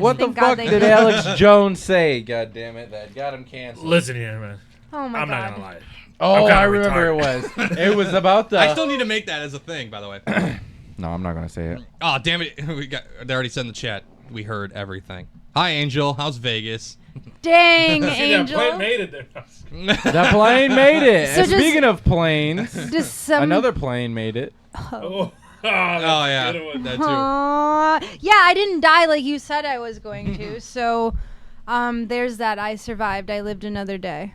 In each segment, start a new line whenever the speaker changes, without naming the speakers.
What the fuck did Alex Jones say? God damn it, that got him canceled.
Listen here, man.
Oh my God.
I'm not gonna lie.
Oh, I remember it was. It was about the.
I still need to make that as a thing, by the way.
No, I'm not gonna say it.
Oh, damn it! They already said in the chat. We heard everything. Hi, Angel. How's Vegas?
Dang,
See,
Angel.
that plane made it there.
That plane made it.
So
And speaking of planes,
some...
another plane made it.
Oh,
yeah, that too.
Yeah, I didn't die like you said I was going to. So, there's that. I survived. I lived another day.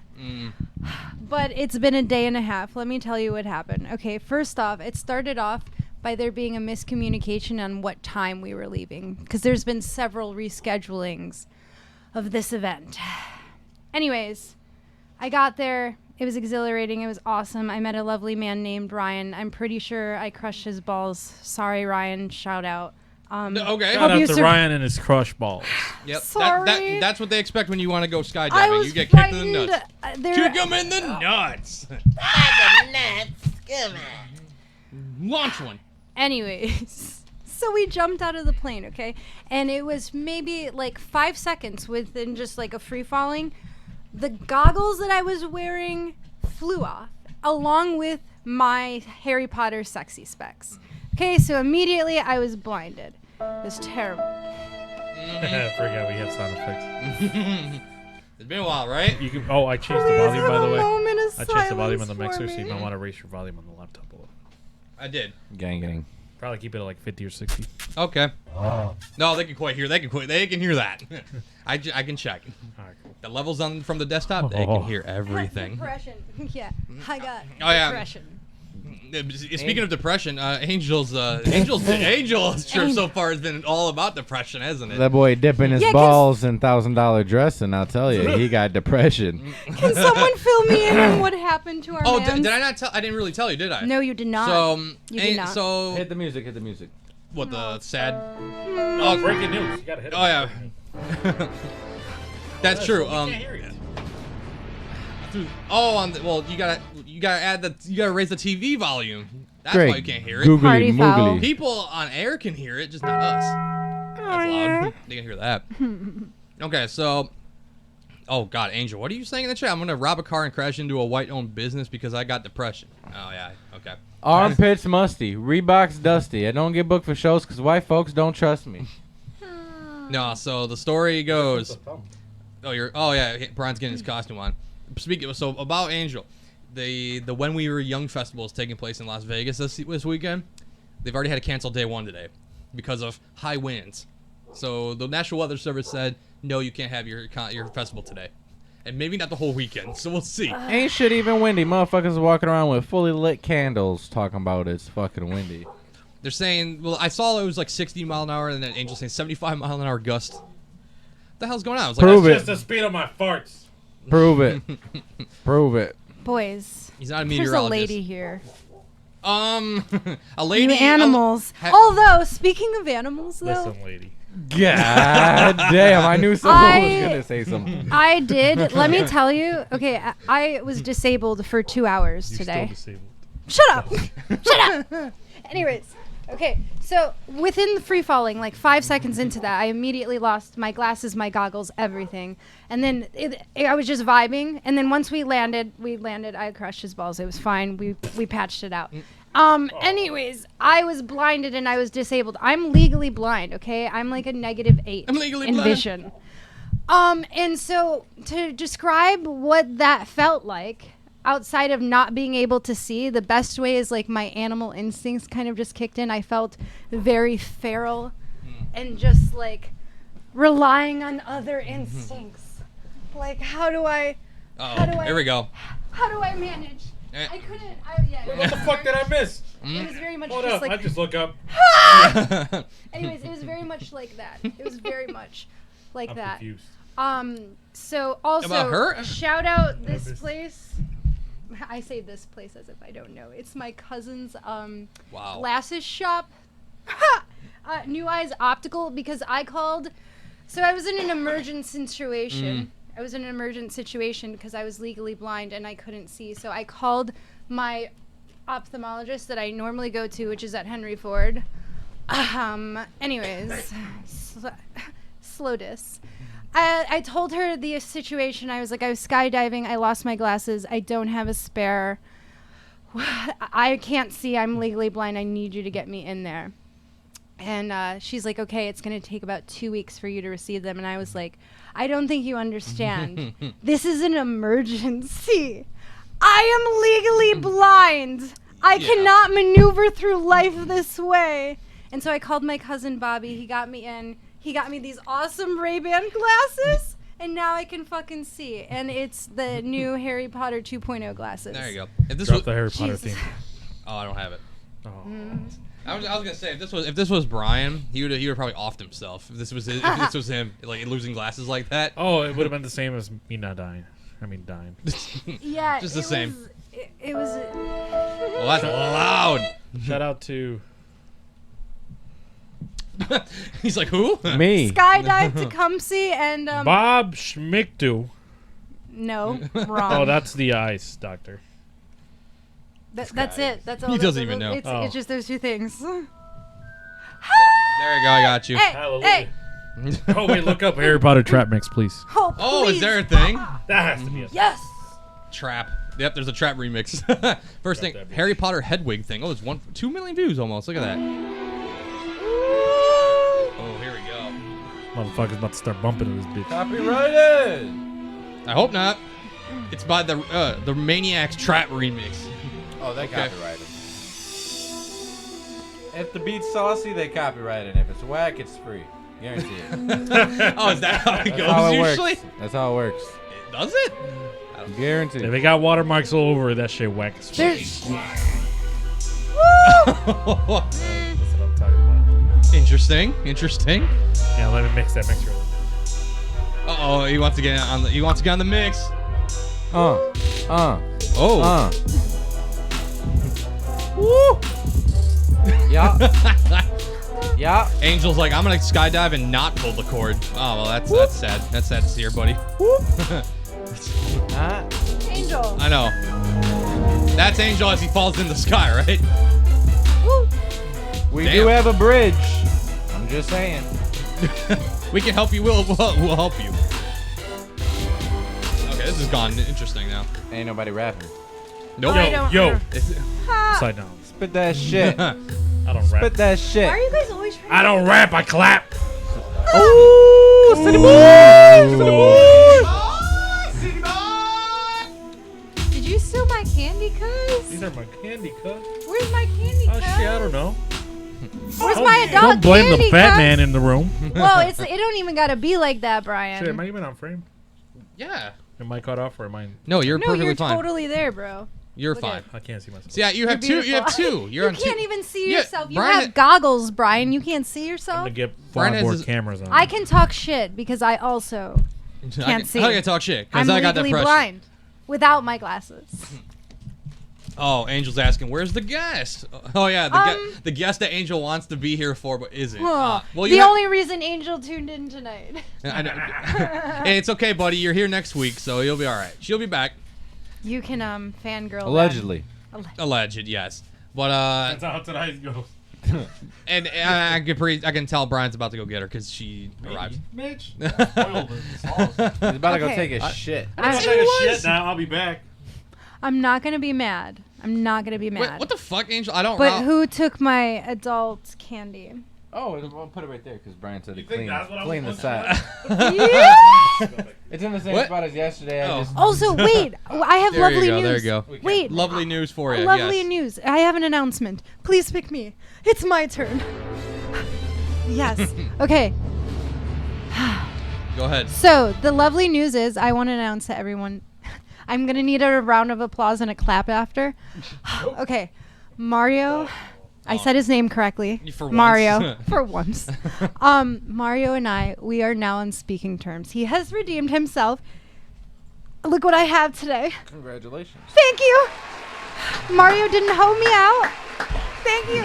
But it's been a day and a half. Let me tell you what happened. Okay, first off, it started off by there being a miscommunication on what time we were leaving, because there's been several reschedulings of this event. Anyways, I got there. It was exhilarating. It was awesome. I met a lovely man named Ryan. I'm pretty sure I crushed his balls. Sorry, Ryan. Shout out.
Okay.
Shout out to Ryan and his crush balls.
Yep.
Sorry.
That's what they expect when you want to go
I
skydiving.
was
You get kicked in the nuts.
There-
Kick him in the nuts.
The nuts. Come on.
Launch one.
Anyways, so we jumped out of the plane, okay? And it was maybe like 5 seconds within just like a free falling. The goggles that I was wearing flew off, along with my Harry Potter sexy specs. Okay, so immediately I was blinded. It was terrible.
Forget we have sound effects.
It's been a while, right?
You can. Oh, I changed the volume, by the way. I changed the volume on the
silence
mixer,
for
so you
me.
might want to raise your volume on the laptop a little.
I did.
Gang.
Probably keep it at like 50 or 60.
Okay. No, they can quite hear. They can hear that. I can check.
All right, cool.
The levels from the desktop, they can hear everything.
Depression. Yeah, I got
yeah.
depression.
Speaking of depression, Angel's trip so far has been all about depression, hasn't it?
That boy dipping his
Yeah, 'cause-
balls in $1,000 dress, and I'll tell you, he got depression.
Can someone fill me in on what happened to our
Oh,
mans?
did I not tell? I didn't really tell you, did I?
No, you did not.
So,
You did not.
so
Hit the music.
what the sad?
Oh, breaking news. You gotta hit it.
Oh yeah, that's true.
We can't hear it.
Oh, you gotta raise the TV volume. That's
Great.
why you can't hear it.
Googly
Party foul.
moogly.
People on air can hear it, just not us. That's loud. They can hear that. Okay, so. Oh, God, Angel, what are you saying in the chat? I'm going to rob a car and crash into a white-owned business because I got depression. Oh, yeah, okay.
Armpits musty. Reeboks dusty. I don't get booked for shows because white folks don't trust me.
No, so the story goes. Oh yeah, Brian's getting his costume on. So about Angel, the When We Were Young festival is taking place in Las Vegas this weekend. They've already had to cancel day one today because of high winds. So the National Weather Service said, no, you can't have your festival today, and maybe not the whole weekend. So we'll see.
Ain't shit even windy. Motherfuckers walking around with fully lit candles talking about it's fucking windy.
They're saying, well, I saw it was like 60 mile an hour, and then Angel's saying 75 mile an hour gust. What the hell's going on? I was like,
Prove
That's
it.
just the speed of my farts.
Prove it. Prove it.
Boys,
he's not a
there's
meteorologist.
a lady here.
A lady.
You animals. Although, speaking of animals, though,
Listen, lady.
God damn, I knew someone was going to say something.
I did. Let me tell you. Okay, I was disabled for 2 hours
You're
today.
still disabled.
Shut up. Shut up. Anyways, okay. So within the free falling, like 5 seconds into that, I immediately lost my glasses, my goggles, everything. And then I was just vibing. And then once we landed. I crushed his balls. It was fine. We patched it out. Anyways, I was blinded and I was disabled. I'm legally blind. Okay, I'm like a -8
I'm legally
in
blind.
vision. And so to describe what that felt like, outside of not being able to see, the best way is like my animal instincts kind of just kicked in. I felt very feral and just like relying on other instincts. Like, how do I
Here we go.
How do I manage?
Eh.
I couldn't.
What the fuck did I miss?
It was very much
Hold
just
up.
like.
I just look up.
Anyways, it was very much like that. It was very much like
I'm
that.
confused.
So also
About her?
shout out this
this-
place. I say this place as if I don't know. It's my cousin's
Wow.
glasses shop. New Eyes Optical, because I called. So I was in an emergent situation. I was in an emergent situation because I was legally blind and I couldn't see. So I called my ophthalmologist that I normally go to, which is at Henry Ford. Anyways, slow dis. I told her the situation. I was like, I was skydiving. I lost my glasses. I don't have a spare. I can't see. I'm legally blind. I need you to get me in there. And she's like, okay, it's going to take about 2 weeks for you to receive them. And I was like, I don't think you understand. This is an emergency. I am legally blind. I cannot maneuver through life this way. And so I called my cousin Bobby. He got me in. He got me these awesome Ray-Ban glasses. And now I can fucking see. And it's the new Harry Potter 2.0 glasses.
There you go. If this
Drop
was,
the Harry Potter
Jesus.
theme.
oh, I don't have it.
Oh.
I was gonna say if this was Brian, he would probably offed himself. If this was him, like losing glasses like that.
Oh, it would have been the same as me not dying. I mean, dying.
Yeah,
just the same.
It was.
Well, that's loud.
Shout out to
He's like, who?
Me.
Skydive Tecumseh and
Bob Schmickdu.
no, wrong.
Oh, that's the ice doctor.
That's it. That's all.
He
that's
doesn't
all-
even know.
It's,
Oh.
it's just those two things.
There you go. I got you.
Hey,
Hallelujah.
hey.
Oh wait, look up Harry Potter trap mix, please.
Oh,
Oh,
please.
is there a thing?
That has to be a
Yes.
Trap. Yep, there's a trap remix. First thing,
that bitch.
Harry Potter Hedwig thing. Oh, it's 2 million views almost. Look at that. Oh, here we go.
motherfucker's about to start bumping in this bitch.
Copyrighted.
I hope not. It's by the Maniacs Trap remix.
Oh, they
Okay.
copyrighted. If the beat's saucy, they copyright it. If it's whack, it's free. Guarantee it.
Oh, is that how it
That's how
goes
it
usually?
works. That's how it works.
Does it?
Guarantee.
If they got watermarks all over it, that shit whack as fuck.
There's.
That's what I'm talking about.
Interesting.
Yeah, let me mix that mixture.
Uh-oh, he wants to get on the mix.
Oh.
Woo!
Yeah. Yeah.
Angel's like, I'm gonna skydive and not pull the cord. Oh well, that's sad. That's sad to see her, buddy.
Angel.
I know. That's Angel as he falls in the sky, right?
Woo.
We
Damn.
do have a bridge. I'm just saying.
We can help you. We'll help you. Okay, this has gone interesting now.
Ain't nobody rapping.
Nope.
I don't
Yo,
know. Ha.
side down.
Spit that shit.
I don't
Spit
rap.
that
Why
shit.
are you guys always trying
I don't rap. I clap.
Ooh, city boys. City boys.
Did you steal my candy, cuz?
These are my candy cups.
Where's my candy,
Oh
cuz?
shit, I don't know.
Where's my adult
Don't blame
candy,
the fat
cuz?
man in the room.
Well, it don't even gotta be like that, Brian.
Shit, am I even on frame?
Yeah.
Am I cut off or am I?
No, you're
no,
perfectly
you're
fine.
totally there, bro.
You're
Look
fine.
I can't see myself.
So yeah, you have
You're
two. You have
beautiful.
two. You're
You
on two.
can't even see
Yeah,
yourself. You
Brian-
have goggles, Brian. You can't see
I'm
yourself.
gonna get
Brian
far
has
more
his-
cameras on.
I can talk shit because I also can't see.
How can I talk shit?
I'm
Because I got
legally
depression.
blind without my glasses.
Oh, Angel's asking, where's the guest? Oh yeah, the guest that Angel wants to be here for, but isn't.
Well,
Well,
the only reason Angel tuned in tonight.
I know. Hey, it's okay, buddy. You're here next week, so you'll be all right. She'll be back.
You can fangirl. that.
Allegedly.
Alleged, yes. But
That's how tonight goes.
and I can tell Brian's about to go get her because she arrived.
Mitch.
He's about to go
Okay.
take a shit.
I'm
I-
take a shit now. I'll be back.
I'm not gonna be mad. I'm not gonna be
Wait,
mad.
what the fuck, Angel? I don't
But
know.
who took my adult candy?
Oh, I'll put it right there because Brian said to
You think
clean,
that's what I'm
clean the
supposed
side.
Yeah!
It's in the same
What?
spot as yesterday.
Oh.
I just
Also, wait. I have
There
lovely
you go.
news.
There you go.
Wait.
Lovely news for you.
Lovely
yes.
news. I have an announcement. Please pick me. It's my turn. Yes. Okay.
Go ahead.
So the lovely news is I want to announce to everyone. I'm gonna need a round of applause and a clap after. Okay, Mario. I said his name correctly.
For once.
Mario. For once. Mario and we are now on speaking terms. He has redeemed himself. Look what I have today.
Congratulations.
Thank you. Mario didn't hoe me out. Thank you.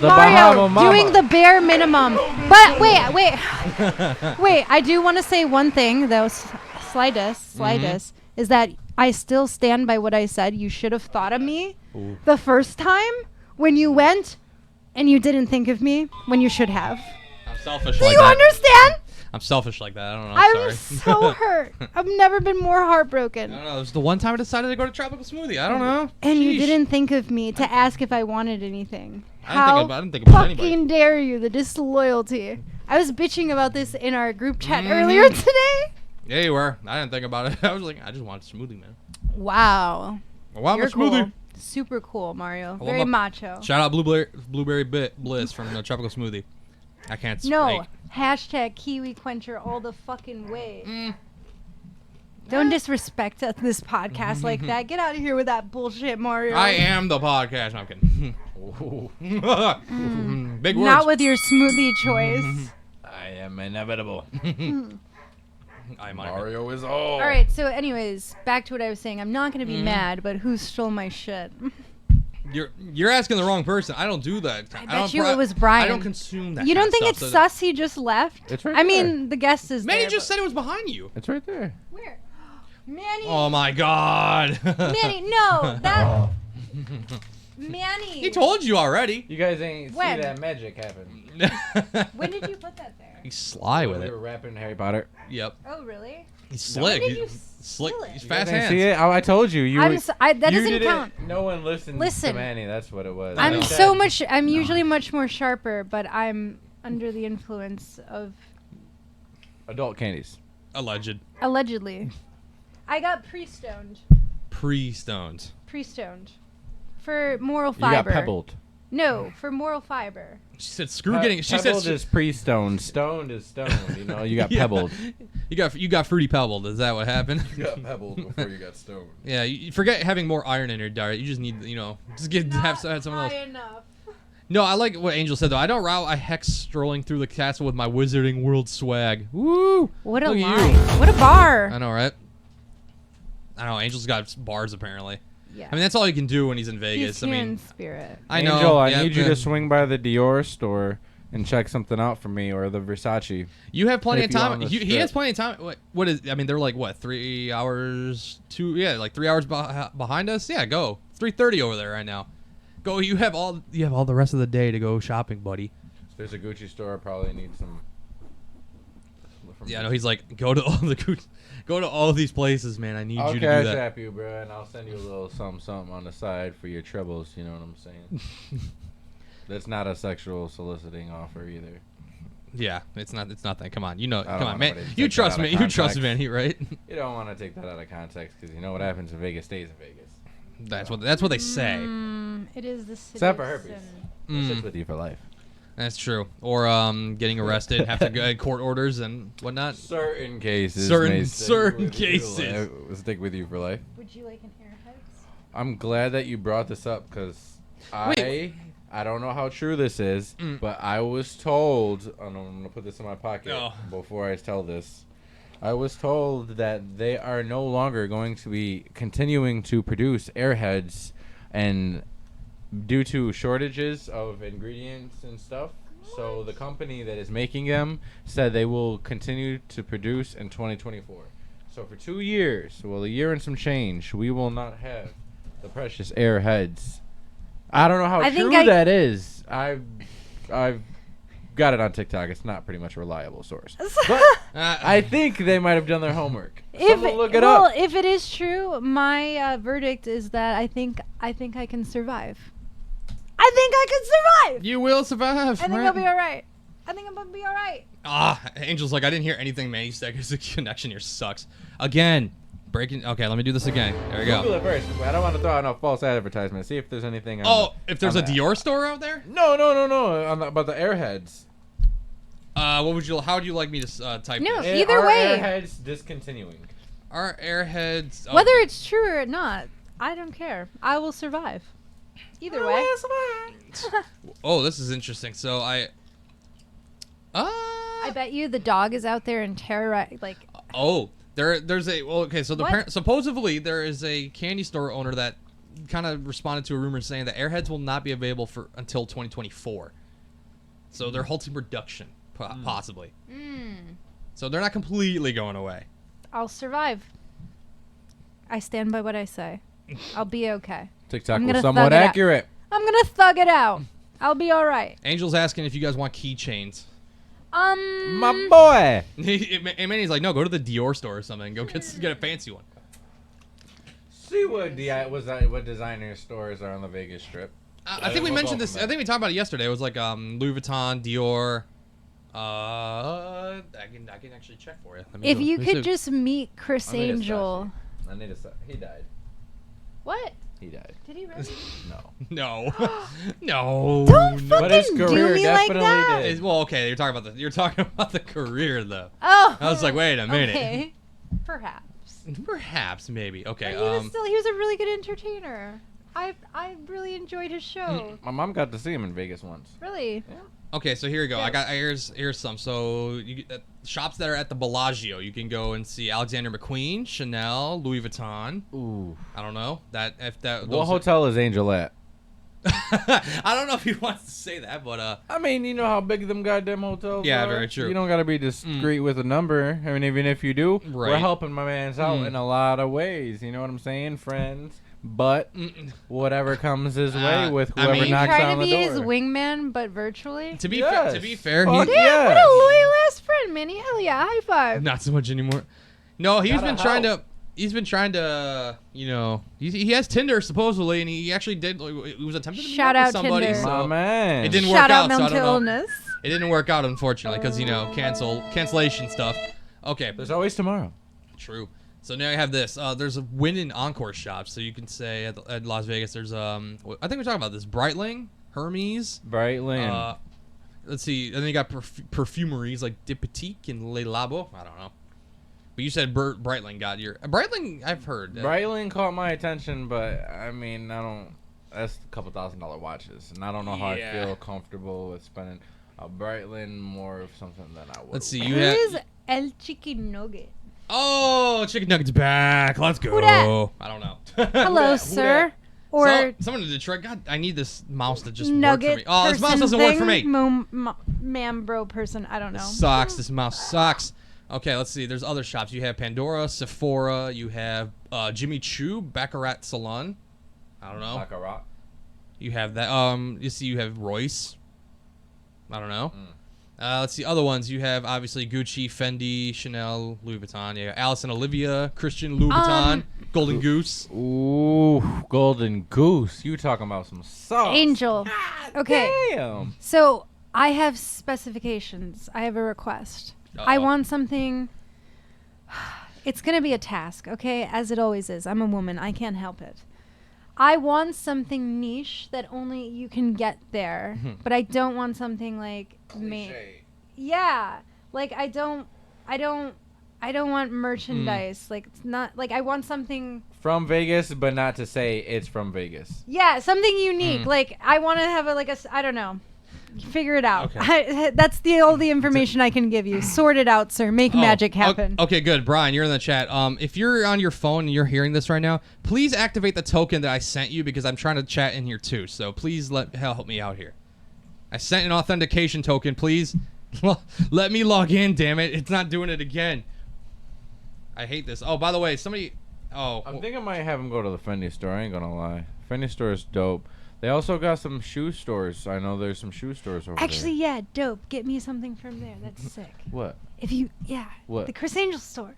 The
Mario
Bahama Mama.
doing the bare minimum. But wait. I do want to say one thing though. Slightest, is that I still stand by what I said. You should have thought of me the first time when you went and you didn't think of me when you should have.
I'm selfish
Do
like
you
that.
understand?
I'm selfish like that. I don't know.
I'm
Sorry.
so hurt. I've never been more heartbroken.
I don't know. It was the one time I decided to go to Tropical Smoothie. I don't know.
And you
Sheesh.
didn't think of me to ask if I wanted anything.
I didn't think about anybody.
Fucking dare you, the disloyalty. I was bitching about this in our group chat earlier today.
Yeah, you were. I didn't think about it. I was like, I just want a smoothie, man.
Wow.
I want
You're
my smoothie.
cool. Super cool, Mario.
want
Very
my-
macho.
Shout out Blueberry Bliss from the Tropical Smoothie. I can't speak.
No. Hashtag Kiwi Quencher all the fucking way.
Mm.
Don't disrespect this podcast like that. Get out of here with that bullshit, Mario.
I am the podcast. No, I'm kidding. Big words.
Not with your smoothie choice.
I am inevitable.
I'm
Mario is all.
All right, so anyways, back to what I was saying. I'm not going to be mad, but who stole my shit?
You're asking the wrong person. I don't do that.
I
don't
bet you it was Brian.
I don't consume that.
You don't
kind
think
of
it's
stuff,
sus he just left?
It's right
I
there.
mean, the guest is
Manny
there.
just said it was behind you.
It's right there.
Where? Manny.
Oh my god.
Manny, no. That. Manny.
He told you already.
You guys ain't
When?
see that magic happen.
When did you put that there?
He's sly with
We
it.
were rapping Harry Potter.
Yep.
Oh, really?
He's slick.
When did you
He's slick.
steal it?
He's
You guys
fast
ain't
hands.
see it? I told you. You
I'm
were-
so, that
you
doesn't
didn't-
count.
No one listened
Listen.
to Manny. That's what it was.
I'm
I
so
said-
much. I'm usually much more sharper, but I'm under the influence of
adult candies.
Alleged.
allegedly. I got pre-stoned.
Pre-stoned.
Pre-stoned. For moral
You got
fiber.
pebbled.
No, for moral fiber.
She said screw getting. She said
pebbled is pre-stoned. Stoned is stoned. You know, you got
Yeah.
pebbled.
You got fruity pebbled. Is that what happened?
You got pebbled before you got stoned.
Yeah. You forget having more iron in your diet. You just need have someone else.
High enough.
No, I like what Angel said though. I don't route. I hex strolling through the castle with my Wizarding World swag. Woo!
What a
Look at
lie.
you.
What a bar.
I know, right? I know. Angel's got bars apparently.
Yeah.
I mean, that's all he can do when he's in
He's
Vegas. I
here
mean,
in spirit.
I know.
Angel, I
yeah,
need you
yeah.
to swing by the Dior store and check something out for me, or the Versace.
You have plenty of
If you
time.
on the
He has
strip.
plenty of time. What is? I mean, they're like what 3 hours? Like 3 hours behind us. Yeah, go. 3:30 over there right now. Go. You have all the rest of the day to go shopping, buddy.
There's a Gucci store. I probably need some.
Yeah, no, he's like, go to all these places, man. I need
I'll
you to
cash
do that.
app you, bro, and I'll send you a little something on the side for your troubles. You know what I'm saying? That's not a sexual soliciting offer either.
Yeah, it's not that. Come on, you know.
I don't
Come on,
want
man.
nobody to
You
take that
trust
out
me.
of
You trust me,
context.
man. Right?
You don't want to take that out of context because you know what happens in Vegas stays in Vegas.
That's what they say.
It is the city.
Except for
of
herpes.
sin.
It sits with you for life.
That's true. Or getting arrested, have to go court orders and whatnot.
Certain cases.
Certain-
may stick
certain
with you
cases.
stick with you for life.
Would you like an Airheads?
I'm glad that you brought this up because I don't know how true this is, but I was told, and I'm gonna put this in my pocket before I tell this. I was told that they are no longer going to be continuing to produce Airheads, and due to shortages of ingredients and stuff. So the company that is making them said they will continue to produce in 2024. So for 2 years, well, a year and some change, we will not have the precious Airheads. I don't know how
I think
true that is. I've got it on TikTok. It's not pretty much a reliable source. But I think they might have done their homework. Someone look it up.
If it is true, my verdict is that I think I can survive. I think I can survive.
You will survive.
I think I'll be all right. I think I'm gonna be all right.
Angel's like, I didn't hear anything Manny said because the connection here sucks. Again, breaking. Okay, let me do this again. There we
Google
go.
it first. I don't want to throw out no false advertisement. See if there's anything.
If there's a Dior store out there?
No. About the Airheads.
How would you like me to type
No.
this?
Either
Are
way.
Airheads discontinuing.
Our Airheads.
Whether it's true or not, I don't care. I will survive. Either way.
Oh, this is interesting. So I
bet you the dog is out there and terrorize. Like,
there's a okay. So
What?
supposedly there is a candy store owner that kind of responded to a rumor saying that Airheads will not be available until 2024. So they're halting production, possibly. So they're not completely going away.
I'll survive. I stand by what I say. I'll be okay.
TikTok
I'm
was
gonna
somewhat
thug it out.
accurate.
I'm gonna thug it out. I'll be all right.
Angel's asking if you guys want keychains.
My boy.
And Manny's like, no, go to the Dior store or something. Go get a fancy one.
See what designer stores are on the Vegas Strip.
I think we mentioned this. I think we talked about it yesterday. It was like Louis Vuitton, Dior. I can actually check for you.
If you could just meet Chris Angel.
He died.
What?
He died.
Did he really?
No. No.
Don't fucking
But his career
do me like
definitely
that.
did.
Well, okay. You're talking about the career though.
Oh.
I was like, wait a minute.
Okay. Perhaps.
Perhaps, maybe. Okay.
But he was a really good entertainer. I really enjoyed his show.
My mom got to see him in Vegas once.
Really?
Yeah.
Okay, so here you go.
Yes.
Here's some. So you shops that are at the Bellagio. You can go and see Alexander McQueen, Chanel, Louis Vuitton.
Ooh.
I don't know
What hotel is Angel at?
I don't know if he wants to say that, but
I mean, you know how big them goddamn hotels
Yeah,
are?
very true.
You don't gotta be discreet with a number. I mean, even if you do, we're
Right.
helping my man's out in a lot of ways. You know what I'm saying, friends? But whatever comes his way with
I
whoever
mean-
You
knocks
try
on
to
the
be
door.
his wingman, but virtually.
to be
Yes.
fair,
Fuck
he
yeah.
What a loyal ass friend, Manny. Hell yeah, high five.
not so much anymore. No, he's
Gotta
been trying to, you know, he has Tinder supposedly, and he actually did. He was attempting to meet
Shout
up with
out
somebody.
Tinder.
So
My man.
it didn't
Shout
work
out
out. So I
mental
don't know.
illness.
It didn't work out, unfortunately, because cancellation stuff. Okay,
There's always tomorrow.
true. So now I have this. There's a Win and Encore shop, so you can say at Las Vegas. There's I think we're talking about this Breitling, Hermes.
Breitling.
Let's see. And then you got perfumeries like Diptyque and Le Labo. I don't know. But you said Breitling got your Breitling. I've heard.
Breitling caught my attention, but I mean, I don't. That's a couple $1,000 watches, and I don't know how I feel comfortable with spending a Breitling more of something than I would.
Let's see.
Who
You have.
is El Chicken Nugget?
Oh, chicken nuggets back. Let's go.
Who dat?
I don't know.
Hello, sir. Or
someone in Detroit. God, I need this mouse to just
nugget
work for me. Oh, this mouse
person
doesn't work for me.
thing, man, bro, person. I don't know.
Sucks. This mouse sucks. Okay, let's see. There's other shops. You have Pandora, Sephora. You have Jimmy Choo, Baccarat Salon. I don't know.
Baccarat.
You have that. You see, you have Royce. I don't know. Let's see other ones. You have obviously Gucci, Fendi, Chanel, Louis Vuitton. Yeah, Alice and Olivia, Christian Louis Vuitton, Golden Goose.
Ooh, Golden Goose. You talking about some sauce?
Angel. Okay.
Damn.
So I have specifications. I have a request. I
Uh-oh.
want something. It's gonna be a task, okay? As it always is. I'm a woman. I can't help it. I want something niche that only you can get there, but I don't want something like yeah, like I don't want merchandise. Like it's not like I want something.
From Vegas, but not to say it's from Vegas.
Yeah, something unique. Like I want to have I don't know. Figure it out.
Okay.
That's all the information I can give you. Sort it out, sir. Make magic happen.
Okay, good. Brian, you're in the chat. If you're on your phone and you're hearing this right now, please activate the token that I sent you because I'm trying to chat in here too. So please help me out here. I sent an authentication token. Please let me log in, damn it. It's not doing it again. I hate this. Oh, by the way, somebody... Oh.
I think I might have him go to the Fendi store. I ain't gonna lie. Fendi store is dope. They also got some shoe stores. I know there's some shoe stores over
Actually, yeah, dope. Get me something from there. That's sick.
there. What?
If you, yeah.
What?
The Chris Angel store.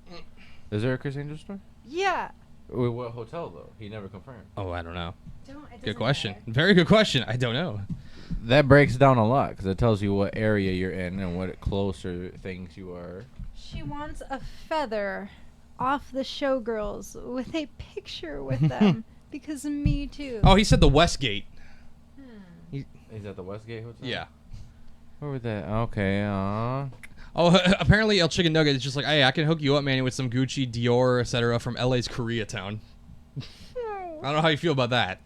Is there a Chris Angel store?
Yeah.
Wait, what hotel though? He never confirmed.
Oh, I don't know.
It
Good
doesn't
question.
matter.
Very good question. I don't know.
That breaks down a lot because it tells you what area you're in and what closer things you are.
She wants a feather off the showgirls with a picture with them because me too.
Oh, he said the Westgate.
Is that the Westgate Hotel?
Yeah.
Where was that? Okay.
Oh, apparently El Chicken Nugget is just like, hey, I can hook you up, man, with some Gucci, Dior, etc. from LA's Koreatown. I don't know how you feel about that.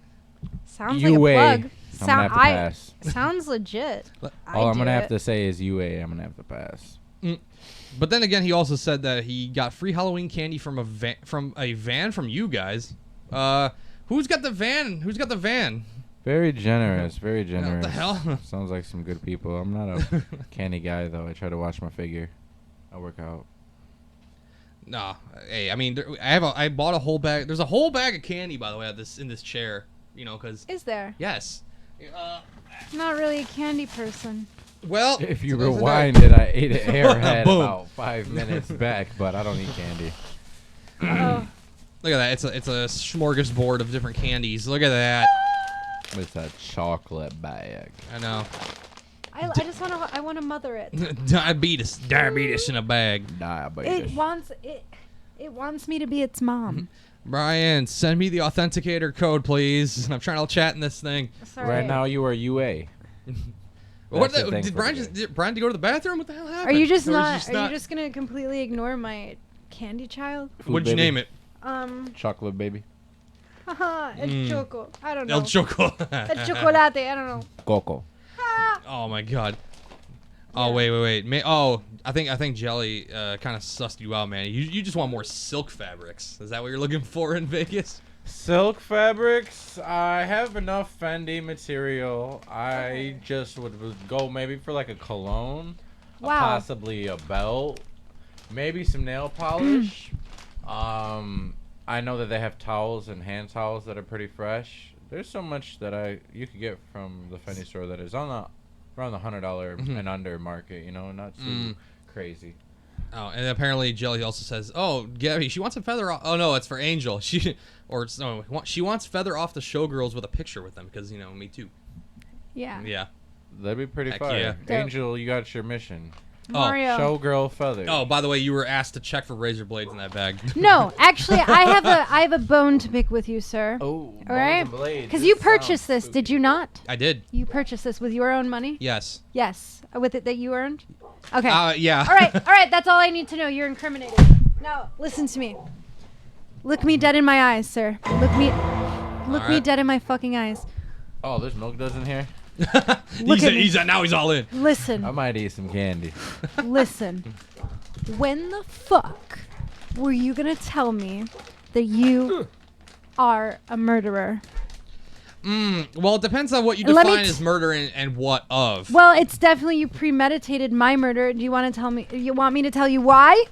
Sounds
UA.
like a plug.
I'm gonna have to pass.
Sounds legit.
All I'm gonna have to say is UA. I'm gonna have to pass.
But then again, he also said that he got free Halloween candy from a van from you guys. Who's got the van? Who's got the van?
Very generous. Very generous.
What the hell?
Sounds like some good people. I'm not a candy guy though. I try to watch my figure. I work out.
Nah, hey, I mean, I bought a whole bag. There's a whole bag of candy, by the way, in this chair. You know, because
Is there?
yes.
Not really a candy person.
Well,
If you
today's the day.
rewind it, I ate an airhead
Boom.
about 5 minutes back, but I don't eat candy.
Oh.
Look at that. It's a smorgasbord of different candies. Look at that.
It's a chocolate bag.
I know.
I just want to mother it.
Diabetes in a bag.
Diabetes.
It wants me to be its mom.
Brian, send me the authenticator code, please. I'm trying to chat in this thing.
Sorry.
Right now, you are UA.
What
That's the thing
did
for
Brian
today.
did Brian go to the bathroom? What the hell happened?
Are you just
Or was
not?
he
Are you just gonna completely ignore my candy child?
Food
What'd you
baby.
name it?
Chocolate baby.
Haha, El Choco. I don't know.
El Choco.
El Chocolate. I don't know.
Coco.
Oh my god. Oh wait. I think Jelly kind of sussed you out, man. You just want more silk fabrics. Is that what you're looking for in Vegas?
Silk fabrics. I have enough Fendi material. I just would go maybe for like a cologne,
Wow.
possibly a belt, maybe some nail polish. I know that they have towels and hand towels that are pretty fresh. There's so much that you could get from the Fendi store that is on around the $100 and under market. You know, not too crazy.
Oh, and apparently Jelly also says, "Oh, Gabby, she wants a feather off." Oh no, it's for Angel. She wants feather off the showgirls with a picture with them because me too.
Yeah.
Yeah.
That'd be pretty
Heck
fire.
yeah.
Angel, you got your mission.
Mario.
Showgirl feather.
Oh, by the way, you were asked to check for razor blades in that bag.
No, actually, I have a bone to pick with you, sir.
Oh,
All right? Because you purchased this, did you not?
I did.
You purchased this with your own money?
Yes.
Yes. With it that you earned? Okay.
Yeah.
All right, that's all I need to know. You're incriminated. Now, listen to me. Look me dead in my eyes, sir. Look me
right.
dead in my fucking eyes.
Oh, there's milk duds in here.
Now he's all in.
Listen.
I might eat some candy.
Listen. When the fuck were you gonna tell me that you are a murderer?
Well, it depends on what you
Let me
define as murder and what of.
Well, it's definitely you premeditated my murder. Do you want to tell me? You want me to tell you why?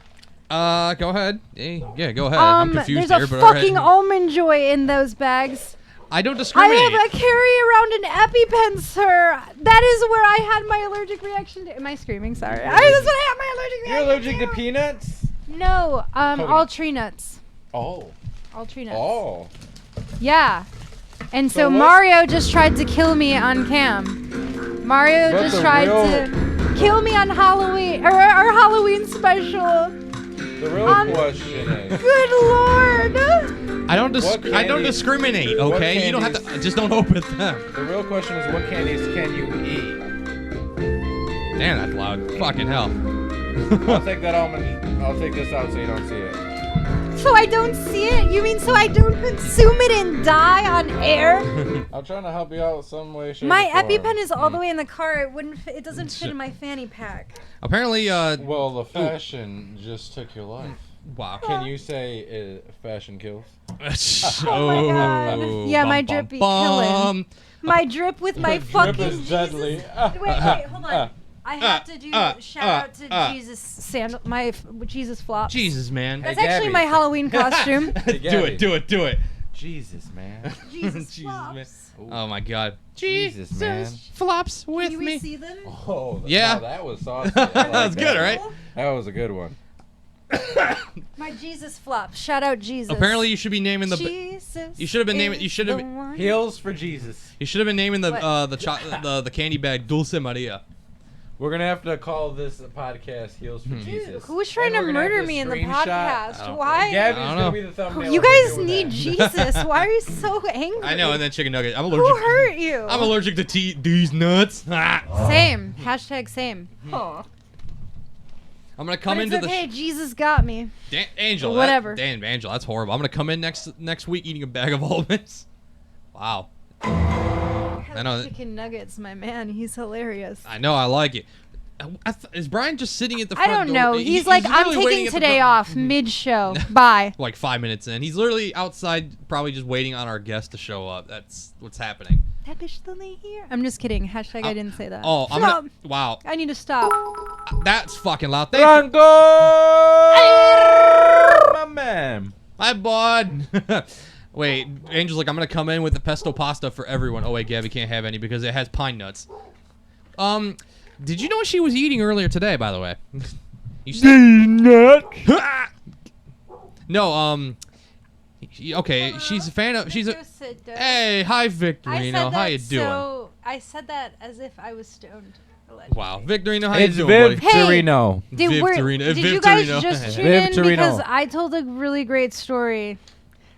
Go ahead. Yeah, go ahead. I'm confused
there's
here,
a
but
fucking
all right.
almond joy in those bags.
I don't
I
discriminate.
carry around an EpiPen, sir. That is where I had my allergic reaction to. Am I screaming? Sorry. That's when I had my allergic
You're
reaction.
allergic to peanuts?
No,
Coconut.
all tree nuts.
Oh.
All tree nuts.
Oh.
Yeah. And so
what-
Mario just tried to kill me on cam. Mario
But
just
the
tried
real-
to kill me on Halloween, or our Halloween special.
The real question is,
Good lord.
I don't
What candy-
discriminate.
what
Okay, you don't have to. Just don't open them.
the real question is, what candies can you eat?
Damn, that's loud. Fucking hell.
I'll take that almond. I'll take this out so you don't see it.
So I don't see it? You mean so I don't consume it and die on air?
I'm trying to help you out some way, shape,
My
or form.
EpiPen is all the way in the car. It doesn't fit in my fanny pack.
Apparently,
Well, the fashion just took your life.
wow.
Can you say fashion kills?
Oh my God. Yeah, my drip be killing. My drip with my
Drip
fucking
is
Jesus.
deadly.
Wait, hold on. I have to do shout out to Jesus sandal, Jesus flops.
Jesus, man.
That's
Hey,
actually
Gabby.
my Halloween costume.
Hey,
do
Gabby.
it. Do it. Do it.
Jesus, man.
Jesus
Jesus,
flops.
man. Oh my God.
Jesus, man.
Flops with
Can we
me.
see them?
Oh,
Yeah.
no, that was saucy. I like
That was good,
one.
right?
That was a good one.
My Jesus flops. Shout out Jesus.
Apparently, you should be naming the.
Jesus.
You should have been naming. You
is
should
the
have.
one.
Heels for Jesus.
You should have been naming the
What?
the candy bag Dulce Maria.
We're gonna have to call this podcast "Heels for
Dude,
Jesus."
who's trying
And
to
we're gonna have
murder
to
me in the
screenshot-
podcast? Why?
Gabby's
I don't
gonna
know.
be the thumbnail.
You
of the
guys
video
need
with
Jesus. Why are you so angry?
I know, and then chicken nugget. I'm
Who
allergic.
hurt you?
I'm allergic to these nuts. Ah.
Same. Hashtag same.
I'm gonna
But
come
it's
into
okay. Jesus got me.
Angel.
Whatever.
Damn, Angel, that's horrible. I'm gonna come in next week eating a bag of almonds. Wow.
I
know.
Chicken nuggets, my man. He's hilarious.
I know. I like it. Is Brian just sitting at the
I
front
don't
door?
know. He's like, I'm
literally waiting
taking
at the
today
front-
off mid-show. Bye.
Like 5 minutes in. He's literally outside, probably just waiting on our guest to show up. That's what's happening.
That bitch still ain't here. I'm just kidding. Hashtag I didn't say that.
Oh, I'm
Stop.
gonna. Wow.
I need to stop.
That's fucking loud. Thank you.
Franco, my man.
Hi, bud. Wait, Angel's like, I'm gonna come in with the pesto pasta for everyone. Oh wait, Gabby can't have any because it has pine nuts. Did you know what she was eating earlier today, by the way? You said no, okay, she's a fan of Hey, hi Victorino. How you doing?
So I said that as if I was stoned. Allegedly.
Wow, Victorino, how
It's
you doing, buddy?
Victorino.
Did you guys just tune in because I told a really great story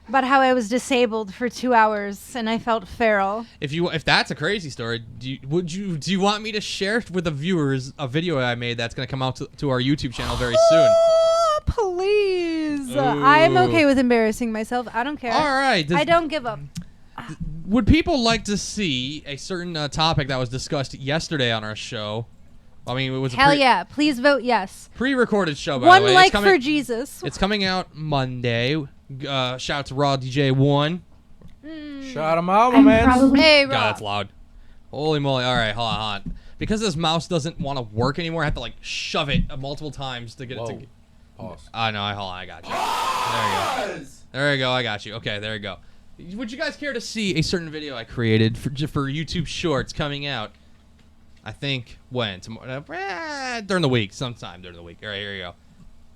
about how I was disabled for 2 hours and I felt feral.
If that's a crazy story, do you want me to share with the viewers a video I made that's gonna come out to our YouTube channel very soon?
Please.
Ooh.
I'm okay with embarrassing myself. I don't care.
All right.
I don't give up.
Would people like to see a certain topic that was discussed yesterday on our show? I mean, it was
Hell yeah. Please vote yes.
Pre-recorded show, by
One
the way.
like for Jesus.
It's coming out Monday. Shout out to Raw DJ 1.
Shout him out, my man.
Hey,
God,
Rob.
that's loud. Holy moly. All right, hold on. Because this mouse doesn't want to work anymore, I have to, like, shove it multiple times to get it to...
Pause.
I know. Hold on. I got you. There you go. There you go. I got you. Okay, there you go. Would you guys care to see a certain video I created for YouTube Shorts coming out? I think when? Tomorrow? During the week. Sometime during the week. All right, here you go.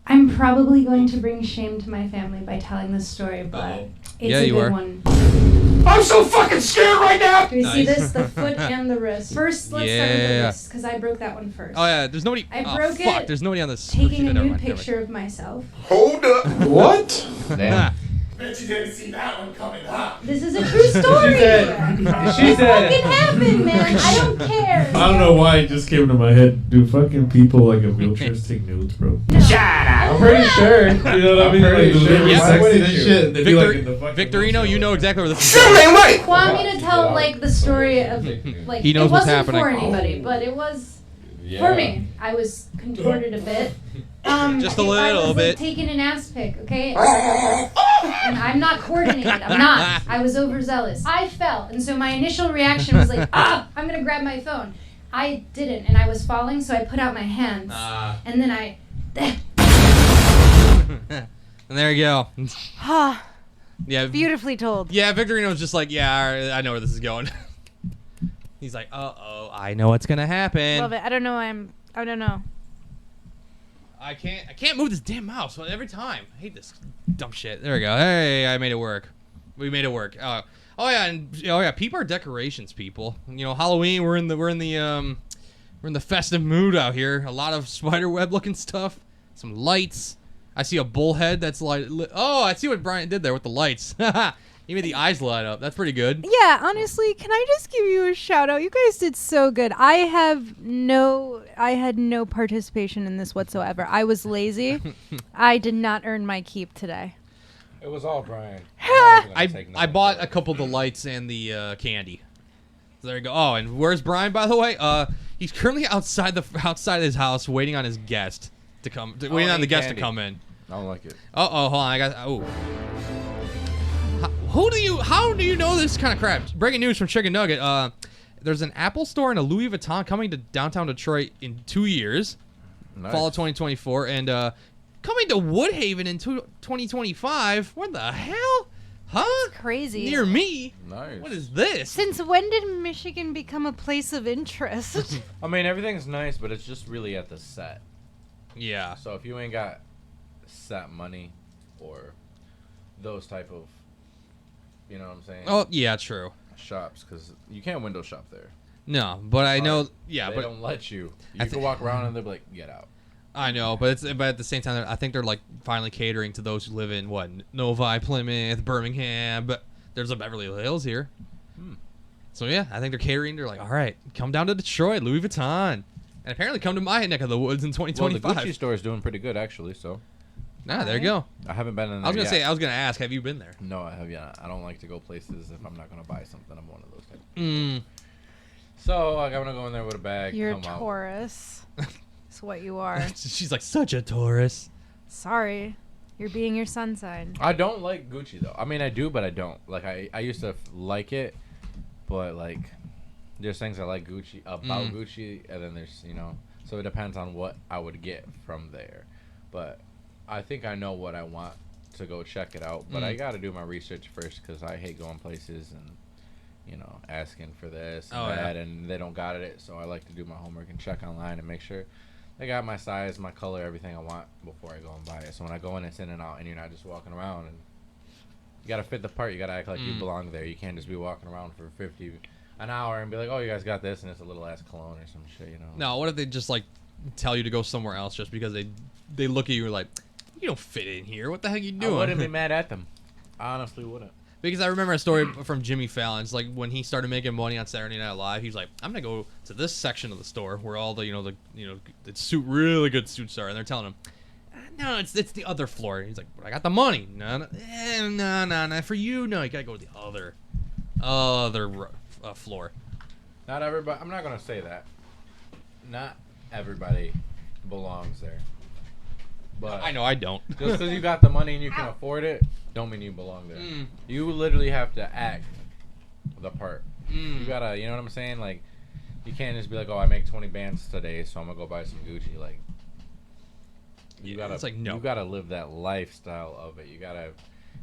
I'm probably going to bring shame to my family by telling this story, but it's a good one.
I'm so fucking scared right now!
Do you see this? The foot and the wrist. First, let's start with the wrist, because I broke that one first.
Oh, yeah. There's nobody...
I broke it
There's nobody on this...
taking a nude picture of myself.
Hold up. What?
Damn.
Bet you didn't see that one coming, huh?
This is a true story!
She
It fucking happened, man! I don't care!
I don't know why it just came to my head. Do fucking people like in wheelchairs take nudes, bro?
No.
Shut up!
I'm pretty sure. You know what I mean? Like,
pretty sure.
really
Yeah.
sexy and shit. They'd be like in the fucking
Victorino, you know exactly where this is
Shut
going.
ain't right!
Want me to tell, like, the story of, like,
He knows
it
what's
wasn't
happening.
for anybody, but it was for me. I was contorted a bit.
Just a
I
little
was,
bit.
Like, taking an ass pic, okay? And I'm not coordinated. I'm not. I was overzealous. I fell, and so my initial reaction was like, I'm gonna grab my phone. I didn't, and I was falling, so I put out my hands, and then I.
And there you go. Yeah.
Beautifully told.
Yeah, Victorino's just like, yeah, I know where this is going. He's like, uh-oh, I know what's gonna happen.
Love it. I don't know. I don't know.
I can't move this damn mouse every time. I hate this dumb shit. There we go. Hey, I made it work. We made it work. Oh yeah, and peep our decorations, people. You know, Halloween. We're in the festive mood out here. A lot of spider web looking stuff. Some lights. I see a bullhead that's oh, I see what Brian did there with the lights. He made the eyes light up. That's pretty good.
Yeah, honestly, can I just give you a shout out? You guys did so good. I had no participation in this whatsoever. I was lazy. I did not earn my keep today.
It was all Brian.
I bought a couple of the lights and the candy. So there you go. Oh, and where's Brian, by the way? He's currently outside his house waiting on his guest to come. Waiting on the guest to come in.
I don't like it.
Hold on. How do you know this kind of crap? Breaking news from Chicken Nugget. There's an Apple store and a Louis Vuitton coming to downtown Detroit in 2 years.
Nice.
Fall of 2024. And coming to Woodhaven in 2025. What the hell? Huh?
Crazy.
Near me?
Nice.
What is this?
Since when did Michigan become a place of interest?
I mean, everything's nice, but it's just really at the set.
Yeah.
So if you ain't got set money or those type of, you know what I'm saying?
Oh, yeah, true.
Shops, because you can't window shop there.
No, but I know. Yeah,
they
but
don't let you. You can walk around and they'll be like, get out.
I know, but at the same time, I think they're like finally catering to those who live in Novi, Plymouth, Birmingham, but there's a Beverly Hills here. So yeah, I think they're catering. They're like, all right, come down to Detroit, Louis Vuitton, and apparently come to my neck of the woods in 2025.
Well, the Gucci store is doing pretty good actually. So.
There you go.
I haven't been in there.
I was gonna ask, have you been there?
No, I have yet. I don't like to go places if I'm not gonna buy something. I'm one of those types. So like, I'm gonna go in there with a bag.
You're a Taurus. That's what you are.
She's like such a Taurus.
Sorry. You're being your sun sign.
I don't like Gucci though. I mean, I do, but I don't. Like I used to like it, but like there's things I like Gucci about Gucci, and then there's so it depends on what I would get from there. But I think I know what I want to go check it out, but I got to do my research first because I hate going places and asking for this and that, and they don't got it. So I like to do my homework and check online and make sure they got my size, my color, everything I want before I go and buy it. So when I go in, it's in and out, and you're not just walking around. And you gotta fit the part. You gotta act like you belong there. You can't just be walking around for an hour and be like, oh, you guys got this, and it's a little ass cologne or some shit,
No, what if they just like tell you to go somewhere else just because they look at you like, you don't fit in here. What the heck are you doing?
I wouldn't be mad at them. I honestly wouldn't. Because
I remember a story from Jimmy Fallon. It's like when he started making money on Saturday Night Live, he's like, I'm gonna go to this section of the store where all the the really good suits are, and they're telling him, no, it's the other floor. He's like, but I got the money. No, for you, no, you gotta go to the other floor.
Not everybody. I'm not gonna say that. Not everybody belongs there. But
I know I don't.
Just because you got the money and you can afford it, don't mean you belong there. You literally have to act the part. You gotta, you know what I'm saying? Like, you can't just be like, oh, I make 20 bands today, so I'm gonna go buy some Gucci. Like, you gotta, it's like, no. You gotta live that lifestyle of it. You gotta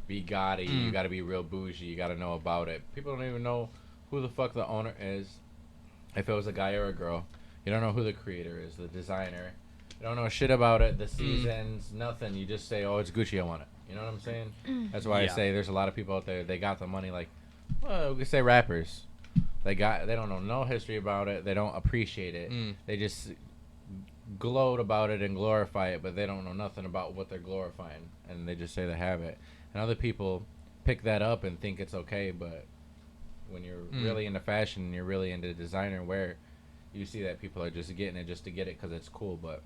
be gaudy. You gotta be real bougie. You gotta know about it. People don't even know who the fuck the owner is. If it was a guy or a girl, you don't know who the creator is, the designer. You don't know shit about it, the seasons, nothing. You just say, oh, it's Gucci, I want it. You know what I'm saying? That's why I say there's a lot of people out there, they got the money, like, well, we could say rappers. They don't know no history about it. They don't appreciate it. They just gloat about it and glorify it, but they don't know nothing about what they're glorifying. And they just say they have it. And other people pick that up and think it's okay, but when you're really into fashion and you're really into designer wear, you see that people are just getting it just to get it because it's cool, but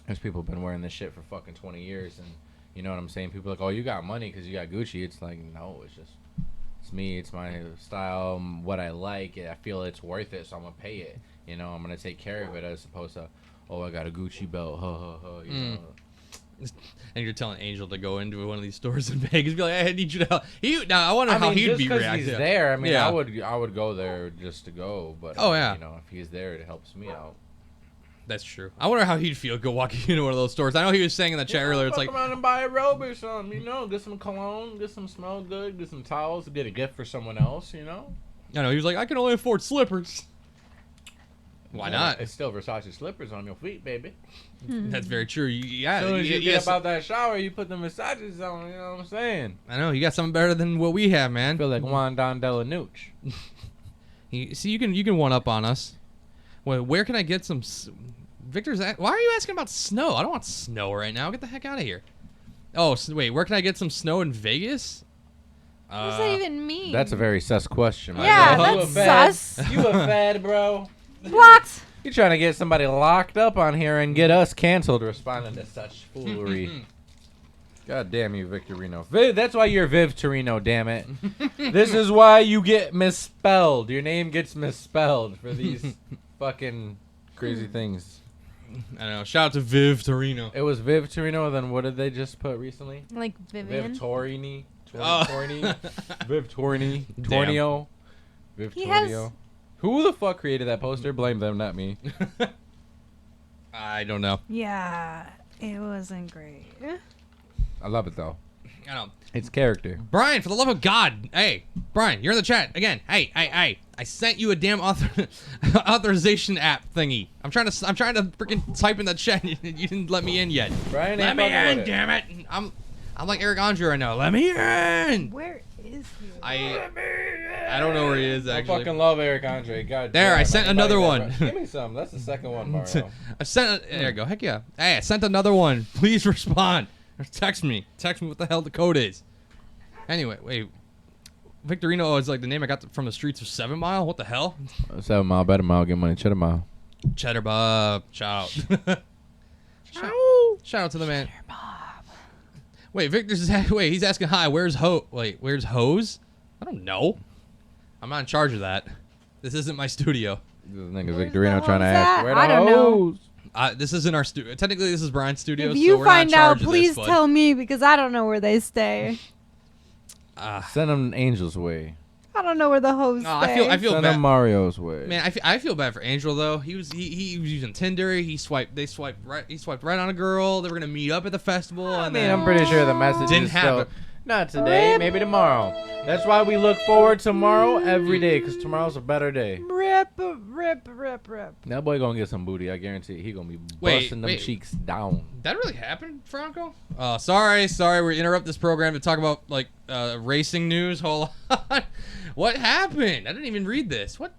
there's people been wearing this shit for fucking 20 years, and you know what I'm saying? People are like, oh, you got money because you got Gucci. It's like, no, it's me. It's my style, what I like. I feel it's worth it, so I'm going to pay it. You know, I'm going to take care of it as opposed to, oh, I got a Gucci belt, you know.
And you're telling Angel to go into one of these stores in Vegas, be like, hey, I need you to help. I wonder how he'd be reacting.
He's there. I mean, I would go there just to go, but you know, if he's there, it helps me out.
That's true. I wonder how he'd feel go walking into one of those stores. I know he was saying in the chat earlier, it's like,
around and buy a robe or something, you know, get some cologne, get some smell good, get some towels, get a gift for someone else, you know.
I know he was like, I can only afford slippers. Why not?
It's still Versace slippers on your feet, baby.
That's very true. As
soon as you get up out that shower, you put the Versace's on. You know what I'm saying?
I know you got something better than what we have, man.
I feel like Juan Don Delanucci.
See, you can one up on us. Well, where can I get some? Victor's. Why are you asking about snow? I don't want snow right now. Get the heck out of here. Oh, wait. Where can I get some snow in Vegas?
What does that even mean?
That's a very sus question.
Yeah, that's sus.
You a fad, bro.
What?
You're trying to get somebody locked up on here and get us canceled responding to such foolery. God damn you, Victorino. That's why you're Viv Torino, damn it. This is why you get misspelled. Your name gets misspelled for these fucking crazy things.
I know. Shout out to Viv Torino.
It was Viv Torino, then what did they just put recently?
Like Vivian?
Viv Torini. Viv Torni. Tornio. Viv Tornio. Who the fuck created that poster? Blame them, not me.
I don't know.
Yeah, it wasn't great.
I love it, though.
I know.
It's character.
Brian, for the love of God. Hey, Brian, you're in the chat. Again, hey. I sent you a damn authorization app thingy. I'm trying to freaking type in that chat. You didn't let me in yet.
Brian,
let me in, damn it. I'm like Eric Andre right now. Let me in.
Where is he?
I don't know where he is, actually.
I fucking love Eric Andre. God
there,
damn,
I sent another one.
Give me some. That's the second one, Mario.
There you go. Heck yeah. Hey, I sent another one. Please respond. Or text me. Text me what the hell the code is. Anyway, wait. Victorino is like the name I got from the streets of 7 Mile. What the hell?
7 Mile, Better Mile, get money, Cheddar Mile.
Cheddar Bob. Shout out. Shout out to the man.
Cheddar Bob.
Wait, he's asking hi. Where's Hose? I don't know. I'm not in charge of that. This isn't my studio.
This nigga Victorino trying to ask where the
I don't know.
This isn't our studio. Technically, this is Brian's studio.
If you
so we're
find
not in
out,
charge
please
of this,
tell me because I don't know where they stay.
Send them Angel's way.
I don't know where the host stay.
I feel
Send
bad.
them Mario's way.
Man, I feel bad for Angel though. He was using Tinder. He swiped right on a girl. They were gonna meet up at the festival.
I'm pretty sure the message
didn't
is
happen.
still, Not today, maybe tomorrow. That's why we look forward tomorrow every day, because tomorrow's a better day.
Rip.
That boy gonna get some booty. I guarantee he gonna be busting them cheeks down.
That really happened, Franco? Sorry. We interrupt this program to talk about like racing news. Hold on. What happened? I didn't even read this. What?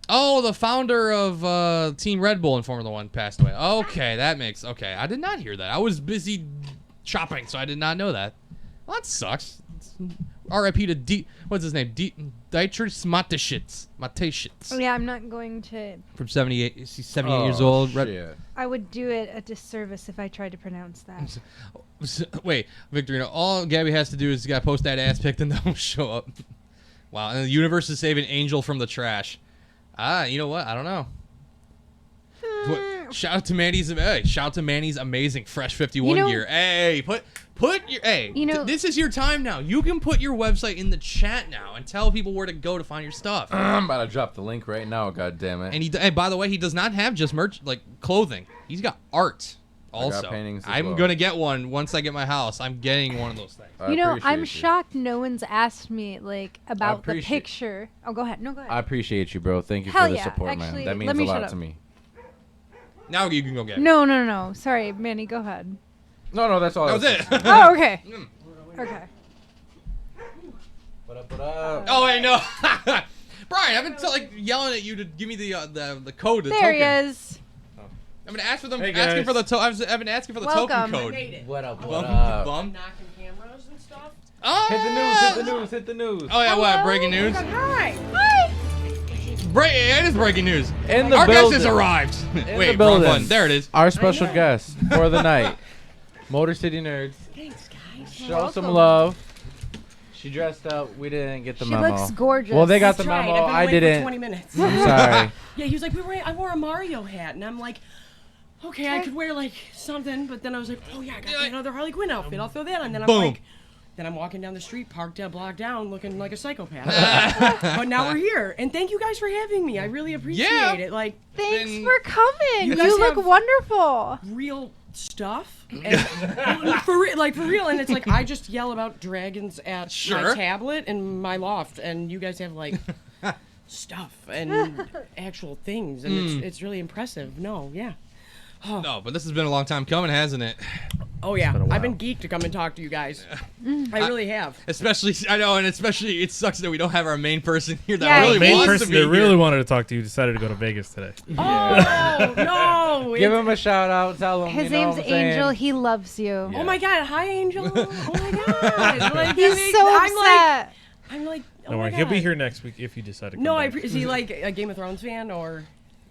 Oh, the founder of Team Red Bull in Formula One passed away. Okay, that makes okay. I did not hear that. I was busy shopping, so I did not know that. Well, that sucks. R.I.P. to what's his name? Dietrich Mateschitz.
Oh, yeah, I'm not going to.
From 78. He's 78 years old.
Shit.
I would do it a disservice if I tried to pronounce that.
Wait, Victorino, all Gabby has to do is gotta post that ass pic, then they'll show up. Wow, and the universe is saving Angel from the trash. You know what? I don't know. Shout out to Manny's amazing Fresh 51 gear. Hey, put your this is your time now. You can put your website in the chat now and tell people where to go to find your stuff.
I'm about to drop the link right now. God damn it!
And by the way, he does not have just merch like clothing. He's got art. Also, I'm gonna get one once I get my house. I'm getting one of those things.
I'm shocked no one's asked me like about the picture. Oh, go ahead. No, go ahead.
I appreciate you, bro. Thank you for the support,
actually,
man. That means a lot to me.
Now you can go get it.
No. Sorry, Manny, go ahead.
No, that's all.
That was it.
Oh, okay. Okay.
What up?
Oh, wait, no. Brian, I've been yelling at you to give me the code.
There he is.
I'm gonna ask for them.
Hey,
asking for the I've been asking for the token code.
What up?
Bum.
Knocking cameras and stuff.
Oh,
Hit the news.
Oh yeah, what? Breaking news.
Hi.
It is breaking news.
In the
Our
building.
guest has arrived. Wait,
the building.
wrong one. There it is.
Our special guest for the night, Motor City Nerds.
Thanks, guys.
Show some love. She dressed up. We didn't get the memo.
She looks gorgeous.
Well, they got the
Tried.
memo.
I've been
I
waiting
didn't.
For 20 minutes.
I'm sorry.
Yeah, he was like, I wore a Mario hat, and I'm like, okay, I could wear like something, but then I was like, oh yeah, I got another Harley Quinn outfit. I'll throw that on. Then I'm like, then I'm walking down the street, parked a block down, looking like a psychopath. But now we're here, and thank you guys for having me. I really appreciate it. Like,
thanks for coming.
You guys
You look
have
wonderful.
real stuff, and for real, and it's like I just yell about dragons at my tablet in my loft, and you guys have like stuff and actual things, and it's really impressive.
No, but this has been a long time coming, hasn't it?
Oh yeah, I've been geeked to come and talk to you guys. I really have.
Especially, I know, and especially it sucks that we don't have our main person here that
Yeah,
really
main
wants
person
to be
that really
here.
wanted to talk to you decided to go to Vegas today.
Oh no!
Give him a shout out. Tell him.
His name's Angel. He loves you.
Oh my God! Hi, Angel. Oh my God! Like,
He's so upset.
I'm like. Oh
Don't
my
worry,
God.
he'll be here next week if you decide to come
No,
back.
is he like a Game of Thrones fan or?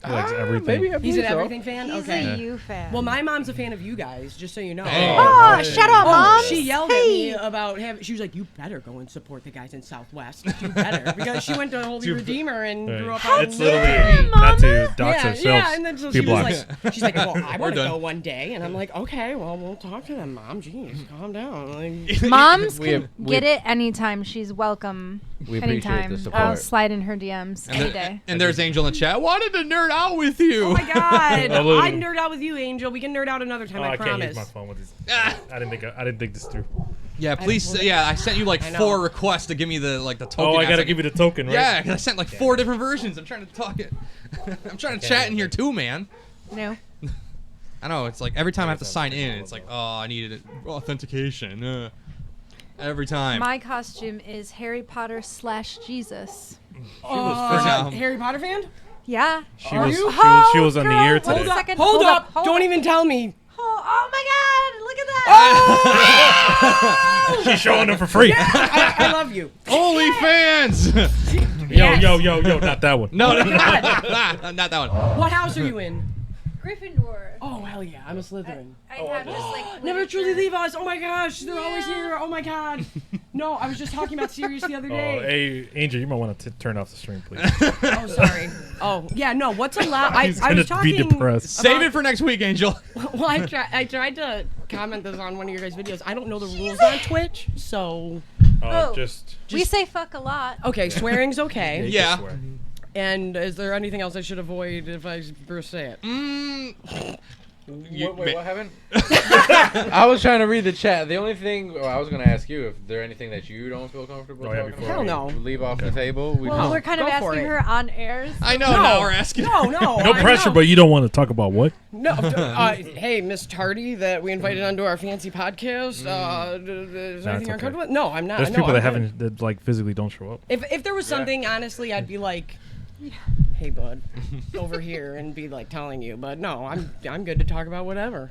He likes everything.
He's an everything fan.
He's
Okay.
a you fan.
Well, my mom's a fan of you guys, just so you know.
Hey.
Oh,
Hey.
shut up, Mom.
She yelled at me about having. She was like, "You better go and support the guys in Southwest. You better," because she went to Holy Redeemer and
Right.
grew up on.
It's literally not to dox
yeah,
ourselves.
and then so she
Be
was
blocks.
like, she's like, "Well, I want to
done.
go one day," and I'm like, "Okay, well, we'll talk to them, Mom. Jeez, calm down." Like,
Moms
We
can
have-
get it anytime. She's welcome.
We appreciate
anytime.
the support.
I'll slide in her DMs any
And,
day.
and there's Angel in the chat. Wanted to nerd out with you.
oh my God,
Hello.
I'd nerd out with you, Angel. We can nerd out another time.
Oh,
I
I can't use
promise.
my phone with these.
Ah.
I didn't think this through.
Yeah, please. Yeah, I sent you like
I know.
4 requests to give me the token.
Oh, I gotta
aspect.
give you the token, right?
Yeah, 'cause I sent like 4 different versions. I'm trying to talk it. I'm trying to chat in here too, man.
No.
I know. It's like every time I have to sign in, it's like, oh, I needed authentication. Every time.
My costume is Harry Potter / Jesus.
now.
Harry Potter fan?
Yeah.
She was,
Oh,
she was on the
girl,
air
hold
today.
on. Second,
Hold up!
hold
Don't
up.
even tell me.
Oh my God! Look at that!
She's showing them for free.
I love you.
OnlyFans.
Yo, not that one.
No, not that one.
What house are you in?
Gryffindor.
Oh hell yeah, I'm a Slytherin.
I have just like
Never truly leave us. Oh my gosh, they're always here. Oh my God. No, I was just talking about Sirius the other
Oh,
day.
hey, Angel, you might want to turn off the stream, please.
Oh, sorry. Oh yeah, no. What's allowed?
He's
I
gonna
was talking.
be depressed.
Save it for next week, Angel.
Well, I tried to comment this on one of your guys' videos. I don't know the rules on Twitch, so
Oh.
Just
we say fuck a lot.
okay. Swearing's okay.
you
Yeah.
can swear.
And is there anything else I should avoid if I first say it?
Wait, what happened? I was trying to read the chat. The only thing I was going to ask you, if there anything that you don't feel comfortable talking about,
Hell no.
leave off the table.
Well, we're kind of
Go for
asking
it.
her on air. So.
I know. Now we're asking.
No.
No pressure, but you don't want to talk about what?
No. Hey, Miss Tardy, that we invited onto our fancy podcast. Is there anything you're uncomfortable with? No, I'm not.
There's
No,
people
I'm
that
good.
haven't, that like physically don't show up.
If there was something, honestly, I'd be like, hey, bud, over here, and be like telling you. But no, I'm good to talk about whatever.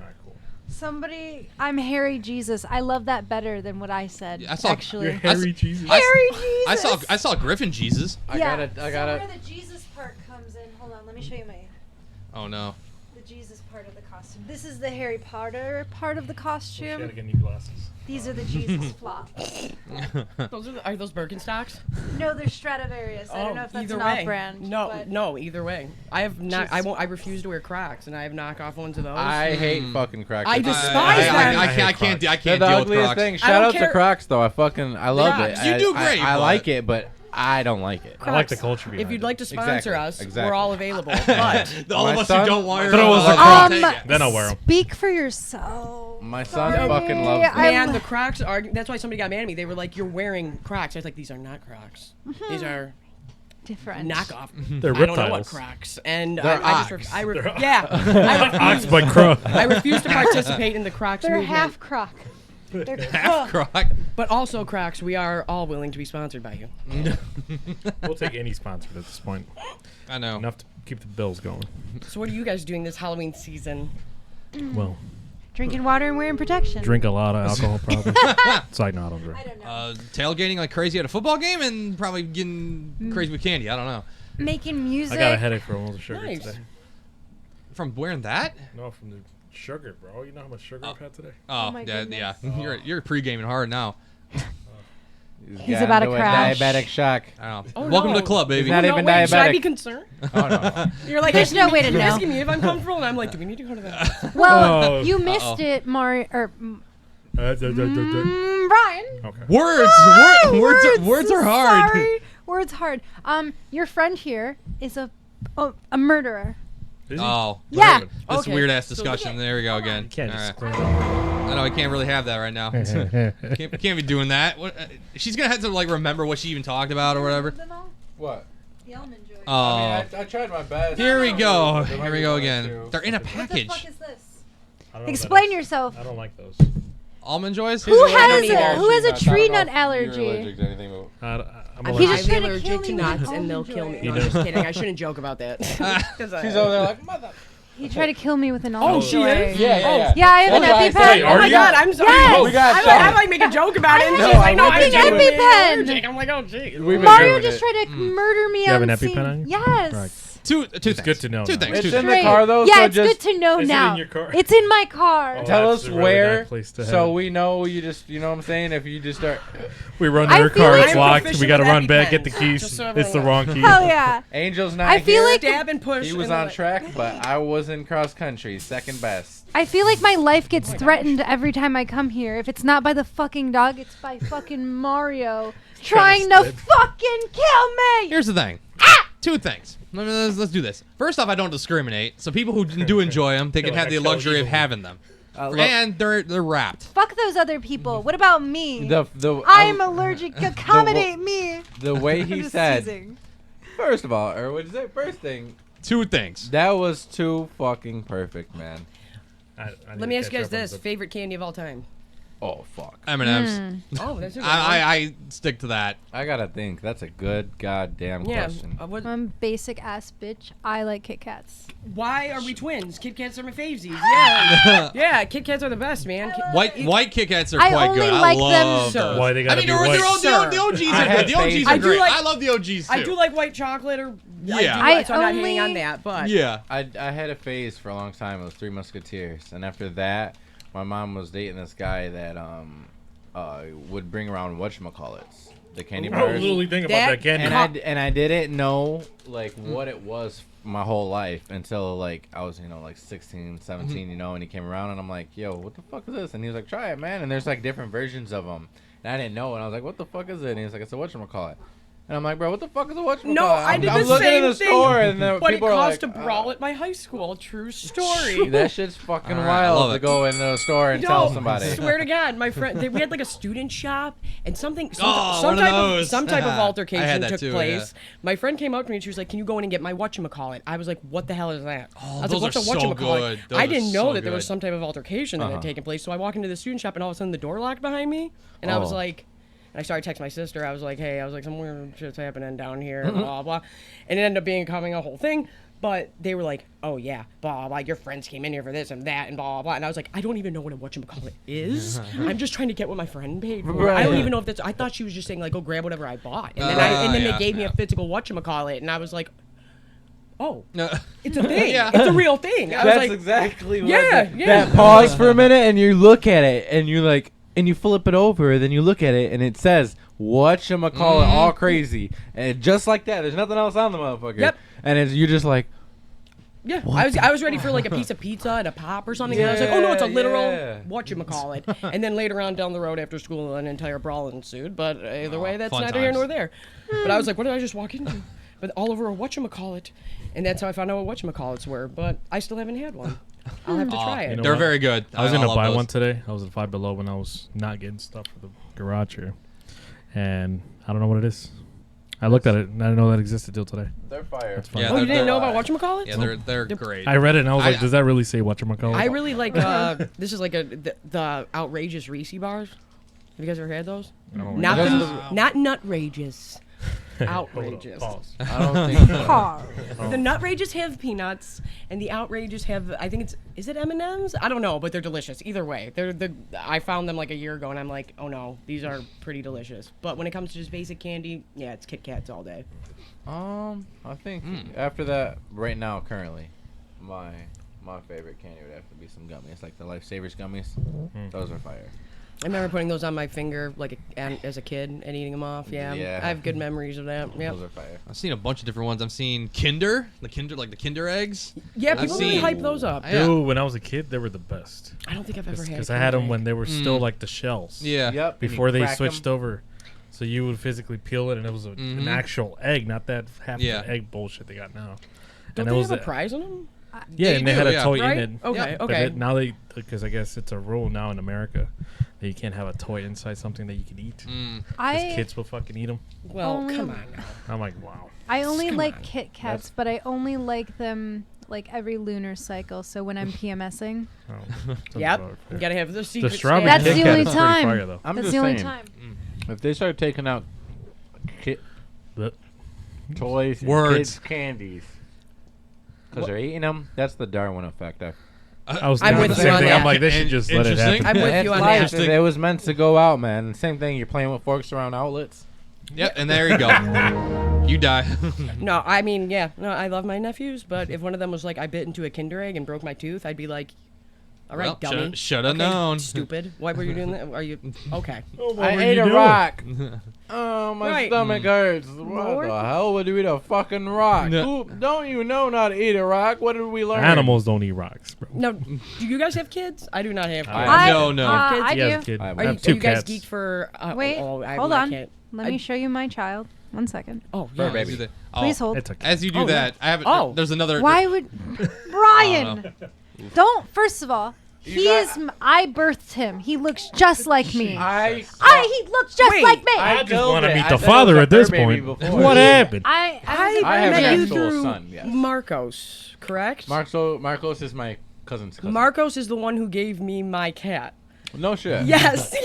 Somebody, I'm Harry Jesus. I love that better than what I said.
I saw-
actually.
You're Harry Jesus.
Harry Jesus.
I saw Griffin Jesus.
I gotta.
So where the Jesus part comes in. Hold on, let me show you
Oh no.
the Jesus part of the costume. This is the Harry Potter part of the costume.
Gotta get new glasses.
These are the Jesus flops.
Are those Birkenstocks?
No, they're Stradivarius. I don't know if that's
either
an
way.
off-brand.
No,
but
no, either way. I have not. I
Jesus
won't. I refuse to wear Crocs, and I have knockoff ones of those.
I hate fucking Crocs.
I
That's-
despise them.
I
hate
can't
Crocs.
They're
deal
the
with
ugliest
Crocs.
thing.
I
Shout
don't
out to
care.
Crocs though. I love
Crocs.
it.
You do
I-
great,
I
but-
like it, but I don't like it.
I like the culture behind
If you'd
it.
like to sponsor us,
Exactly.
we're all available. But
All
My
of us
son-
who don't want to.
Throw us a
Croc.
Then I'll wear 'em.
Speak for yourself.
My son
Sorry.
fucking loves them.
man, the Crocs are. That's why somebody got mad at me. They were like, "You're wearing Crocs." I was like, "These are not Crocs. These are
Different.
knockoff.
They're
I don't know what
reptiles.
Crocs." And
They're
I just,
Ox.
Ox by crow.
I refuse to participate in the Crocs
They're
movement.
half croc. They're
Half Croc.
But also Crocs, we are all willing to be sponsored by you.
We'll take any sponsor at this point.
I know.
Enough to keep the bills going.
So what are you guys doing this Halloween season?
Well,
drinking water and wearing protection.
drink a lot of alcohol, probably. So I don't drink.
I don't know.
Tailgating like crazy at a football game and probably getting crazy with candy. I don't know.
Making music.
I got a headache from all the sugar
Nice.
today.
From wearing that?
No, from the sugar, bro. You know how much sugar I've had today?
Oh,
my
yeah.
goodness.
You're pre-gaming hard now.
He's about to crash.
Diabetic shock.
I don't know.
Oh,
Welcome
no.
to the club, baby.
He's not
No,
even
wait, should I be
diabetic.
concerned?
Oh no.
You're like,
There's no way to
you're
know.
asking me if I'm comfortable, and I'm like, do we need to go to that?
Well,
Oh.
you missed it, Mario. Or
Okay.
Brian.
Words are hard.
Sorry. Words hard. Your friend here is a murderer.
Is he?
Oh.
Yeah.
This
Okay.
weird ass
So-
discussion. There we go again.
You can't
All
just
right.
clean it up.
I know we can't really have that right now. can't be doing that. What, she's gonna have to like remember what she even talked about or whatever.
What?
The almond joy.
Oh.
I tried my best.
Here we go.
There might
Here we
be
go
one or
again.
two.
They're in a
What the
package.
fuck is this?
I don't know what that
Explain
is.
yourself.
I don't like those.
Almond joys.
Who
I don't
has
either.
who has a
She's not-
tree
I don't
nut
know if you're
allergy?
allergic to anything, but-
I'm
I'm
He
allergic.
just tried to
allergic
kill
to
me with
nuts, and they'll
almond
kill me.
joy.
No, I'm just kidding. I shouldn't joke about that. 'Cause I-
She's over there like, mother.
He tried to kill me with an
Oh,
almond
she
joy.
is?
Yeah.
Yeah, I have an
That's why I
EpiPen.
said,
Wait,
Oh
are
my
you?
god, I'm sorry.
Yes.
We got
I like make a joke about it, and
I
she's like, no,
have
I'm
an
genuinely
EpiPen.
allergic. I'm like, oh, geez.
We've been
Mario
doing
just
it.
tried to murder me
You have
on
an
scene.
EpiPen on you?
Yes.
Right.
Two
It's
things.
good to know
Two
now.
things.
It's
Two
in
things.
the car though,
Yeah,
so
it's
just
good to know
Is it
now.
in your car?
It's in my car.
Oh.
tell
That's
us
a really
where,
bad place to
so
have.
we know. You just, you know what I'm saying? If you just start,
We run to
I
her
feel
car,
like
it's
I'm
locked.
proficient
We got to
with
run back, get the
EpiPens,
keys.
just so
It's the
everyone
wrong key.
Hell yeah.
Angel's not
I feel
here.
like
Stab and push.
He was
and
on
like-
track, but I was in cross country, second best.
I feel like my life gets threatened every time I come here. If it's not by the fucking dog, it's by fucking Mario trying to
Trying to
fucking kill me.
Here's the thing. Two things. Let's do this. First off, I don't discriminate. So people who do enjoy them, they can have the luxury of having them. And they're wrapped.
Fuck those other people. What about me?
The
I'm allergic. Accommodate me.
the way he
I'm just
said.
teasing.
First of all, or what is it? First thing,
Two things.
that was too fucking perfect, man.
I need
Let
to
me ask
catch
you guys
up on
this:
the-
favorite candy of all time.
Oh fuck.
M&M's.
Oh, that's a good one.
I stick to that.
I gotta think. That's a good goddamn
Yeah.
question.
What,
Basic ass bitch. I like Kit Kats.
why are we twins? Kit Kats are my favesies. Yeah. Yeah, Kit Kats are the best, man.
White Kit Kats are
I
quite
only
good.
like
I
them-
love
Sir.
those.
Why they
I
gotta
mean,
be
they're
white?
all
Sir.
the OGs
I
are
had
good. The OGs
faith-
are
I do
great.
like-
I love the OGs too.
I do like white chocolate, or
Yeah.
I do, so I'm not
only-
hating on that. But
Yeah.
I had a phase for a long time. It was Three Musketeers, and after that, my mom was dating this guy that would bring around whatchamacallits, the candy
I was
bars.
literally thinking
That-
about that candy.
And I didn't know like what it was my whole life until like I was, you know, like 16, 17, you know, and he came around and I'm like, yo, what the fuck is this? And he was like, try it, man. And there's like different versions of them. And I didn't know, and I was like, what the fuck is it? And he was like, it's a whatchamacallit. And I'm like, bro, what the fuck is a whatchamacallit?
No, I did
I'm
the
looking
same
in the
thing.
store and then
But it
people are
caused
like,
a brawl at my high school. True story.
that shit's fucking
All right, I
wild
love
to
it.
go in the store and tell somebody.
Swear to God, my friend, we had like a student shop and some
one of
type
those.
some type of
I had
altercation
that
took
too,
place. My friend came up to me and she was like, "Can you go in and get my whatchamacallit?" I was like, "What the hell is that?"
Oh,
I was
those
like, "What's
are
a
so
whatchamacallit?"
good. Those
I
are
didn't know
so
that there was
good.
some type of altercation that had taken place. So I walk into the student shop and all of a sudden the door locked behind me, and I was like. And I started texting my sister. I was like, "Hey, some weird shit's happening down here, blah blah," and it ended up becoming a whole thing. But they were like, "Oh yeah, blah blah. Your friends came in here for this and that and blah blah." And I was like, "I don't even know what a whatchamacallit is. I'm just trying to get what my friend paid for. I don't even know if that's. I thought she was just saying like, go grab whatever I bought, and then they gave me a physical whatchamacallit, and I was like, oh, it's a thing. It's a real thing. I was
That's
like,
exactly what
that
pause for a minute and you look at it and you like, and you flip it over, then you look at it and it says, whatchamacallit, all crazy. And just like that, there's nothing else on the motherfucker.
Yep.
And you're just like,
Yeah, I was ready for like a piece of pizza and a pop or something. And I was like, oh no, it's a literal whatchamacallit. And then later on down the road after school, an entire brawl ensued. But either way, that's
fun
neither here
times.
nor there. But I was like, what did I just walk into? But all over a whatchamacallit. And that's how I found out what whatchamacallits were. But I still haven't had one. I'll have to try it.
You know
They're
what?
very good.
I was gonna
love
buy
those.
one today. I was at Five Below when I was not getting stuff for the garage here, and I don't know what it is. I looked at it and I didn't know that existed till today.
they're fire.
That's fine.
Yeah,
Oh, you
they're-
didn't know about whatchamacallits?
Yeah, they're great.
I read it and I was like,
I-
does that really say whatchamacallit?
I really like, this is like the outrageous Reese bars. Have you guys ever had those?
Oh,
Not
God.
not nutrageous. Outrageous.
Pause.
I don't think so.
Car.
The nutrageous have peanuts, and the outrageous have is it M&Ms? I don't know, but they're delicious. Either way, I found them like a year ago, and I'm like, oh no, these are pretty delicious. But when it comes to just basic candy, yeah, it's Kit Kats all day.
I think after that, right now, currently, my favorite candy would have to be some gummies, like the Lifesavers gummies. Those are fire.
I remember putting those on my finger as a kid and eating them off. Yeah,
Yeah.
I have good memories of that. Yeah,
Those are fire.
I've seen a bunch of different ones. I've seen Kinder, the Kinder eggs.
yeah.
I've
People really
seen-
hype those up.
Yeah.
Dude, when I was a kid, they were the best.
I don't think I've ever had.
Because
a
I had them
Kinder
when
Egg.
they were still like the shells.
Yeah.
Yep.
Before they switched over. So you would physically peel it, and it was an
Mhm.
actual egg, not that half
Yeah.
the egg bullshit they got now.
Don't
and it
they
was
have a prize on them?
yeah,
They
and they
do,
had a
yeah.
toy
Right?
in it.
Okay.
But
Okay.
now they, because I guess it's a rule now in America that you can't have a toy inside something that you can eat. Because
I
kids will fucking eat them.
Well,
Only-
come on now.
I'm like, wow.
I only
Come
like
on.
Kit Kats, but I only like them like every lunar cycle. So when I'm PMSing,
Oh, sounds
Yep.
about
You
fair.
gotta have the secret.
strawberry
That's
Kit
the
Kat
only
is pretty
time.
fire, though.
I'm
that's
just
the only
saying,
time.
if they start taking out
But
toys and
Words.
kids' candies, because they're eating them, that's the Darwin effect.
I was
I'm
thinking
with
the
you
same
on
thing.
that.
I'm like, they should just let it
Interesting.
happen.
I'm with
It's
you on
life.
that.
It was meant to go out, man. Same thing. You're playing with forks around outlets.
Yep, and there you go. You die.
No, I mean, yeah, no, I love my nephews, but if one of them was like, I bit into a Kinder Egg and broke my tooth, I'd be like, all right,
Well,
dummy.
shoulda
Okay,
known.
Stupid. Why were you doing that? Are you okay?
I ate a rock. Oh, my
Right.
stomach hurts. What
Lord.
the hell would you eat a fucking rock?
No.
Who, don't you know not to eat a rock? What did we learn?
Animals don't eat rocks, bro.
Now, do you guys have kids? I do not have kids.
No.
I
He has a
do.
kid.
I
I
Are you,
have
are
two
you guys
cats.
geeked for?
Wait,
I
hold
I
on.
can't.
Let me show you my child. 1 second.
Oh,
Fur
yeah.
baby.
Please hold.
It's okay.
As you do
Oh,
that, I have.
Oh.
There's another.
Why would Brian? Don't. First of all,
You got-
I birthed him. He looks just like me.
I
He looks just
Wait,
like me.
I just
killed
want to
it.
meet
I
the
said it
father
was a
at this
fur baby
point.
before.
What happened?
I
I have
met
an
you
actual
through
son, yes.
Marcos, correct?
Marcos is my cousin's cousin.
Marcos is the one who gave me my cat.
No shit.
Yes.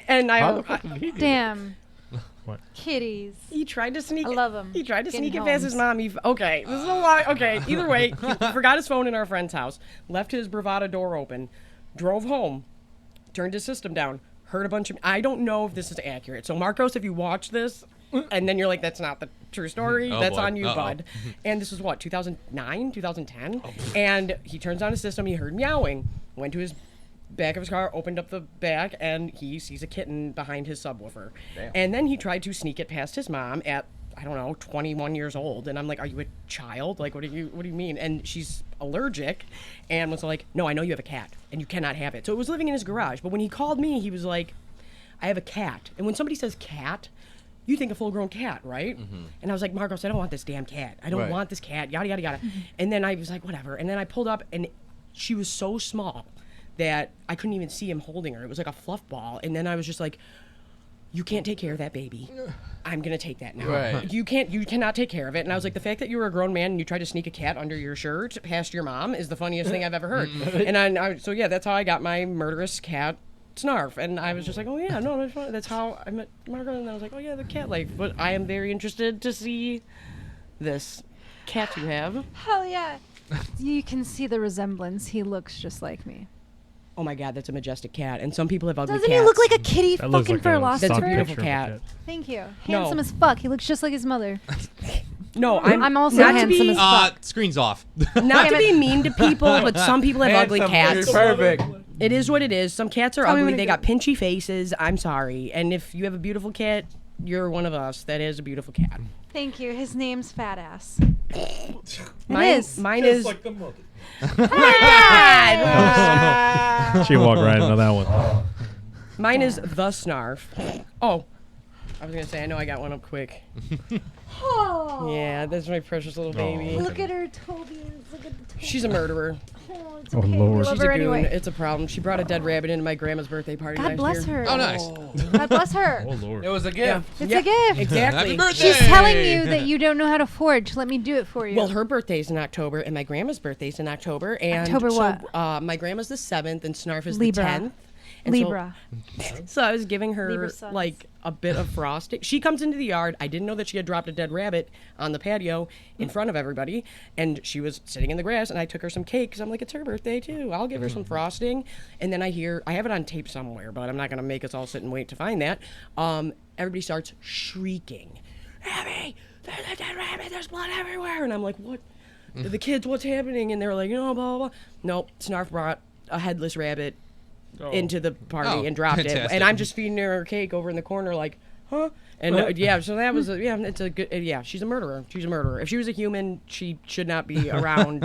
And
How the fuck did he do that?
Damn.
What?
Kitties.
he tried to sneak.
I love him.
He tried to
Getting
sneak it past his
homes.
mom. Okay, this is a lot. Okay, either way, he forgot his phone in our friend's house, left his Bravada door open, drove home, turned his system down, heard a bunch of. I don't know if this is accurate. So Marcos, if you watch this, and then you're like, that's not the true story.
Oh,
That's
boy.
on you,
Uh-oh.
bud. And this was what 2009, 2010, and he turns on his system. He heard meowing. Went to his back of his car, opened up the back, and he sees a kitten behind his subwoofer.
Damn.
And then he tried to sneak it past his mom at, I don't know, 21 years old. And I'm like, are you a child? Like, what do you mean? And she's allergic and was like, no, I know you have a cat and you cannot have it. So it was living in his garage. But when he called me, he was like, I have a cat. And when somebody says cat, you think a full-grown cat, right? And I was like, Marcos, I don't want this damn cat. I don't want this cat, yada, yada, yada. And then I was like, whatever. And then I pulled up, and she was so small that I couldn't even see him holding her. It was like a fluff ball. And then I was just like, you can't take care of that baby. I'm going to take that now.
Right.
You cannot take care of it. And I was like, the fact that you were a grown man and you tried to sneak a cat under your shirt past your mom is the funniest thing I've ever heard. And so yeah, that's how I got my murderous cat, Snarf. And I was just like, oh yeah, no, that's fine. That's how I met Margaret. And I was like, oh yeah, the cat life. But I am very interested to see this cat you have.
Hell yeah. You can see the resemblance. He looks just like me.
Oh my God, that's a majestic cat. And some people have ugly
Doesn't
cats.
he look like a kitty
That looks
fucking
like
for
a
a lost
That's a
stock
beautiful
picture of a
cat.
Thank you.
No.
Handsome as fuck. He looks just like his mother.
No,
I'm also
not to
handsome
be,
as fuck.
Screen's off.
Not to be mean to people, but some people have ugly cats.
Perfect.
It is what it is. Some cats are
Tell me
ugly.
when
They
it
got pinchy faces. I'm sorry. And if you have a beautiful cat, you're one of us. That is a beautiful cat.
Thank you. His name's Fat Ass.
Mine
is.
Mine is.
like the mother.
She walked right into that one.
Mine is the Snarf. Oh, I was gonna say I know I got one up quick.
Oh.
Yeah, that's my precious little baby.
Look at her tobies. Look at the tobies.
She's a murderer.
Oh, it's
Oh,
okay.
Lord.
We love
She's
her
a goon.
anyway.
It's a problem. She brought a dead rabbit into my grandma's birthday party
God
last
bless
year.
her.
Oh, nice.
God bless her.
Oh Lord.
It was a
Yeah.
gift.
It's
Yeah,
a gift.
Exactly.
Happy birthday!
She's telling you that you don't know how to forge. Let me do it for you.
Well, her birthday's in October, and my grandma's birthday's in October. And
October
so,
what?
my grandma's the 7th, and Snarf is
Libra.
the 10th. And
Libra.
So I was giving her
Libra suns.
like a bit of frosting. She comes into the yard. I didn't know that she had dropped a dead rabbit on the patio in front of everybody, and she was sitting in the grass. And I took her some cake because I'm like, it's her birthday too. I'll give her some frosting. And then I have it on tape somewhere, but I'm not gonna make us all sit and wait to find that. Everybody starts shrieking, "Abby, there's a dead rabbit! There's blood everywhere!" And I'm like, what? The kids, what's happening? And they're like, no, blah blah blah. Nope, Snarf brought a headless rabbit into the party
Oh,
and dropped it,
fantastic.
and I'm just feeding her cake over in the corner, like, huh? And yeah, so that was it's a good yeah. She's a murderer. She's a murderer. If she was a human, she should not be around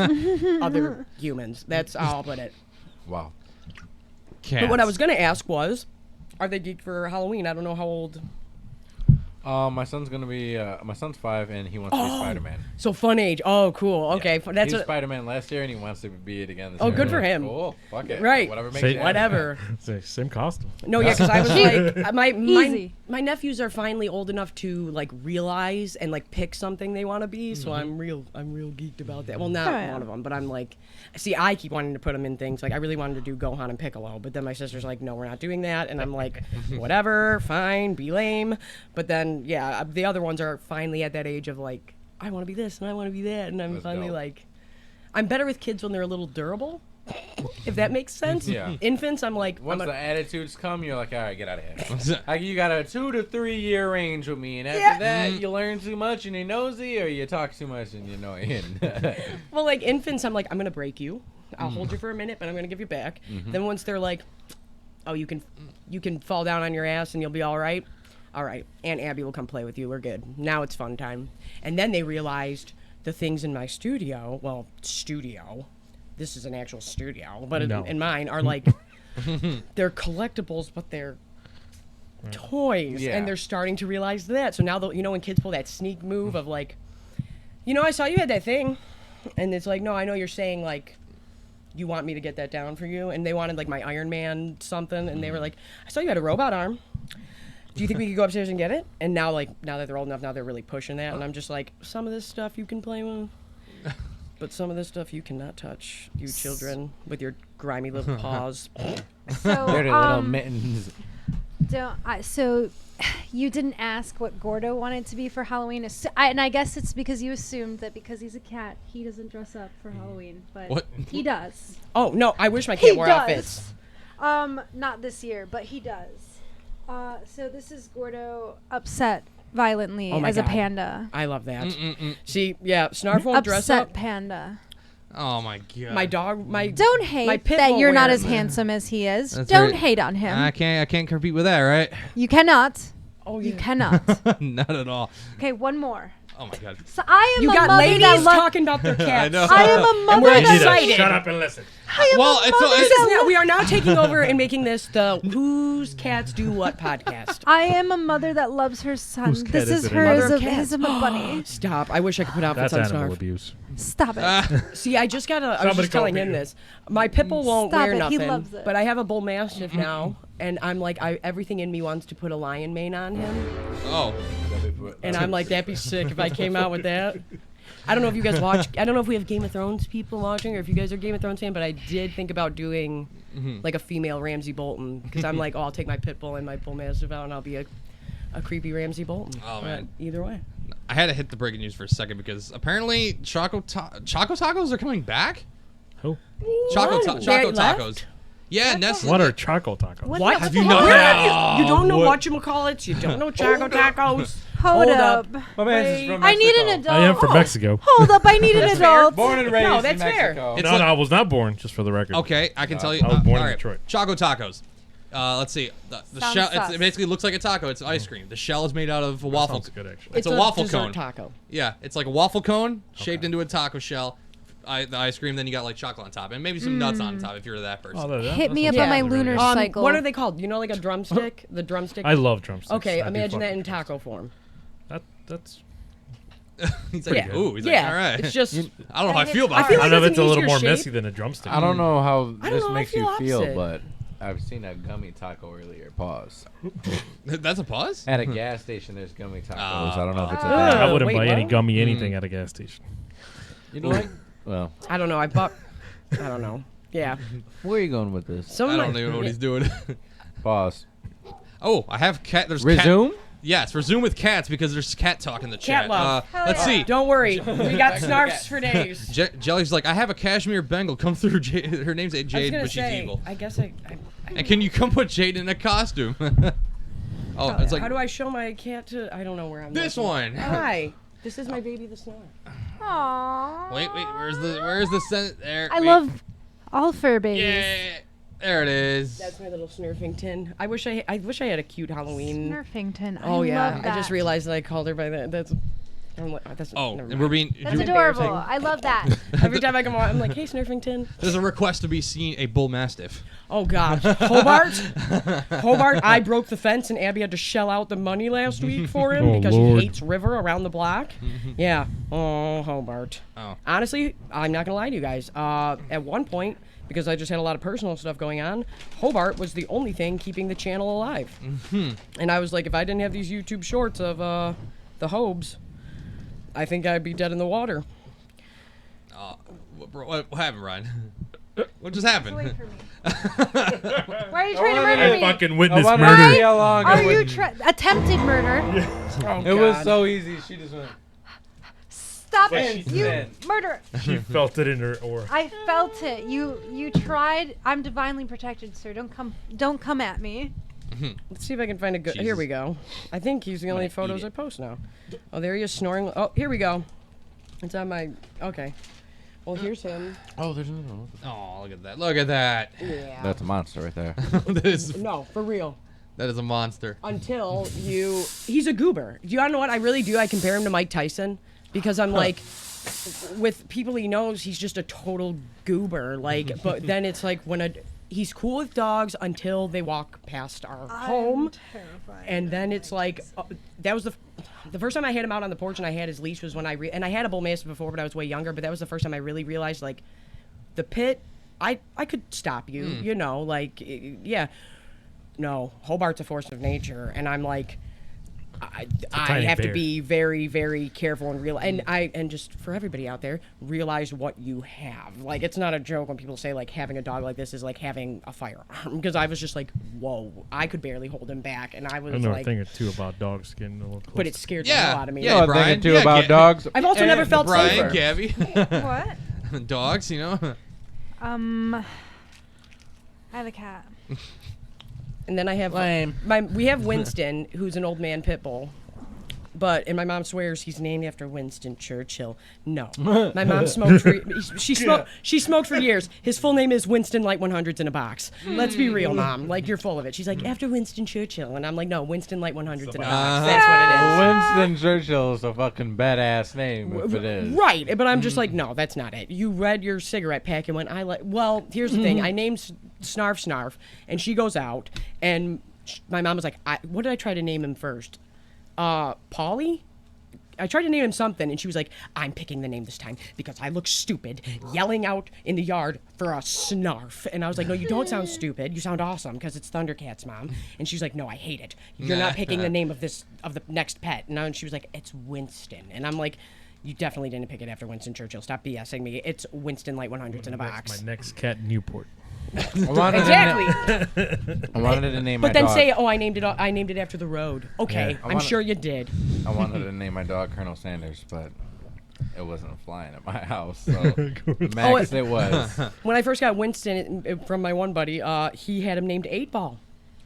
other humans. That's how I'll put it.
Wow.
Cats.
But what I was gonna ask was, are they geeked for Halloween? I don't know how old.
My son's gonna be. My son's 5 and he wants to be Spider-Man.
So fun age. Oh, cool. Okay,
He
that's
was
a,
Spider-Man last year and he wants to be it again this
Oh,
year.
good for him.
Cool. Fuck it.
Right.
Whatever makes
Say-
you happy.
whatever.
Same costume.
No, yeah, because I was like,
Easy.
my nephews are finally old enough to like realize and like pick something they want to be. So I'm real geeked about that. Well, not
Oh, yeah.
one of them, but I'm like, see, I keep wanting to put them in things. Like I really wanted to do Gohan and Piccolo, but then my sister's like, no, we're not doing that, and I'm like, whatever, fine, be lame. But then yeah, the other ones are finally at that age of like, I want to be this and I want to be that, and I'm
Let's
finally
go.
like, I'm better with kids when they're a little durable. If that makes sense.
Yeah.
Infants, I'm like,
Once
I'm
the
a,
attitudes come, you're like, all right, get out of here. Like, you got a 2 to 3 year range with me, and after
Yeah.
that, you learn too much and you're nosy, or you talk too much and you're annoying.
well, like infants, I'm like, I'm gonna break you. I'll hold you for a minute, but I'm gonna give you back. Then once they're like, oh, you can fall down on your ass and you'll be all right. All right, Aunt Abby will come play with you. We're good. Now it's fun time. And then they realized the things in my studio. Well, studio. This is an actual studio, but
No.
in mine are like they're collectibles, but they're toys,
Yeah.
and they're starting to realize that. So now, when kids pull that sneak move of like, I saw you had that thing, and it's like, no, I know you're saying like, you want me to get that down for you, and they wanted like my Iron Man something, and they were like, I saw you had a robot arm. Do you think we could go upstairs and get it? And now that they're old enough, now they're really pushing that, and I'm just like, some of this stuff you can play with, but some of this stuff you cannot touch, you children, with your grimy little paws.
So,
Dirty little mittens.
so you didn't ask what Gordo wanted to be for Halloween, and I guess it's because you assumed that because he's a cat, he doesn't dress up for Halloween, but
What?
he does.
Oh no, I wish my
He
cat wore
does.
outfits.
Not this year, but he does. So this is Gordo upset violently
Oh my
as a
God.
panda.
I love that. See, yeah, Snarf won't dress
Upset
up.
panda.
Oh my god.
My dog,
Don't
my
hate
pit
that
won't
you're not
wear
as handsome as he is.
That's
Don't
right.
hate on him.
I can't compete with that, right?
You cannot.
Oh
You
yeah.
cannot.
Not at all.
Okay, one more.
Oh my god.
So I am
You
a
got
mother
ladies
that
talking about their cats.
I know.
I am a mother
we're
that
excited.
Shut up and listen.
Well,
We are now taking over and making this the Whose Cats Do What podcast.
I am a mother that loves her son.
Whose cat
This
is
is
it
her
anyway?
as
Mother
a,
of cats.
as a bunny.
Stop. I wish I could put outfits
That's
on
animal
Snarf.
abuse.
Stop it.
See, I just got to. I was
Somebody
just telling
call
him
me.
this. My pit bull won't
Stop
wear
it, he
nothing.
loves it.
But I have a bull mastiff now, and I'm like, everything in me wants to put a lion mane on him,
oh.
and I'm like, that'd be sick if I came out with that. I don't know if you guys watch. I don't know if we have Game of Thrones people watching, or if you guys are Game of Thrones fan. But I did think about doing like a female Ramsay Bolton, because I'm like, oh, I'll take my pit bull and my bull mastiff out, and I'll be a creepy Ramsay Bolton.
Oh,
But
man.
either way.
I had to hit the breaking news for a second because apparently Choco Tacos are coming back.
Who?
Choco
They left?
Tacos. Yeah, Nestle.
What are Choco Tacos?
What?
Have you not?
You don't know
What?
whatchamacallits? You don't know Choco Tacos?
Hold up.
My man's is from
I need
Mexico.
an adult.
I am from Mexico.
Hold up. I need an adult.
Born and raised
No,
in
that's fair.
Mexico.
It's
No,
like-
no, I was not born, just for the record.
Okay, I can tell you.
I was born in
all right.
Detroit.
Choco Tacos. Let's see. The
Sounds
shell.
sus.
It basically looks like a taco. It's ice cream. The shell is made out of a waffle.
Sounds good, actually.
It's a waffle
dessert
cone.
taco.
Yeah, it's like a waffle cone shaped into a taco shell. The ice cream, then you got like chocolate on top, and maybe some nuts on top if you're that person.
Hit me up
Yeah.
on my
really
lunar
good.
cycle.
What are they called? You know, like a drumstick? The drumstick?
I love drumsticks.
Okay,
I do
imagine
fuck
that in
with
taco form.
That's.
He's like,
Yeah.
ooh. He's
Yeah,
like, all right.
it's just.
I don't know how I feel about
I feel
that.
I
like
don't know if
it's
it's a
an
little
easier
more
shape.
messy than a drumstick.
I don't know how
I don't
this
know, I
makes you
feel
feel,
opposite.
but I've seen a gummy taco earlier. Pause.
That's a pause.
At a gas station, there's gummy tacos. I don't know if it's a
Ugh.
bad.
I wouldn't
Wait,
buy any
what?
gummy anything at a gas station.
You know, like, well,
I don't know. I bought. I don't know. Yeah.
where are you going with this?
Some
I
of
don't
my-
even know what he's doing.
Pause.
Oh, I have cat. There's
Resume.
Cat, yes, resume with cats because there's cat talk in the chat.
love.
Let's see.
Don't worry. We got snarfs for days.
Jelly's like, I have a cashmere Bengal. Come through. Her name's
I was
Jade,
gonna
but she's
say,
evil.
I guess I
And can you come put Jade in a costume? Oh, it's like
how do I show my cat to? I don't know where I'm.
this
looking.
one.
Hi. This is my baby, the snarf.
Aww.
Wait, where's the there?
I
wait.
love all fur babies.
Yeah, there it is.
That's my little Snurfington. I wish I had a cute Halloween.
Snurfington.
Oh
I
yeah,
love that.
I just realized that I called her by that. That's. I'm like, that's
Oh,
never
and we're
mind.
being.
That's
you-
adorable.
embarrassing.
I love that.
Every time I come on, I'm like, hey Snurfington.
There's a request to be seen a bull mastiff.
Oh God, Hobart. I broke the fence, and Abby had to shell out the money last week for him
Oh,
because
Lord.
he hates river around the block. Yeah. Oh, Hobart.
Oh.
Honestly, I'm not gonna lie to you guys. At one point, because I just had a lot of personal stuff going on, Hobart was the only thing keeping the channel alive. And I was like, if I didn't have these YouTube shorts of the Hobes, I think I'd be dead in the water.
What happened, Ryan? What just happened?
Wait for me. Why are you trying to murder me?
Fucking witness
I wanted
murder.
to see how long
Are
it
you
would-
attempted murder?
Oh,
It was
God.
so easy. She just went.
Stop
What
it!
she
You
said.
murder!
She felt it in her aura.
I felt it. You tried. I'm divinely protected, sir. Don't come at me.
Let's see if I can find a good. Here
Jesus.
we go. I think he's the only
gonna
photos
eat it.
I post now. Oh, there he is snoring. Oh, here we go. It's on my. Okay. Well, here's him.
Oh, there's another one.
Oh, look at that! Look at that!
Yeah.
That's a monster right there.
No, for real.
That is a monster.
Until you. He's a goober. Do you know what I really do? I compare him to Mike Tyson because I'm like, with people he knows, he's just a total goober. Like, but then it's like when he's cool with dogs until they walk past our home. And then it's like, that was the first time I had him out on the porch and I had his leash was when and I had a bull mastiff before, but I was way younger. But that was the first time I really realized, like, the pit, I could stop you, you know, like, yeah. No, Hobart's a force of nature, and I'm like, I
tiny
have to
bear.
be very, very careful and real, and just for everybody out there, realize what you have. Like, it's not a joke when people say like having a dog like this is like having a firearm, because I was just like, whoa, I could barely hold him back, and I was
I know a
like,
thing or two about dogs getting a little close.
but it scared the hell out of me.
Yeah,
I was
Brian.
thinking too
Yeah,
about
Ga-
dogs.
I've also never felt
Brian,
safer.
Gabby,
What?
dogs. You know.
I have a cat.
And then I have we have Winston, who's an old man pit bull. and my mom swears he's named after Winston Churchill. No, my mom smoked for she smoked for years. His full name is Winston Light 100s in a box. Let's be real, Mom. Like, you're full of it. She's like, after Winston Churchill, and I'm like, no, Winston Light 100s in a box. That's what it is.
Winston Churchill is a fucking badass name if it is.
Right, but I'm just like, no, that's not it. You read your cigarette pack and went, well, here's the thing. I named Snarf, and she goes out, and my mom was like, what did I try to name him first? Paulie? I tried to name him something, and she was like, I'm picking the name this time because I look stupid yelling out in the yard for a Snarf. And I was like, no, you don't sound stupid. You sound awesome because it's Thundercats, Mom. And she's like, no, I hate it. You're not picking the name of the next pet. And she was like, it's Winston. And I'm like, you definitely didn't pick it after Winston Churchill. Stop BSing me. It's Winston Light 100s in a box.
My next cat, Newport.
Exactly.
I wanted to name my
But then
dog.
say, I named it after the road. Okay,
Yeah,
I'm sure you did.
I wanted to name my dog Colonel Sanders, but it wasn't flying at my house. So Max, it was.
When I first got Winston from my one buddy, he had him named 8 Ball.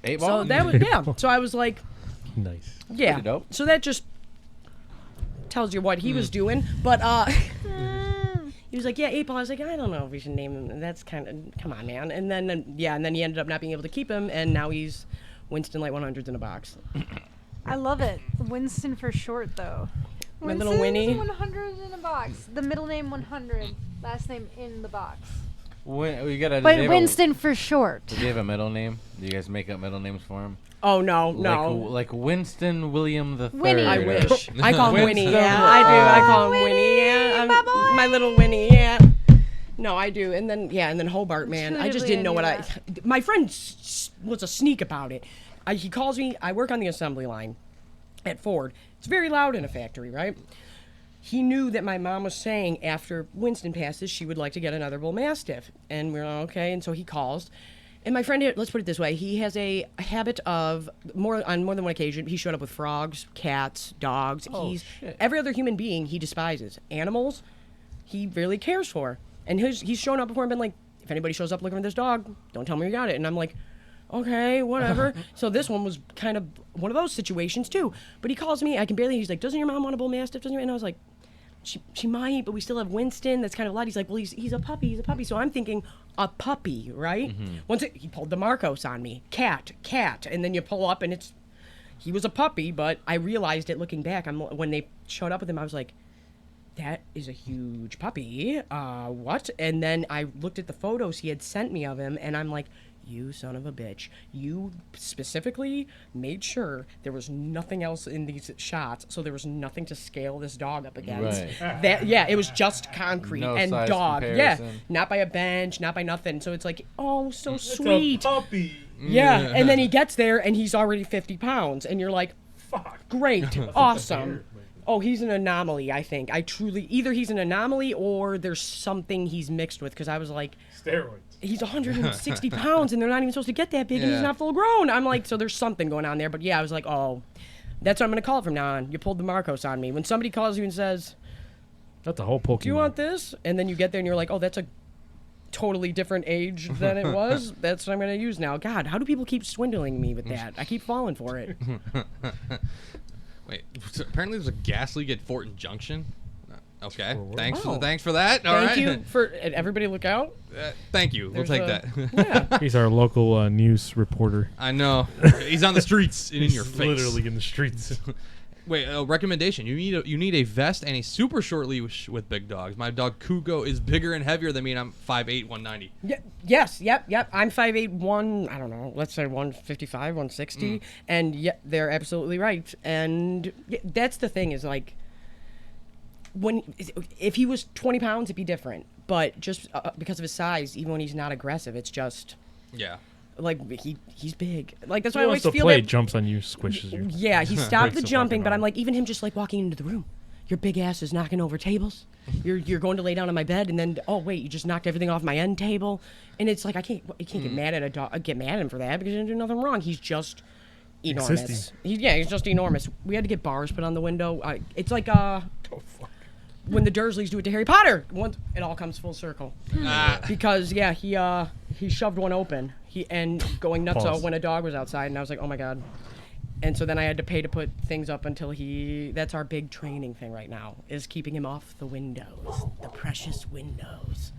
8 Ball?
So that was So I was like,
Nice.
yeah.
Pretty dope.
So that just tells you what he was doing. But he was like, yeah, 8 Ball. I was like, I don't know if we should name him. That's kind of, come on, man. And then he ended up not being able to keep him, and now he's Winston Light 100s in a box.
I love it. Winston for short, though.
My little Winnie.
100 in a box. The middle name 100, last name in the box.
We gotta.
But Winston for short.
Do you have a middle name? Do you guys make up middle names for him?
Oh, no.
Like Winston William the
Winnie.
Third.
I wish. I call him Winnie,
Winston.
yeah. I do. I call him
Winnie,
Winnie, yeah.
my boy.
My little Winnie, yeah. No, I do. And then Hobart, man. I just didn't know what My friend was a sneak about it. He calls me. I work on the assembly line at Ford. It's very loud in a factory, right? He knew that my mom was saying after Winston passes, she would like to get another bull mastiff. And we're like, okay. And so he calls. And my friend, let's put it this way, he has a habit of, on more than one occasion, he showed up with frogs, cats, dogs.
Shit.
Every other human being he despises. Animals, he really cares for. And he's shown up before and been like, if anybody shows up looking for this dog, don't tell me you got it. And I'm like, okay, whatever. So this one was kind of one of those situations too. But he calls me, he's like, doesn't your mom want a bull mastiff? And I was like, she might, but we still have Winston. That's kind of loud. He's like, well, he's a puppy. So I'm thinking, a puppy, right? Mm-hmm. He pulled the Marcos on me. Cat. And then you pull up and he was a puppy, but I realized it looking back. When they showed up with him, I was like, that is a huge puppy. What? And then I looked at the photos he had sent me of him, and I'm like, you son of a bitch. You specifically made sure there was nothing else in these shots, so there was nothing to scale this dog up against.
Right.
It was just concrete
No
and
size
dog.
comparison.
Yeah, not by a bench, not by nothing. So it's like, oh, so sweet.
It's a puppy.
Yeah, and then he gets there, and he's already 50 pounds, and you're like, fuck, great, awesome. Oh, he's an anomaly, I think. Either he's an anomaly or there's something he's mixed with, because I was like,
Steroids.
he's 160 pounds and they're not even supposed to get that big and he's
Yeah.
not full grown. I'm like, so there's something going on there. But yeah, I was like, oh, that's what I'm going to call it from now on. You pulled the Marcos on me. When somebody calls you and says,
That's a whole Pokemon.
do you want this? And then you get there and you're like, oh, that's a totally different age than it was. That's what I'm going to use now. God, how do people keep swindling me with that? I keep falling for it.
Wait, apparently there's a gas leak at Fortin Junction. Okay,
Sure.
thanks
Oh.
for that. All
Thank
right.
you for everybody look out.
Thank you. We'll
There's
take
a-
that.
He's our local news reporter.
I know. He's on the streets and in your face.
Literally in the streets.
Wait, recommendation. You need a vest and a super short leash with big dogs. My dog Kugo is bigger and heavier than me, and I'm 5'8", 190.
Yes, yep. I'm 5'8", I don't know, let's say 155, 160, and yeah, they're absolutely right. And that's the thing is like, if he was 20 pounds, it'd be different. But just because of his size, even when he's not aggressive, it's just
Yeah.
like he's big. Like that's why
He
I
wants
always
to
feel
play,
that.
jumps on you, squishes you.
Yeah, he stopped the
Breaks the
jumping,
fucking
but I'm
arm.
like, even him just like walking into the room, your big ass is knocking over tables. You're going to lay down on my bed, and then oh wait, you just knocked everything off my end table, and it's like I can't get mad at a dog, get mad at him for that because he didn't do nothing wrong. He's just enormous.
Existing.
He's just enormous. We had to get bars put on the window. It's like
Oh, fuck.
when the Dursleys do it to Harry Potter. Once it all comes full circle.
Ah.
Because yeah, he shoved one open. And going nuts
Pause.
out when a dog was outside, and I was like, oh my god. And so then I had to pay to put things up until that's our big training thing right now, is keeping him off the windows, the precious windows.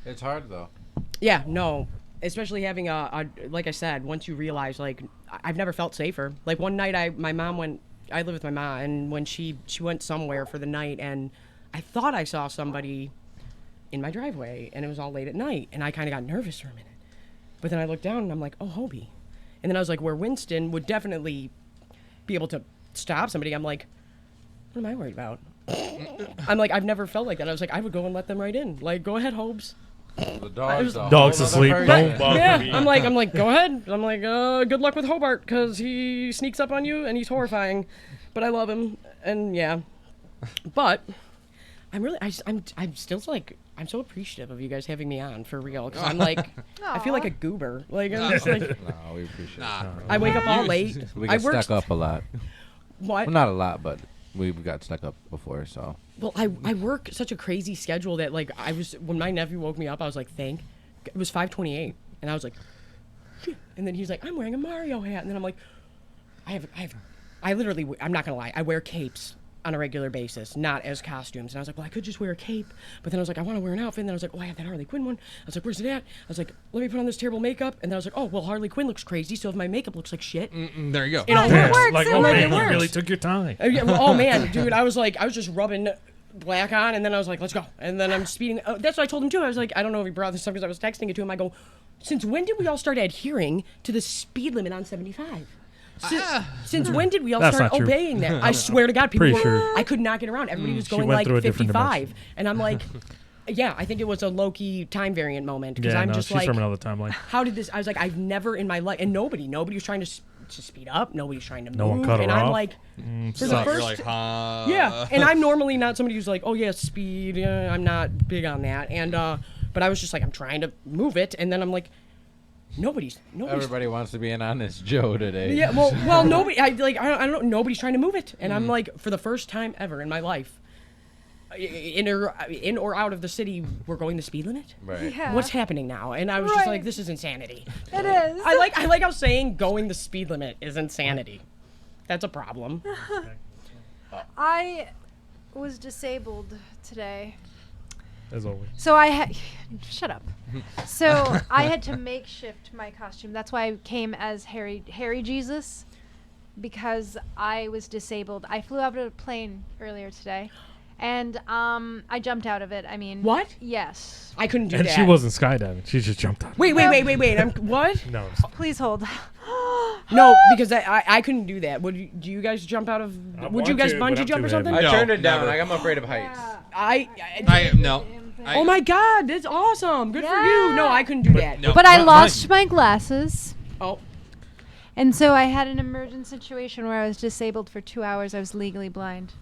It's hard though.
Yeah, no, especially having like I said, once you realize, like, I've never felt safer. Like one night I live with my mom, and when she went somewhere for the night, and I thought I saw somebody in my driveway, and it was all late at night, and I kind of got nervous for a minute. But then I looked down and I'm like, oh, Hobie. And then I was like, where Winston would definitely be able to stop somebody, I'm like, what am I worried about? I'm like, I've never felt like that. I was like, I would go and let them right in. Like, go ahead, Hobes.
The
dog's asleep. Don't bother
Yeah,
me.
I'm like, go ahead. I'm like, good luck with Hobart, because he sneaks up on you and he's horrifying, but I love him, and yeah. But I'm still like, I'm so appreciative of you guys having me on, for real, because I'm like, I feel like a goober. Like, I'm just like,
No, we appreciate it.
I wake up all late.
We
I
get
work
stuck up a lot.
What?
Well, not a lot, but we've got stuck up before, so.
Well, I work such a crazy schedule that, like, when my nephew woke me up, I was like, it was 5:28, and I was like, phew. And then he's like, I'm wearing a Mario hat, and then I'm like, I literally, I'm not gonna lie, I wear capes on a regular basis, not as costumes. And I was like, well, I could just wear a cape, but then I was like, I want to wear an outfit. And then I was like, oh, I have that Harley Quinn one. I was like, where's it at? I was like, let me put on this terrible makeup. And then I was like, oh, well, Harley Quinn looks crazy, so if my makeup looks like shit,
There you go.
it all
Yeah,
works.
like,
It
oh man,
works.
you really took your time.
Oh man, dude, I was just rubbing black on, and then I was like, let's go. And then I'm speeding. That's what I told him too. I was like, I don't know if he brought this up because I was texting it to him. I go, since when did we all start adhering to the speed limit on 75? Since when did we all
That's
start
not true.
obeying that? I swear to God, people
Pretty
were,
sure.
I could not get around. Everybody was
She
going
went
like
through a different
55,
dimension.
and I'm like, yeah, I think it was a low-key time variant moment, because
Yeah,
I'm
no,
just
she's
like,
from another timeline.
how did this? I was like, I've never in my life, and nobody was trying to speed up. Nobody's trying to move.
No one cut her
and I'm
off?
like, for the
sucks.
You're
first,
like,
yeah, and I'm normally not somebody who's like, oh yeah, speed. I'm not big on that, and but I was just like, I'm trying to move it, and then I'm like, nobody's.
Everybody wants to be an honest Joe today.
Yeah, well, nobody. I don't know. Nobody's trying to move it, and I'm like, for the first time ever in my life, in or out of the city, we're going the speed limit.
Right.
Yeah.
What's happening now? And I was just like, this is insanity.
It is.
I like how saying going the speed limit is insanity. That's a problem.
I was disabled today.
As always.
So I had shut up. So I had to makeshift my costume. That's why I came as Harry Jesus, because I was disabled. I flew out of a plane earlier today, and I jumped out of it. I mean,
What?
Yes.
I couldn't do
And
that.
she wasn't skydiving. She just jumped out.
Wait. I'm what?
No.
Please hold.
No, because I couldn't do that. Do you guys jump out of?
I
Would you
want
guys
to, but
bungee
I'm
jump
too
or something?
I
No,
turned it down.
never.
Like, I'm afraid of heights.
No.
Oh my God, that's awesome! Good for you. No, I couldn't do that.
No.
But I
Not
lost my glasses.
Oh,
And so I had an emergent situation where I was disabled for 2 hours. I was legally blind.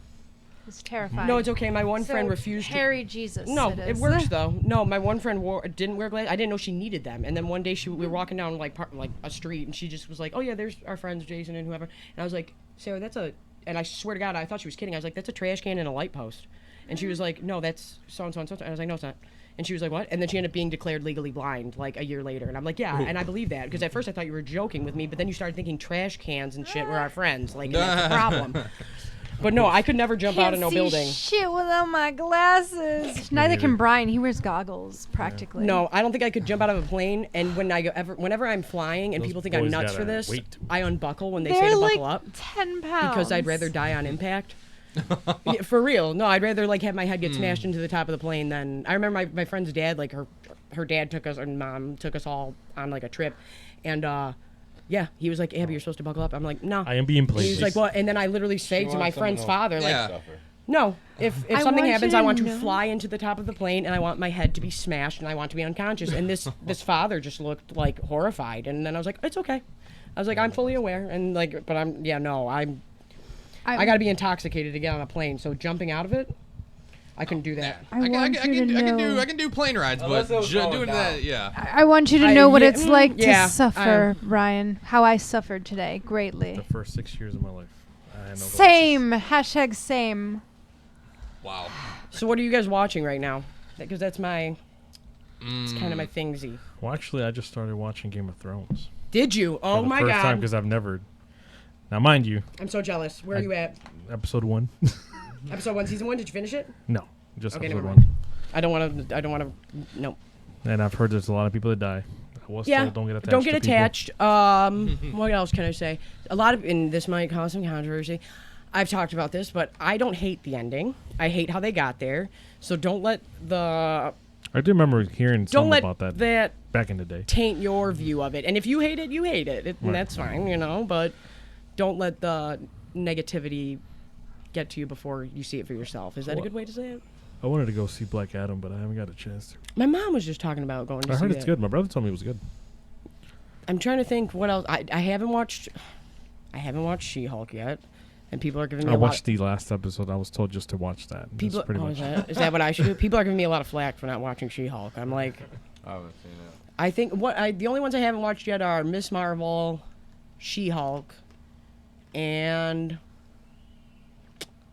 It was terrifying.
no, it's okay. My one
So
friend refused to.
Harry Jesus.
No,
it
it
is.
works though. No, my one friend didn't wear glasses. I didn't know she needed them. And then one day we were walking down like a street, and she just was like, "Oh yeah, there's our friends Jason and whoever." And I was like, "Sarah, that's a." And I swear to God, I thought she was kidding. I was like, "That's a trash can and a light post." And she was like, "No, that's so and so and so." And I was like, "No, it's not." And she was like, "What?" And then she ended up being declared legally blind like a year later. And I'm like, "Yeah," and I believe that, because at first I thought you were joking with me, but then you started thinking trash cans and shit were our friends. Like, and that's a problem. But no, I could never jump out of no
see
building.
Shit without my glasses. Neither can Brian. He wears goggles practically.
No, I don't think I could jump out of a plane. And whenever I'm flying and
Those
people think I'm
boys
nuts
gotta
for this,
wait.
I unbuckle when they say
They're
to
like
buckle up,
10 pounds.
because I'd rather die on impact. Yeah, for real. No, I'd rather like have my head get smashed into the top of the plane than. I remember my friend's dad, like her dad took us, and mom took us all on like a trip, and yeah, he was like, Abby, you're supposed to buckle up. I'm like, no.
I am being played.
He was like, what? And then I literally say to my friend's father, like,
Yeah.
no, if
I
something
want you
happens,
to
I want to
know-
fly into the top of the plane, and I want my head to be smashed, and I want to be unconscious. And this father just looked like horrified, and then I was like, it's okay. I was like, I'm fully aware, and like, but I got to be intoxicated to get on a plane. So jumping out of it, I couldn't do that.
I want you to know.
I can do plane rides,
Unless
but
it was going
doing
down.
that, yeah.
I want you to know what
yeah,
it's like
yeah,
to suffer, Ryan. How I suffered today greatly.
The first 6 years of my life. I had no glasses.
Same. Hashtag same.
Wow.
So what are you guys watching right now? Because that's my, it's kind of my thingsy.
Well, actually, I just started watching Game of Thrones.
Did you? Oh
for the
my
first time,
God.
because I've never. Now, mind you,
I'm so jealous. Where are you at?
episode 1.
Episode 1, season 1. Did you finish it?
No, just
Okay,
episode
never
1.
mind. I don't want to. Nope.
And I've heard there's a lot of people that die. I was
Yeah.
told don't get attached.
Don't get
to people.
attached. What else can I say? A lot of, and this might cause some controversy. I've talked about this, but I don't hate the ending. I hate how they got there. So don't let the.
I do remember hearing
Don't
something
let
about
that
back in the day.
taint your view of it. And if you hate it, you hate it. And
Right.
that's fine, you know. But don't let the negativity get to you before you see it for yourself. Is that a good way to say it?
I wanted to go see Black Adam, but I haven't got a chance to.
My mom was just talking about going to
I
see
heard it's
it.
good. My brother told me it was good.
I'm trying to think what else. I haven't watched She-Hulk yet, and people are giving me
I
a lot.
watched the last episode. I was told just to watch that.
People,
That's pretty
oh,
much.
is that what I should do? People are giving me a lot of flack for not watching She-Hulk. I'm like,
I haven't seen it.
I think the only ones I haven't watched yet are Miss Marvel, She-Hulk, and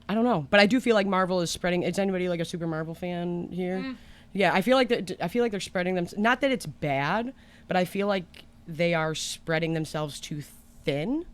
I don't know. But I do feel like Marvel is spreading. Is anybody like a super Marvel fan here? Yeah, I feel like they're spreading them. Not that it's bad, but I feel like they are spreading themselves too thin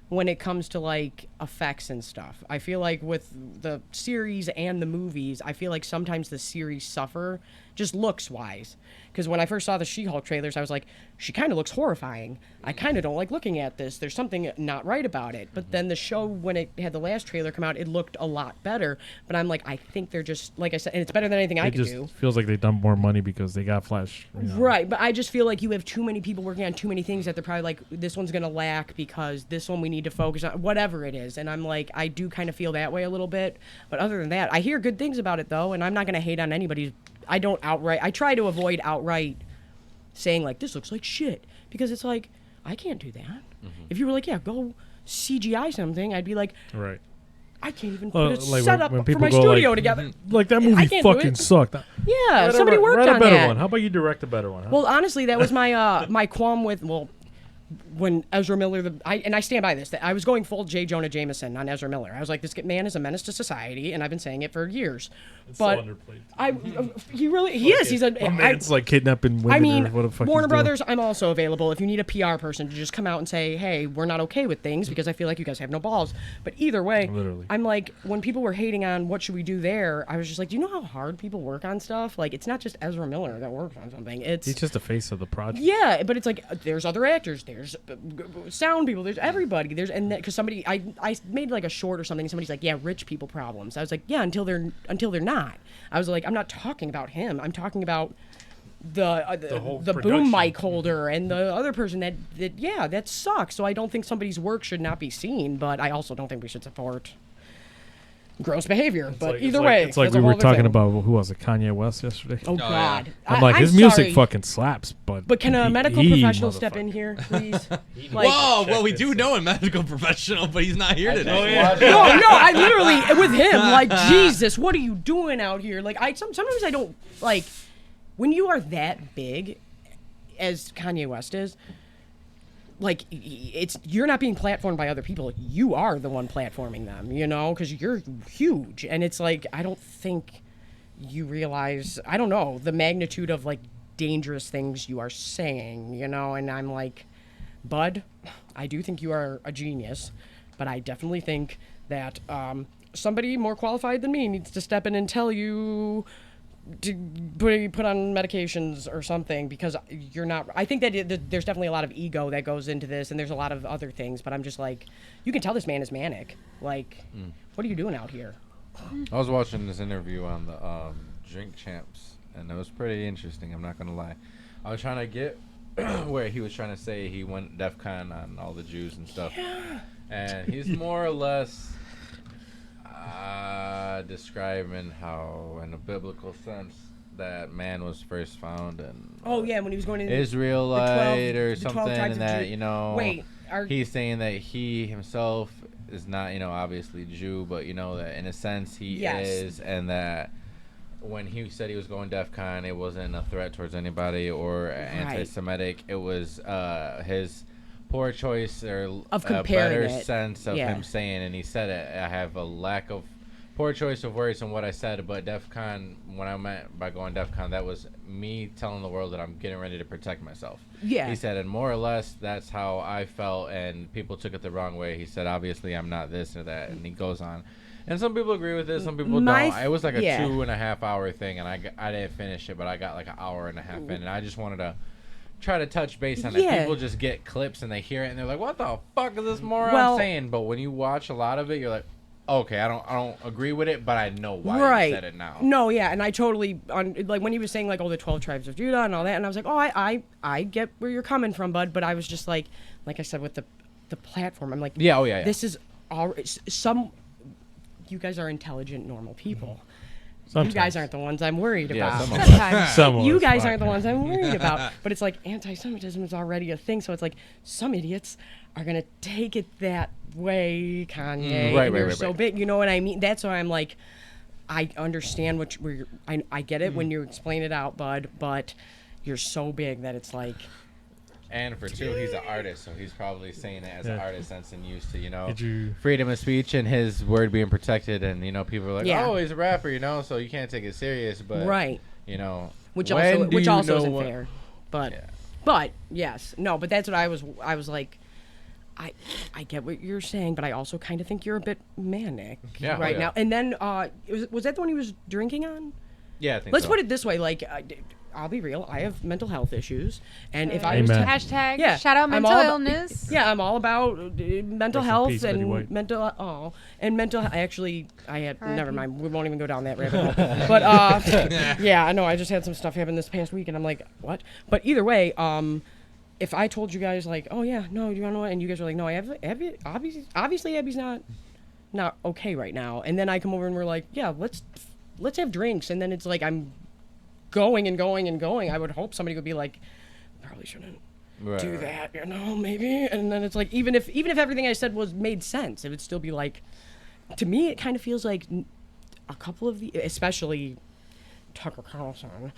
when it comes to like effects and stuff. I feel like with the series and the movies, I feel like sometimes the series suffer just looks wise. Because when I first saw the She-Hulk trailers, I was like, she kind of looks horrifying. I kind of don't like looking at this. There's something not right about it. But then the show, when it had the last trailer come out, it looked a lot better. But I'm like, I think they're just, like I said, and it's better than anything I
It
could
just
do.
feels like they dumped more money because they got Flash. You know.
Right, but I just feel like you have too many people working on too many things that they're probably like, this one's going to lack because this one we need to focus on, whatever it is. And I'm like, I do kind of feel that way a little bit. But other than that, I hear good things about it, though, and I'm not going to hate on anybody's. I try to avoid outright saying, like, this looks like shit. Because it's like, I can't do that. Mm-hmm. If you were like, yeah, go CGI something, I'd be like,
Right.
I can't even put a
like
setup
when
for
people
my
go
studio
like,
together.
Like that
I
movie
can't do
fucking
it.
sucked.
Yeah, somebody worked
write
on
a better
that.
one. How about you direct a better one? Huh?
Well, honestly, that was my my qualm with when Ezra Miller, I stand by this, that I was going full J. Jonah Jameson on Ezra Miller. I was like, this man is a menace to society, and I've been saying it for years.
It's
but
so underplayed.
he is. He's a
man's like kidnapping women.
I mean,
or what the fuck
Warner
he's doing.
Brothers, I'm also available if you need a PR person to just come out and say, hey, we're not okay with things because I feel like you guys have no balls. But either way,
Literally.
I'm like, when people were hating on what should we do there, I was just like, do you know how hard people work on stuff? Like, it's not just Ezra Miller that works on something. He's
just the face of the project.
Yeah, but it's like, there's other actors, there's sound people, there's everybody. Because somebody, I made like a short or something, somebody's like, yeah, rich people problems. I was like, yeah, until they're not. I was like, I'm not talking about him. I'm talking about the boom mic holder and the other person that sucks. So I don't think somebody's work should not be seen, but I also don't think we should support gross behavior. But either way,
it's like we were talking about who was it, Kanye West yesterday.
Oh God,
I'm like, his music fucking slaps, but
can a medical professional step in here, please? Like,
whoa, well, we do know a medical professional, but he's not here today.
no, I literally with him like, Jesus, what are you doing out here? Like, sometimes I don't like when you are that big as Kanye West is. Like, you're not being platformed by other people. You are the one platforming them, you know, because you're huge. And it's like, I don't think you realize, I don't know, the magnitude of, like, dangerous things you are saying, you know. And I'm like, bud, I do think you are a genius, but I definitely think that somebody more qualified than me needs to step in and tell you to put on medications or something, because you're not. I think that there's definitely a lot of ego that goes into this, and there's a lot of other things, but I'm just like, you can tell this man is manic. Like, what are you doing out here?
I was watching this interview on the Drink Champs, and it was pretty interesting, I'm not gonna lie. I was trying to get where he was trying to say he went DEF CON on all the Jews and stuff. Yeah. And he's more or less describing how, in a biblical sense, that man was first found in
when he was going to
Israelite or something,
12 tribes
and that
Jew.
you know,
Wait,
he's saying that he himself is not, you know, obviously Jew, but you know that in a sense he is, and that when he said he was going DEF CON, it wasn't a threat towards anybody or anti-Semitic. It was his poor choice or
of
a better
it.
sense of him saying, and he said it, I have a lack of poor choice of words on what I said, but DEF CON, when I meant by going DEF CON, that was me telling the world that I'm getting ready to protect myself.
Yeah.
He said, and more or less, that's how I felt, and people took it the wrong way. He said, obviously, I'm not this or that, and he goes on. And some people agree with it, some people don't. It was like a 2.5 hour thing, and I didn't finish it, but I got like an hour and a half in, and I just wanted to try to touch base on it. People just get clips, and they hear it, and they're like, what the fuck is this moron saying? But when you watch a lot of it, you're like, okay, I don't agree with it, but I know why you said it now.
No, yeah, and I totally like when he was saying like, oh, the 12 tribes of Judah and all that, and I was like, oh, I get where you're coming from, bud, but I was just like I said with the platform, I'm like,
yeah.
This is all you guys are intelligent, normal people.
Sometimes.
You guys aren't the ones I'm worried about.
Sometimes.
You guys aren't the ones I'm worried about. But it's like anti-Semitism is already a thing, so it's like some idiots are gonna take it that way, Kanye. You're so big, you know what I mean? That's why I'm like, I understand I get it when you explain it out, bud, but you're so big that it's like.
And for two, he's an artist, so he's probably saying it as an artist sense and used to, freedom of speech and his word being protected. And, people are like, oh, he's a rapper, so you can't take it serious. But,
which also isn't fair. But, yes. No, but that's what I was like, I get what you're saying, but I also kind of think you're a bit manic now. And then, was that the one he was drinking on?
Yeah, I think
Let's put it this way, like... I'll be real. I have mental health issues, and if I was
hashtag shout out mental illness.
Yeah, I'm all about mental health and mental. Actually, I had never mind. We won't even go down that rabbit hole. But yeah, I know. I just had some stuff happen this past week, and I'm like, what? But either way, if I told you guys like, oh yeah, no, you know what, and you guys are like, no, Abby, obviously Abby's not okay right now, and then I come over and we're like, yeah, let's have drinks, and then it's like I'm going and going and going. I would hope somebody would be like, probably shouldn't do that, maybe. And then it's like, even if everything I said made sense, it would still be like, to me, it kind of feels like a couple of especially Tucker Carlson,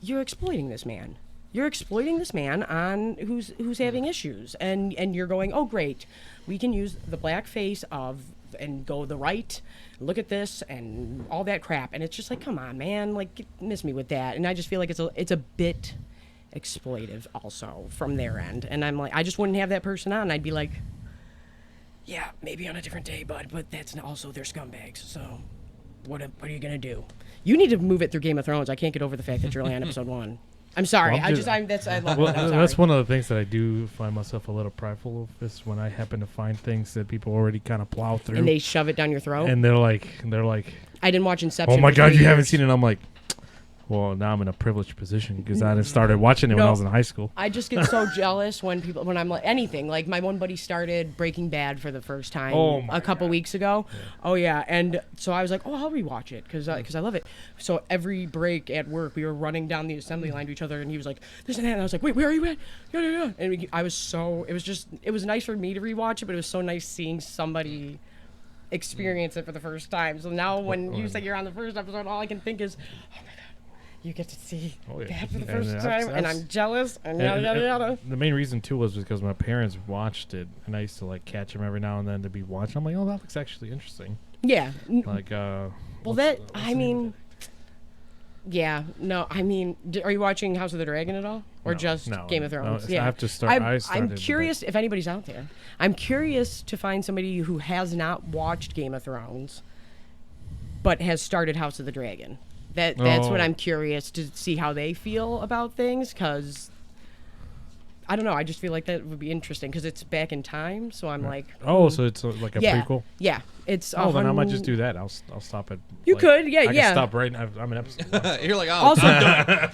you're exploiting this man. You're exploiting this man on who's having issues, and you're going, oh great, we can use the black face of and go the right, look at this and all that crap, and it's just like, come on, man, like miss me with that. And I just feel like it's a bit exploitive also from their end, and I'm like, I just wouldn't have that person on. I'd be like, yeah, maybe on a different day, bud, but that's also they're scumbags, so what are you gonna do? You need to move it through Game of Thrones. I can't get over the fact that you're only on episode 1. I'm sorry. I love it.
That's one of the things that I do find myself a little prideful of, is when I happen to find things that people already kind of plow through.
And they shove it down your throat.
And they're like,
I didn't watch Inception.
Oh my God, you haven't seen it? I'm like, well, now I'm in a privileged position because I started watching it when I was in high school.
I just get so jealous when I'm like anything. Like my one buddy started Breaking Bad for the first time a couple weeks ago. Yeah. Oh yeah, and so I was like, oh, I'll rewatch it because I love it. So every break at work, we were running down the assembly line to each other, and he was like, this and that, and I was like, wait, where are you at? Yeah. And it was nice for me to rewatch it, but it was so nice seeing somebody experience it for the first time. So now when you say you're on the first episode, all I can think is, oh my God, you get to see that for the first time, and I'm jealous, and yada, yada, yada.
The main reason, too, was because my parents watched it, and I used to, like, catch them every now and then to be watching. I'm like, oh, that looks actually interesting.
Yeah.
Like,
yeah, no, I mean, are you watching House of the Dragon at all? Or just Game of Thrones?
No, yeah. I have to start.
I'm curious if anybody's out there. I'm curious to find somebody who has not watched Game of Thrones, but has started House of the Dragon. That's what I'm curious to see how they feel about things, because I don't know. I just feel like that would be interesting because it's back in time. So I'm like,
so it's like a prequel.
Yeah, it's.
Then I might just do that. I'll stop it.
You could,
I can stop right now. I'm an episode.
You're like,
also,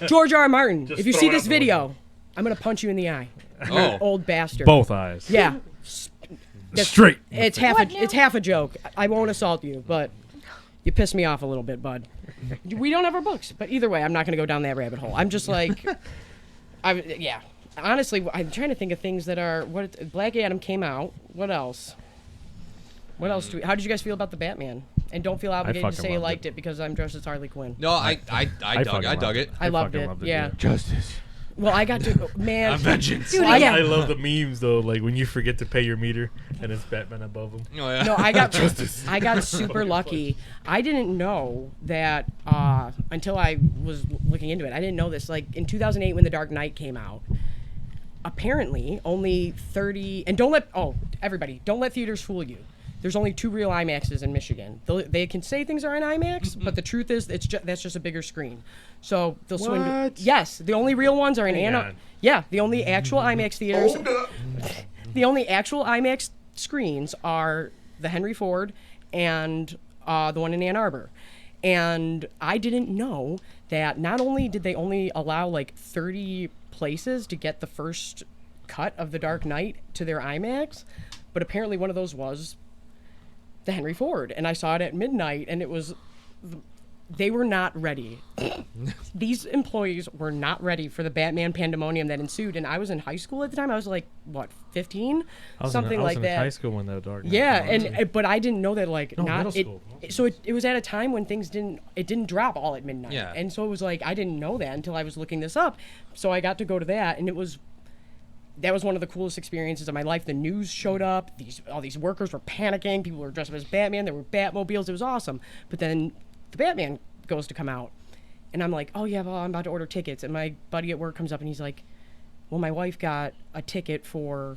George R. R. Martin. If you see this video, I'm gonna punch you in the eye. You old bastard.
Both eyes.
Yeah.
Straight.
It's half a joke. I won't assault you, but you piss me off a little bit, bud. We don't have our books, but either way, I'm not going to go down that rabbit hole. I'm just like, honestly, I'm trying to think of things that are, Black Adam came out. What else? How did you guys feel about the Batman? And don't feel obligated to say you liked it because I'm dressed as Harley Quinn.
No, I dug it.
I loved it. Yeah.
Justice.
Well, I got to man.
Vengeance.
Do it
I
again.
I love the memes though, like when you forget to pay your meter and it's Batman above them.
Oh, yeah.
No, I got super lucky. I didn't know that until I was looking into it. I didn't know this. Like in 2008 when The Dark Knight came out, apparently only 30 and don't let theaters fool you. There's only 2 real IMAXs in Michigan. They can say things are in IMAX, but the truth is that's just a bigger screen. So they'll swing. Yes, the only real ones are in Anna. Yeah, the only actual IMAX theaters. The only actual IMAX screens are the Henry Ford and the one in Ann Arbor. And I didn't know that not only did they only allow like 30 places to get the first cut of The Dark Knight to their IMAX, but apparently one of those was the Henry Ford. And I saw it at midnight, and they were not ready. These employees were not ready for the Batman pandemonium that ensued. And I was in high school at the time. I was like, what, 15? Something like that.
I was in high school when that Dark Knight
Yeah,
came out,
but I didn't know that
middle school.
So it was at a time when things didn't drop all at midnight.
Yeah.
And so it was like I didn't know that until I was looking this up. So I got to go to that, and that was one of the coolest experiences of my life. The news showed up. All these workers were panicking. People were dressed up as Batman. There were Batmobiles. It was awesome. But then the Batman goes to come out, and I'm like, oh yeah, well, I'm about to order tickets. And my buddy at work comes up and he's like, well, my wife got a ticket for,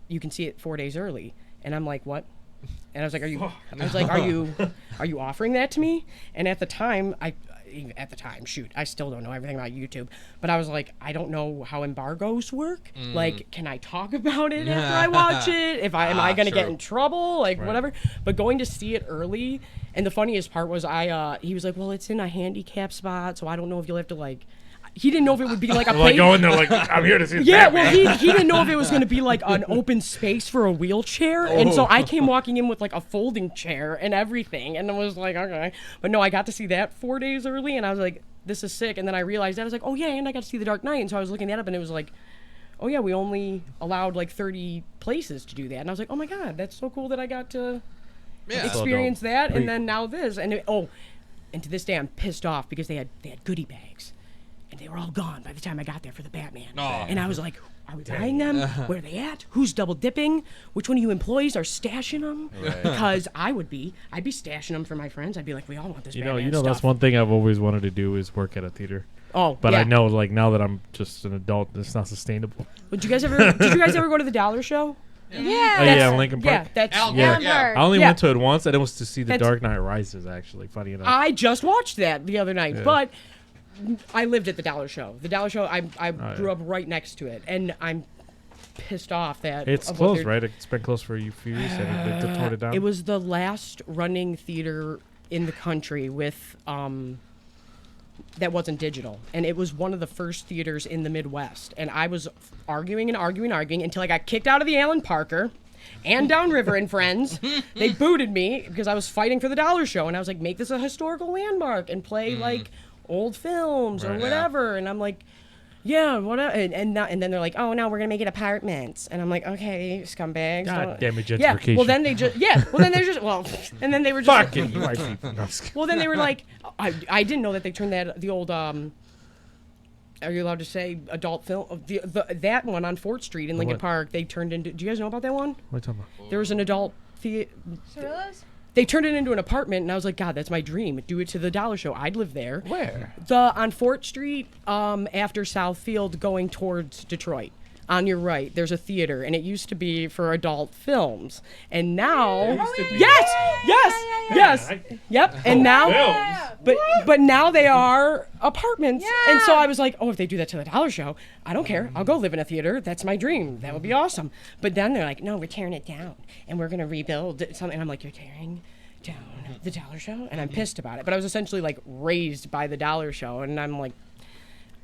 you can see it 4 days early. And I'm like, what? And I was like, are you offering that to me? And at the time, shoot, I still don't know everything about YouTube, but I was like, I don't know how embargoes work. Like, can I talk about it after I watch it? Am I going to get in trouble? Like, whatever. But going to see it early, and the funniest part was he was like, well, it's in a handicap spot, so I don't know if you'll have to like. He didn't know if it would be like a
like going there like I'm here to see.
Yeah,
Batman.
well, he didn't know if it was going to be like an open space for a wheelchair, and so I came walking in with like a folding chair and everything, and I was like, okay, but no, I got to see that 4 days early, and I was like, this is sick, and then I realized that I was like, oh yeah, and I got to see The Dark Knight, and so I was looking that up, and it was like, oh yeah, we only allowed like 30 places to do that, and I was like, oh my god, that's so cool that I got to experience that, and then now this, and and to this day I'm pissed off because they had goodie bags. And they were all gone by the time I got there for the Batman.
Oh.
And I was like, are we buying them? Where are they at? Who's double dipping? Which one of you employees are stashing them? Right. Because I'd be stashing them for my friends. I'd be like, we all want this Batman stuff.
That's one thing I've always wanted to do is work at a theater.
Oh,
but
yeah.
I know, like, now that I'm just an adult, it's not sustainable.
Did you guys ever go to the Dollar Show?
Yeah.
Oh, yeah, Lincoln Park.
Yeah, that's
Allen
I only
Yeah.
went to it once, and it was to see The
That's-
Dark Knight Rises, actually. Funny enough.
I just watched that the other night,
Yeah.
but I lived at the Dollar Show. The Dollar Show, I grew up right next to it, and I'm pissed off that
it's closed, right? It's been closed for a few years, and they tore it down.
It was the last running theater in the country with that wasn't digital, and it was one of the first theaters in the Midwest. And I was arguing until I got kicked out of the Alan Parker and Downriver and Friends. They booted me because I was fighting for the Dollar Show, and I was like, make this a historical landmark and play like old films or whatever. And I'm like, yeah, whatever. And then they're like, oh, no, we're gonna make it apartments. And I'm like, okay, scumbags.
God damn it, gentrification.
Yeah. Well, then they just and then they were just
Fucking white people. No, I'm just kidding.
well, then they were like, I didn't know that they turned the old are you allowed to say adult film that one on Fort Street in Lincoln
what?
Park? They turned into. Do you guys know about that one?
What are you talking about?
There was an adult theater.
Cirillo's?
They turned it into an apartment, and I was like, God, that's my dream. Do it to the Dollar Show. I'd live there.
Where?
On Fort Street, after Southfield, going towards Detroit. On your right, there's a theater, and it used to be for adult films, and now, yes, yep, and now, but now they are apartments, and so I was like, oh, if they do that to the Dollar Show, I don't care. I'll go live in a theater. That's my dream. That would be awesome. But then they're like, no, we're tearing it down, and we're gonna rebuild something. And I'm like, you're tearing down the Dollar Show, and I'm pissed about it. But I was essentially like raised by the Dollar Show, and I'm like.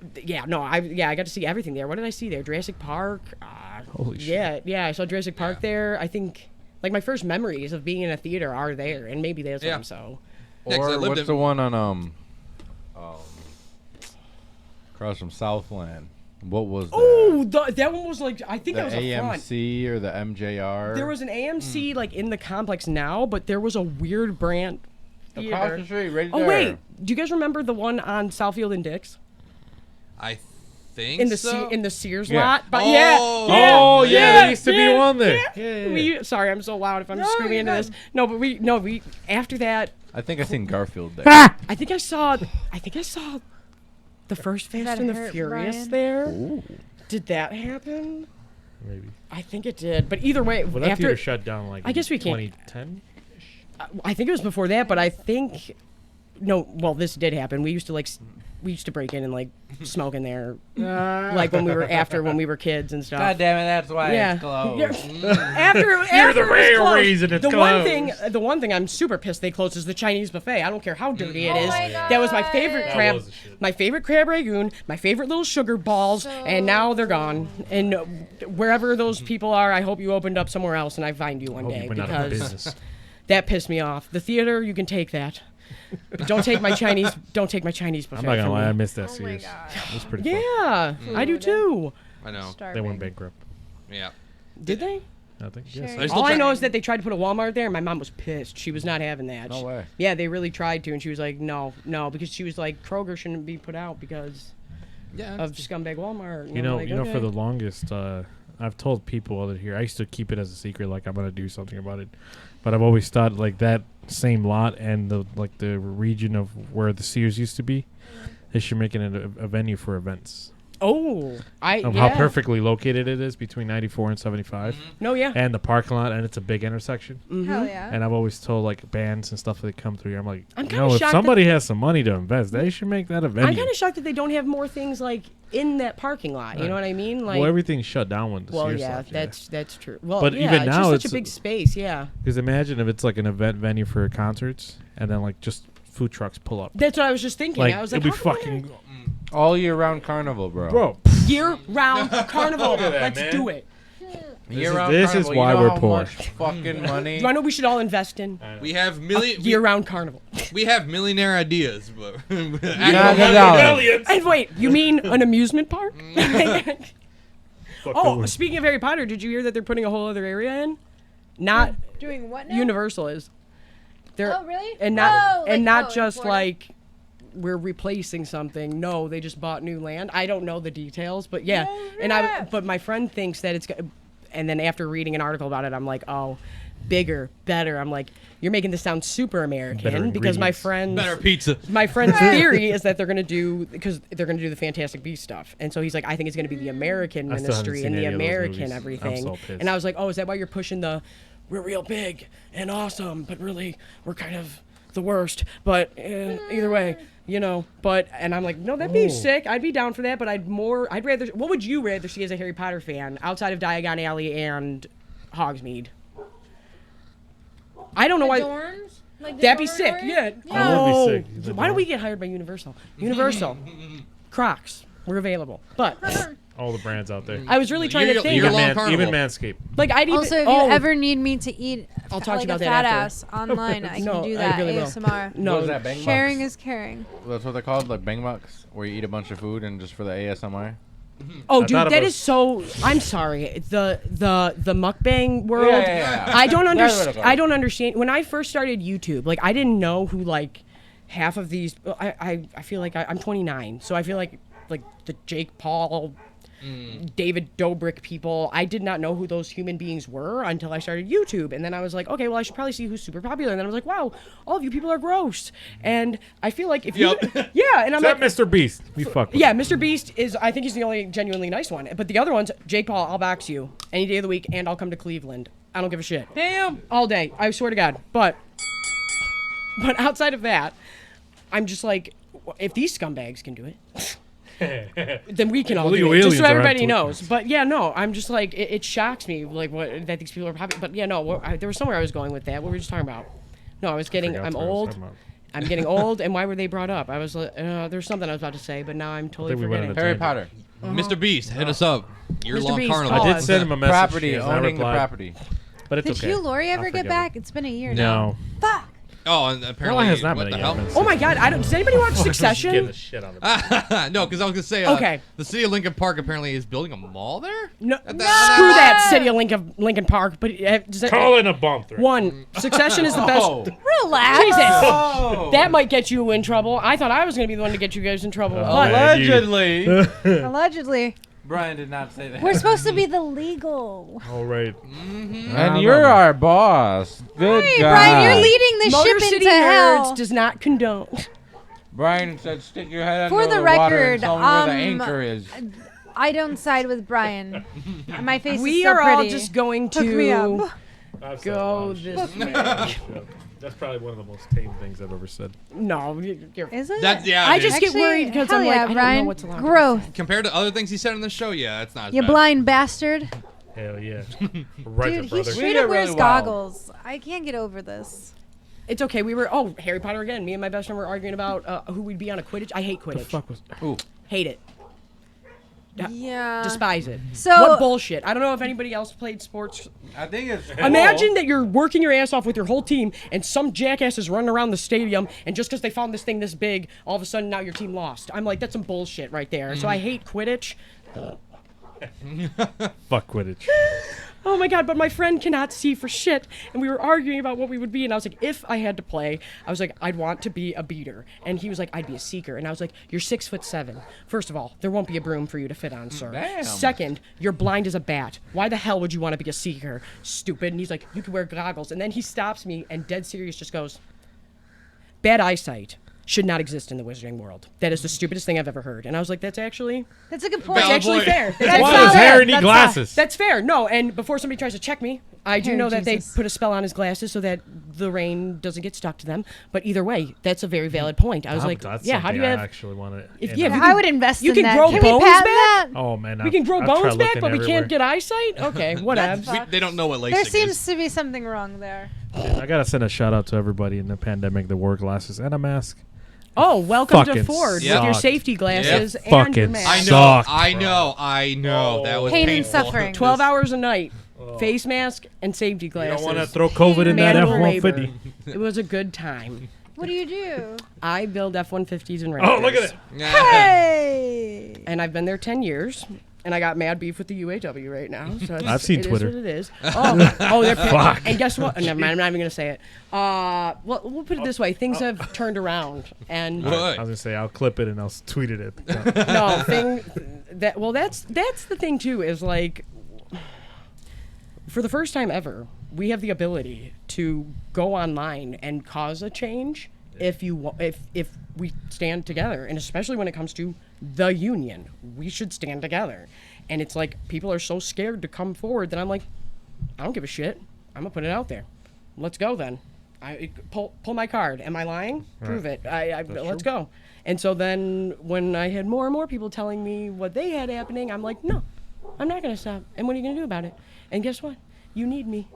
I got to see everything there. What did I see there? Jurassic Park.
Holy shit.
Yeah, I saw Jurassic Park there. I think, like, my first memories of being in a theater are there, and maybe that's what I'm so.
Yeah, 'cause I
Or
lived
what's
in-
the one on across from Southland? What was that?
Oh, that one was like, I think
The
that was a front.
AMC or the MJR?
There was an AMC, like, in the complex now, but there was a weird brand theater.
across the street, right
Oh,
there.
wait. Do you guys remember the one on Southfield and Dix?
I think
in the
so.
in the Sears
Yeah.
lot. But
Oh, yeah, there used to be one there.
Sorry, I'm so loud if I'm screaming into this. No, but we after that.
I think I seen Garfield there.
I think I saw the first Fast
that
and the
hurt,
Furious
Brian?
there.
Ooh.
Did that happen?
Maybe.
I think it did. But either way,
Well, that
after
theater shut down like
I guess we can't-
2010.
I think it was before that, but I think no. Well, this did happen. We used to break in and like smoke in there, like when we were kids and stuff.
God damn it, that's why
Yeah.
it's closed.
After
the
it was
real
closed,
reason it's
the
closed.
one thing I'm super pissed they closed is the Chinese buffet. I don't care how dirty it
Oh
is.
my
That was my favorite
God.
crab.
was the shit.
My favorite crab ragoon. My favorite little sugar balls, and now they're gone. And wherever those people are, I hope you opened up somewhere else and I find you one
Hope
day
you went out of
because
business.
that pissed me off. The theater, you can take that. But don't take my Chinese. Don't take my Chinese buffet.
I'm not gonna
from
lie, I
me.
missed that
Oh my
Sears.
God.
It was pretty fun.
Yeah, I do too.
I know.
They
Starving.
went bankrupt.
Yeah.
Did they?
I think.
Sharing.
Yes.
They're still
All I
trying-
know is that they tried to put a Walmart there, and my mom was pissed. She was not having that.
No way.
Yeah, they really tried to, and she was like, no, because she was like, Kroger shouldn't be put out because
Yeah.
of scumbag Walmart. And
You
I'm
know,
like,
for
okay.
the longest, I've told people other here. I used to keep it as a secret, like I'm gonna do something about it. But I've always thought like that same lot and the region of where the Sears used to be, they should make it a venue for events.
Oh,
Of
yeah.
how perfectly located it is between 94 and 75,
No, yeah.
and the parking lot, and it's a big intersection.
Hell yeah.
And I've always told like bands and stuff that come through here. I'm like,
I'm
you
kinda
know, if
shocked
somebody has some money to invest, they should make that a venue.
I'm kind of shocked that they don't have more things like in that parking lot. You know what I mean? Like,
well, everything's shut down when the
well,
Sears
yeah,
left,
that's true. Well,
But
yeah,
even
it's
now,
just such
it's-
a big space. Yeah,
Because imagine if it's like an event venue for concerts, and then like just food trucks pull up.
that's what I was just thinking.
Like
I was like,
it'd be
how come
fucking
All year round carnival, bro.
bro.
year-round carnival. Let's
man.
do it.
Year round
this is
carnival,
why
you know
we're
how
poor.
much fucking money.
Do I know we should all invest in
We have
year-round carnival?
we have millionaire ideas, but
$900.
And wait, you mean an amusement park?
Fuck
Oh,
the-
speaking of Harry Potter, did you hear that they're putting a whole other area in? Not
Doing what now?
Universal is. They're
Oh, really?
and not
Oh,
and
like-
not
oh,
just
Florida?
like we're replacing something. No, they just bought new land. I don't know the details, but yeah.
Oh,
But my friend thinks that it's and then after reading an article about it, I'm like, "Oh, bigger, better." I'm like, "You're making this sound super American,"
Better
because my
ingredients.
friend's
better pizza.
my friend's theory is that they're gonna do the Fantastic Beasts stuff, and so he's like, I think it's gonna be the American
I still haven't
ministry
seen
and the
any of those
American
movies. I'm
everything.
so pissed.
And I was like, oh, is that why you're pushing the we're real big and awesome, but really we're kind of the worst. But either way, you know. But and I'm like, no, that'd be sick. I'd be down for that. But I'd rather. What would you rather see as a Harry Potter fan outside of Diagon Alley and Hogsmeade? I don't know why.
Dorms? Like the
That'd be
dormitory?
sick. Yeah.
That would be sick. The
Why don't we
dorm.
get hired by Universal? Universal. Crocs. We're available. But
all the brands out there.
I was really trying to think.
Year-long carnival.
Even Manscaped.
Like I'd even.
Also, if
oh,
you ever need me to eat
I'll talk to you
like
about
a
that
fat
after.
ass online, I
No,
can do
I
that
really will.
ASMR.
no.
What is that, bang
Sharing
bucks?
is caring.
That's what they're called, like bang bucks, where you eat a bunch of food and just for the ASMR.
Oh,
I
dude,
thought it
that
was-
is so. I'm sorry. It's the mukbang world.
Yeah.
I don't
That's what
understand.
it was.
I don't understand. When I first started YouTube, like I didn't know who like half of these. I feel like I'm 29, so I feel like the Jake Paul, David Dobrik people. I did not know who those human beings were until I started YouTube, and then I was like, okay, well, I should probably see who's super popular. And then I was like, wow, all of you people are gross, and I feel like if you, yeah, and I'm
Except
like,
Mr. Beast. We fuck with
yeah,
him.
Mr. Beast is. I think he's the only genuinely nice one. But the other ones, Jake Paul, I'll box you any day of the week, and I'll come to Cleveland. I don't give a shit. Damn. All day. I swear to God. But outside of that, I'm just like, if these scumbags can do it, then we can all do
Illegal
it. Just so
aliens are on
everybody
Twitter.
knows. But yeah, no, I'm just like, it shocks me, like what that these people are popular. But yeah, no, there was somewhere I was going with that. What were we just talking about? No, I was getting.
Forgot
I'm
what I was
old.
talking about.
I'm getting old, and why were they brought up? I was there's something I was about to say, but now I'm totally
think we went on
forgetting.
a
Harry
tangent.
Potter.
Mr. Beast, hit us up. Year-long
Beast,
carnival.
oh,
I did send him a message.
Property,
and I
owning the
replied,
property.
But it's
Did
okay.
Hugh Laurie ever
I'll
get
forgive
back?
him.
It's been a year now.
No.
Fuck.
Oh, and apparently,
Caroline has not
what
been
the
a
hell?
Yelp.
Oh my God! Does anybody watch
Getting
Succession?
the shit out of it.
No, because I was gonna say,
Okay.
the city of Lincoln Park apparently is building a mall there.
No,
At
screw
that-
that city of Lincoln Park. But
Call it a bump. Right?
one, Succession is the best.
Oh.
Relax.
Jesus,
Oh.
that might get you in trouble. I thought I was going to be the one to get you guys in trouble.
Oh,
but
man.
Allegedly.
Allegedly.
Brian did not say that.
We're supposed to be the legal.
All right.
And you're our boss. Good
Hey,
God.
Brian, you're leading the
Motor
ship
City
into
Nerds
hell.
does not condone.
Brian said, "Stick your head
For
under
the
the water
record,
and tell me where the anchor is."
I don't side with Brian. My face is
We
so
are
pretty.
all just going
Hook me up.
to go this way.
That's probably one of the most tame things I've ever said.
No, you're.
Is it?
That's yeah.
I
dude.
just get worried because
hell
I'm like,
yeah,
I don't
Brian.
know what's allowed.
Growth.
compared to other things he said on the show. Yeah, it's not. As
You
bad.
blind bastard.
Hell yeah. Right,
Dude, he
brother.
straight
did
up wears
really well.
goggles. I can't get over this.
It's okay. We were Harry Potter again. Me and my best friend were arguing about who we'd be on a Quidditch. I hate Quidditch.
The fuck was?
Ooh.
Hate it.
Yeah.
Despise it.
So-
what bullshit. I don't know if anybody else played sports.
I think it's.
Imagine that you're working your ass off with your whole team and some jackass is running around the stadium and just because they found this thing this big, all of a sudden now your team lost. I'm like, that's some bullshit right there. So I hate Quidditch.
Fuck Quidditch.
Oh my God, but my friend cannot see for shit. And we were arguing about what we would be. And I was like, if I had to play, I was like, I'd want to be a beater. And he was like, I'd be a seeker. And I was like, you're 6'7". First of all, there won't be a broom for you to fit on, sir.
Damn.
Second, you're blind as a bat. Why the hell would you want to be a seeker? Stupid. And he's like, you can wear goggles. And then he stops me and dead serious just goes, bad eyesight should not exist in the wizarding world. That is the stupidest thing I've ever heard. And I was like, that's actually
That's a good point.
Valid
actually
point.
fair.
That's
Why
valid.
does Harry need
That's
glasses?
That's fair. No, and before somebody tries to check me, I do
Harry
know that
Jesus.
they put a spell on his glasses so that the rain doesn't get stuck to them. But either way, that's a very valid point. I was like,
that's
yeah, how do you
something I
have?
actually want to.
If- yeah, if you
I would invest
you
in
can
that.
grow
Can we
bones
patent
back?
that?
Oh man,
We can grow
I've tried
bones back,
looking
but we
everywhere.
can't get eyesight. Okay, whatever.
They don't know what LASIK
There
is.
seems to be something wrong there.
I gotta send a shout out to everybody in the pandemic that wore glasses and a mask.
Oh, welcome to
Fucking
Ford
Yep.
with your
sucked.
safety glasses and
Fucking
your mask.
I know.
Sucked,
I know. That was
Pain and
painful.
suffering.
12 hours a night, face mask and safety
You
glasses.
don't want to throw COVID in that
Manual labor.
F-150.
It was a good time.
What do you do?
I build F-150s and Raptors.
Oh, look at it.
Yeah.
Hey!
And I've been there 10 years. And I got mad beef with the UAW right now. So it's,
I've seen
it
Twitter.
Is what it is. Oh, they're
Fuck.
And guess what? Never mind. I'm not even gonna say it. Well, we'll put it this way: things have turned around, and
What?
I was gonna say I'll clip it and I'll tweet it.
that's the thing too. Is like, for the first time ever, we have the ability to go online and cause a change if we stand together, and especially when it comes to the union, we should stand together. And it's like people are so scared to come forward that I'm like, I don't give a shit. I'm gonna put it out there. Let's go then. Pull my card. Am I lying? Prove it. Let's go. And so then when I had more and more people telling me what they had happening, I'm like, no, I'm not gonna stop. And what are you gonna do about it? And guess what? You need me.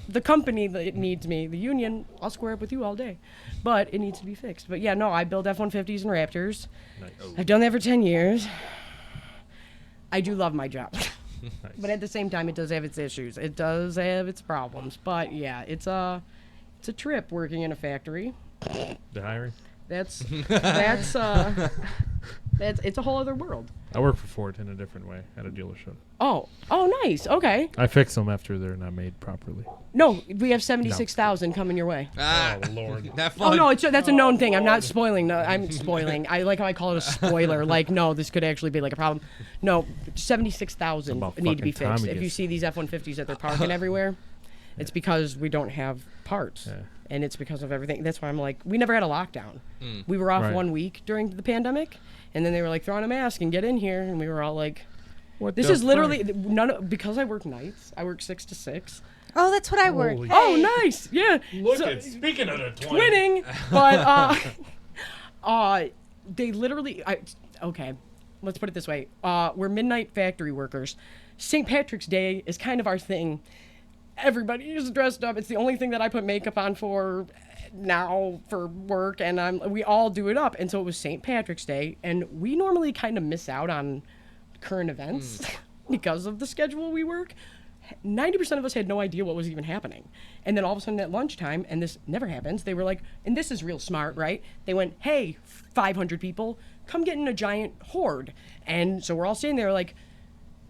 The company that needs me, the union, I'll square up with you all day. But it needs to be fixed. But yeah, no, I build F-150s and Raptors.
Nice.
I've done that for 10 years. I do love my job.
Nice.
But at the same time, it does have its issues. It does have its problems. But yeah, it's a trip working in a factory.
The hiring.
It's a whole other world.
I work for Ford in a different way at a dealership.
Oh, nice. Okay.
I fix them after they're not made properly.
No, we have 76,000 coming your way.
Ah,
Oh Lord.
that
Oh
fun.
no, that's a known thing. I'm not spoiling. No, I'm spoiling. I like how I call it a spoiler. Like, no, this could actually be like a problem. No, 76,000
About
need to be
fucking time
fixed.
it
If you
gets-
see these F-150s that they're parking everywhere, it's because we don't have parts.
Yeah.
And it's because of everything. That's why I'm like, we never had a lockdown. We were off
Right.
1 week during the pandemic, and then they were like, throw on a mask and get in here, and we were all like,
What
this
the
is literally
fuck?
because I work nights. I work 6 to 6.
Oh, that's what I work.
Holy
Oh, nice. Yeah.
Look
So-
at speaking of the
twinning, but they literally. Okay, let's put it this way: we're midnight factory workers. St. Patrick's Day is kind of our thing. Everybody is dressed up. It's the only thing that I put makeup on for now for work, and we all do it up. And so it was St. Patrick's Day, and we normally kind of miss out on current events because of the schedule we work. 90% of us had no idea what was even happening. And then all of a sudden at lunchtime, and this never happens, they were like, and this is real smart, right? They went, hey, 500 people, come get in a giant horde. And so we're all sitting there like,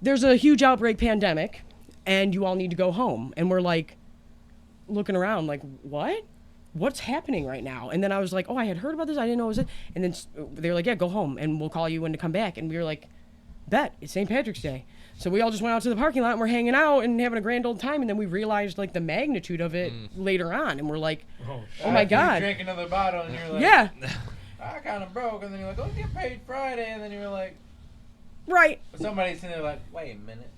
there's a huge outbreak pandemic, and you all need to go home. And we're like, looking around like, what? What's happening right now? And then I was like, oh, I had heard about this. I didn't know it was it. And then they were like, yeah, go home, and we'll call you when to come back. And we were like, bet, it's St. Patrick's Day. So we all just went out to the parking lot and we're hanging out and having a grand old time. And then we realized like the magnitude of it later on. And we're like, oh my God.
You drank another bottle and you're like,
yeah.
I kind of broke. And then you're like, oh, get paid Friday. And then you're like,
right.
Somebody's sitting there like, wait a minute.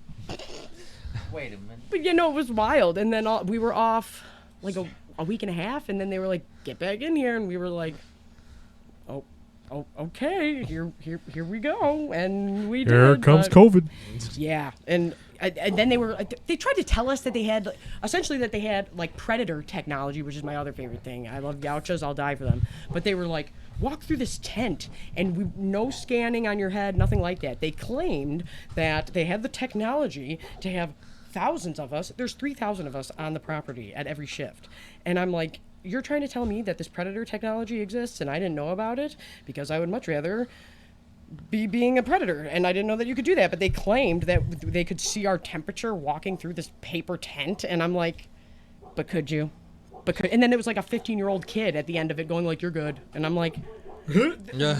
But it was wild. And then we were off like a week and a half. And then they were like, get back in here. And we were like, oh, okay, here we go, and we did.
Here comes COVID.
Yeah, and then they tried to tell us that they had, essentially that they had like Predator technology, which is my other favorite thing. I love gauchos, I'll die for them. But they were like, walk through this tent, and no scanning on your head, nothing like that. They claimed that they had the technology to have thousands of us. There's 3,000 of us on the property at every shift, and I'm like, you're trying to tell me that this Predator technology exists and I didn't know about it? Because I would much rather be being a Predator, and I didn't know that you could do that. But they claimed that they could see our temperature walking through this paper tent, and I'm like, but could you? And then it was like a 15-year-old kid at the end of it going like, you're good. And I'm like,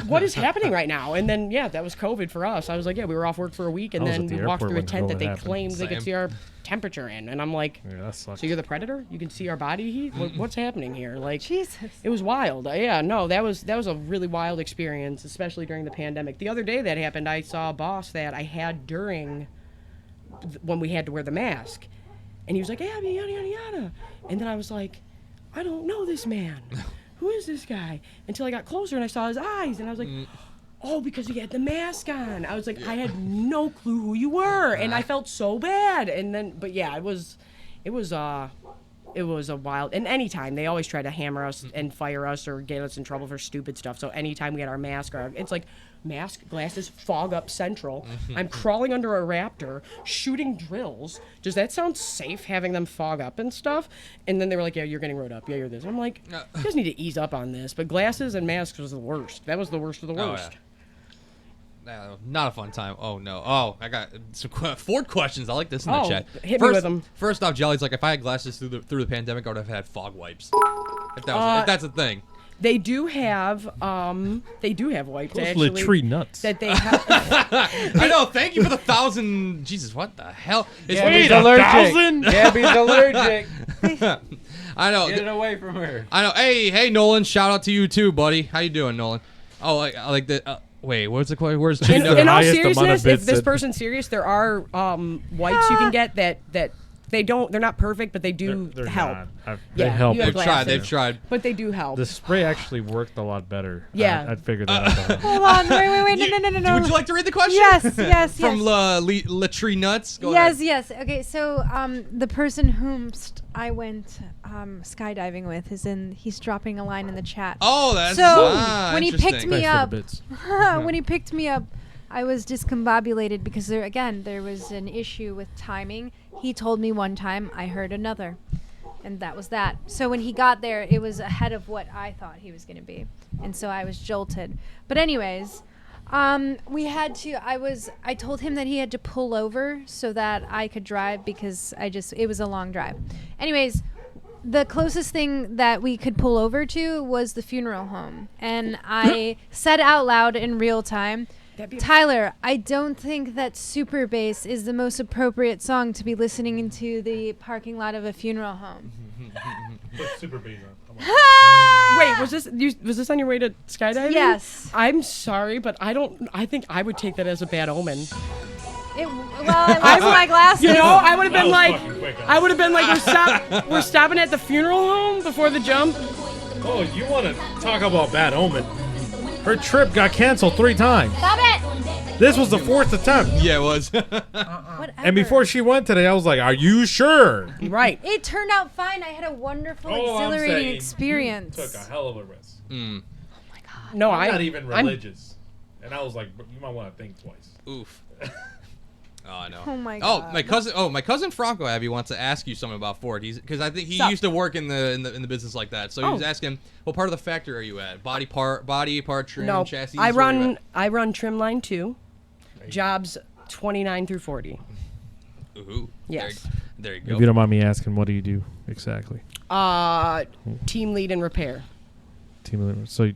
what is happening right now? And then, that was COVID for us. I was like, we were off work for a week, and then we walked through a tent that they claimed they could see our temperature in. And I'm like,
that sucks.
So you're the Predator? You can see our body heat? What's happening here? Like,
Jesus.
It was wild. That was a really wild experience, especially during the pandemic. The other day that happened, I saw a boss that I had during when we had to wear the mask. And he was like, Gabby, yada, yada, yada. And then I was like, I don't know this man. Who is this guy? Until I got closer and I saw his eyes, and I was like, oh, because he had the mask on. I was like, I had no clue who you were, and I felt so bad. And then, but it was a wild. And anytime they always try to hammer us and fire us or get us in trouble for stupid stuff. So anytime we had our mask, it's like mask, glasses, fog up central. I'm crawling under a raptor, shooting drills. Does that sound safe, having them fog up and stuff? And then they were like, yeah, you're getting rode up. Yeah, you're this. I'm like, you guys need to ease up on this. But glasses and masks was the worst. That was the worst of the worst.
Not a fun time. Oh no. Oh, I got some 4 questions. I like this in the chat.
Hit me with them.
First off, Jelly's like, if I had glasses through the pandemic, I would have had fog wipes. If that's a thing.
They do have wipes
Those
actually.
tree nuts.
That they have.
I know. Thank you for the 1,000. Jesus, what the hell?
Gabby's allergic. Gabby's allergic.
I know.
Get it away from her.
I know. Hey, Nolan. Shout out to you too, buddy. How you doing, Nolan? Oh, I like the. Wait, what's the question? Where's
in all seriousness, if this person's serious, there are wipes you can get that they're not perfect, but they do help.
They help.
They've tried.
But they do help.
The spray actually worked a lot better.
Yeah.
I figured that out.
Hold on, wait, no.
Would you like to read the question?
Yes.
From Latree Nuts? Go
yes.
ahead.
Okay, so the person whom I went skydiving with he's dropping a line in the chat.
Oh, that's
so when he picked me up,
Mm-hmm.
when he picked me up, I was discombobulated because there was an issue with timing. He told me one time, I heard another, and that was that. So when he got there, it was ahead of what I thought he was going to be, and so I was jolted. But anyways, I told him that he had to pull over so that I could drive because it was a long drive. Anyways, the closest thing that we could pull over to was the funeral home, and I said out loud in real time, Tyler, I don't think that Super Bass is the most appropriate song to be listening into the parking lot of a funeral home.
Put Super Bass on.
Wait, was this on your way to skydiving?
Yes.
I'm sorry, but I think I would take that as a bad omen.
I lost my glasses.
I would have been like, we're stopping at the funeral home before the jump.
Oh, you want to talk about bad omen? Her trip got canceled 3 times.
Stop it!
This was the 4th attempt.
Yeah, it was.
Whatever.
And before she went today, I was like, are you sure?
Right.
It turned out fine. I had a wonderful, exhilarating experience.
You took a hell of a risk.
Oh my God.
No,
I'm not even religious. And I was like, you might want to think twice.
Oof. Oh, I know.
Oh my god.
My cousin Franco Abby wants to ask you something about Ford. Because I think he used to work in the business like that. So he was asking, what part of the factory are you at? Body part, trim,
No,
chassis.
I run trim line 2, jobs 29 through 40.
Ooh.
Yes.
There you go.
If you don't mind me asking, what do you do exactly?
Team lead and repair.
Team leader. So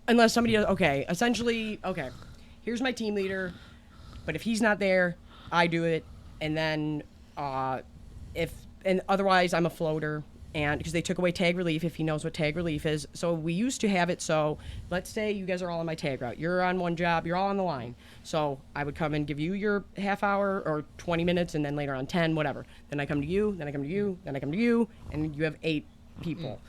Unless somebody does, essentially, here's my team leader, but if he's not there, I do it, and then otherwise I'm a floater, and because they took away tag relief, if he knows what tag relief is. So we used to have it, so let's say you guys are all on my tag route. You're on one job, you're all on the line. So I would come and give you your half hour or 20 minutes, and then later on 10, whatever. Then I come to you, then I come to you, then I come to you, and you have 8 people.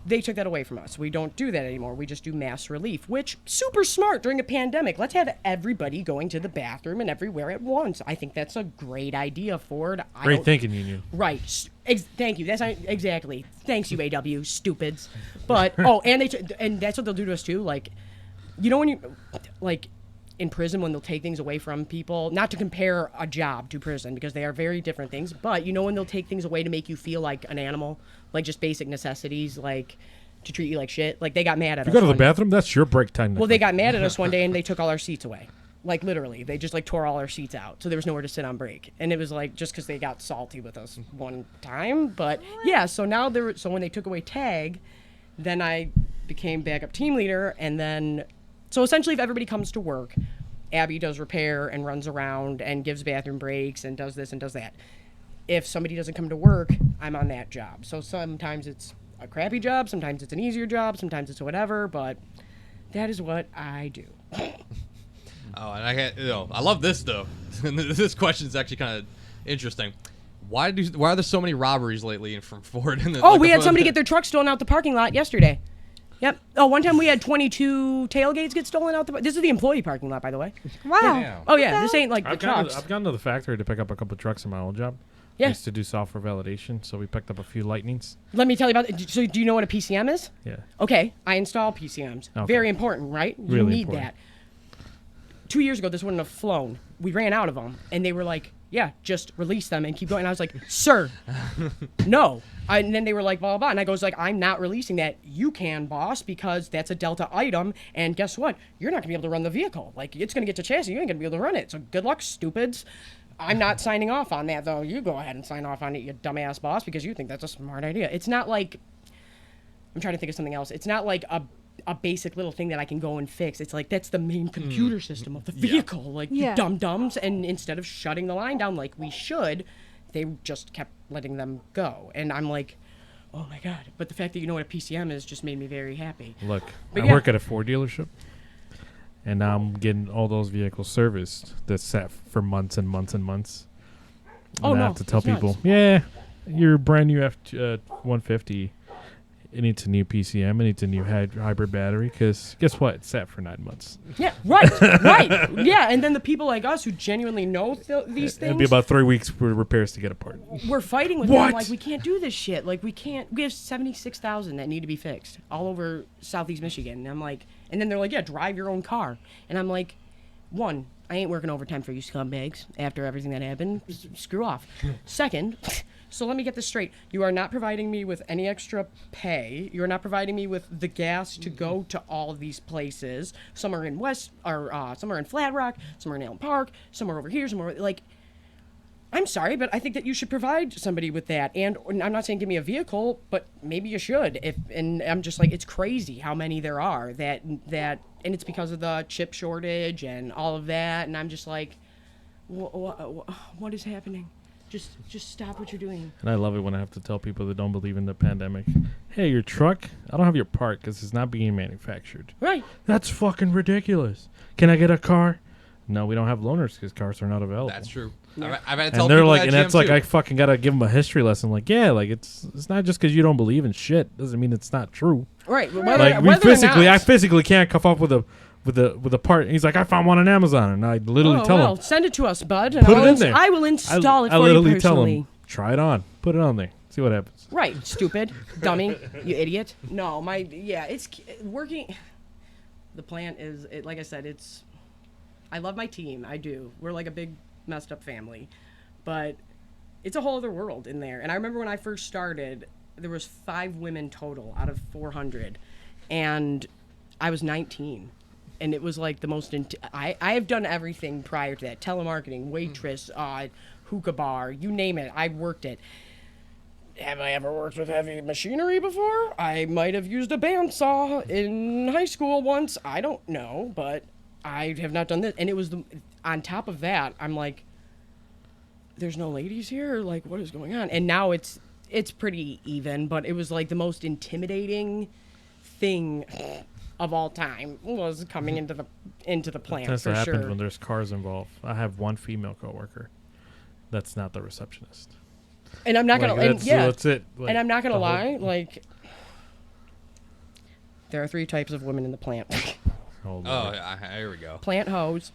They took that away from us. We don't do that anymore. We just do mass relief, which super smart during a pandemic. Let's have everybody going to the bathroom and everywhere at once. I think that's a great idea, Ford.
great thinking, Union.
Right. Thank you. That's not, exactly. Thanks, UAW, stupids. But and that's what they'll do to us too. Like, you know when you in prison when they'll take things away from people, not to compare a job to prison because they are very different things, but you know when they'll take things away to make you feel like an animal, like just basic necessities, like to treat you like shit. Like they got mad at us.
You go to the bathroom, that's your break time.
Well, they got mad at us one day and they took all our seats away. Like literally, they just like tore all our seats out, so there was nowhere to sit on break. And it was like just because they got salty with us one time. But yeah, so now so when they took away tag, then I became backup team leader, and then so essentially if everybody comes to work, Abby does repair and runs around and gives bathroom breaks and does this and does that. If somebody doesn't come to work, I'm on that job. So sometimes it's a crappy job, sometimes it's an easier job, sometimes it's whatever, but that is what I do.
Oh, and I love this though. This question is actually kind of interesting. Why are there so many robberies lately from Ford?
We had somebody get their truck stolen out the parking lot yesterday. Yep. Oh, one time we had 22 tailgates get stolen out this is the employee parking lot, by the way.
Wow.
Damn.
Oh yeah, this ain't like the trucks.
I've gone to the factory to pick up a couple of trucks in my old job.
Yeah.
I used to do software validation, so we picked up a few Lightnings.
Let me tell you about it. So do you know what a PCM is?
Yeah.
Okay, I install PCMs.
Okay.
Very important, right? You
Really
need
important.
that. 2 years ago, this wouldn't have flown. We ran out of them, and they were like, yeah, just release them and keep going. And I was like, sir, no. And then they were like, blah, blah, blah. And I goes like, I'm not releasing that. You can, boss, because that's a Delta item. And guess what? You're not going to be able to run the vehicle. Like, it's going to get to chassis. You ain't going to be able to run it. So good luck, stupids. I'm not signing off on that, though. You go ahead and sign off on it, you dumbass boss, because you think that's a smart idea. It's not like, I'm trying to think of something else. It's not like a basic little thing that I can go and fix. It's like, that's the main computer system of the vehicle. Like, you dum-dums. And instead of shutting the line down like we should, they just kept letting them go. And I'm like, oh my God. But the fact that you know what a PCM is just made me very happy.
Look,
But
I
yeah.
work at a Ford dealership, and now I'm getting all those vehicles serviced that sat for months and months and months.
Oh,
and I
no,
have to tell
it's nuts.
people, yeah, your brand new F-150, it needs a new PCM, it needs a new hybrid battery, because guess what? It sat for 9 months.
Yeah, right, right. Yeah, and then the people like us who genuinely know these things.
It'll be about 3 weeks for repairs to get apart.
We're fighting with them like, we can't do this shit. Like, we have 76,000 that need to be fixed all over Southeast Michigan. And I'm like, and then they're like, yeah, drive your own car. And I'm like, one, I ain't working overtime for you scumbags after everything that happened. Screw off. Second, so let me get this straight. You are not providing me with any extra pay. You are not providing me with the gas to go to all of these places. Some are in some are in Flat Rock, some are in Allen Park, some are over here, some are like, I'm sorry, but I think that you should provide somebody with that. And I'm not saying give me a vehicle, but maybe you should. And I'm just like, it's crazy how many there are that, and it's because of the chip shortage and all of that. And I'm just like, what is happening? Just stop what you're doing.
And I love it when I have to tell people that don't believe in the pandemic, hey, your truck, I don't have your part because it's not being manufactured.
Right.
That's fucking ridiculous. Can I get a car? No, we don't have loaners because cars are not available.
That's true.
Yeah.
I've had to tell
And they're
people
like,
that
and that's
GM
like,
too.
I fucking gotta give them a history lesson. Like, yeah, like it's not just because you don't believe in shit doesn't mean it's not true.
Right.
Like I physically can't come up with a part. And he's like, I found one on Amazon, and I literally tell him,
send it to us, bud. And
put it in there.
I will install it
I
for you
literally
personally.
tell him, try it on, put it on there, see what happens.
Right, stupid, dummy, you idiot. No, it's working. The plant is, like I said, it's I love my team. I do. We're like a big messed up family, but it's a whole other world in there. And I remember when I first started, there was 5 women total out of 400, and I was 19. And it was like the most. I have done everything prior to that: telemarketing, waitress, hookah bar, you name it. I've worked it. Have I ever worked with heavy machinery before? I might have used a bandsaw in high school once. I don't know, but I have not done this. And it was on top of that, I'm like, there's no ladies here? Like, what is going on? And now it's pretty even, but it was like the most intimidating thing of all time was coming into the plant.
That's
for
what happens
sure.
when there's cars involved. I have one female coworker. That's not the receptionist.
And I'm not gonna.
Like, that's it. Like,
and I'm not gonna lie. Like, there are 3 types of women in the plant.
Here we go.
Plant hoes.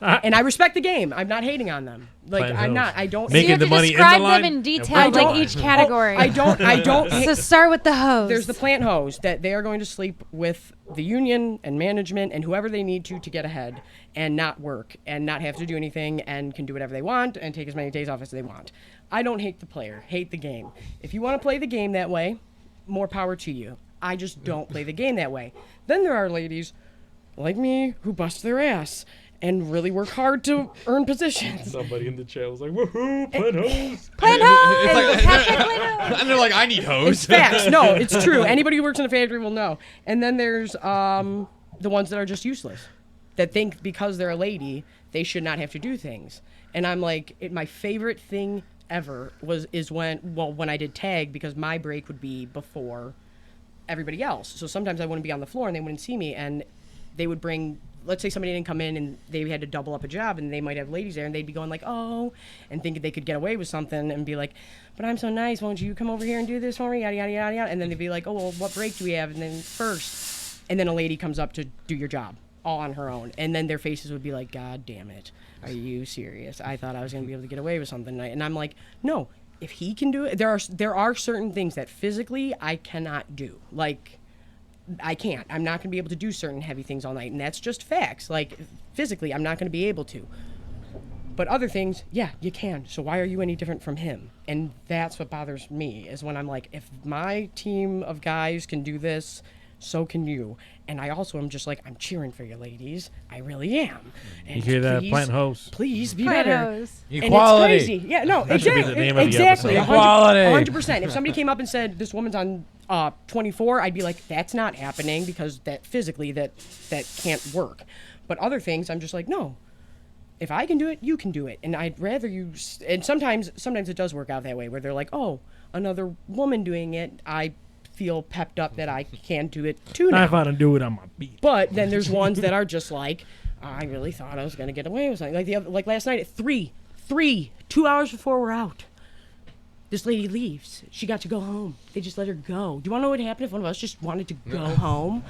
And I respect the game. I'm not hating on them. Like,
Plant
I'm
hoes.
not. I don't.
Making
You have
the
to
money in the
describe
line
them in
and
detail,
working
like
on
each
it.
category.
I don't.
So start with the hose.
There's the plant hoes that they are going to sleep with the union and management and whoever they need to get ahead and not work and not have to do anything and can do whatever they want and take as many days off as they want. I don't hate the player, hate the game. If you want to play the game that way, more power to you. I just don't play the game that way. Then there are ladies like me who bust their ass and really work hard to earn positions.
Somebody in the chat was like, woohoo, plant hose.
Plant hose! Hashtag plant hose!
And they're like, I need hose.
It's facts. No, it's true. Anybody who works in a factory will know. And then there's the ones that are just useless, that think because they're a lady, they should not have to do things. And I'm like, my favorite thing ever is when I did tag, because my break would be before everybody else. So sometimes I wouldn't be on the floor and they wouldn't see me, and they would bring, let's say somebody didn't come in and they had to double up a job and they might have ladies there and they'd be going like, oh, and thinking they could get away with something and be like, but I'm so nice, won't you come over here and do this for me, yada, yada, yada, yada. And then they'd be like, oh, well, what break do we have? And then first, and then a lady comes up to do your job all on her own. And then their faces would be like, God damn it. Are you serious? I thought I was going to be able to get away with something tonight. And I'm like, no, if he can do it, there are certain things that physically I cannot do. Like, I can't. I'm not going to be able to do certain heavy things all night. And that's just facts. Like, physically, I'm not going to be able to. But other things, yeah, you can. So why are you any different from him? And that's what bothers me, is when I'm like, if my team of guys can do this, so can you. And I also am just like, I'm cheering for you, ladies. I really am. And
You hear that? Plant hose.
Please be
Plant
better.
hose.
Equality.
And it's crazy. Yeah, no,
That should be the name of the
exactly.
episode.
100%. If somebody came up and said, this woman's on 24, I'd be like, that's not happening, because that physically that can't work. But other things, I'm just like, no. If I can do it, you can do it. And I'd rather you... And sometimes it does work out that way, where they're like, oh, another woman doing it, I feel pepped up that I can do it too now.
If I don't do it, I'm on beat.
But then there's ones that are just like, I really thought I was going to get away with something. Like last night at 2 hours before we're out, this lady leaves. She got to go home. They just let her go. Do you want to know what happened if one of us just wanted to go home?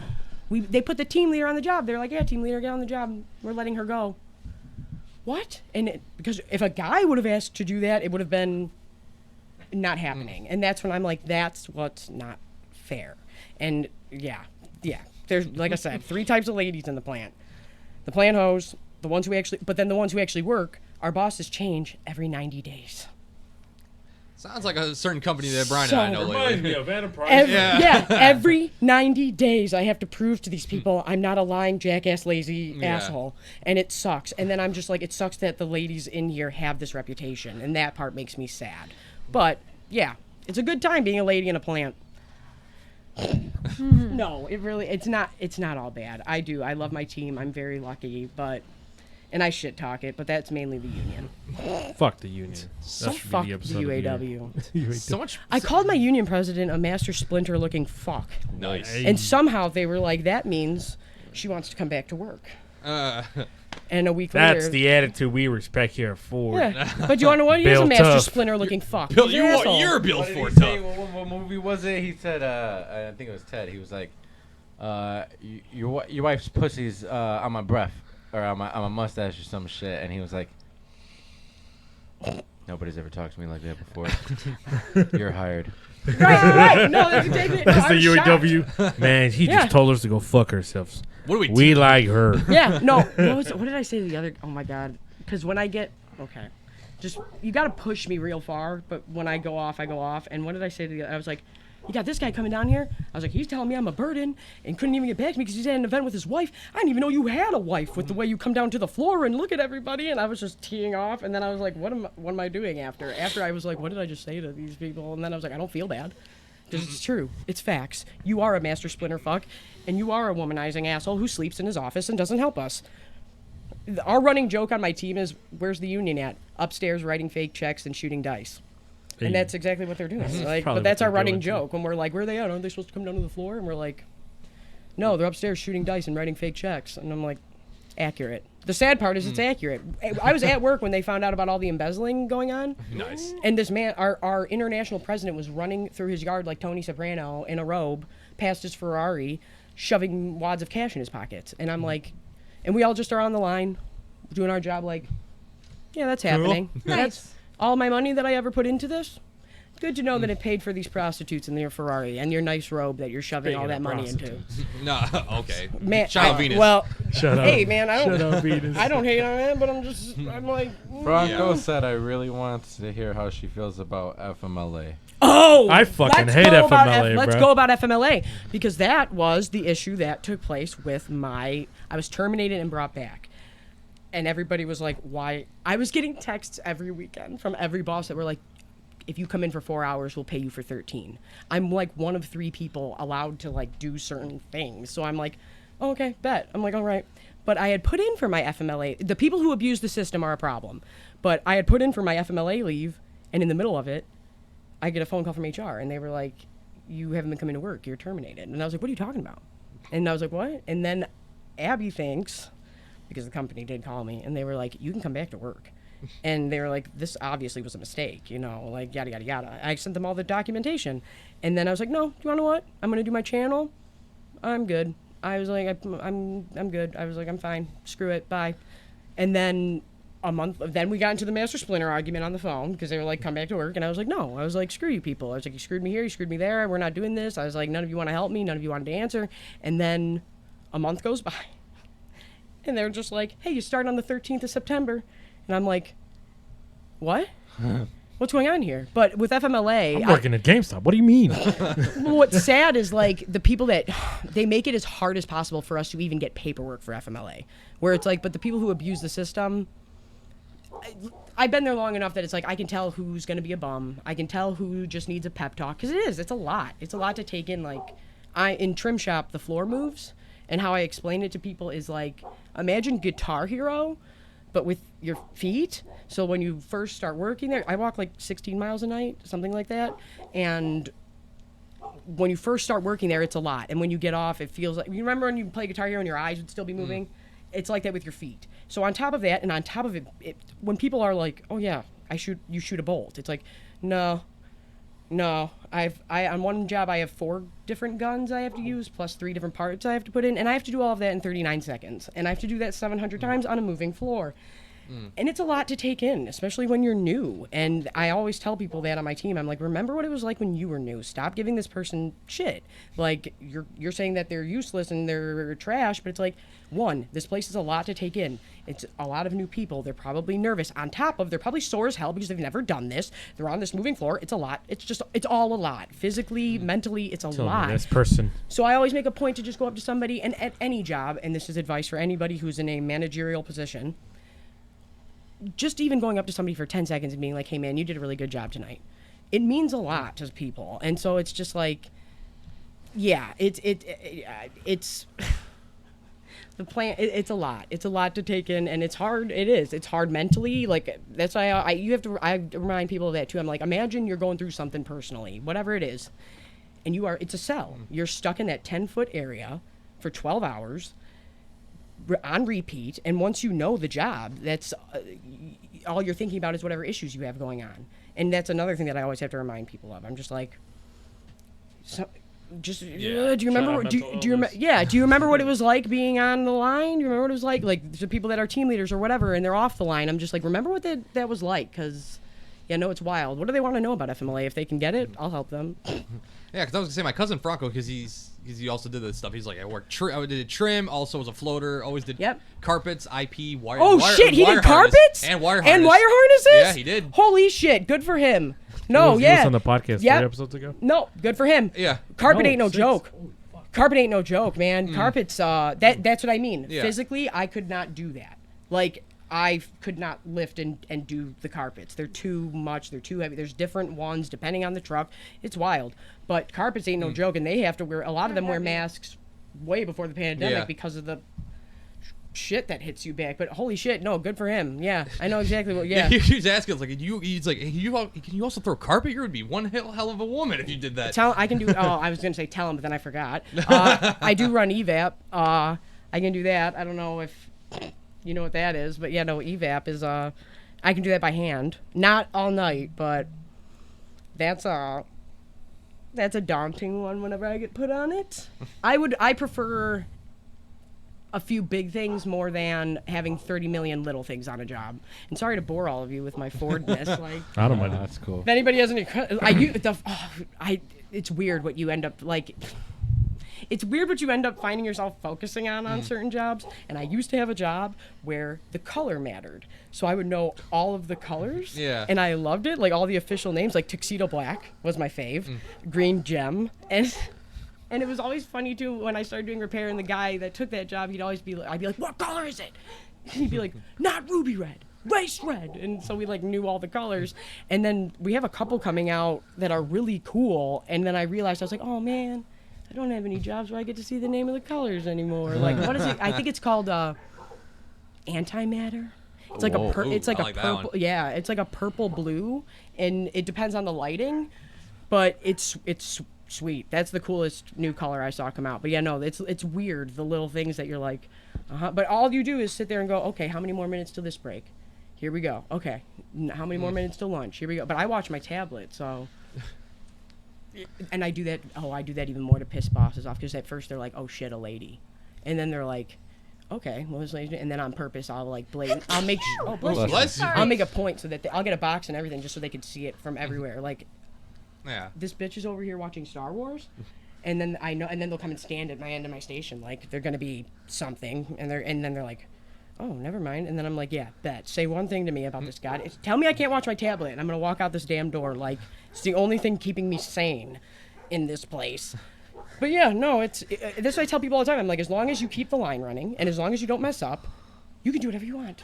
They put the team leader on the job. They're like, yeah, team leader, get on the job. We're letting her go. What? Because if a guy would have asked to do that, it would have been not happening. And that's when I'm like, that's what's not fair. And yeah. There's, like I said, 3 types of ladies in the plant. The plant hoes, the ones who actually work, our bosses change every 90 days.
Sounds like a certain company that Brian and I know lately.
Every 90 days I have to prove to these people I'm not a lying, jackass, lazy asshole. And it sucks. And then I'm just like, it sucks that the ladies in here have this reputation. And that part makes me sad. But, yeah, it's a good time being a lady in a plant. No, it's not all bad. I love my team. I'm very lucky, and I shit talk it, but that's mainly the union.
Fuck the union.
So fuck the UAW.
So much.
I called my union president a master splinter looking fuck.
Nice.
And somehow they were like, that means she wants to come back to work. And a week later...
That's the attitude we respect here for.
Yeah. But you want to know what? He is a
Built
master
tough.
splinter looking fuck.
Bill,
He's an asshole.
you're Bill Ford
Say,
tough.
what movie was it? He said, I think it was Ted. He was like, your wife's pussy's on my breath, or on my mustache or some shit. And he was like, nobody's ever talked to me like that before. You're hired.
Right. No, that's exactly it. No,
That's the
I was shocked.
UAW. Man, he just told us to go fuck ourselves.
What do we?
We like her.
Yeah, no. What did I say to the other? Oh my god. Because when I get just you got to push me real far. But when I go off, I go off. And what did I say to the other? I was like, you got this guy coming down here. I was like, he's telling me I'm a burden and couldn't even get back to me because he's at an event with his wife. I didn't even know you had a wife with the way you come down to the floor and look at everybody. And I was just teeing off. And then I was like, what am I doing after? After I was like, what did I just say to these people? And then I was like, I don't feel bad. Because it's true. It's facts. You are a master splinter fuck. And you are a womanizing asshole who sleeps in his office and doesn't help us. Our running joke on my team is, where's the union at? Upstairs writing fake checks and shooting dice. And that's exactly what they're doing. Like, but that's our running joke. When we're like, where are they at? Aren't they supposed to come down to the floor? And we're like, no, they're upstairs shooting dice and writing fake checks. And I'm like, accurate. The sad part is it's accurate. I was at work when they found out about all the embezzling going on.
Nice.
And this man, our international president, was running through his yard like Tony Soprano in a robe, past his Ferrari, shoving wads of cash in his pockets. And I'm like, and we all just are on the line, doing our job like, yeah, that's happening. That's all my money that I ever put into this. Good to know that it paid for these prostitutes in their Ferrari and your nice robe that you're shoving all that money into.
No, okay.
Man,
Shout out Venus.
Well,
Shut up.
hey man, I
Shut
don't,
up, Venus.
I don't hate on that, but I'm like,
Bronco said I really want to hear how she feels about FMLA.
oh,
I fucking
let's
hate
go about
FMLA,
Let's
bro.
go about FMLA because that was the issue that took place with I was terminated and brought back. And everybody was like, why? I was getting texts every weekend from every boss that were like, if you come in for 4 hours, we'll pay you for 13. I'm like one of 3 people allowed to like do certain things. So I'm like, oh, okay, bet. I'm like, all right. But I had put in for my FMLA. The people who abuse the system are a problem. But I had put in for my FMLA leave. And in the middle of it, I get a phone call from HR. And they were like, you haven't been coming to work. You're terminated. And I was like, what are you talking about? And I was like, what? And then Abby thinks, because the company did call me, and they were like, you can come back to work. And they were like, this obviously was a mistake, like yada, yada, yada. I sent them all the documentation. And then I was like, no, do you want to know what? I'm going to do my channel. I'm good. I was like, I'm good. I was like, I'm fine. Screw it. Bye. And then then we got into the Master Splinter argument on the phone because they were like, come back to work. And I was like, no. I was like, screw you people. I was like, you screwed me here. You screwed me there. We're not doing this. I was like, none of you want to help me. None of you wanted to answer. And then a month goes by. And they're just like, hey, you start on the 13th of September. And I'm like, what? What's going on here? But with FMLA...
I'm working at GameStop. What do you mean?
What's sad is, like, the people that... They make it as hard as possible for us to even get paperwork for FMLA. Where it's like, but the people who abuse the system... I've been there long enough that it's like, I can tell who's going to be a bum. I can tell who just needs a pep talk. Because it is. It's a lot. It's a lot to take in. Like, in Trim Shop, the floor moves. And how I explain it to people is like, imagine Guitar Hero, but with your feet. So when you first start working there, I walk like 16 miles a night, something like that. And when you first start working there, it's a lot. And when you get off, it feels like, you remember when you play Guitar Hero and your eyes would still be moving? It's like that with your feet. So on top of that, and on top of it, when people are like, oh yeah, you shoot a bolt. It's like, no. On one job I have 4 different guns I have to use plus 3 different parts I have to put in, and I have to do all of that in 39 seconds, and I have to do that 700 times on a moving floor. And it's a lot to take in, especially when you're new. And I always tell people that on my team. I'm like, remember what it was like when you were new. Stop giving this person shit. Like, you're saying that they're useless and they're trash, but it's like, 1, this place is a lot to take in. It's a lot of new people. They're probably nervous. On top of, they're probably sore as hell because they've never done this. They're on this moving floor. It's a lot. It's all a lot. Physically, mentally, it's a lot.
This person.
So I always make a point to just go up to somebody, and at any job, and this is advice for anybody who's in a managerial position, just even going up to somebody for 10 seconds and being like, hey man, you did a really good job tonight. It means a lot to people. And so it's just like, yeah, it's the plan. It's a lot. It's a lot to take in, and it's hard. It is. It's hard mentally. Like, that's why I remind people of that too. I'm like, imagine you're going through something personally, whatever it is, and it's a cell. You're stuck in that 10-foot area for 12 hours on repeat, and once you know the job, that's all you're thinking about is whatever issues you have going on. And that's another thing that I always have to remind people of. I'm just like, do you remember? Do you remember what it was like being on the line? Do you remember what it was like the people that are team leaders or whatever, and they're off the line? I'm just like, remember what that was like, because Yeah, no, it's wild. What do they want to know about FMLA? If they can get it, I'll help them.
Yeah, because I was gonna say my cousin Franco, because he also did this stuff. He's like, I did trim, also was a floater, always did carpets, IP, wire.
Oh shit, he did carpets
and wire
and wire harnesses.
Yeah, he did.
Holy shit, good for him. No,
he was on the podcast 3 episodes ago.
No, good for him.
Yeah,
carpet ain't no joke. Carpet ain't no joke, man. Carpets, that's what I mean. Yeah. Physically, I could not do that. Like, I could not lift and do the carpets. They're too much. They're too heavy. There's different ones depending on the truck. It's wild. But carpets ain't no joke, and they have to wear, a lot of them wear masks way before the pandemic because of the shit that hits you back. But holy shit, no, good for him. Yeah, I know exactly what. Yeah,
he was asking us, like, he's like, can you also throw carpet? You would be one hell of a woman if you did that.
I can do. Oh, I was gonna say tell him, but then I forgot. I do run evap. I can do that. I don't know if you know what that is, but yeah, no, evap is. I can do that by hand, not all night, but that's a daunting one whenever I get put on it. I prefer a few big things more than having 30 million little things on a job. And sorry to bore all of you with my Fordness. Like,
I don't mind.
That's cool.
If anybody has any, it's weird what you end up like. It's weird what you end up finding yourself focusing on certain jobs. And I used to have a job where the color mattered. So I would know all of the colors.
Yeah.
And I loved it. Like all the official names, like Tuxedo Black was my fave. Green Gem. And it was always funny too when I started doing repair, and the guy that took that job, I'd be like, what color is it? And he'd be like, not ruby red, race red. And so we like knew all the colors. And then we have a couple coming out that are really cool. And then I realized, I was like, oh man, I don't have any jobs where I get to see the name of the colors anymore. Like, what is it? I think it's called antimatter. It's like it's like a purple. Yeah, it's like a purple blue, and it depends on the lighting, but it's sweet. That's the coolest new color I saw come out. But yeah, no, it's weird, the little things that you're like, But all you do is sit there and go, okay, how many more minutes till this break? Here we go. Okay, how many more minutes till lunch? Here we go. But I watch my tablet, so. And I do that. Oh, I do that even more to piss bosses off, because at first they're like, oh shit, a lady, and then they're like, okay, what was lady? And then on purpose I'll like blatant. I'll make.
Bless you.
I'll make a point so that I'll get a box and everything just so they can see it from everywhere. Like.
Yeah.
This bitch is over here watching Star Wars, and then I know, and then they'll come and stand at my end of my station, like they're gonna be something, and then they're like, oh, never mind, and then I'm like, yeah, bet. Say one thing to me about this guy. Tell me I can't watch my tablet, and I'm gonna walk out this damn door. Like it's the only thing keeping me sane in this place. But yeah, no, this is what I tell people all the time. I'm like, as long as you keep the line running, and as long as you don't mess up, you can do whatever you want.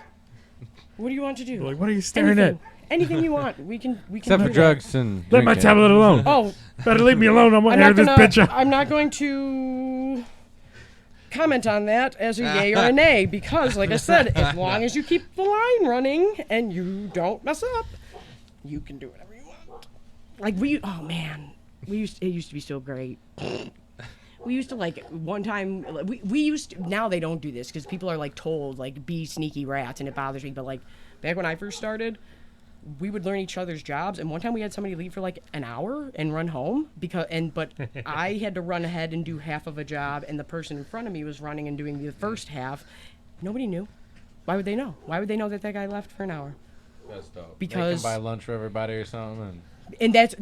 What do you want to do?
Like, what are you staring at?
Anything you want, we can.
Except for drugs and.
Let my tablet alone.
Oh,
better leave me alone. I'm gonna air this bitch out.
I'm not going to comment on that as a yay or a nay, because, like I said, as long as you keep the line running and you don't mess up, you can do whatever you want. Like it used to be so great. We used to, like, one time, we used to, now they don't do this because people are, like, told, like, be sneaky rats, and it bothers me, but, like, back when I first started, we would learn each other's jobs, and one time we had somebody leave for, like, an hour and run home, but I had to run ahead and do half of a job, and the person in front of me was running and doing the first half. Nobody knew. Why would they know? Why would they know that guy left for an hour?
That's dope.
Because
they can buy lunch for everybody or something.
And that's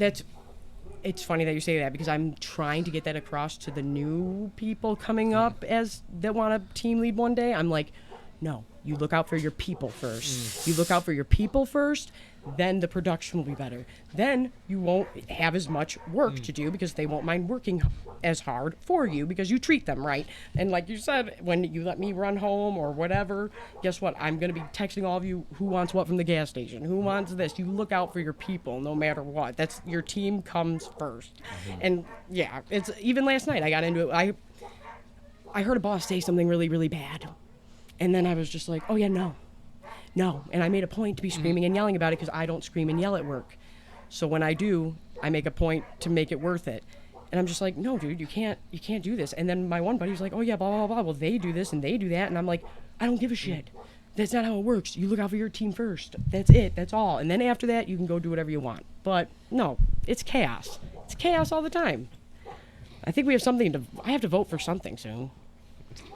it's funny that you say that, because I'm trying to get that across to the new people coming up that want a team lead one day. I'm like, no, you look out for your people first. You look out for your people first, then the production will be better. Then you won't have as much work to do, because they won't mind working as hard for you because you treat them right. And like you said, when you let me run home or whatever, guess what? I'm going to be texting all of you who wants what from the gas station, who wants this. You look out for your people no matter what. That's your team comes first. And yeah, it's even last night I got into it. I heard a boss say something really, really bad. And then I was just like, oh yeah, no. And I made a point to be screaming and yelling about it, because I don't scream and yell at work. So when I do, I make a point to make it worth it. And I'm just like, no, dude, you can't do this. And then my one buddy was like, oh yeah, blah, blah, blah. Well, they do this and they do that. And I'm like, I don't give a shit. That's not how it works. You look out for your team first. That's it. That's all. And then after that, you can go do whatever you want. But no, it's chaos. It's chaos all the time. I think we have I have to vote for something soon.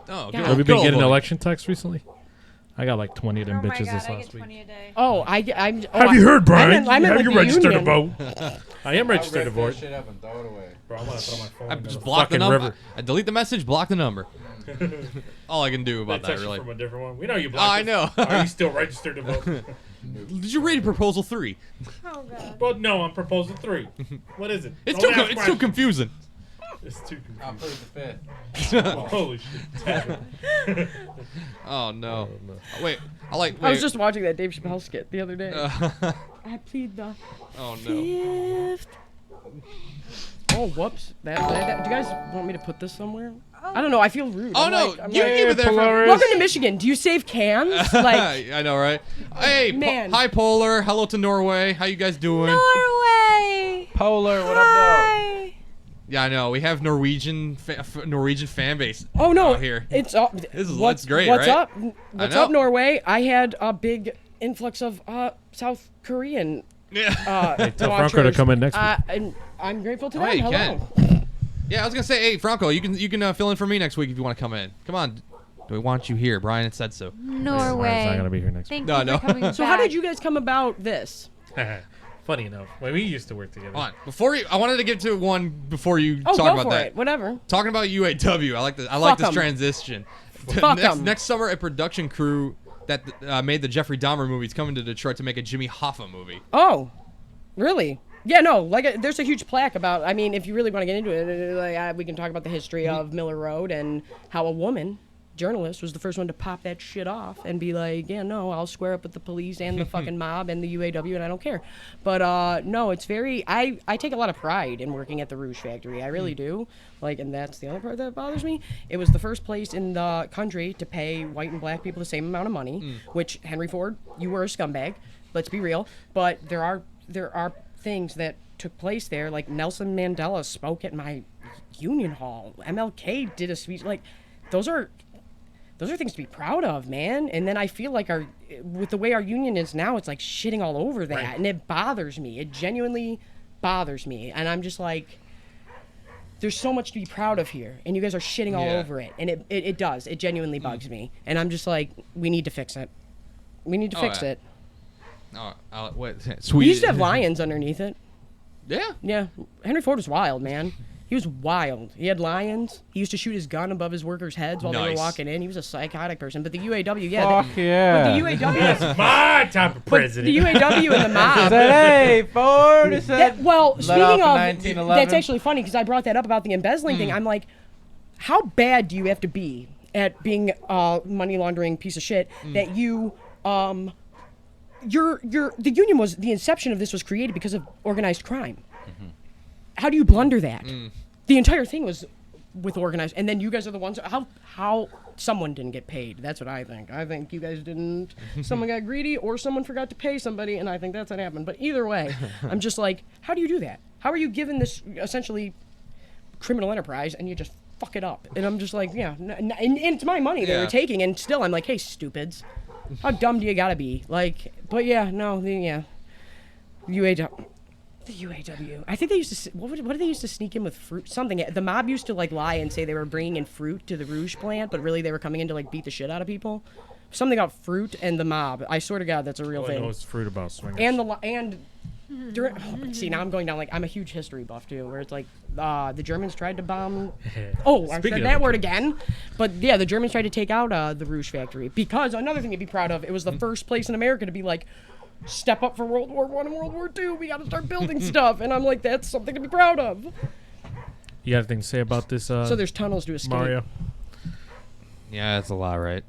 Oh,
Yeah.
Have we been getting election texts recently? I got like 20 of them
Oh my
bitches
God,
this
I
last
get
week.
20 a day.
Oh,
Have you heard, Brian?
I'm in
Have
like
you
the
registered to
union.
vote? I am registered to vote.
Shit up and throw it away.
Bro, I'm gonna throw my phone
I
in
just
the
block the
fucking
number.
river.
I delete the message, block the number. All I can do about
They
that,
text you
really.
from a different one. We know you
Oh,
blocked
I
us.
know.
Are you still registered to vote?
Did you read Proposal 3?
Oh God.
Well, no, I'm proposal 3. What is it?
It's
Don't
too
ask
it's too
questions.
confusing.
It's too
I'll
confusing.
plead the fifth.
Holy shit.
Oh no.
no.
Wait, wait.
I was just watching that Dave Chappelle skit the other day.
oh
I plead the
no.
fifth. Oh, whoops. Do you guys want me to put this somewhere? I don't know. I feel rude.
Oh
I'm
no,
like- I'm
you
like,
keep it there for.
welcome to Michigan. Do you save cans? Like,
I know, right? Hey,
Man.
hi Polar. Hello to Norway. How you guys doing?
Norway.
Polar, what up,
Hi.
Yeah, I know. We have Norwegian fan base.
oh no,
out here.
it's up.
It's great,
What's
right?
up? What's
know.
up, Norway? I had a big influx of South Korean
Yeah.
Tell Franco to come in next week.
and I'm grateful to
Oh,
them.
you
Hello.
Yeah, I was gonna say, hey Franco, you can fill in for me next week if you want to come in. Come on. We want you here. Brian had said so.
Brian's not
Norway.
gonna be here next
Thank
No,
you
no.
for coming
So how
back.
did you guys come about this?
week. Funny enough. Well, we used to work together.
Hold on. Before you, I wanted to get to one before you
Oh,
talk
go
about
for
that.
it. Whatever.
Talking about UAW, I like this. I like
Fuck
this
'em.
transition.
Fuck 'em.
next summer, a production crew that made the Jeffrey Dahmer movies coming to Detroit to make a Jimmy Hoffa movie.
Oh, really? Yeah, no. Like, there's a huge plaque about. I mean, if you really want to get into it, we can talk about the history of Miller Road and how a woman journalist was the first one to pop that shit off and be like, yeah, no, I'll square up with the police and the fucking mob and the UAW and I don't care. But no, it's very. I take a lot of pride in working at the Rouge Factory. I really do. Like, and that's the other part that bothers me. It was the first place in the country to pay white and black people the same amount of money. Which Henry Ford, you were a scumbag. Let's be real. But there are things that took place there. Like Nelson Mandela spoke at my union hall. MLK did a speech. Like, those are things to be proud of, man. And then I feel like with the way our union is now, it's like shitting all over that.
Right.
And it bothers me. It genuinely bothers me. And I'm just like, there's so much to be proud of here. And you guys are shitting all
Yeah.
over it. And it does. It genuinely bugs me. And I'm just like, we need to fix it. We need to fix
yeah.
it.
Oh, what?
We
Sweet.
used to have lions underneath it.
Yeah.
Yeah. Henry Ford was wild, man. He was wild. He had lions. He used to shoot his gun above his workers' heads while they were
Nice.
walking in. He was a psychotic person. But the UAW, yeah.
Fuck yeah.
But the UAW,
My type of
but
president.
the UAW and the mob.
Said, hey, Ford. It said,
Well,
let
speaking
off in
of,
1911.
that's actually funny because I brought that up about the embezzling thing. I'm like, how bad do you have to be at being a money laundering piece of shit that you, the union was, the inception of this was created because of organized crime. How do you blunder that? The entire thing was with organized, and then you guys are the ones. How someone didn't get paid? That's what I think. I think you guys didn't. Someone got greedy, or someone forgot to pay somebody, and I think that's what happened. But either way, I'm just like, how do you do that? How are you given this essentially criminal enterprise and you just fuck it up? And I'm just like, yeah, and it's my money they
Yeah.
were taking, and still I'm like, hey, stupids, how dumb do you gotta be? Like, but yeah, no, UAW. The UAW. I think they used to. What did they used to sneak in with fruit? Something. The mob used to like lie and say they were bringing in fruit to the Rouge plant, but really they were coming in to like beat the shit out of people. Something about fruit and the mob. I swear to God, that's a real
All I know
thing.
is fruit about swingers.
See, now I'm going down like I'm a huge history buff too, where it's like the Germans tried to bomb. Oh, I
Speaking
said
of
that
the
word
Germans.
again. But yeah, the Germans tried to take out the Rouge factory because another thing to be proud of. It was the first place in America to be like, step up for World War I and World War II. We got to start building stuff, and I'm like, that's something to be proud of.
You got anything to say about this?
So there's tunnels to escape.
Mario.
Yeah, that's a lot, right?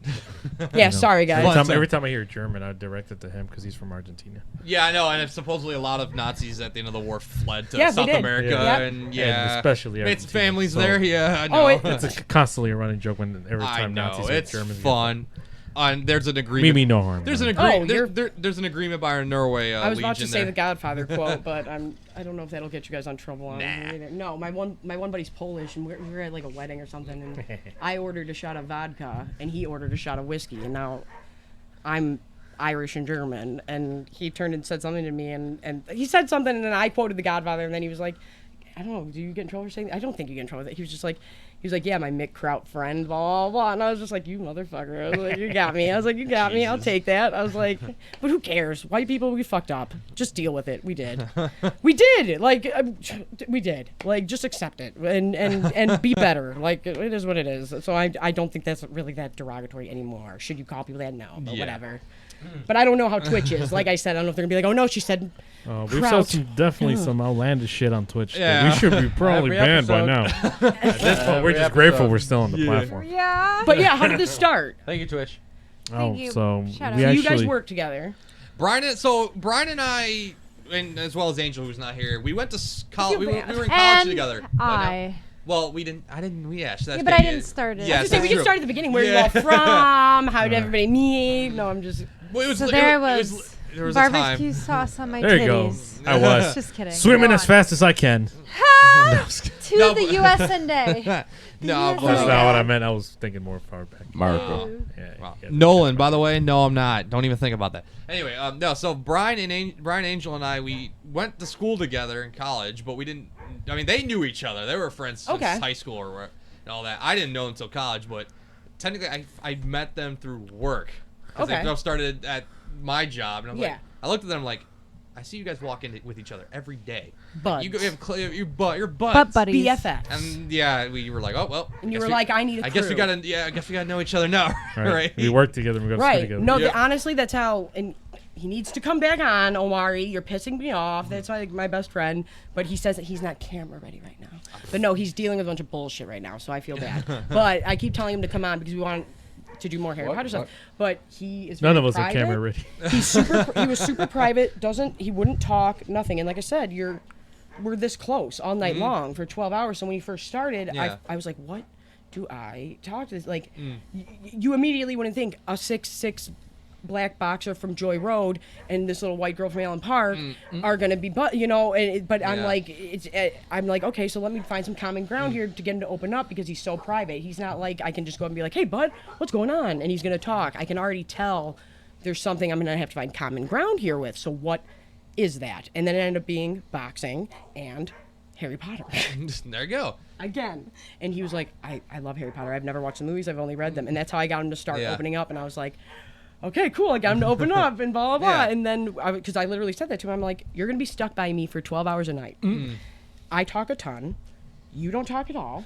Yeah, sorry guys.
Every time I hear German, I direct it to him because he's from Argentina.
Yeah, I know, and supposedly a lot of Nazis at the end of the war fled to
Yeah, they
South
did.
America,
Yeah.
and
And especially
made
Argentina,
families
so-
there. Yeah, I know.
It's constantly a running joke when every
I
time
know
Nazis or
it's
Germans. get
fun. And there's an agreement.
Me no harm.
There's an
man.
agreement. There's an agreement by our Norway
I was about to
Legion
say
there.
the Godfather quote, but I don't know if that'll get you guys on trouble on either. No, my one buddy's Polish, and we were at like a wedding or something, and I ordered a shot of vodka, and he ordered a shot of whiskey, and now I'm Irish and German, and he turned and said something to me, and he said something, and then I quoted the Godfather, and then he was like, I don't know, do you get in trouble for saying that? I don't think you get in trouble with it. He was just like, He's like, yeah, my Mick Kraut friend, blah, blah, blah. And I was just like, you motherfucker. I was like, you got me. I was like, you got me. I'll take that. I was like, but who cares? White people, we fucked up. Just deal with it. We did. We did. Like, we did. Like, just accept it and be better. Like, it is what it is. So I don't think that's really that derogatory anymore. Should you call people that? No, but whatever. But I don't know how Twitch is. Like I said, I don't know if they're going to be like, oh, no, she said
we've saw definitely some outlandish shit on Twitch.
Yeah.
We should be probably banned by now. At this point, we're just grateful we're still on the platform.
Yeah.
But yeah, how did this start?
Thank you, Twitch.
Thank you.
So
Shout
we
out.
So you
actually
guys work together.
Brian and I, and as well as Angel, who's not here, we went to college. We were in college
And
together. Well, we didn't. I didn't. Yeah, so that's
but I didn't start it.
Yeah,
I was just saying, we can start at the beginning. Where you all from? How did everybody meet? No, I'm just.
Well, it was,
So
it
there
was,
was
there was
barbecue
a time.
sauce on my
There you go.
titties.
I was
Just kidding.
swimming
Go
as
on.
fast as I can.
To
No,
the
but-
USN day.
No,
Yes,
but,
That's not what I meant. I was thinking more far back.
Marco.
Yeah,
Wow.
yeah.
Nolan, by the way, no, I'm not. Don't even think about that. Anyway, no. So Brian, Angel, and I, we went to school together in college, but we didn't. I mean, they knew each other. They were friends since high school or where, and all that. I didn't know them until college, but technically, I met them through work.
Okay.
They both started at my job, and I'm
Yeah.
like, I looked at them like, I see you guys walk in with each other every day.
Buds.
You have your buds.
Butt buddies.
BFFs.
And yeah, we were like, oh well.
And you
guess
were
we-
like, I need a
I guess we
crew.
gotta know each other now, right?
We work together. We go to school
Right.
together.
No,
Yeah.
honestly, that's how. And he needs to come back on, Omari. You're pissing me off. That's my best friend. But he says that he's not camera ready right now. But no, he's dealing with a bunch of bullshit right now, so I feel bad. But I keep telling him to come on because we want to do more Harry Potter stuff. But he is
None
very
of us are
private.
camera ready.
He was super private. He wouldn't talk, nothing. And like I said, we're this close all night long for 12 hours. So when he first started,
Yeah.
I was like, what do I talk to this? Like, you immediately wouldn't think a 6'6" black boxer from Joy Road and this little white girl from Allen Park are gonna be, but I'm
Yeah.
like, I'm like, okay, so let me find some common ground here to get him to open up because he's so private. He's not like I can just go up and be like, hey bud, what's going on? And he's gonna talk. I can already tell there's something I'm gonna have to find common ground here with. So what is that? And then it ended up being boxing and Harry Potter.
There you go.
Again. And he was like, I love Harry Potter. I've never watched the movies. I've only read them. And that's how I got him to start
Yeah.
opening up. And I was like, okay, cool. I got him to open up and blah, blah, blah.
Yeah.
And then, because I literally said that to him, I'm like, you're going to be stuck by me for 12 hours a night. I talk a ton. You don't talk at all.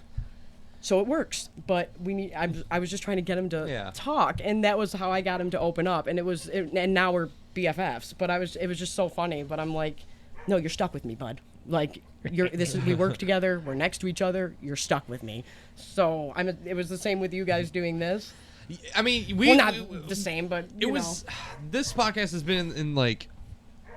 So it works. But I was just trying to get him to talk. And that was how I got him to open up. And and now we're BFFs. But it was just so funny. But I'm like, no, you're stuck with me, bud. Like, we work together. We're next to each other. You're stuck with me. So it was the same with you guys doing this.
I mean,
Not the same, but
it was. This podcast has been in like,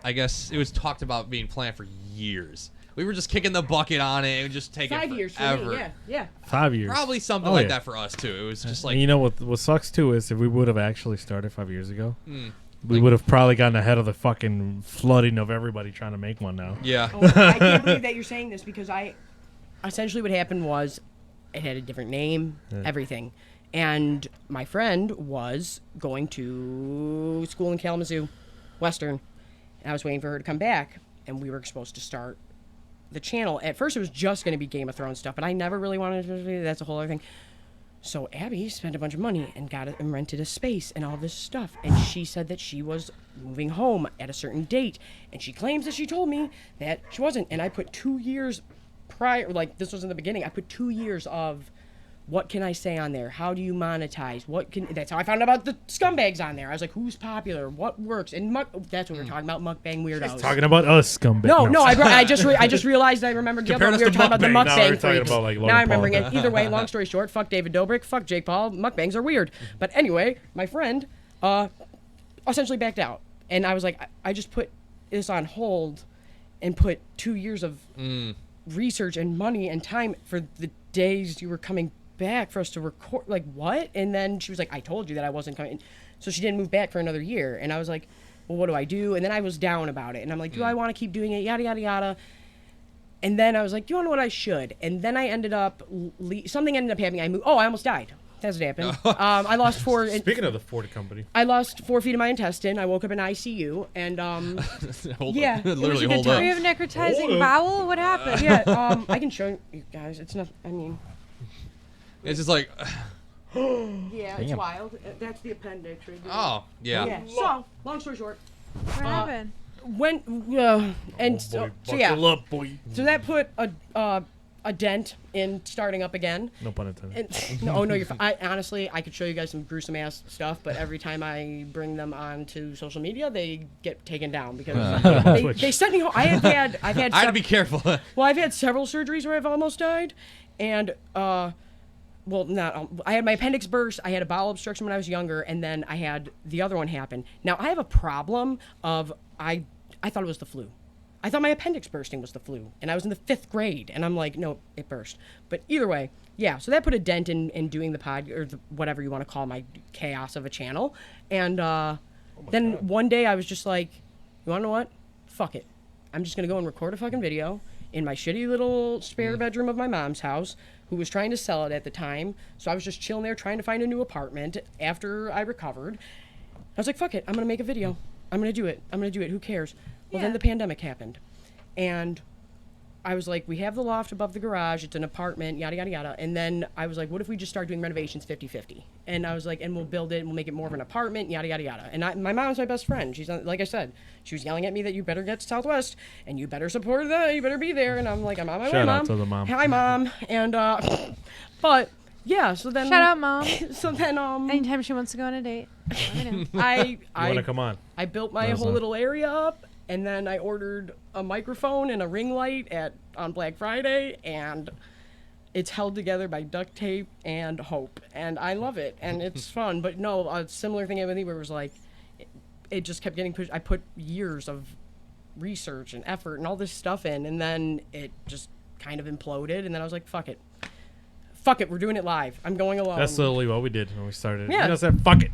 I guess it was talked about being planned for years. We were just kicking the bucket on it and just taking
5 years for
forever.
me. Yeah.
5 years.
Probably something
Oh,
like
yeah.
that for us too. It was just like,
And you know what sucks too is if we would have actually started 5 years ago, we
Like-
would have probably gotten ahead of the fucking flooding of everybody trying to make one now.
yeah.
Oh, I can't believe that you're saying this because essentially what happened was it had a different name, everything. And my friend was going to school in Kalamazoo, Western. And I was waiting for her to come back. And we were supposed to start the channel. At first, it was just going to be Game of Thrones stuff. But I never really wanted to. That's a whole other thing. So Abby spent a bunch of money and and rented a space and all this stuff. And she said that she was moving home at a certain date. And she claims that she told me that she wasn't. And I put 2 years prior, like this was in the beginning, I put 2 years of what can I say on there? How do you monetize? That's how I found out about the scumbags on there. I was like, who's popular? What works? And that's what we're talking about, mukbang weirdos.
Talking about us, scumbag.
No, I just realized I remembered the other
Compared
one. We were
us to
talking about the
mukbang. Now we're
mukbang
talking
freaks.
about, like,
Now
Logan
I'm remembering
Paul.
it. Either way, long story short, fuck David Dobrik, fuck Jake Paul. Mukbangs are weird. But anyway, my friend essentially backed out. And I was like, I just put this on hold and put 2 years of research and money and time for the days you were coming back for us to record. Like, what? And then she was like, I told you that I wasn't coming. So she didn't move back for another year. And I was like, well, what do I do? And then I was down about it. And I'm like, do I want to keep doing it? Yada, yada, yada. And then I was like, you want to know what I should? And then I ended up, something ended up happening. I almost died. That's what happened. I lost
Speaking of the Ford company.
I lost 4 feet of my intestine. I woke up in ICU. And, yeah, it was a
Literally
good
hold
time.
up.
Do you have necrotizing bowel? What happened?
yeah, I can show you guys. It's not, I mean,
It's just like,
Yeah, it's
Damn.
wild. That's the appendix. Right there.
oh yeah.
Yeah. So, long story short,
What happened?
when and so yeah,
up, boy.
so that put a dent in starting up again.
No pun intended.
And, no, oh no, you're fine. I honestly, I could show you guys some gruesome ass stuff, but every time I bring them onto social media, they get taken down because they sent me home. I've had
I had to be careful.
well, I've had several surgeries where I've almost died, and well, not I had my appendix burst. I had a bowel obstruction when I was younger, and then I had the other one happen. Now I have a problem of I thought it was the flu. I thought my appendix bursting was the flu, and I was in the 5th grade, and I'm like, no, it burst. But either way, yeah. So that put a dent in doing the pod or whatever you want to call my chaos of a channel. And then one day I was just like, you want to know what? Fuck it. I'm just gonna go and record a fucking video in my shitty little spare bedroom of my mom's house, who was trying to sell it at the time. So I was just chilling there trying to find a new apartment after I recovered. I was like, fuck it. I'm gonna make a video. I'm gonna do it. Who cares? Well, then
Yeah.
the pandemic happened. And I was like, we have the loft above the garage. It's an apartment, yada, yada, yada. And then I was like, what if we just start doing renovations 50-50? And I was like, and we'll build it and we'll make it more of an apartment, yada, yada, yada. And my mom's my best friend. She's, like I said, she was yelling at me that you better get to Southwest and you better support that. You better be there. And I'm like, I'm on my way,
Shout
Mom.
out to the mom.
Hi, Mom. And, but, yeah, so then.
Shout out, Mom.
So then,
Anytime she wants to go on a date, let me know.
You want to come on?
I built my
Let us
whole
know.
little area up, and then I ordered a microphone and a ring light on Black Friday, and it's held together by duct tape and hope, and I love it, and it's fun. But no, a similar thing happened where it was like, it just kept getting pushed. I put years of research and effort and all this stuff in, and then it just kind of imploded, and then I was like, fuck it. Fuck it, we're doing it live. I'm going alone.
That's literally what we did when we started.
Yeah.
We just said, fuck it.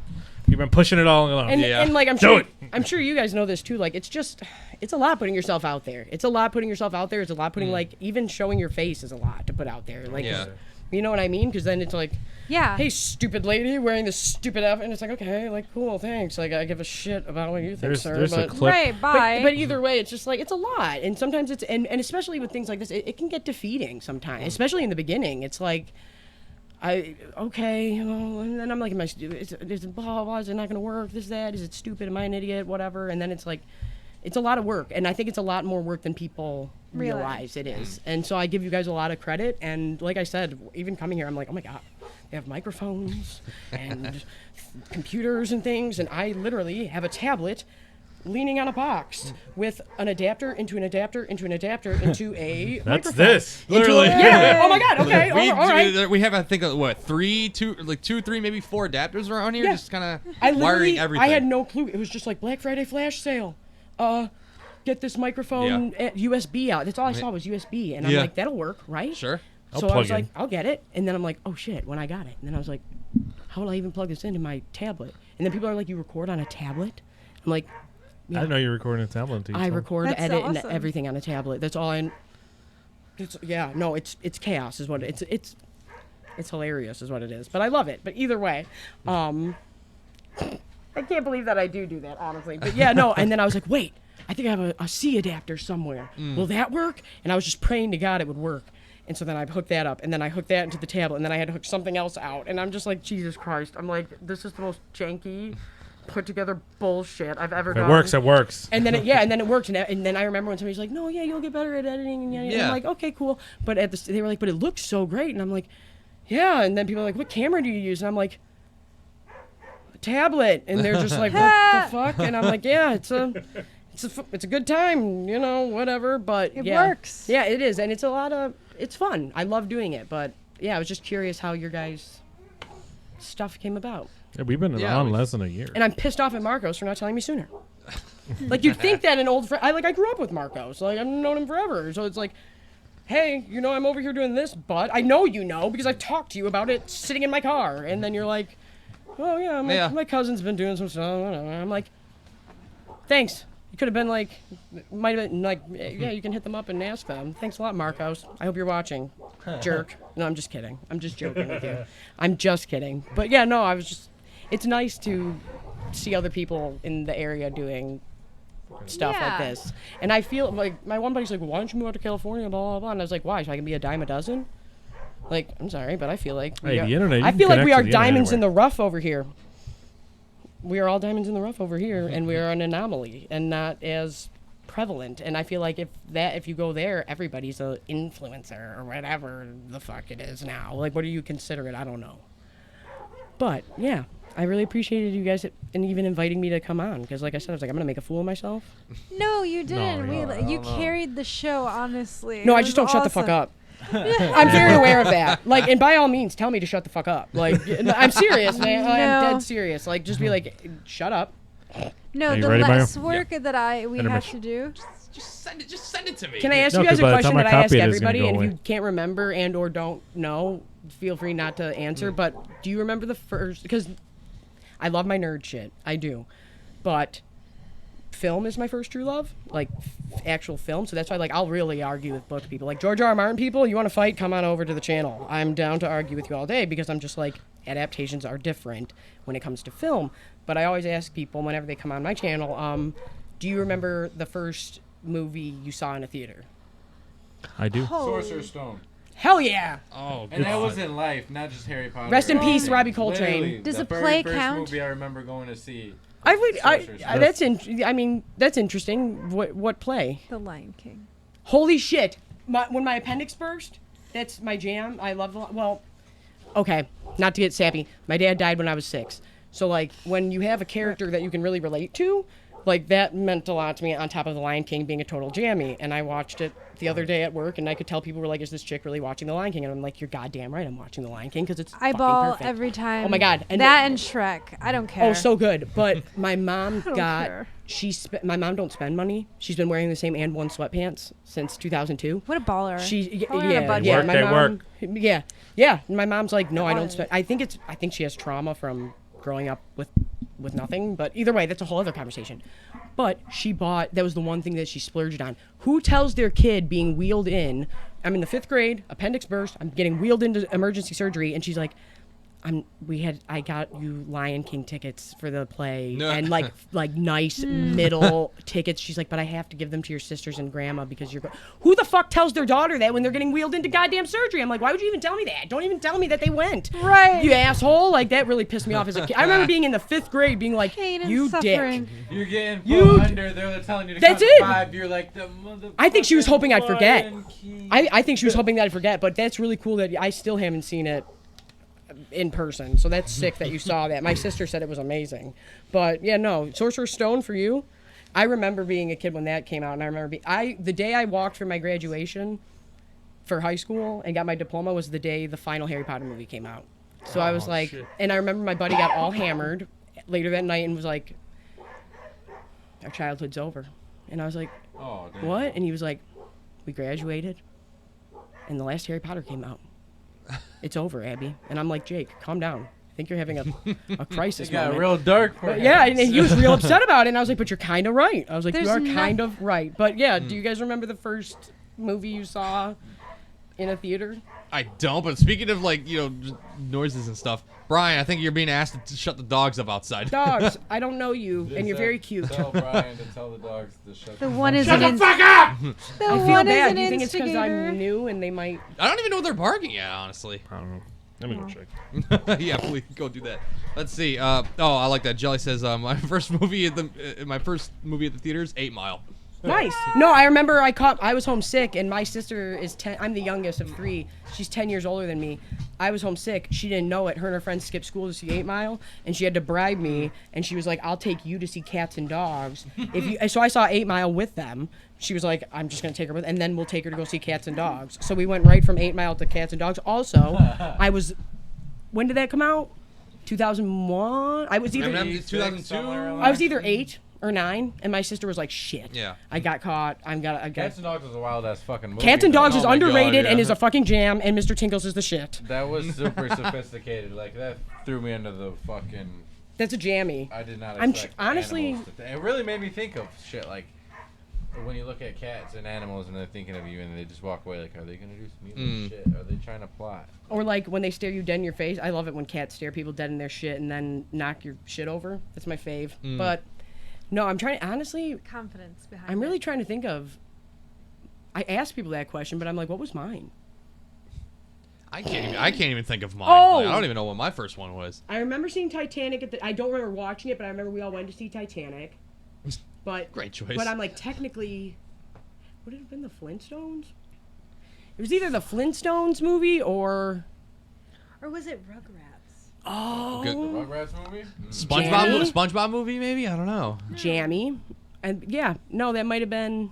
You've been pushing it all along.
And,
Yeah.
and like I'm
Do
sure,
it.
I'm sure you guys know this too. Like it's a lot putting yourself out there. It's a lot putting yourself out there. It's a lot putting like even showing your face is a lot to put out there. Like,
Yeah.
you know what I mean? Because then it's like,
Yeah.
hey, stupid lady wearing this stupid outfit, and it's like, okay, like cool, thanks. Like I give a shit about what you think, sir.
There's a
but,
clip.
Right, bye.
but either way, it's just like it's a lot, and sometimes it's and especially with things like this, it can get defeating sometimes, especially in the beginning. It's like. Okay, well, and then I'm like, is it blah, blah, blah, is it not going to work, this, that, is it stupid, am I an idiot, whatever, and then it's like, it's a lot of work, and I think it's a lot more work than people realize it is, and so I give you guys a lot of credit, and like I said, even coming here, I'm like, oh my god, they have microphones, and computers and things, and I literally have a tablet leaning on a box with an adapter into an adapter into an adapter into a
That's
microphone.
this. Literally.
Yeah. Oh my god. Okay. All right.
We have I think what 3, 2, maybe 4 adapters around here,
Yeah.
just kind
I
of
literally,
wiring everything.
I had no clue. It was just like Black Friday flash sale. Get this microphone at USB out. That's all I saw was USB, and I'm
Yeah.
like, that'll work, right?
Sure.
So
I'll
I was
plug
like,
in.
I'll get it, and then I'm like, oh shit, when I got it, and then I was like, how will I even plug this into my tablet? And then people are like, you record on a tablet? I'm like,
I didn't know you were recording a tablet. Until you
I
told me.
record,
That's
edit,
awesome.
and everything on a tablet. That's all I. It's chaos is what it's hilarious is what it is. But I love it. But either way, I can't believe that I do that honestly. But yeah, no. And then I was like, wait, I think I have a C adapter somewhere. Will that work? And I was just praying to God it would work. And so then I hooked that up, and then I hooked that into the tablet, and then I had to hook something else out. And I'm just like, Jesus Christ! I'm like, this is the most janky, put together bullshit I've ever done.
It works. It works.
And then it worked, and then I remember when somebody's like, "No, yeah, you'll get better at editing." And
Yeah.
I'm like, "Okay, cool." But they were like, "But it looks so great," and I'm like, "Yeah." And then people are like, "What camera do you use?" And I'm like, "A tablet." And they're just like, "What the fuck?" And I'm like, "Yeah, it's a good time, you know, whatever." But
It
yeah.
works.
Yeah, it is, and it's fun. I love doing it. But yeah, I was just curious how your guys' stuff came about.
Yeah, we've been
Yeah,
on
we-
less than a year.
And I'm pissed off at Marcos for not telling me sooner. Like you'd think that an old friend, I grew up with Marcos, like I've known him forever. So it's like, hey, you know I'm over here doing this, but I know you know because I've talked to you about it sitting in my car, and then you're like, oh yeah, my cousin's been doing some stuff. Whatever. I'm like, thanks. You could have been like, might have been like, yeah, you can hit them up and ask them. Thanks a lot, Marcos. I hope you're watching, jerk. No, I'm just kidding. I'm just joking with you. I'm just kidding. But yeah, no, it's nice to see other people in the area doing stuff like
Yeah.
this. And I feel like my one buddy's like, well, why don't you move out to California, blah, blah, blah. And I was like, why? So I can be a dime a dozen? Like, I'm sorry, but I feel like
Hey, the internet, you
I
can
feel like
connect
we
to
are
the internet
diamonds in
anywhere.
the rough over here. We are all diamonds in the rough over here, and we are an anomaly and not as prevalent. And I feel like if you go there, everybody's a influencer or whatever the fuck it is now. Like, what do you consider it? I don't know. But yeah, I really appreciated you guys and even inviting me to come on because, like I said, I was like, I'm gonna make a fool of myself.
No, you didn't.
No,
You carried the show, honestly.
No,
It
I
was
just don't shut the fuck
awesome.
up. I'm very aware of that. Like, and by all means, tell me to shut the fuck up. Like, I'm serious, man. I'm
No.
dead serious. Like, just be like, shut up.
No,
Are you
the
ready, Mario?
less work that we have
Intermission.
to do.
Just send it to me.
Can I ask
No,
you guys
'cause
a
by the
question
time I
that I ask
copy it, it's gonna
everybody?
go
And if
away.
you can't remember and or don't know, feel free not to answer. But do you remember the first? Because I love my nerd shit. I do. But film is my first true love, like actual film. So that's why, like, I'll really argue with book people. Like George R. R. Martin people, you want to fight? Come on over to the channel. I'm down to argue with you all day because I'm just like, adaptations are different when it comes to film. But I always ask people whenever they come on my channel, do you remember the first movie you saw in a theater?
I do.
Sorcerer's Stone.
Hell yeah!
Oh,
And that was in life, not just Harry Potter.
Rest in
or
peace,
anything.
Robbie Coltrane.
Literally,
Does
the
the play
very
count?
first movie I remember going to see.
I would.
Sorcerer's Stone.
I mean, that's interesting. What play?
The Lion King.
Holy shit! When my appendix burst, that's my jam. I love the. Well, okay, not to get sappy. My dad died when I was 6. So like, when you have a character that you can really relate to, like that meant a lot to me. On top of the Lion King being a total jammy, and I watched it the other day at work, and I could tell people were like, "Is this chick really watching the Lion King?" And I'm like, "You're goddamn right, I'm watching the Lion King because it's
I
fucking
bawl
perfect."
every time.
Oh my God! And
that and Shrek. I don't care.
Oh, so good. But my mom
don't
got.
care.
My mom don't spend money. She's been wearing the same and one sweatpants since 2002.
What a baller.
She
Probably on a
yeah,
budget.
yeah,
Work,
my
they
mom,
work.
yeah. My mom's like, no, I don't
Baller.
spend. I think she has trauma from growing up with nothing. But either way, that's a whole other conversation. But she bought. That was the one thing that she splurged on. Who tells their kid being wheeled in? I'm in the 5th grade. Appendix burst. I'm getting wheeled into emergency surgery, and she's like, I got you Lion King tickets for the play and like nice middle tickets. She's like, but I have to give them to your sisters and grandma because who the fuck tells their daughter that when they're getting wheeled into goddamn surgery? I'm like, why would you even tell me that? Don't even tell me that they went.
Right.
You asshole. Like that really pissed me off as a kid. I remember being in the 5th grade being like,
Pain and
you
suffering.
dick.
You're getting
You
put under. They're telling you to
That's
count
it.
to 5. You're like the mother.
I think she was hoping I'd forget.
Lion King.
I think she was hoping that I'd forget, but that's really cool that I still haven't seen it in person. So that's sick that you saw that. My sister said it was amazing. But yeah, no, Sorcerer's Stone for you. I remember being a kid when that came out, and I remember the day I walked for my graduation for high school and got my diploma was the day the final Harry Potter movie came out. So I was like,
shit.
and I remember my buddy got all hammered later that night and was like, our childhood's over. And I was like,
Oh, damn.
what? And he was like, we graduated and the last Harry Potter came out. It's over, Abby. And I'm like, Jake, calm down. I think you're having a crisis
It got
moment.
real dark for
But
you.
yeah, and he was real upset about it. And I was like, but you're kind of right. I was like,
There's
you are
no-
kind of right. But yeah, do you guys remember the first movie you saw in a theater?
I don't. But speaking of like just noises and stuff, Brian, I think you're being asked to shut the dogs up outside.
Dogs, I don't know you,
Just
and you're very cute.
Tell Brian to tell the dogs to shut
The one is
Shut
an
the fuck up!
The
I feel
one is
bad.
an
Do you think it's because
instigator.
I'm new and they might?
I don't even know what they're barking at, honestly.
I don't know. Let me go check.
Yeah, please go do that. Let's see. I like that. Jelly says my first movie at the theaters, 8 Mile.
Nice. No, I remember I was homesick, and my sister is 10. I'm the youngest of 3. She's 10 years older than me. I was homesick. She didn't know it. Her and her friends skipped school to see 8 Mile, and she had to bribe me. And she was like, "I'll take you to see Cats and Dogs." So I saw 8 Mile with them. She was like, "I'm just gonna take her with, and then we'll take her to go see Cats and Dogs." So we went right from 8 Mile to Cats and Dogs. Also, when did that come out? 2001. I was either
2002.
I was either 8 or 9, and my sister was like, "Shit,
Yeah.
I got caught. I got."
Cats and Dogs is a wild ass fucking movie.
Cats and Dogs
though.
is
Oh my God,
underrated and
yeah.
is a fucking jam, and Mr. Tinkles is the shit.
That was super sophisticated. Like that threw me into the fucking.
That's a jammy.
I did not
I'm
expect.
honestly-
animals to it really made me think of shit like when you look at cats and animals and they're thinking of you and they just walk away. Like, are they gonna do some evil shit? Are they trying to plot?
Or like when they stare you dead in your face. I love it when cats stare people dead in their shit and then knock your shit over. That's my fave. But no, I'm trying. Honestly,
Confidence behind
I'm really
it.
trying to think of. I ask people that question, but I'm like, what was mine?
I can't even think of mine.
Oh!
Like, I don't even know what my first one was.
I remember seeing Titanic I don't remember watching it, but I remember we all went to see Titanic. But
Great choice.
But I'm like, technically, would it have been the Flintstones? It was either the Flintstones movie or
was it Rugrats?
oh,
Good.
The Rugrats movie?
SpongeBob movie, maybe? I don't know.
Jammy, and yeah, no, that might have been.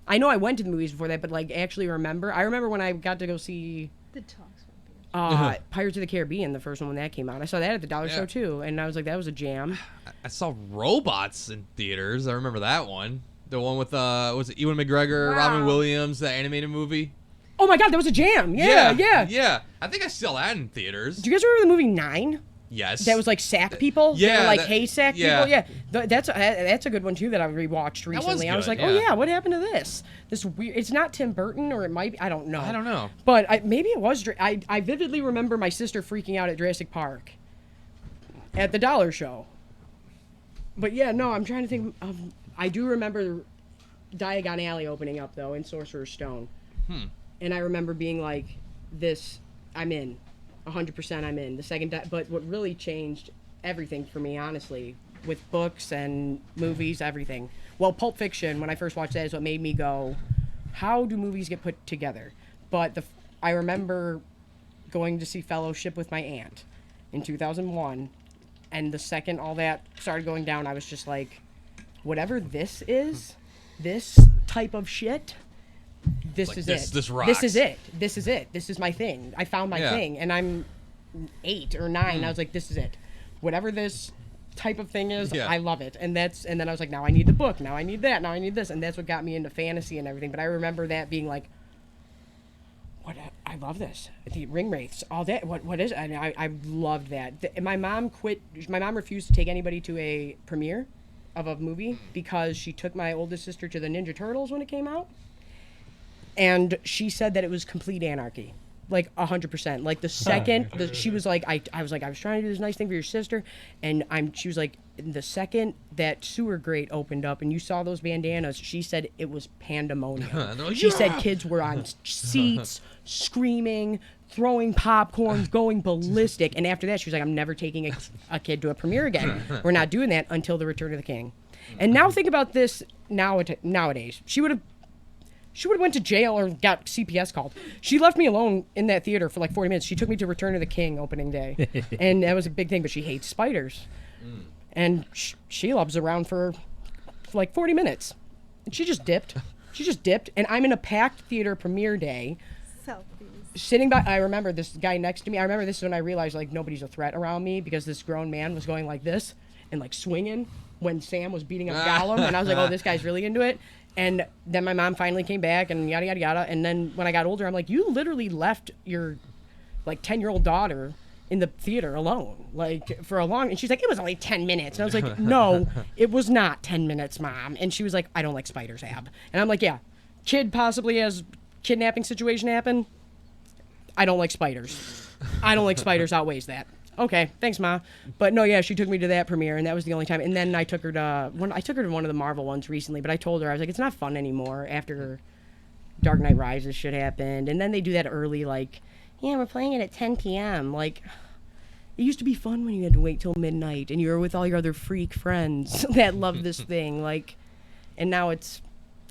I know I went to the movies before that, but like actually remember, I remember when I got to go see
The Talks Vampires.
Pirates of the Caribbean, the first one when that came out. I saw that at the Dollar
Yeah.
Show too, and I was like, that was a jam.
I saw Robots in theaters. I remember that one. The one with was it Ewan McGregor,
Wow.
Robin Williams, the animated movie.
Oh my God, that was a jam. Yeah.
Yeah. I think I saw that in theaters.
Do you guys remember the movie 9?
Yes.
That was like sack people.
Yeah,
They were like
that-
hay sack
yeah.
people. Yeah, that's a good one too that I rewatched recently. I was
good,
like, oh
yeah.
yeah, what happened to this? This weird. It's not Tim Burton, or it might be. I don't know.
I don't know.
But maybe it was. I vividly remember my sister freaking out at Jurassic Park at the Dollar Show. But yeah, no, I'm trying to think of. I do remember Diagon Alley opening up though in Sorcerer's Stone, and I remember being like, "This, I'm in, 100%. I'm in." The second, but what really changed everything for me, honestly, with books and movies, everything. Well, Pulp Fiction, when I first watched that, is what made me go, "How do movies get put together?" But I remember going to see Fellowship with my aunt in 2001, and the second all that started going down, I was just like, whatever this is, this type of shit, this
Like,
is
this-
it.
this
This
rocks.
is it. This is it. This is my thing. I found my
Yeah.
thing, and I'm 8 or 9. I was like, this is it. Whatever this type of thing is,
Yeah.
I love it. And then I was like, now I need the book. Now I need that. Now I need this. And that's what got me into fantasy and everything. But I remember that being like, what? I love this. The ring wraiths, all that. What is it? And I loved that. My mom quit. My mom refused to take anybody to a premiere of a movie because she took my oldest sister to the Ninja Turtles when it came out, and she said that it was complete anarchy, like 100%. Like the second she was like, I was like, I was trying to do this nice thing for your sister, and she was like, the second that sewer grate opened up and you saw those bandanas, she said it was pandemonium. She said kids were on seats, screaming, throwing popcorn, going ballistic. And after that, she was like, I'm never taking a kid to a premiere again. We're not doing that until the Return of the King. And now think about this nowadays. She would have went to jail or got CPS called. She left me alone in that theater for like 40 minutes. She took me to Return of the King opening day. And that was a big thing, but she hates spiders. And Sheila was around for like 40 minutes. And she just dipped. And I'm in a packed theater premiere day.
Selfies.
Sitting by, I remember this guy next to me. I remember this is when I realized like nobody's a threat around me, because this grown man was going like this and like swinging when Sam was beating up Gollum. And I was like, oh, this guy's really into it. And then my mom finally came back and yada, yada, yada. And then when I got older, I'm like, you literally left your like 10-year-old daughter in the theater alone, like for a long, and she's like, it was only 10 minutes. And I was like, no, it was not 10 minutes, Mom. And she was like, I don't like spiders, Ab. And I'm like, yeah, kid possibly has kidnapping situation happen. I don't like spiders. I don't like spiders outweighs that. Okay, thanks, Ma. But no, yeah, she took me to that premiere, and that was the only time. And then I took her to one of the Marvel ones recently. But I told her, I was like, it's not fun anymore after Dark Knight Rises shit happened. And then they do that early, like, yeah, we're playing it at 10 p.m. Like, it used to be fun when you had to wait till midnight, and you were with all your other freak friends that love this thing. Like, and now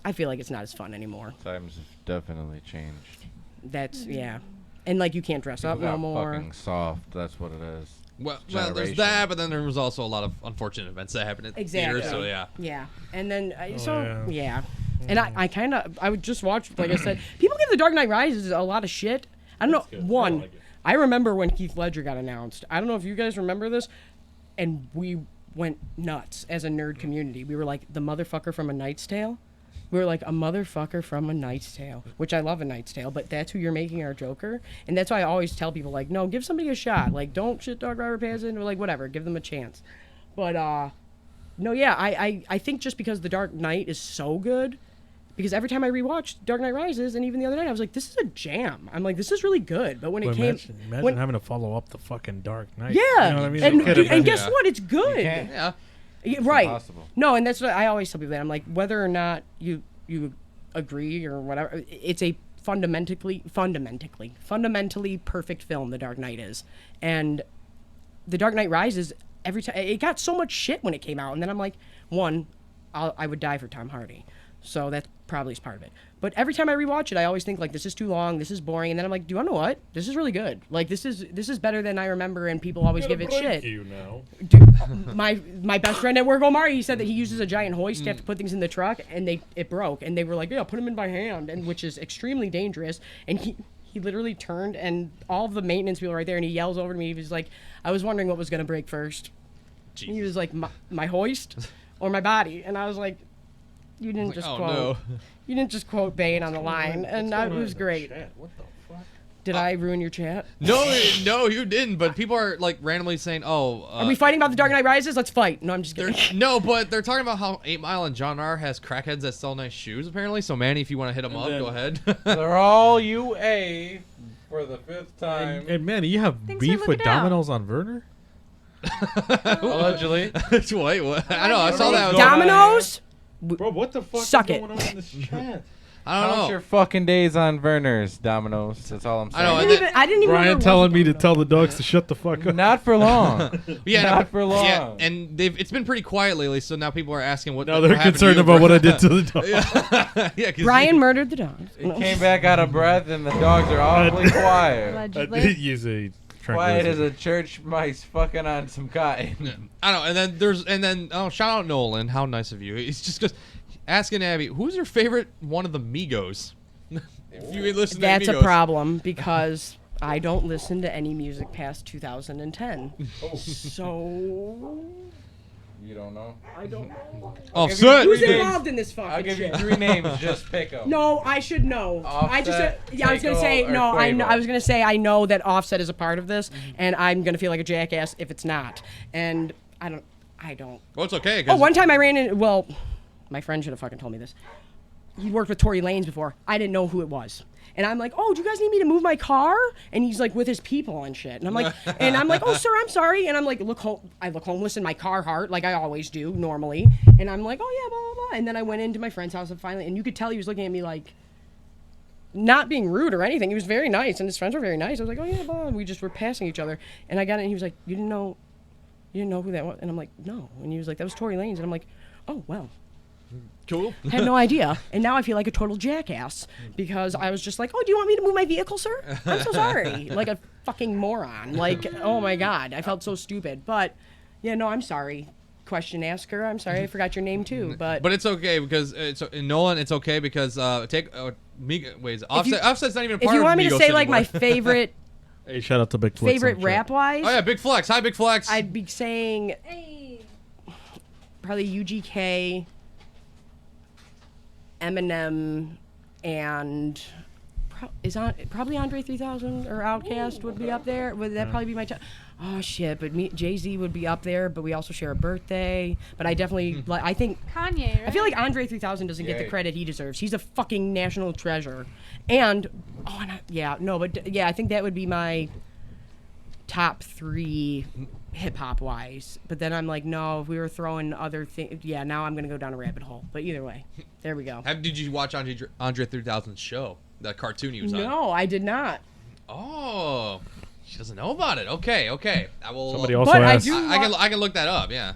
I feel like it's not as fun anymore.
Times have definitely changed.
That's yeah. And like you can't dress up
People
no
got
more.
fucking soft. That's what it is.
Well, there's
Generation.
that, but then there was also a lot of unfortunate events that happened at
Exactly.
theaters. So yeah.
Yeah. And then
yeah.
yeah. And I would just watch, like I said, people give The Dark Knight Rises a lot of shit. I don't know. One, I remember when Heath Ledger got announced. I don't know if you guys remember this, and we went nuts as a nerd community. We were like, the motherfucker from A Knight's Tale. We were like, a motherfucker from A Knight's Tale, which I love A Knight's Tale, but that's who you're making our Joker. And that's why I always tell people, like, no, give somebody a shot. Like, don't shit dog Robert Pattinson, or like, whatever. Give them a chance. But, no, yeah, I think just because The Dark Knight is so good, because every time I rewatched Dark Knight Rises, and even the other night, I was like, this is a jam. I'm like, this is really good. But when it came...
Imagine having to follow up the fucking Dark Knight.
Yeah,
You know what I mean?
and,
It could've been-
guess what? It's good.
Yeah.
Yeah, right.
impossible.
No, and that's what I always tell people that. I'm like, whether or not you agree or whatever, it's a fundamentally perfect film The Dark Knight is. And The Dark Knight Rises, every time it got so much shit when it came out, and then I'm like, one, I would die for Tom Hardy, so that probably is part of it. But every time I rewatch it, I always think like, this is too long, this is boring, and then I'm like, do you know what? This is really good. Like this is better than I remember, and people always give it shit.
You know.
Dude, my best friend at work, Omar, he said that he uses a giant hoist to have to put things in the truck, and it broke, and they were like, yeah, put them in by hand, and which is extremely dangerous. And he literally turned, and all of the maintenance people were right there, and he yells over to me. He was like, I was wondering what was gonna break first. Jesus. He was like, my hoist or my body, and I was like, you didn't just quote. No. You didn't just quote Bane on the line, and that was great.
What the fuck?
Did I ruin your chat?
No, you didn't. But people are like randomly saying, "Oh,
are we fighting about The Dark Knight Rises? Let's fight." No, I'm just kidding.
No, but they're talking about how 8 Mile and John R has crackheads that sell nice shoes. Apparently, so Manny, if you want to hit them up, go ahead.
They're all UA for the 5th time.
And Manny, you have beef with Domino's on Werner?
Allegedly.
Wait, what? I know. I saw that.
Domino's?
Bro, what the fuck
Suck
is
it.
going on in this chat?
I don't
Count
know.
your fucking days on Werner's, Domino's. That's all I'm saying.
I know.
I didn't even.
Brian telling me to tell the dogs to shut the fuck up.
Not for long.
Yeah,
Not for long.
Yeah, and it's been pretty quiet lately, so now people are asking what.
Now they're
happened to
concerned
you,
about
bro.
what I did to the dog.
Yeah, 'cause
Brian murdered the dogs.
He came back out of breath, and the dogs are awfully quiet.
I
Allegedly.
did use a
Quiet as
tranquilizer.
a church mice fucking on some cotton.
I don't know. And then shout out Nolan. How nice of you. He's just asking Abby, who's your favorite one of the Migos? If you listen
That's
to Migos.
a problem because I don't listen to any music past 2010. So
You don't know?
I don't know.
Oh,
give you
shit.
Who's
names.
involved in this fucking
I'll give you
shit?
3 names. Just pick them.
No, I should know. I just
Offset,
yeah, I was gonna say
Tycho, or
no. I know.
Quavo?
I was gonna say I know that Offset is a part of this, and I'm gonna feel like a jackass if it's not. And I don't.
Well, it's okay.
Oh, one time I ran in. Well, my friend should have fucking told me this. He worked with Tory Lanez before. I didn't know who it was. And I'm like, oh, do you guys need me to move my car? And he's like with his people and shit. And I'm like, oh, sir, I'm sorry. And I'm like, I look homeless in my Carhartt like I always do normally. And I'm like, oh yeah, blah blah blah. And then I went into my friend's house and finally, and you could tell he was looking at me like, not being rude or anything. He was very nice, and his friends were very nice. I was like, oh yeah, blah. And we just were passing each other. And I got it, and he was like, you didn't know who that was? And I'm like, no. And he was like, that was Tory Lanez. And I'm like, oh well.
Cool.
Had no idea. And now I feel like a total jackass because I was just like, oh, do you want me to move my vehicle, sir? I'm so sorry. Like a fucking moron. Like, oh my God. I felt so stupid. But, yeah, no, I'm sorry. Question asker. I'm sorry. I forgot your name too. But
it's okay because Nolan, it's okay because Offset's not even a part of
if you want me to
Migos
say like my
anymore.
favorite
Hey, shout out to Big Flex.
favorite
on the chat.
rap wise,
Oh yeah, Big Flex. Hi, Big Flex.
I'd be saying
Hey.
probably UGK, Eminem, and probably Andre 3000 or Outkast would be up there. Would that probably be my top? Oh shit! But Jay-Z would be up there. But we also share a birthday. But I definitely like. I think
Kanye, right?
I feel like Andre 3000 doesn't get the
Yay.
credit he deserves. He's a fucking national treasure. And I think that would be my top 3 hip hop wise. But then I'm like, no, if we were throwing other things, yeah, now I'm gonna go down a rabbit hole. But either way, there we go.
Did you watch Andre 3000's show? That cartoon he was on?
No, I did not.
Oh, she doesn't know about it. Okay. I will.
Somebody also
But I
asked.
do-
I can look that up. Yeah.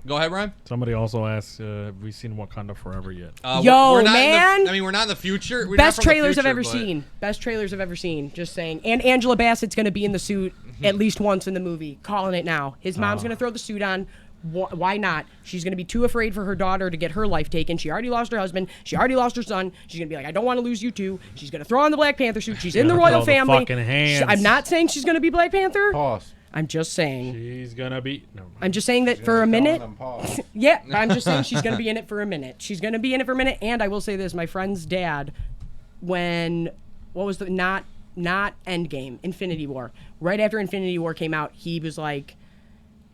Go ahead, Ryan.
Somebody also asked, have we seen Wakanda Forever yet?
Yo,
we're not
man.
we're not in the future. We're
Best
not from the
trailers I've
future,
ever
but-
seen. Best trailers I've ever seen. Just saying. And Angela Bassett's gonna be in the suit at least once in the movie. Calling it now. His mom's gonna throw the suit on. Why not? She's gonna be too afraid for her daughter to get her life taken. She already lost her husband. She already lost her son. She's gonna be like, I don't want to lose you too. She's gonna throw on the Black Panther suit. She's in the
gonna
royal
throw the
family.
fucking hands.
I'm not saying she's gonna be Black Panther.
Pause.
I'm just saying.
She's gonna be. No.
I'm just saying that for a minute.
Pause.
Yeah, I'm just saying she's gonna be in it for a minute. She's gonna be in it for a minute, and I will say this: my friend's dad, what was the not Endgame, Infinity War. Right after Infinity War came out, he was like,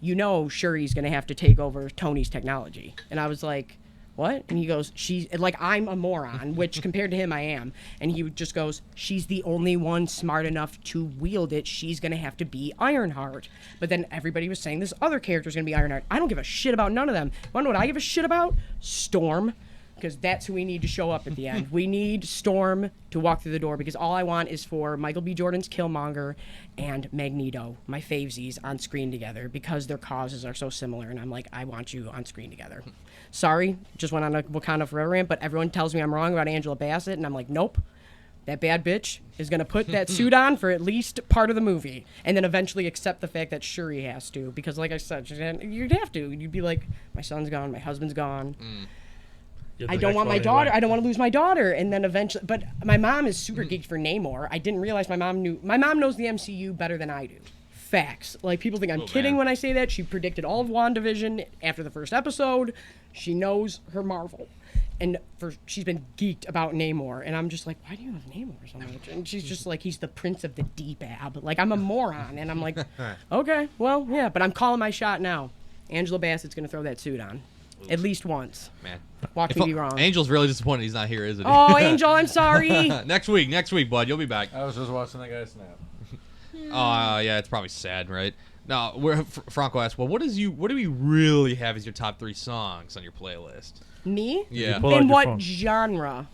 Shuri's gonna have to take over Tony's technology, and I was like, what? And he goes, she's like, I'm a moron, which compared to him I am. And he just goes, she's the only one smart enough to wield it. She's gonna have to be Ironheart. But then everybody was saying this other character's gonna be Ironheart. I don't give a shit about none of them. Wanna know what I give a shit about? Storm. because that's who we need to show up at the end. We need Storm to walk through the door because all I want is for Michael B. Jordan's Killmonger and Magneto, my favesies, on screen together because their causes are so similar. And I'm like, I want you on screen together. Sorry, just went on a Wakanda Forever rant, but everyone tells me I'm wrong about Angela Bassett, and I'm like, nope. That bad bitch is going to put that suit on for at least part of the movie and then eventually accept the fact that Shuri has to. Because like I said, you'd have to. You'd be like, my son's gone, my husband's gone. I don't want my daughter. I don't want to lose my daughter. And then eventually, but my mom is super geeked for Namor. I didn't realize my mom knew. My mom knows the MCU better than I do. Facts. Like, people think I'm kidding when I say that. She predicted all of WandaVision after the first episode. She knows her Marvel. And she's been geeked about Namor, and I'm just like, why do you love Namor so much? And she's just like, he's the prince of the deep ab. Like, I'm a moron, and I'm like, okay, well, yeah, but I'm calling my shot now. Angela Bassett's gonna throw that suit on, at least once.
Man,
watch me be wrong.
Angel's really disappointed he's not here, isn't he?
Oh, Angel, I'm sorry.
next week, bud, you'll be back.
I was just watching that guy snap.
Oh, yeah, it's probably sad, right? Now, Franco asked, well, what do we really have as your top 3 songs on your playlist?
Me?
Yeah.
In what genre?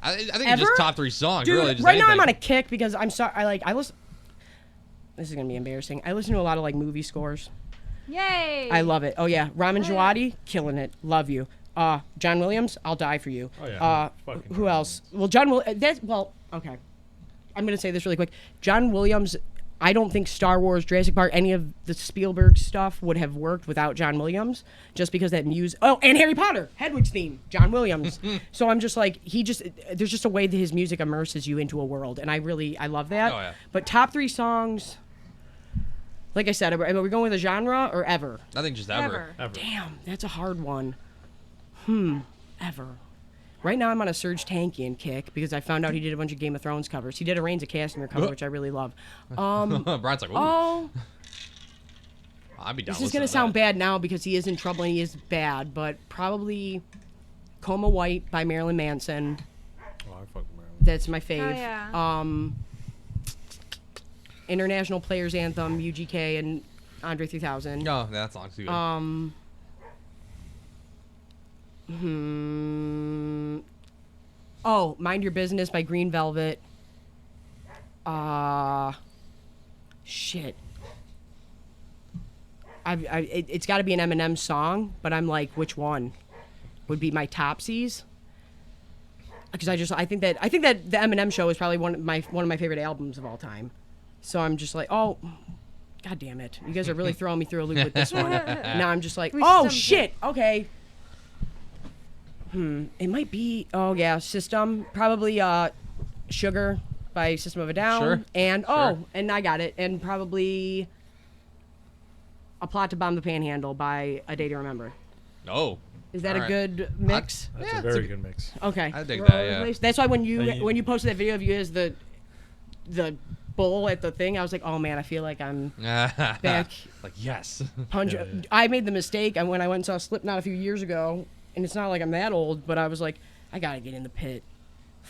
I think it's just top 3 songs.
Dude,
really, just
right
anything.
now I'm on a kick because I'm sorry. I listen. This is gonna be embarrassing. I listen to a lot of like movie scores.
Yay!
I love it. Oh yeah, Ramin Djawadi, killing it. Love you. John Williams, I'll die for you.
Oh yeah.
Who else? Well, John Will. Okay. I'm gonna say this really quick. John Williams. I don't think Star Wars, Jurassic Park, any of the Spielberg stuff would have worked without John Williams, just because that music. Oh, and Harry Potter, Hedwig's theme, John Williams. So I'm just like, there's just a way that his music immerses you into a world, and I love that.
Oh, yeah.
But top 3 songs, like I said, are we going with a genre or ever?
I think just ever.
Damn, that's a hard one. Ever. Right now I'm on a Serge Tankian kick because I found out he did a bunch of Game of Thrones covers. He did a Reigns of Castamere cover, which I really love.
Brian's like, ooh.
Oh,
I'd be down
this is going to sound bad now because he is in trouble and he is bad, but probably Coma White by Marilyn Manson.
Oh, I fuck Marilyn.
That's my fave.
Oh, yeah.
International Players Anthem, UGK, and Andre 3000.
Oh, that song's too good.
Oh, Mind Your Business by Green Velvet. Shit. It's got to be an Eminem song, but I'm like, which one would be my topsies? Because I think that the Eminem Show is probably one of my favorite albums of all time. So I'm just like, oh, god damn it, you guys are really throwing me through a loop with this one. Now I'm just like, oh shit, okay. It might be, System. Probably Sugar by System of a Down.
Sure.
And, and I got it. And probably A Plot to Bomb the Panhandle by A Day to Remember.
Oh.
Is that
All
a
right.
good mix?
That's a very good mix.
Okay.
I dig that, yeah.
That's why when you posted that video of you as the bull at the thing, I was like, oh man, I feel like I'm back.
Like, yes.
I made the mistake when I went and saw Slipknot a few years ago. And it's not like I'm that old, but I was like, I gotta get in the pit.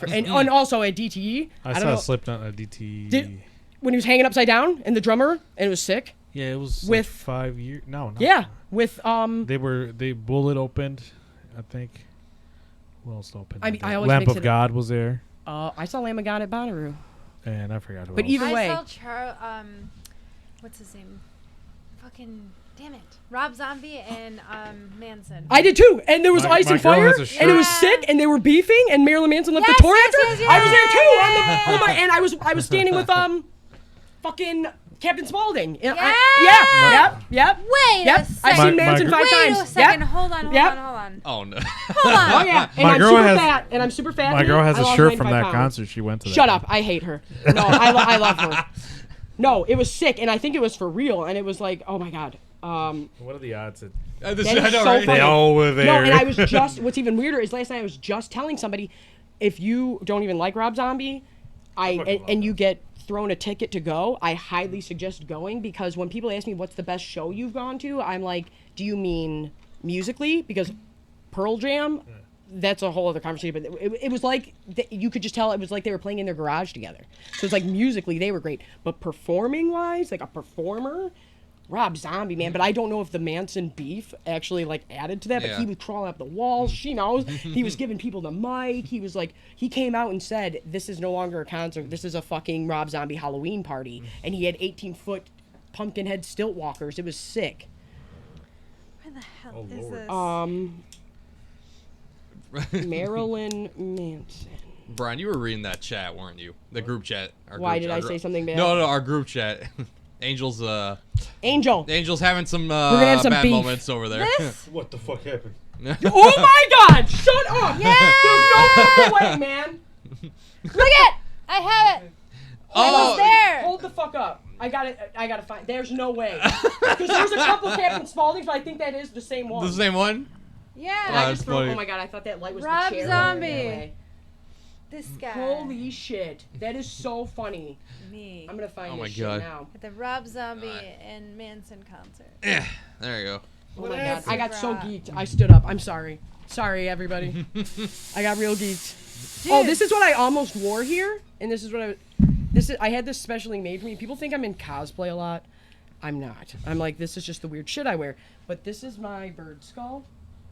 And also at DTE.
I saw Slipknot at DTE.
When he was hanging upside down and the drummer, and it was sick.
Yeah, it was
with
5 years. No, not
yeah, with
They Bullet opened, I think. Who else opened?
I always
Lamp
mix
of
it
God was there.
I saw Lamb of God at Bonnaroo.
And I forgot who
But
else.
either way,
I saw what's his name? Fucking damn it, Rob Zombie and Manson.
I did too, and there was Ice
my
and
girl
Fire,
has a
and
shirt.
it was sick, and they were beefing, and Marilyn Manson left
Yes,
the tour
yes,
after.
yes,
I was there too.
yes.
Oh my! And I was standing with fucking Captain Spaulding.
Yeah.
Yep.
Wait
Yep.
a second.
I've seen Manson
Wait
5 times.
Wait a second.
Yep.
Hold on.
Oh, no.
Hold on.
Oh yeah. And
My
I'm
girl
super
has-
fat, and I'm super fat.
My girl has
I
a
lost
shirt from
95
that
pounds.
concert. She went to that.
Shut up. I hate her. No, I love her. No, it was sick, and I think it was for real, and it was like, oh my god.
What are the odds that
That is
I know,
so
right?
funny.
they all were there?
No, and I was just, what's even weirder is last night I was just telling somebody, if you don't even like Rob Zombie, and you get thrown a ticket to go, I highly suggest going, because when people ask me what's the best show you've gone to, I'm like, do you mean musically? Because Pearl Jam, that's a whole other conversation, but it was like, you could just tell it was like they were playing in their garage together. So it's like musically they were great, but performing wise, like a performer, Rob Zombie, man. But I don't know if the Manson beef actually like added to that. But he was crawling up the walls. She knows. He was giving people the mic. He was like, he came out and said, "This is no longer a concert. This is a fucking Rob Zombie Halloween party." And he had 18-foot Pumpkinhead stilt walkers. It was sick.
Where the hell is
this? Marilyn Manson.
Brian, you were reading that chat, weren't you? The group chat.
Why did I say something bad?
No, our group chat. Angel's Angel's having some
We're gonna have some
bad
beef.
moments over there.
What the fuck happened?
Oh my God! Shut up!
Yeah!
There's no way, man.
Look at! I have it.
Oh,
It's there.
Hold the fuck up. I gotta find. There's no way. Because there's a couple Captain Spauldings, but I think that is the same one.
the same one?
Yeah.
I
that's
just threw,
funny.
oh my God! I thought that light was
Rob
the chair.
Zombie. This guy.
Holy shit! That is so funny.
Me.
I'm gonna find
Oh my
this shit
God.
now.
At the Rob Zombie and Manson concert.
Yeah, there you go.
Oh my God! I got so
Rob.
geeked. I stood up. I'm sorry. Sorry, everybody. I got real geeked.
Dude.
Oh, this is what I almost wore here, and this is what I had this specially made for me. People think I'm in cosplay a lot. I'm not. I'm like, this is just the weird shit I wear. But this is my bird skull,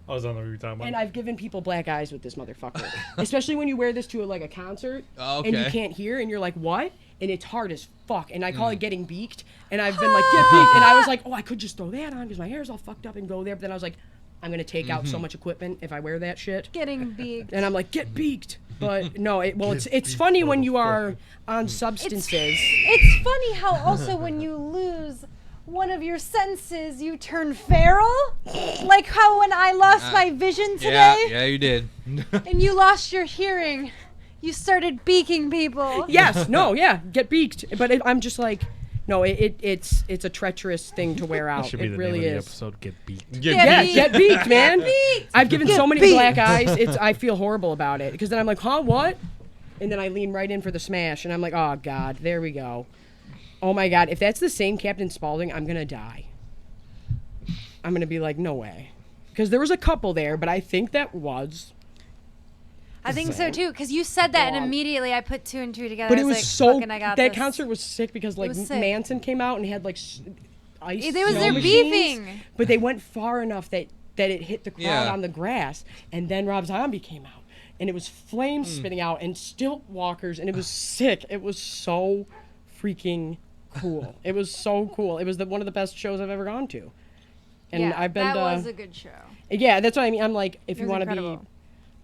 I was on the what you were talking about.
and I've given people black eyes with this motherfucker. Especially when you wear this to like a concert,
Oh,
and you
okay.
can't hear, and you're like, what? And it's hard as fuck, and I call it getting beaked. And I've been like, get beaked, and I was like, oh, I could just throw that on because my hair's all fucked up and go there. But then I was like, I'm gonna take out so much equipment if I wear that shit.
Getting big.
And I'm like, get beaked. But no, it's funny when you are on substances.
It's funny how also when you lose one of your senses, you turn feral. Like how when I lost my vision today
Yeah, you did.
and you lost your hearing, you started beaking people.
Yes, no, yeah, get beaked. But I'm just like, no, it's a treacherous thing to wear out.
That should be
It
the
really
name of the
is.
episode. Get beat.
Yeah,
beaked.
get beaked, man.
beaked.
I've given
Get
so many
beaked.
black eyes. I feel horrible about it because then I'm like, huh, what? And then I lean right in for the smash, and I'm like, oh God, there we go. Oh my God, if that's the same Captain Spaulding, I'm gonna die. I'm gonna be like, no way, because there was a couple there, but I think that was.
I think so too, because you said that and
Dog.
immediately I put 2 and 2 together.
But
I
it was
like,
so.
fucking I got
That
this.
concert was sick because like
was sick.
Manson came out and had like ice.
It was
snow
their
machines,
beefing.
but they went far enough that it hit the crowd
Yeah.
on the grass, and then Rob Zombie came out, and it was flames spitting out and stilt walkers, and it was sick. It was so freaking cool. It was so cool. It was one of the best shows I've ever gone to, and
Yeah,
I've been
that
to.
was a good show.
Yeah, that's what I mean. I'm like, if
It
you
was
want to be,
incredible.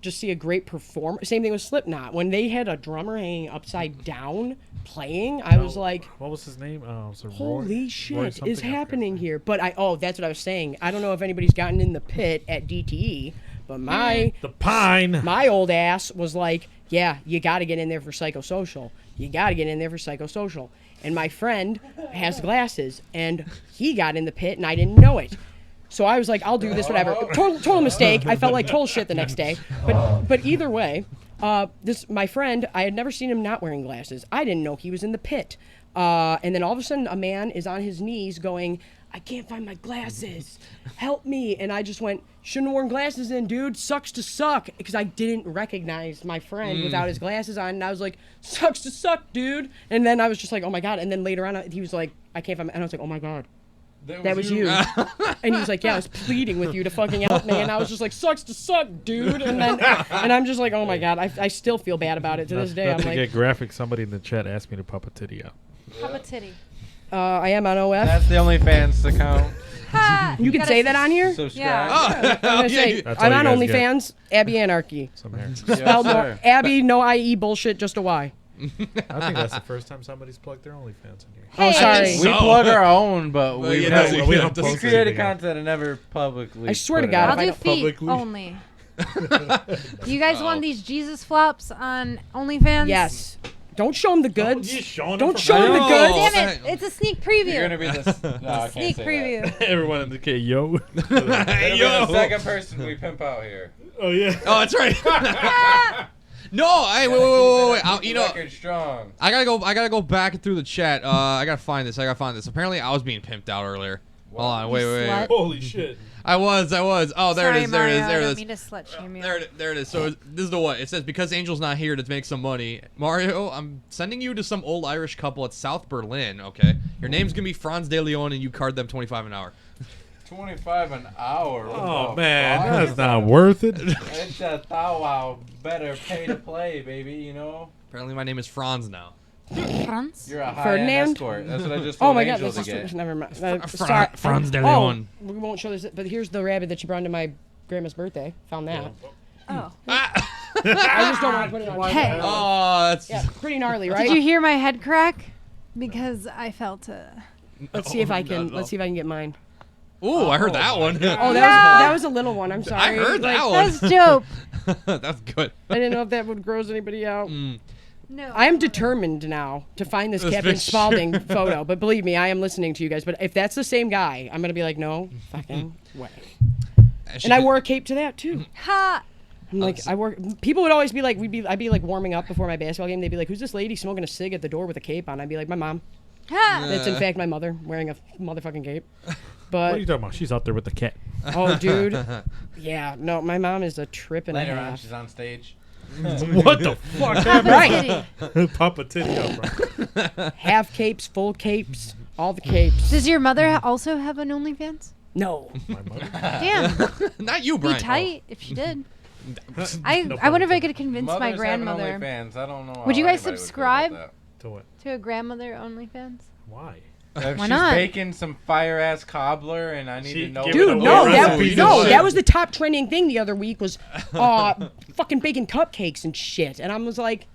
just see a great performer. Same thing with Slipknot. When they had a drummer hanging upside down playing, I was like,
What was his name? Oh, it was
holy
Roy
shit
something?
is
I forgot
happening
his name.
here. But that's what I was saying. I don't know if anybody's gotten in the pit at DTE, but
The Pine.
my old ass was like, yeah, you got to get in there for psychosocial. You got to get in there for psychosocial. And my friend has glasses, and he got in the pit, and I didn't know it. So I was like, I'll do this, whatever. Total mistake. I felt like total shit the next day. But either way, my friend, I had never seen him not wearing glasses. I didn't know he was in the pit. And then all of a sudden, a man is on his knees going, I can't find my glasses. Help me. And I just went, shouldn't have worn glasses in, dude. Sucks to suck. Because I didn't recognize my friend without his glasses on. And I was like, sucks to suck, dude. And then I was just like, oh my God. And then later on, he was like, I can't find my... And I was like, oh my God. That was you. And he was like, yeah, I was pleading with you to fucking help me. And I was just like, sucks to suck, dude. And then, and I'm just like, oh my God. I still feel bad about it to this day.
Not
I'm
to
like,
get graphic, somebody in the chat asked me to pop a titty out.
Pop a titty.
I am on OF.
That's the only fans account.
Ha!
You can
gotta
say that on here?
Subscribe.
Yeah.
I'm gonna say,
That's
I'm
all
on
you guys get.
OnlyFans, Abby Anarchy.
Some hair.
Yes,
Spelled
sir.
Abby, no IE bullshit, just a Y.
I think that's the first time somebody's plugged their OnlyFans in here.
Oh, sorry.
We plug our own, but
Well,
we
yeah,
never,
we don't
we
post
created
anything out.
content and never publicly.
I swear to
put it
God,
out.
I'll
if I
do
don't
feet
publicly-
only. Do you guys want these Jesus flops on OnlyFans?
Yes. Don't show them the goods.
you showing
Don't
them
show
for
them the
free?
goods.
Oh,
Damn it! It's a sneak preview.
You're gonna be this. No, I can't
Sneak
say
preview.
Everyone in the K, yo.
That. You're gonna be
Yo.
the second person we pimp out here.
Oh yeah.
Oh, that's right. No, hey, wait. You know,
Record strong.
I gotta go back through the chat. I gotta find this. Apparently, I was being pimped out earlier. Hold on, wait.
slut.
Holy shit.
I was. Oh, there
Sorry,
it is. There it
Mario,
is. There
I
it
don't
is.
mean to slut shame you.
There it is. So this is the what? It says, because Angel's not here to make some money. Mario, I'm sending you to some old Irish couple at South Berlin, okay? Your name's going to be Franz de Leon, and you card them $25 an hour.
25 an hour.
Oh man, that's not worth it.
It's a thou better pay to play, baby. You know.
Apparently my name is Franz now.
Franz?
You're a high-end
Ferdinand?
escort. That's what I just told
Oh my God,
Angel
that's
to get.
never mind.
Fra- Franz de
Oh,
Leon.
we won't show this, but here's the rabbit that she brought to my grandma's birthday. Found that.
Oh.
I just don't want to put it on.
Hey.
Oh, that's...
Yeah, pretty gnarly, right?
Did you hear my head crack? Because I felt
Let's see if I can. Let's see if I can get mine.
Ooh, I heard that one.
Oh, that was a little one. I'm sorry.
I heard
Like,
that one.
That's dope.
That's good.
I didn't know if that would gross anybody out.
No.
I am determined now to find this
This
Captain
picture.
Spaulding photo. But believe me, I am listening to you guys. But if that's the same guy, I'm gonna be like, no fucking way. And I wore a cape to that too.
Ha!
I'm like, people would always be like, I'd be like warming up before my basketball game. They'd be like, who's this lady smoking a cig at the door with a cape on? I'd be like, my mom.
Ha!
That's in fact my mother wearing a motherfucking cape.
What are
But
you talking about? She's out there with the cat.
oh, dude, yeah, no, my mom is a trip and a
Later on,
half.
she's on stage.
What the fuck?
Right,
Papa titty up, bro.
half capes, full capes, all the capes.
Does your mother also have an OnlyFans?
No,
My mother.
Damn.
Not you,
Be
Brian.
tight if she did. I
No
wonder if I
problem.
could convince
Mothers
my
have
grandmother
an OnlyFans. I don't know.
Would you
how
guys
anybody would feel about
subscribe?
that.
To what?
to a grandmother OnlyFans.
Why?
If
Why
she's
not?
baking some fire ass cobbler and I need
She
to know.
give
dude,
it a
no,
little recipe.
that was the top trending thing the other week was fucking baking cupcakes and shit. And I was like,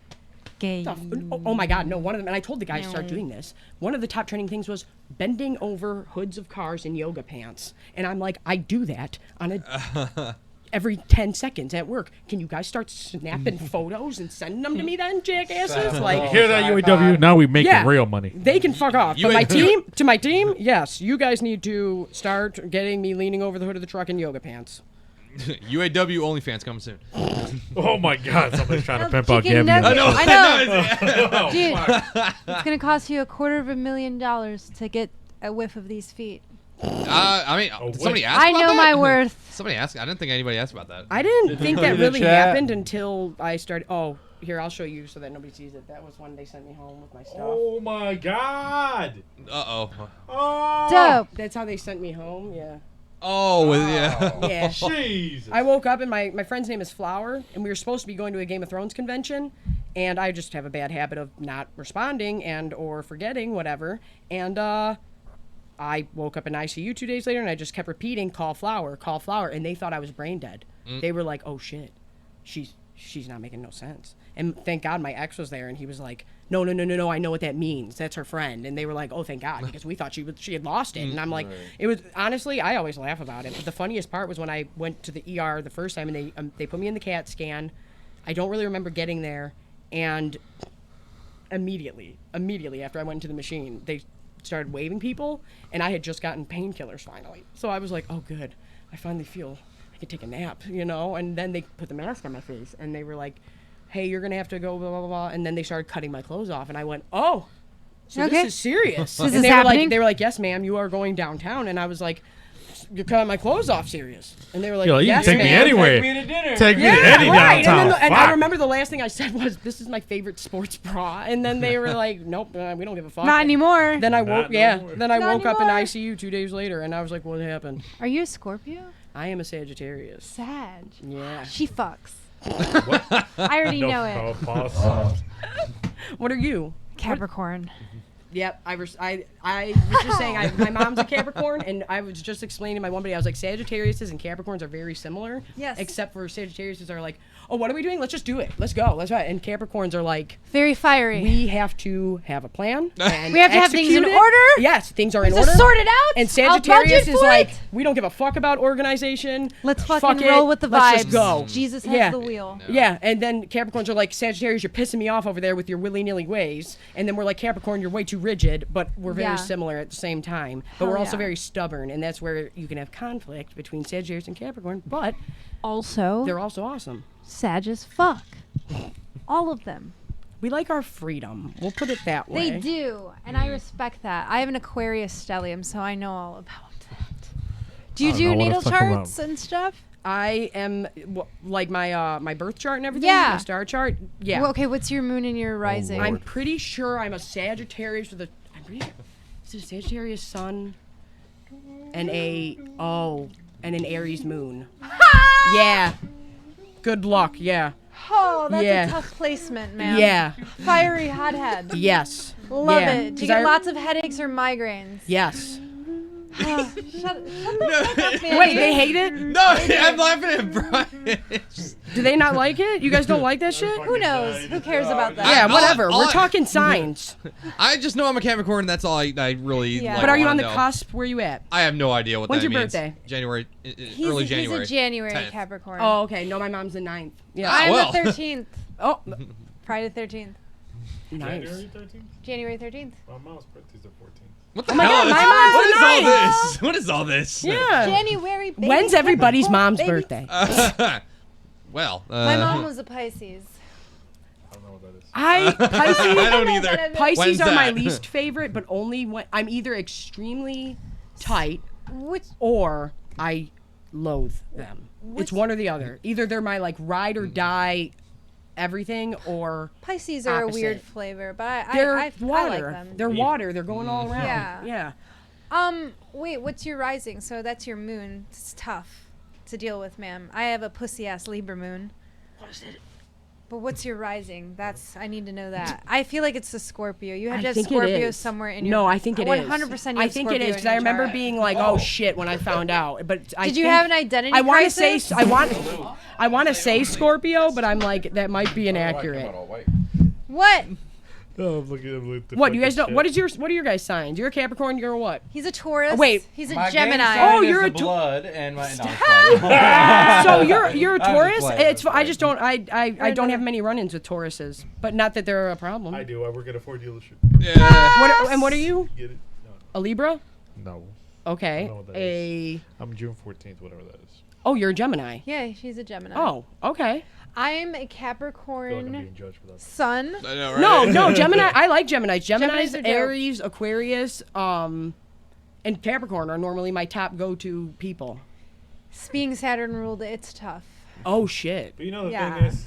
Gay.
oh my God, no, one of them, and I told the guy to start doing this. One of the top trending things was bending over hoods of cars in yoga pants. And I'm like, I do that on a every 10 seconds at work. Can you guys start snapping photos and sending them to me then, jackasses? Like,
Hear that, UAW? Now we making
Yeah.
real money.
they can fuck off.
You
But my
ain't-
team, to my team, yes, you guys need to start getting me leaning over the hood of the truck in yoga pants.
UAW OnlyFans coming soon.
Oh my God! Somebody's trying to pimp out
Chicken
Gabby.
nugget.
I know.
Dude, it's gonna cost you $250,000 to get a whiff of these feet.
I mean,
Oh,
did somebody
wait.
ask
I
about
know
that?
my worth.
Somebody asked. I didn't think anybody asked about that.
I didn't think
put
that
it in the
really
chat?
happened until I started. Oh, here, I'll show you so that nobody sees it. That was one they sent me home with my stuff.
Oh my God!
Uh-oh.
Oh,
Dope.
That's how they sent me home, yeah.
Oh, yeah.
Yeah.
Jesus!
I woke up and my friend's name is Flower, and we were supposed to be going to a Game of Thrones convention, and I just have a bad habit of not responding and or forgetting whatever, and I woke up in ICU 2 days later, and I just kept repeating, call Flower, and they thought I was brain dead. They were like, oh shit, she's not making no sense. And thank God my ex was there, and he was like, no, I know what that means. That's her friend. And they were like, oh, thank God, because we thought she had lost it. And I'm like, it was, honestly, I always laugh about it. But the funniest part was when I went to the ER the first time, and they put me in the CAT scan. I don't really remember getting there. And immediately after I went into the machine, they started waving people, and I had just gotten painkillers finally. So I was like, oh, good. I finally feel I could take a nap, you know? And then they put the mask on my face, and they were like, hey, you're going to have to go, blah, blah, blah. And then they started cutting my clothes off, and I went, oh, so
Okay.
this is serious.
This
and
is
they were
happening?
like, yes, ma'am, you are going downtown. And I was like, you're cutting my clothes off serious. And they were like,
Yo, you
yes,
can take me
ma'am.
anywhere.
Take me to dinner.
Take me to
Yeah,
any
right.
downtown.
And I
Fuck.
remember the last thing I said was, this is my favorite sports bra. And then they were like, nope, we don't give a fuck.
Not anymore.
Then I
Not
woke,
no more.
Then I
Not
woke up in
anymore.
ICU 2 days later, and I was like, what happened?
Are you a Scorpio?
I am a Sagittarius.
Sag.
Yeah.
She fucks. I already know it.
Oh, pause.
What are you?
Capricorn.
Yep, I was just saying, my mom's a Capricorn, and I was just explaining to my one buddy, I was like, Sagittariuses and Capricorns are very similar.
Yes.
Except for Sagittariuses are like, oh, what are we doing? Let's just do it. Let's go. Let's try it. And Capricorns are like,
Very fiery.
we have to have a plan. And
We have to have things in
execute it.
order.
Yes, things are in
Let's
order.
just sort it out.
And
I'll
Sagittarius
budget
is
for
like,
it.
we don't give a fuck about organization.
Let's
Fuck
fucking
it.
roll with the vibes.
Let's just go.
Jesus has
Yeah.
the wheel.
Yeah, and then Capricorns are like, Sagittarius, you're pissing me off over there with your willy-nilly ways. And then we're like, Capricorn, you're way too rigid, but we're very
Yeah.
similar at the same time. But
Hell
we're also
yeah.
very stubborn, and that's where you can have conflict between Sagittarius and Capricorn, but
Also,
they're also awesome.
Sag as fuck. All of them.
We like our freedom. We'll put it that way.
They do, and I respect that. I have an Aquarius stellium, so I know all about that. Do you
I don't
do
know what
natal
the fuck I'm
charts and stuff?
I am like my birth chart and everything.
Yeah.
My star chart. Yeah.
Well, okay, what's your moon and your rising?
Lord.
I'm pretty sure I'm a Sagittarius with a. I'm pretty sure. Is it a Sagittarius sun? And an Aries moon. Yeah. Good luck. Yeah.
Oh, that's
Yeah.
a tough placement, man.
Yeah.
Fiery hothead.
Yes.
Love
Yeah.
it. Do you
'Cause
get lots of headaches or migraines?
Yes.
Shut the fuck up, man.
Wait, they hate it?
No, I'm laughing at Brian.
Do they not like it? You guys don't like that shit?
Who knows? Who cares about that?
Yeah,
all-
whatever.
all
We're
I-
talking signs.
I just know I'm a Capricorn. That's all I really.
Yeah.
Like,
But are you
wanna
on the
know.
cusp? Where you at?
I have no idea what
When's
that
your
means.
birthday?
January,
He's,
early
he's
January.
a January
10th.
Capricorn.
Oh, okay. No, my mom's the 9th. Yeah.
Ah,
I'm
well.
the 13th.
Oh,
Friday the 13th.
nice.
January 13th?
January 13th.
My mom's birthday's the 14th.
What the
my
hell?
God,
is,
my mom's
what is
the
all
9th.
this? What is all this?
Yeah.
January, baby.
When's everybody's
Capricorn,
mom's
baby.
birthday?
Well,
My mom was a Pisces.
I don't know what that is.
Pisces.
I don't
know
either.
what it is.
Pisces
When's
are my
that?
least favorite, but only when I'm either extremely tight
Which
or I loathe them. It's one or the other. Either they're my like ride or die everything, or
Pisces are
Opposite.
a weird flavor, but I
they're
I
water.
like them.
They're water. They're going all around.
Yeah.
Yeah.
Wait, what's your rising? So that's your moon. It's tough to deal with, ma'am. I have a pussy ass Libra moon.
What is it?
But what's your rising? I need to know that. I feel like it's the Scorpio. You have
I
to have
think it
Scorpio
is.
somewhere in your.
No, I think it is.
100%.
I think it is because I remember being like, "Oh shit," when I found out. But
Did you have an identity
I want to
crisis?
say I want to say Scorpio, but I'm like that might be inaccurate.
What?
Oh, I'm looking at the
What you guys
fucking
know?
shit.
What are your guys' signs? You're a Capricorn. You're a what?
He's a Taurus.
Oh, wait.
He's a
My
Gemini.
gang
Oh,
sign is
you're
the
a Tau-
blood and my. No, I'm playing.
So you're a
just
Taurus.
playing,
It's
I'm
I just
playing.
don't I don't have many run-ins with Tauruses, but not that they're a problem.
I do. I work at a Ford dealership.
Yeah.
What are you?
Get it?
A Libra?
No.
Okay.
I know what that
A
I'm June 14th, whatever that is.
Oh, you're a Gemini.
Yeah, she's a Gemini.
Oh, okay.
I'm a
I feel like I'm
Capricorn
being judged for that.
sun.
I know, right?
No, Gemini. I like Gemini.
Geminis
Gemini's,
are dope.
Aries, Aquarius, and Capricorn are normally my top go-to people.
Being Saturn ruled, it's tough.
Oh shit.
But you know the
Yeah.
thing is,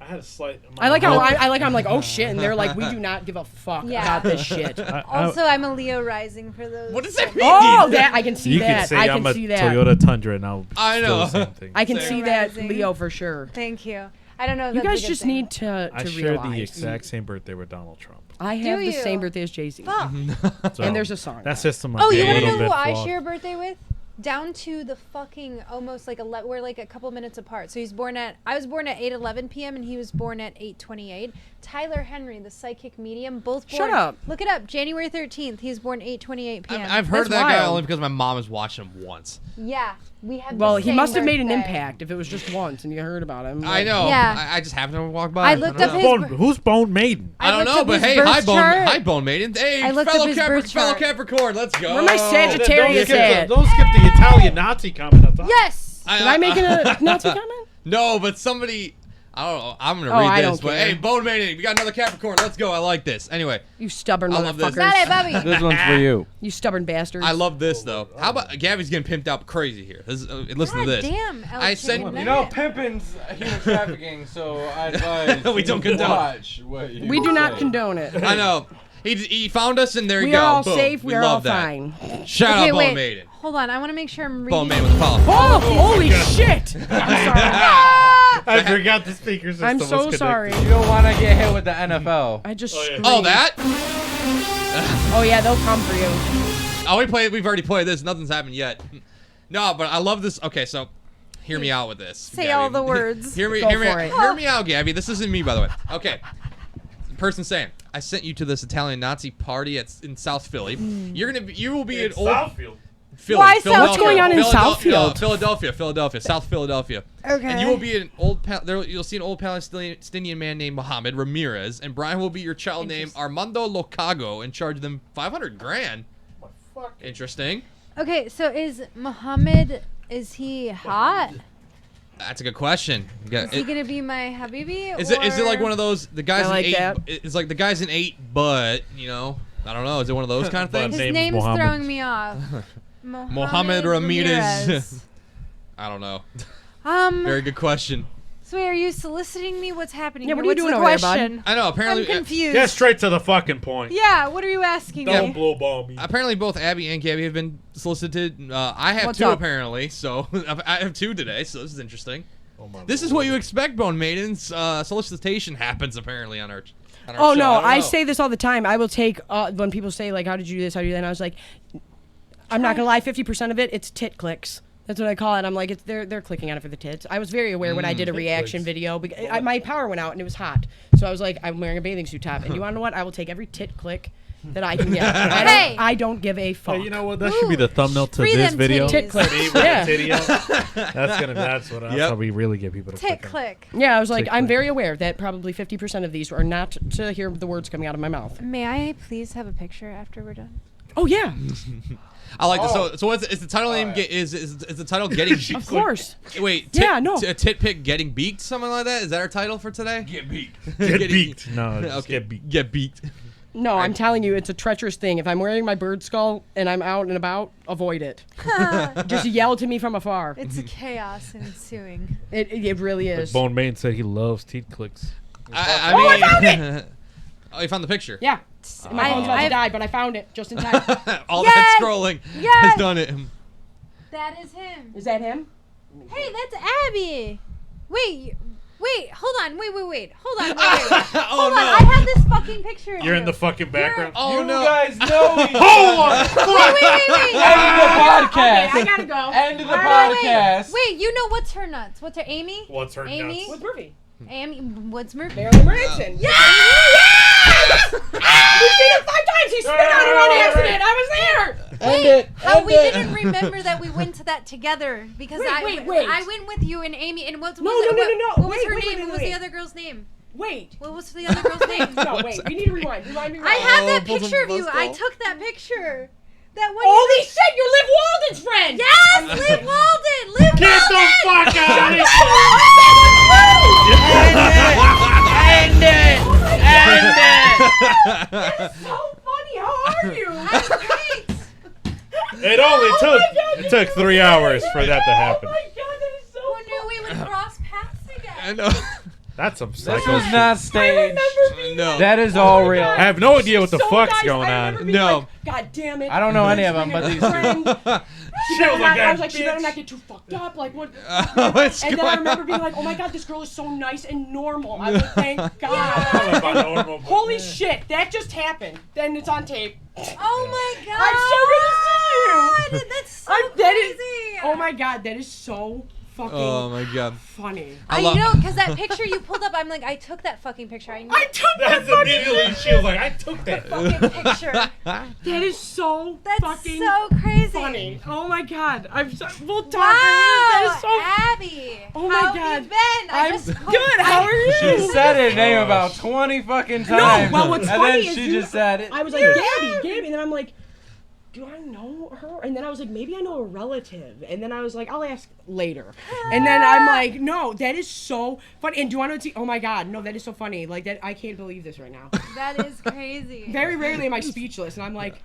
I had a slight.
I like how I'm like, oh shit, and they're like, we do not give a fuck
Yeah.
about this shit.
Also, I'm a Leo rising for those.
What does that mean?
Oh, that I can see
You
that.
can say
I
I'm
can
a
see that.
Toyota Tundra and I'll
I
still
know.
the same thing.
I can
Leo
see that
rising.
Leo for sure.
Thank you. I don't know. If
You
that's a
guys
good
just
thing.
need to
I share
realize.
the exact same birthday with Donald Trump.
I have
Do
the
you?
same birthday as Jay-Z.
Fuck.
So
And there's a song.
That system might
Oh,
be
you
a
want to
little
know
bit
who I
flawed.
share a birthday with? Down to the fucking almost like we're like a couple minutes apart. So I was born at 8:11 p.m. and he was born at 8:28. Tyler Henry, the psychic medium, both born.
Shut up.
Look it up. January 13th. He's born 8:28 p.m.
I've heard
That's
of that guy
wild.
only because my mom has watched him once.
Yeah, we have.
Well,
the
he
same
must have made an
birthday.
impact if it was just once and you heard about him.
I know.
Yeah.
I just happened to walk by.
I looked
don't
up
know.
his.
Who's Bone Maiden?
I don't
looked
know,
up
but
his
hey,
birth
hi
chart.
Bone Maiden. Hey,
I looked
fellow,
up his birth
fellow
chart.
Capricorn, let's go.
Where my Sagittarius at?
Don't skip the Italian Nazi comment on top.
Yes.
Did I make a Nazi comment?
No, but somebody. I don't know. I'm gonna
Oh, I
read this,
don't
but
care.
hey, Bone Maiden, we got another Capricorn. Let's go. I like this. Anyway,
You stubborn
I love this.
motherfuckers.
Got it, Bobby.
This one's for you.
You stubborn bastards.
I love this though. How about Gabby's getting pimped out crazy here? Listen to
God
this.
damn.
I
LJ,
sent-
what
You know,
that?
pimping's human trafficking, so I advise
We don't condone.
watch what you
We do not
say.
condone it.
I know. He found us, and there you
We
go.
are all
Boom.
safe.
We
We are all
love that.
fine.
Shout
Okay,
out Bone
wait.
Maiden.
Hold on. I want to make sure I'm reading.
Bone Maiden with Paul.
Oh, holy shit!
I forgot the speaker system.
I'm
was
so
connected.
sorry.
You don't want to get hit with the NFL.
I just.
Oh, yeah.
screamed.
Oh, that?
Oh yeah, they'll come for you.
Oh, we've already played this. Nothing's happened yet. No, but I love this. Okay, so hear me out with this.
Say
Gabby.
all the words.
hear me
Go
hear me
for it.
hear me out, Gabby. This isn't me, by the way. Okay. Person saying, I sent you to this Italian Nazi party in South Philly. You will be an old
Southfield.
Philly.
Why South-
Philadelphia.
What's going on in
Philadelphia,
Southfield?
Philadelphia, South Philadelphia.
Okay.
And you will be an you'll see an old Palestinian man named Mohammed Ramirez, and Brian will be your child named Armando Locago and charge them $500,000. Interesting.
Okay, so is Muhammad? Is he hot?
That's a good question.
Is he gonna be my habibi?
Is it like one of those the guys
I like
in 8?
that.
It's like the guys in 8, but I don't know. Is it one of those kind of
But
things?
His
name's
name's
Muhammad.
throwing me off.
Mohammed Ramirez. I don't know. Very good question.
So wait, are you soliciting me? What's happening?
Yeah,
here?
what are you
What's
doing
the
over there, bud?
question?
I know. Apparently,
I'm confused.
Get straight to the fucking point.
Yeah, what are you asking
Don't
me?
blow ball me.
apparently both Abby and Gabby have been solicited. I have
What's
two
up?
apparently, so I have two today. So this is interesting.
Oh my
This is what you expect, Bone Maidens. Solicitation happens apparently on our.
Oh
show.
no,
don't
I
know.
say this all the time. I will take when people say like, "How did you do this? How do you do that?" And I was like, "I'm not gonna lie. 50% of it, it's tit clicks. That's what I call it. I'm like, they're clicking on it for the tits. I was very aware when I did a reaction video. My power went out and it was hot, so I was like, I'm wearing a bathing suit top. And you want to know what? I will take every tit click that I can get.
Hey!
I don't give a fuck.
Hey, you know what? That should be the thumbnail to
Free
this
them
video.
titties.
Tit clicks.
Me with
Yeah.
the titty out. That's how we really get people to
Tit
click.
click.
Yeah, I was like,
Tit
I'm
click.
very aware that probably 50% of these are not to hear the words coming out of my mouth.
May I please have a picture after we're done?
Oh yeah,
I like this. So is the title name? Is the title getting?
of course.
Wait.
Yeah, no.
A tit pic getting beaked, something like that. Is that our title for today?
Get beaked.
Get beaked. No, just
Okay.
get beaked.
Get beaked.
No, I'm telling you, it's a treacherous thing. If I'm wearing my bird skull and I'm out and about, avoid it. Just yell to me from afar.
It's a chaos ensuing.
It really is.
Bone Main said he loves teeth clicks.
I mean,
I found it!
Oh, you found the picture.
Yeah. My phone's about to die, but I found it just in time.
All
Yes!
that scrolling
Yes!
has done it.
That is him.
Is that him?
Hey, that's Abby. Wait, hold on. Wait. Hold on. Wait.
Oh
Hold on.
no.
I have this fucking picture. of
You're in
you.
the fucking background.
Oh
You
no.
guys know each
Hold on.
Wait.
End the podcast.
Okay, I gotta go.
End the
Wait.
podcast.
Wait, you know what's her nuts? What's her Amy?
What's her
Amy?
nuts?
What's Murphy?
Amy, what's Murphy?
Marilyn Manson. Yes! We've seen it 5 times. He spit on her on accident. I was there.
Wait, how we didn't remember that we went to that together because
Wait,
I
wait.
I went with you and Amy and what was
No.
What was
Wait,
her
wait,
name?
wait,
What was the
wait.
other girl's name?
Wait.
What was the other girl's name?
No, wait. We need to rewind. Rewind.
I have that
pull some
picture of you.
bus
I
call.
took that picture. That one.
Holy shit! You're Liv Walden's friend.
Yes, Liv Walden. Liv
Get the
Walden.
fuck out of here.
That's so funny. How are you?
I'm great.
It only
Oh
took
my God,
it took 3 hours for that to happen.
Oh my god, that is so
Who knew we would cross paths
I
again?
know.
That's some
This
psycho
was
shit.
not staged.
No.
That is all real.
I have no idea what the
So
fuck's
nice.
going
I remember
on.
being
No.
like, God damn it.
I don't know any of them, but these two.
She better not, I was like, she better not get too fucked up. Like, what?
What's
And then
going
I remember
on?
being like, oh my god, this girl is so nice and normal. I was like, thank
I
God.
don't know about normal, but
Holy
yeah.
shit, that just happened. Then it's on tape.
Oh my god.
I'm so good to see you.
That's so
That is-
crazy.
Oh my god, that is so fucking
Oh my god.
funny.
I
You
love-
know, because that picture you pulled up, I'm like, I took that fucking picture. I knew
I took that
That's immediately she was like, I took that.
fucking picture.
That is so
That's
fucking
so crazy.
funny. Oh my god. We'll talk
Wow,
That is so
Abby.
Oh my
how have
God.
you been? I
I'm
just
good. How are you?
She said her name about 20 fucking times.
well, what's
and
funny
then
is
she
you-
just said it.
I was like, Gabby, and then I'm like, do I know her? And then I was like, maybe I know a relative. And then I was like, I'll ask later. And then I'm like, no, that is so funny. And do you want to see? Oh my god, no, that is so funny. Like that, I can't believe this right now.
That is crazy.
Very rarely am I speechless, and I'm like,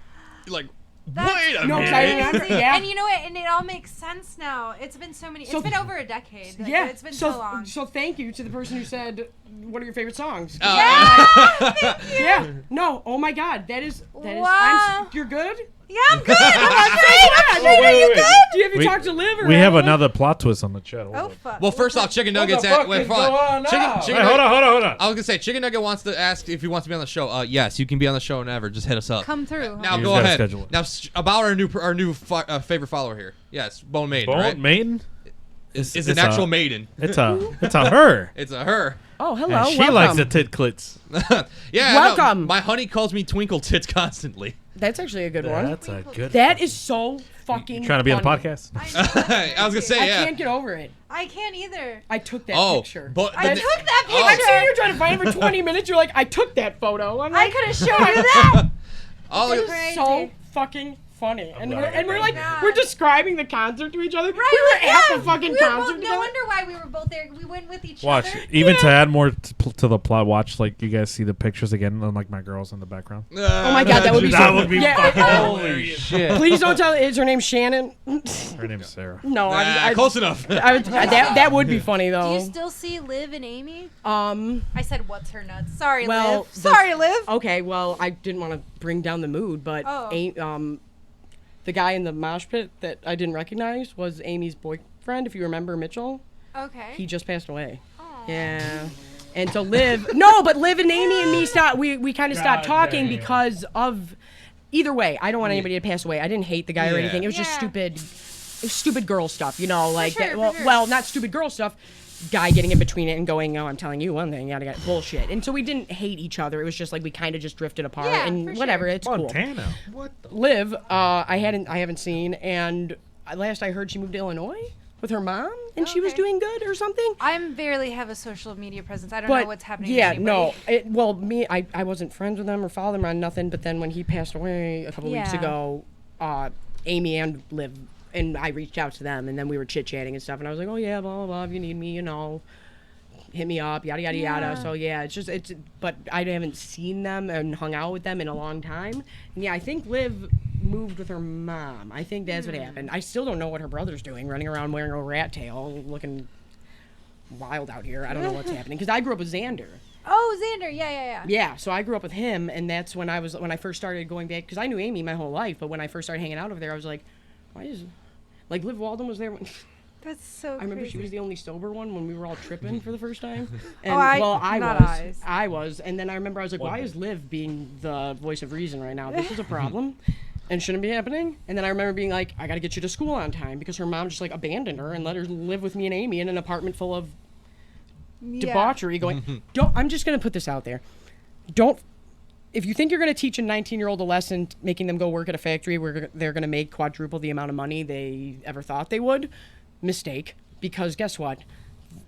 Like,
That's
wait a
No, 'cause
minute.
I remember-
crazy.
yeah.
And you know what? And it all makes sense now. It's been so many.
So-
It's been over a decade. Like,
yeah.
It's been so long.
So thank you to the person who said, what are your favorite songs?
Yeah.
Yeah. No. Oh my god, that is.
Wow.
You're good.
Yeah, I'm good. I'm straight.
Wait, wait, wait.
Do you have
We-
talked to Liv? Or
We have
anyone?
another plot twist on the chat. Hold
Oh
on.
fuck.
Well, first off, Chicken
What
Nuggets.
the fuck
Wait,
is
hold on.
going
Chicken,
on?
Chicken
Wait, hold on.
I was gonna say, Chicken Nugget wants to ask if he wants to be on the show. Yes, you can be on the show whenever. Just hit us up.
Come through.
Now
You
go
just gotta
ahead.
schedule it.
Now about our new favorite follower here. Yes, Bone Maiden.
Bone
Right?
Maiden?
Is
it's
an actual
a-
maiden.
It's a her.
It's a her.
Oh, hello.
And she
welcome.
likes the tit clits.
Yeah. no,
Welcome.
my honey calls me Twinkle Tits constantly.
That's actually a good one.
That's a good.
That is so fucking.
You trying to be on the
funny.
podcast?
I was gonna say
I
yeah.
can't get over it.
I can't either.
I took that
Oh,
picture.
but
I
the-
took that
Oh.
I'm
picture.
sitting here trying to find it for 20 minutes. You're like, I took that photo. I'm
I
like,
could have showed you that.
all
that
It's
is
crazy.
so fucking funny. And
glad I
we're
got
like,
that.
we're describing the concert to each other.
Right,
We were at the fucking
we were
concert
both,
together.
no wonder why we were both there. We went with each
Watch,
other.
even to add more to the plot, watch, like, you guys see the pictures again, and, like, my girls in the background.
Oh my god, that would be
That
so
would be
yeah,
fucking
Holy
hilarious.
shit.
Please don't tell. Is her name Shannon?
Her name's Sarah.
No,
Close enough.
that would be funny
Do
though.
you still see Liv and Amy?
Um.
I said, what's her nuts? Sorry,
Well,
Liv. Sorry, Liv.
Okay. Well, I didn't want to bring down the mood, but
Oh.
the guy in the mosh pit that I didn't recognize was Amy's boyfriend. If you remember Mitchell,
Okay.
he just passed away.
Aw.
Yeah. And so Liv, no, but Liv and Amy and me stopped. We kind of stopped
God
talking
damn.
because of. Either way, I don't want anybody to pass away. I didn't hate the guy or
Yeah.
anything. It was just
Yeah.
stupid girl stuff, you know, like
sure,
that,
for
well,
sure.
well, not stupid girl stuff. Guy getting in between it and going, "Oh, I'm telling you one thing, yada yada," bullshit. And so we didn't hate each other. It was just like we kind of just drifted apart,
Yeah,
and
for
whatever.
sure.
It's cool.
Montana. What the?
Liv, I haven't seen, and last I heard she moved to Illinois with her mom, and she was
Okay.
doing good or something.
I barely have a social media presence. I don't
But
know what's happening.
yeah,
to anybody.
no. I wasn't friends with him or followed him on nothing. But then when he passed away a couple weeks
Yeah.
ago, Amy and Liv and I reached out to them, and then we were chit chatting and stuff. And I was like, oh yeah, blah blah blah. If you need me, you know, hit me up, yada yada
Yeah.
yada. So yeah, but I haven't seen them and hung out with them in a long time. And yeah, I think Liv moved with her mom. I think that's what happened. I still don't know what her brother's doing, running around wearing a rat tail, looking wild out here. I don't know what's happening because I grew up with Xander.
Oh, Xander. Yeah.
Yeah, so I grew up with him, and that's when I first started going back because I knew Amy my whole life. But when I first started hanging out over there, I was like, why is like Liv Walden was there.
That's so.
I remember
crazy.
she was the only sober one when we were all tripping for the first time. And,
I not eyes.
I was, and then I remember I was like, why is Liv being the voice of reason right now? This is a problem. And shouldn't be happening. And then I remember being like, I gotta get you to school on time because her mom just like abandoned her and let her live with me and Amy in an apartment full of debauchery. Going, don't. I'm just gonna put this out there. Don't. If you think you're gonna teach a 19-year-old a lesson, making them go work at a factory where they're gonna make quadruple the amount of money they ever thought they would, mistake. Because guess what?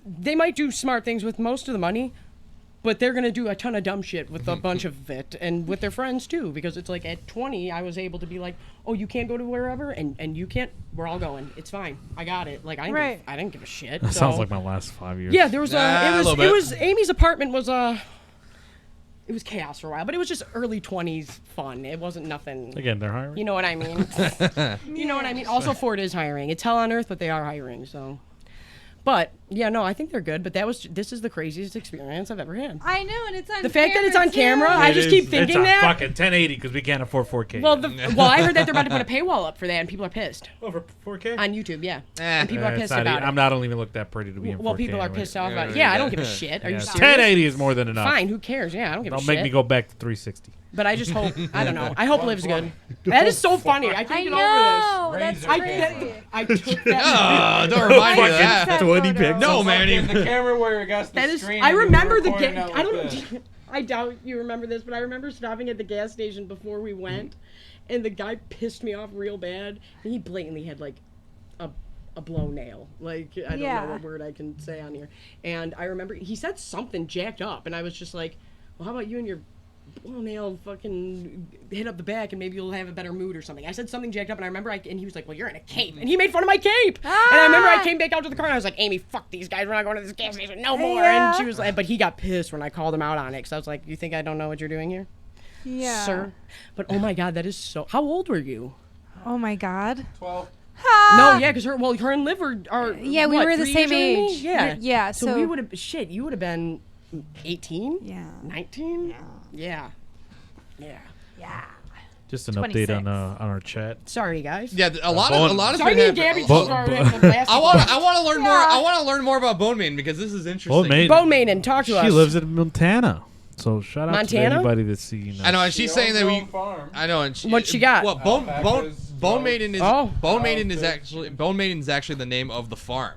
They might do smart things with most of the money, but they're going to do a ton of dumb shit with a bunch of it and with their friends too, because it's like at 20 I was able to be like, oh, you can't go to wherever and you can't, we're all going, it's fine, I got it. Like I didn't give a shit.
That
So-
sounds like my last 5 years.
yeah, there was
a little
it
bit.
was Amy's apartment was it was chaos for a while, but it was just early 20s fun. It wasn't nothing.
Again, they're hiring.
You know what I mean? You know what I mean? Also, Ford is hiring. It's hell on earth, but they are hiring. So, but yeah, no, I think they're good. But this is the craziest experience I've ever had.
I know, and it's on.
The fact that it's on camera,
too.
I just keep thinking
it's
that.
fucking 1080 because we can't afford 4K.
Well, I heard that they're about to put a paywall up for that, and people are pissed
over 4K
on YouTube. Yeah, and people are
It's
pissed
not
about
I'm
it.
not don't even look that pretty to be in 4K.
Well, people are
anyway.
pissed off about it. Yeah, I don't give a shit. Are you
Yeah,
serious?
1080 is more than enough.
Fine, who cares? Yeah, I don't give a
Don't
shit.
make me go back to 360.
But I just hope, I don't know. I hope Liv's good. That is so funny. I
I
can't get
know.
over
That's
this.
crazy.
I took that.
Don't remind me of
Fucking
that.
that
20
photo.
pics.
No, man.
The camera where it got the
That is.
screen.
I
and you were
remember the
recording
gas.
it
I
like this.
don't. I doubt you remember this, but I remember stopping at the gas station before we went, and the guy pissed me off real bad. And he blatantly had like a blow nail. Like I don't
Yeah.
know what word I can say on here. And I remember he said something jacked up, and I was just like, "Well, how about you and your blow nail fucking hit up the back and maybe you'll have a better mood or something." I said something jacked up, and I remember and he was like, well, you're in a cape, and he made fun of my cape. And I remember I came back out to the car and I was like, Amy, fuck these guys, we're not going to this gas station no more.
Yeah.
And she was like, but he got pissed when I called him out on it because I was like, you think I don't know what you're doing here,
Yeah.
sir? But oh my god, that is so. How old were you?
Oh my God.
12.
No, yeah, because her and Liv are
Yeah, we
what,
were the
3
same
years older than me?
age.
Yeah,
Yeah,
So
so-
we would have you would have been 18.
Yeah.
19. Yeah.
Yeah.
Just an update
26.
on our chat.
Sorry, guys.
Yeah, a lot of
Sorry, me and Gabby just started having a blast.
I want to learn more. I want to learn more about Bone Maiden because this is interesting.
Bone Maiden, talk to us.
She lives in Montana. So shout out to
Montana?
anybody that's seen.
I know, and she's saying that we.
Farm.
I know, and
What she got?
What Bone Maiden is?
Oh.
Bone Maiden is actually the name of the farm.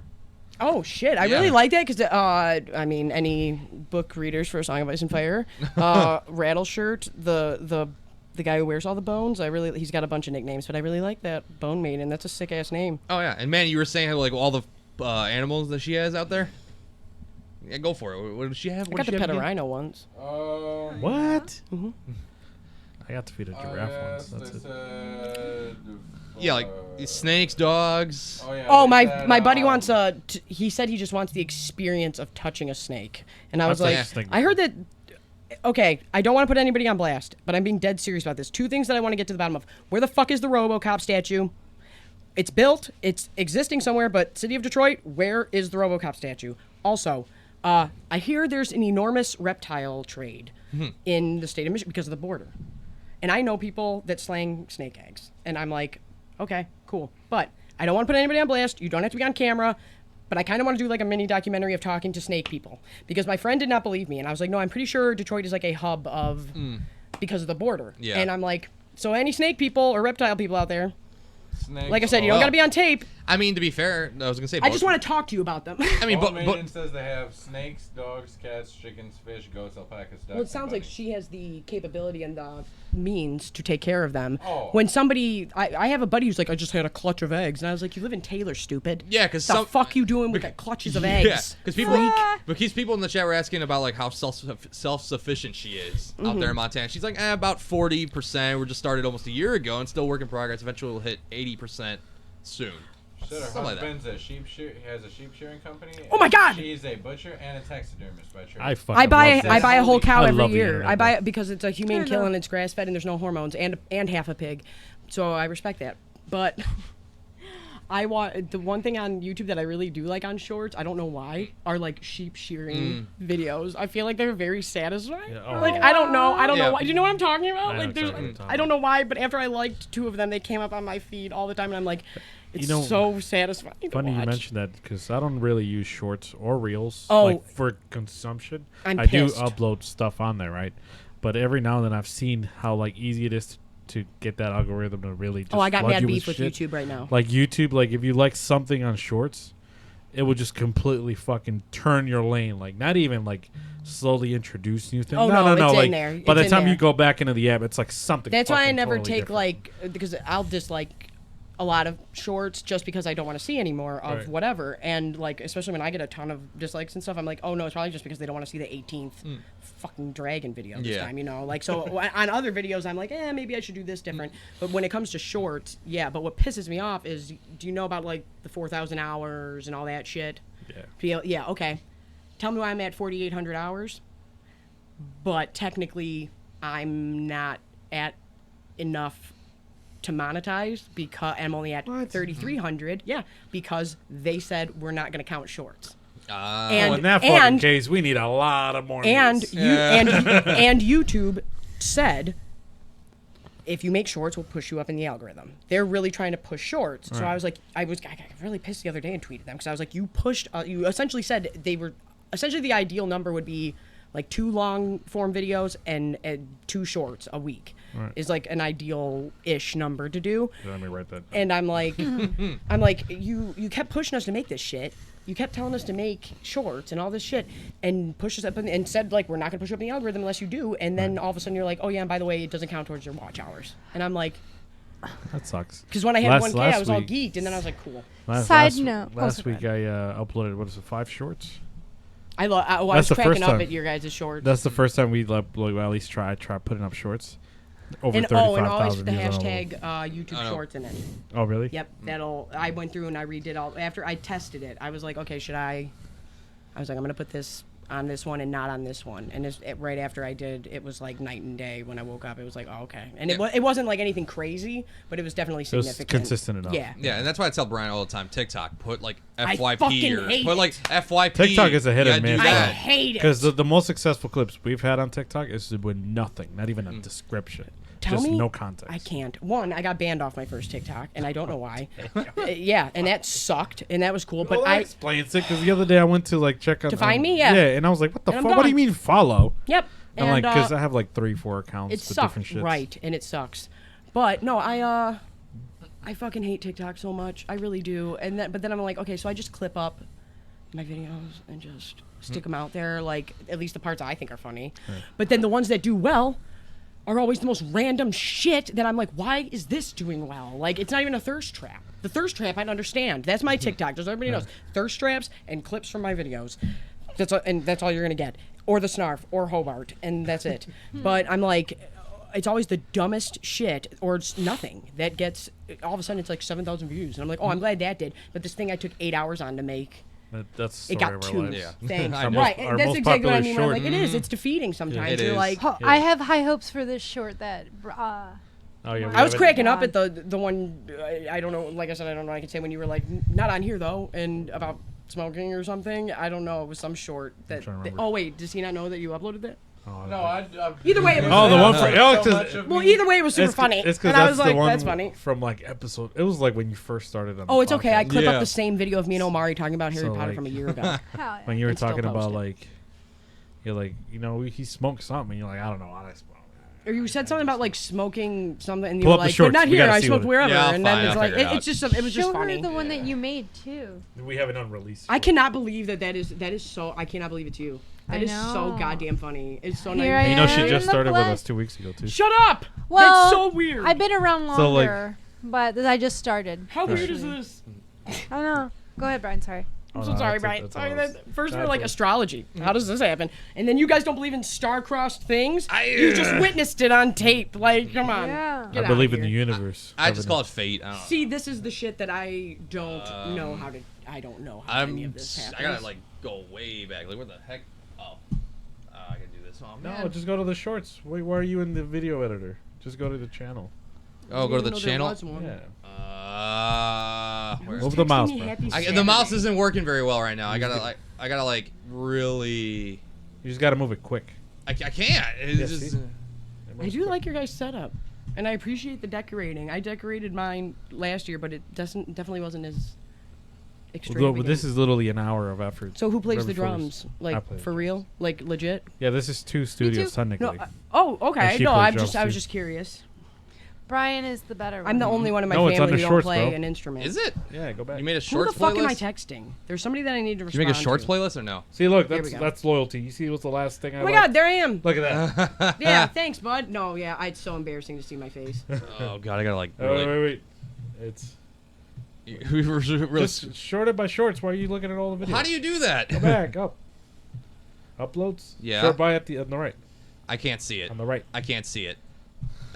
Oh shit! I
Yeah.
really like that because I mean, any book readers for A Song of Ice and Fire, Rattleshirt, the guy who wears all the bones. He's got a bunch of nicknames, but I really like that Bone Maiden. That's a sick ass name.
Oh yeah, and man, you were saying how, like all the animals that she has out there. Yeah, go for it. What does she have?
I got to pet a rhino once.
What? I got to feed a giraffe once. That's it.
Yeah, like snakes, dogs.
Oh, yeah,
Oh,
they
my
said,
my buddy wants he said he just wants the experience of touching a snake, and I was
I've
like,
touched a snake
I heard that. Okay, I don't want to put anybody on blast, but I'm being dead serious about this. Two things that I want to get to the bottom of. Where the fuck is the RoboCop statue? It's built, it's existing somewhere, but City of Detroit, where is the RoboCop statue? Also, I hear there's an enormous reptile trade in the state of Michigan because of the border. And I know people that slang snake eggs. And I'm like, okay, cool. But I don't want to put anybody on blast. You don't have to be on camera. But I kind of want to do like a mini documentary of talking to snake people. Because my friend did not believe me. And I was like, no, I'm pretty sure Detroit is like a hub of, because of the border.
Yeah.
And I'm like, so any snake people or reptile people out there,
Snakes,
like I said, you don't got to be on tape.
I mean, to be fair, I was gonna say.
I just want to talk to you about them.
I mean,
Old
but
Maiden says they have snakes, dogs, cats, chickens, fish, goats, alpacas, ducks.
Well, it sounds
and
like
bunnies.
she has the capability and the means to take care of them.
Oh.
When somebody, I have a buddy who's like, I just had a clutch of eggs, and I was like, you live in Taylor, stupid.
Yeah, because
the fuck you doing with the clutches of eggs?
Yeah, because people in the chat were asking about like how self-sufficient she is out there in Montana. She's like, about 40%. We're just started almost a year ago and still work in progress. Eventually, we'll hit 80% soon.
Said her
Something like that.
husband's a has a sheep shearing company.
Oh my
and
God!
She's a butcher and a taxidermist by trade.
I fucking
I buy
love
I buy a whole cow
I
every
love the
year.
internet,
I buy
though.
it because it's a humane kill and it's grass fed and there's no hormones and half a pig, so I respect that. But I want the one thing on YouTube that I really do like on shorts. I don't know why are like sheep shearing videos. I feel like they're very satisfying.
Yeah, oh.
Like I don't know
Yeah.
why. Do you know what I'm talking about?
I know
Like there's
exactly what you're talking
I don't know why, but after I liked 2 of them, they came up on my feed all the time, and I'm like, it's
You know,
so satisfying.
Funny
to
you
watch.
mentioned that because I don't really use shorts or reels
Oh.
like for consumption.
I'm
I do
pissed.
upload stuff on there, right? But every now and then I've seen how like easy it is to get that algorithm to really just
Oh, I got
flood
mad
you
beef with
shit.
YouTube right now.
Like YouTube, like if you like something on shorts, it will just completely fucking turn your lane. Like not even like slowly introduce new things.
Oh,
no,
no, it's in
like
there.
by
It's
the
in
time
there.
you go back into the app, it's like something.
That's why I
fucking
never
totally
take
different.
like because I'll dislike a lot of shorts just because I don't want to see any more of
Right.
whatever. And like especially when I get a ton of dislikes and stuff, I'm like, oh no, it's probably just because they don't want to see the 18th fucking dragon video this
Yeah.
time, you know. Like so on other videos, I'm like, maybe I should do this different. But when it comes to shorts, yeah. But what pisses me off is, do you know about like the 4,000 hours and all that shit? Yeah. Okay. Tell me why I'm at 4,800 hours. But technically, I'm not at enough to monetize because I'm only at 3,300. Yeah, because they said we're not going to count shorts.
Oh, in that fucking case, we need a lot of more.
And
views.
and YouTube said, if you make shorts, we'll push you up in the algorithm. They're really trying to push shorts. So
Right.
I was like, I got really pissed the other day and tweeted them because I was like, you pushed. You essentially said they were. Essentially, the ideal number would be like 2 long form videos and 2 shorts a week.
Right.
Is like an ideal-ish number to do.
Let me write that down.
And I'm like, you kept pushing us to make this shit. You kept telling us to make shorts and all this shit, and push us up and said like we're not gonna push you up in the algorithm unless you do. And then all of a sudden you're like, oh yeah, and by the way, it doesn't count towards your watch hours. And I'm like,
That sucks.
because when I had 1K, I was all
week-
geeked, and then I was like, cool.
Side note.
Last week I uploaded, what is it, 5 shorts?
I was
That's the
cracking
first
up
time.
at your guys' shorts.
That's the first time we at least try putting up shorts. Over
and always
35,000
the
views on a
hashtag YouTube Shorts in it.
Oh, really?
Yep, I went through and I redid all after I tested it. I was like, okay, I was like, I'm gonna put this on this one and not on this one. And right after I did, it was like night and day. When I woke up, it was like, oh, okay. And it wasn't like anything crazy, but it was definitely
was
significant.
consistent enough.
Yeah.
Yeah, and that's why I tell Brian all the time, TikTok, put like
I
FYP
fucking
or
hate
put like FYP.
TikTok is a hit
You
or
gotta do
miss.
I
that.
hate it.
Because the most successful clips we've had on TikTok is with nothing, not even a description.
Tell
just
me,
no context.
I can't. One, I got banned off my first TikTok, and I don't know why. Yeah, and that sucked, and that was cool. But
Well, that
I
explains it because the other day I went to like check on
To find me? Yeah.
yeah, and I was like, what the
And I'm
fuck? What do you
gone.
mean follow?
Yep.
I'm like,
And,
because I have like 3-4 accounts
it
with
sucked,
different shits.
right? And it sucks. But no, I fucking hate TikTok so much. I really do. But then I'm like, okay, so I just clip up my videos and just stick them out there, like at least the parts I think are funny. But then the ones that do well are always the most random shit that I'm like, why is this doing well? Like, it's not even a thirst trap. The thirst trap, I understand. That's my TikTok. Just so everybody knows. Thirst traps and clips from my videos. That's all you're gonna get. Or the Snarf, or Hobart, and that's it. But I'm like, it's always the dumbest shit or it's nothing that gets. All of a sudden, it's like 7,000 views, and I'm like, oh, I'm glad that did. But this thing I took 8 hours on to make.
That's
It
the story
got
of our
2.
lives.
Yeah.
Thanks.
I know.
Right.
Our
That's
most
exactly what I
popular
mean. I'm
short.
like, it is. It's defeating sometimes.
It
You're
is.
like,
I have high hopes for this short that.
Oh, yeah, we
I was
haven't-
cracking up at the one. I don't know. Like I said, I don't know. I can say when you were like, not on here though, and about smoking or something. I don't know. It was some short that.
trying to remember.
Oh wait, does he not know that you uploaded that?
Oh,
No, I
Either way, it was.
Oh, the one for
so
Alex
much
is.
of
Well,
me.
either way, it was super funny,
It's
and
because
I
that's
was
the
like,
one
"That's funny."
from like episode. It was like when you first started on.
Oh,
the
it's okay. I
podcast.
clip
Yeah.
up the same video of me and Omari talking about Harry
So,
Potter
like-
from a year ago.
Hell yeah.
When you were
And still
talking about
post it.
like, you're like, he smoked something. And you're like, I don't know what I smoked.
Or you said something about like smoking something, and you
Pull
were
up the
like, "But
shorts.
not
We
here.
gotta
I
see
smoked
what it-
wherever."
Yeah,
and
fine,
then it's
I'll
like,
figure it
it's just, it was
Show
just
her
funny.
the one that you made too.
We have an unreleased.
I cannot believe that is so. I cannot believe it's you. That
I
is so
know.
goddamn funny. It's so
Here
nice.
I
You know, she
am
just
in the
started with
flesh.
us 2 weeks ago too.
Shut up.
Well,
That's so weird.
I've been around
So, like-
longer, but I just started.
How weird is this?
I don't know. Go ahead, Brian. Sorry.
I'm
Oh,
so
no,
sorry,
that's it,
Brian.
that's
Sorry,
all it was.
first we're
That's
like
all.
astrology. How does this happen? And then you guys don't believe in star-crossed things? You just witnessed it on tape. Like, come on.
Yeah.
Get
I
out
believe
of
in the
here.
universe.
I just call it fate. I don't know.
See, this is the shit that I don't know how to. I don't know how any of this happens.
I gotta like go way back. Like, what the heck? Oh, I gotta do this. Oh
No,
man.
just go to the shorts. Wait, why are you in the video editor? Just go to the channel.
Oh, go to the
Didn't even know there
channel.
was one.
Yeah.
Where-
Who's
Move the
texting
mouse,
me
bro.
happy
the mouse
Saturday?
isn't working very well right now. I gotta like really.
You just gotta move it quick.
I can't. It's
Yeah,
just.
see?
I do like your guys' setup, and I appreciate the decorating. I decorated mine last year, but it definitely wasn't as extreme.
Well, this is literally an hour of effort.
So who plays the
Whatever flows.
drums?
I
Like
play the
for real? Like legit?
Yeah, this is 2 studios
too.
technically.
Oh, okay.
And she
No,
plays
I was
drums,
just
too.
curious.
Brian is the better one.
I'm the only one in my
No, it's
family
under
who don't
shorts,
play
bro.
an instrument.
Is it?
Yeah, go back.
You made a
Who
shorts
the fuck am I
playlist?
texting? There's somebody that I need to
Did
respond
you make a shorts
to.
playlist or no?
See, look,
There we
that's
go.
that's loyalty. You see what's the last thing I
Oh my
like?
god, there I am.
Look at that.
Yeah, thanks, bud. No, yeah, it's so embarrassing to see my face.
Oh god, I gotta like
Oh,
really.
wait. It's
really
just shorted by shorts. Why are you looking at all the videos?
How do you do that?
Go back up? Uploads.
Yeah.
Short by on the right.
I can't see it.
On the right.
I can't see it.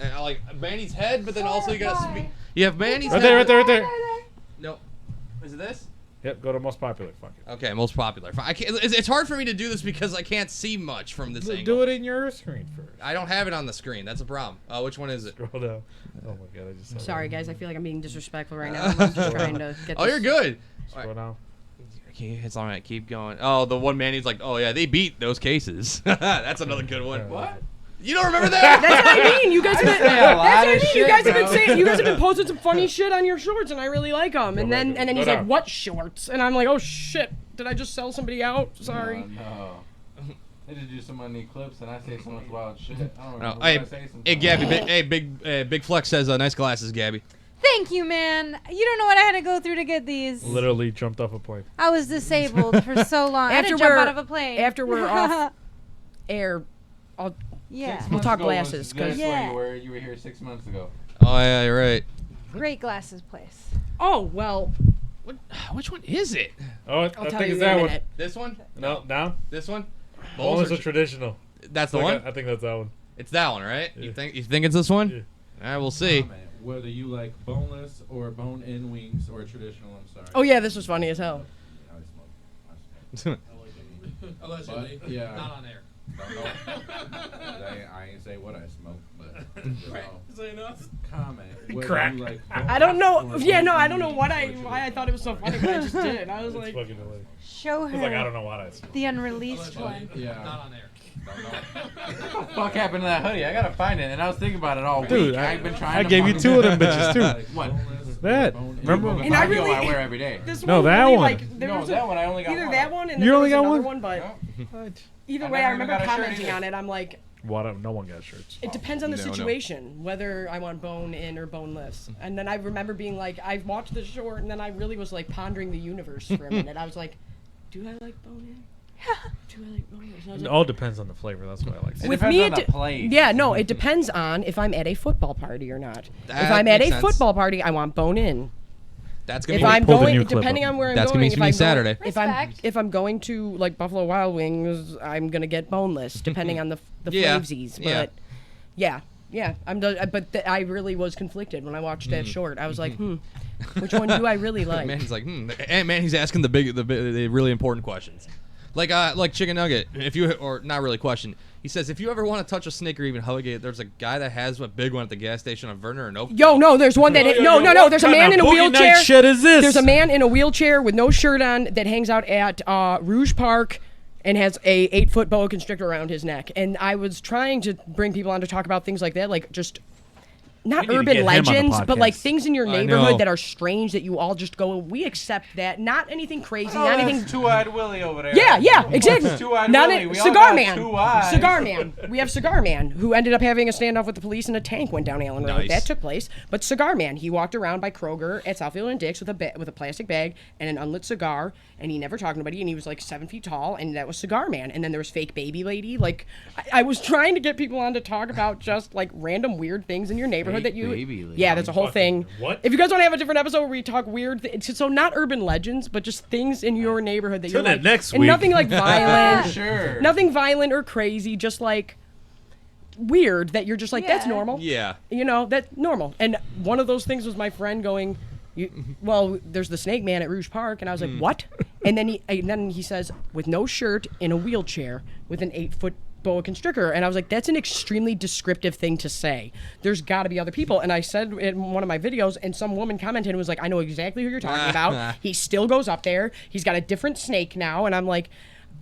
And I like Manny's head, but then also you gotta speak. You have Manny's
Right
head.
there, right there, right there.
No. Is it this?
Yep. Go to most popular. Fuck it.
Okay, most popular. I can't. It's hard for me to do this because I can't see much from this angle.
Do it in your screen first.
I don't have it on the screen. That's a problem. Which one is it?
Scroll down. Oh my god, I just. saw
Sorry,
that.
guys. I feel like I'm being disrespectful right now. I'm just trying to get
Oh,
this.
you're good.
Scroll down.
Okay, it's all right. Keep going. Oh, the one Manny's like, oh yeah, they beat those cases. That's another good one.
What?
You don't remember that?
That's what I mean. You guys have been.
a
That's
lot
what I
of
mean. You
shit,
guys have been
bro.
saying. You guys have been posting some funny shit on your shorts, and I really like them. And
Go
then
back,
and then
go
he's
down.
like, "What shorts?" And I'm like, "Oh shit! Did I just sell somebody out? Sorry."
No. They just do so many clips and I say so much wild shit. I don't
No,
remember what
hey,
I say sometimes.
hey, Gabby. Big Flex says nice glasses, Gabby.
Thank you, man. You don't know what I had to go through to get these.
Literally jumped off a plane.
I was disabled for so long. I had to
After
jump
we're-
out of a plane.
after we're off Air. I'll.
Yeah.
We'll talk
Months ago
glasses,
was the
'cause-
next one
Yeah.
you were here 6 months ago.
Oh yeah, you're right.
Great glasses place.
Oh well.
Which one is it?
Oh, I
I'll
think
tell you
it's
in a
that one.
minute.
This one?
No, down.
This one?
One
Those
is
are
a traditional.
That's the
Like,
one.
I think that's that one.
It's that one, right?
Yeah.
You think it's this one?
Yeah.
All right, we'll see.
Comment whether you like boneless or bone-in wings or traditional. I'm sorry.
Oh yeah, this was funny as hell.
I smoke.
Allegedly.
But, yeah.
Not on air.
Don't know. I ain't say what I smoke, but you know, comment. whether
Crack.
you like
I don't
boneless
know.
or
Yeah, no, I
bone-in
don't know why
wings or
I thought it was so funny, but I just did. I was
It's
like,
fucking hilarious.
Show
It's like I
her
don't know what I smell.
the unreleased one.
traditional. Yeah.
Not on air.
What the fuck happened to that hoodie? I gotta find it, and I was thinking about it all
Dude,
week. I've been trying.
I
to
gave you
find
2 of them
it.
bitches too.
Like, what?
That.
Bone-in.
Remember-
Well,
And I
Fabio
really-
I wear every day.
this
No,
one
that
really,
one.
like, there
No,
was
that one I only got
either
one.
that one and
You
then
only
there was
got
another
one?
but
No.
either
I
way, I
never
remember
got a shirt
commenting
either.
on it. I'm like,
No one got shirts.
it depends on the
No, no.
situation whether I want bone in or boneless. And then I remember being like, I watched the short, and then I really was like pondering the universe for a minute. I was like, do I like bone in? Do I like boneless? And I was
It
like,
all depends on the flavor. That's why I like.
It
with
depends
me,
on the place.
yeah, no, it depends on if I'm at a football party or not. If
That
I'm at
makes
a
sense.
football party, I want bone in.
That's gonna
If
be.
I'm
pull the
going,
new clip
depending
up.
on where I'm
That's gonna
going,
be
if I'm
Saturday.
Respect.
if I'm going to like Buffalo Wild Wings, I'm gonna get boneless, depending on the
Yeah.
flavesies.
Yeah.
But yeah, Yeah, I really was conflicted when I watched that short. I was like, which one do I really like?
Manny's like, and Manny's asking the really important questions, like Chicken Nugget. If you or not really question, he says if you ever want to touch a snake or even hug it, there's a guy that has a big one at the gas station on Verner and Oak.
Yo, no, there's one that no. There's a man in a wheelchair.
Shit is this?
There's a man in a wheelchair with no shirt on that hangs out at Rouge Park. And has a 8-foot boa constrictor around his neck. And I was trying to bring people on to talk about things like that, like just not urban legends, but like things in your neighborhood that are strange that you all just go, we accept that. Not anything crazy, not anything.
Two-eyed Willie over there.
Yeah, exactly.
Two-eyed
Not
Willie.
Cigar Man.
Two eyes.
Cigar Man. We have Cigar Man, who ended up having a standoff with the police and a tank went down Allen Road.
Nice.
That took place. But Cigar Man, he walked around by Kroger at Southfield and Dix with a plastic bag and an unlit cigar, and he never talked to anybody, and he was like 7 feet tall, and that was Cigar Man. And then there was Fake Baby Lady. Like, I was trying to get people on to talk about just like random weird things in your neighborhood
Fake
that you.
Baby Lady.
Yeah, that's a whole thing.
What?
If you guys want to have a different episode where we talk weird, so not urban legends, but just things in your neighborhood that you're
Tune in
like,
next
and
week.
nothing like violent,
Sure.
nothing violent or crazy, just like weird that you're just like that's
Yeah.
normal.
Yeah.
You know, that's normal. And one of those things was my friend going, well, there's the Snake Man at Rouge Park, and I was like, what? And then he says, with no shirt, in a wheelchair, with an 8-foot boa constrictor, and I was like, that's an extremely descriptive thing to say. There's got to be other people. And I said in one of my videos, and some woman commented and was like, I know exactly who you're talking about. He still goes up there. He's got a different snake now, and I'm like,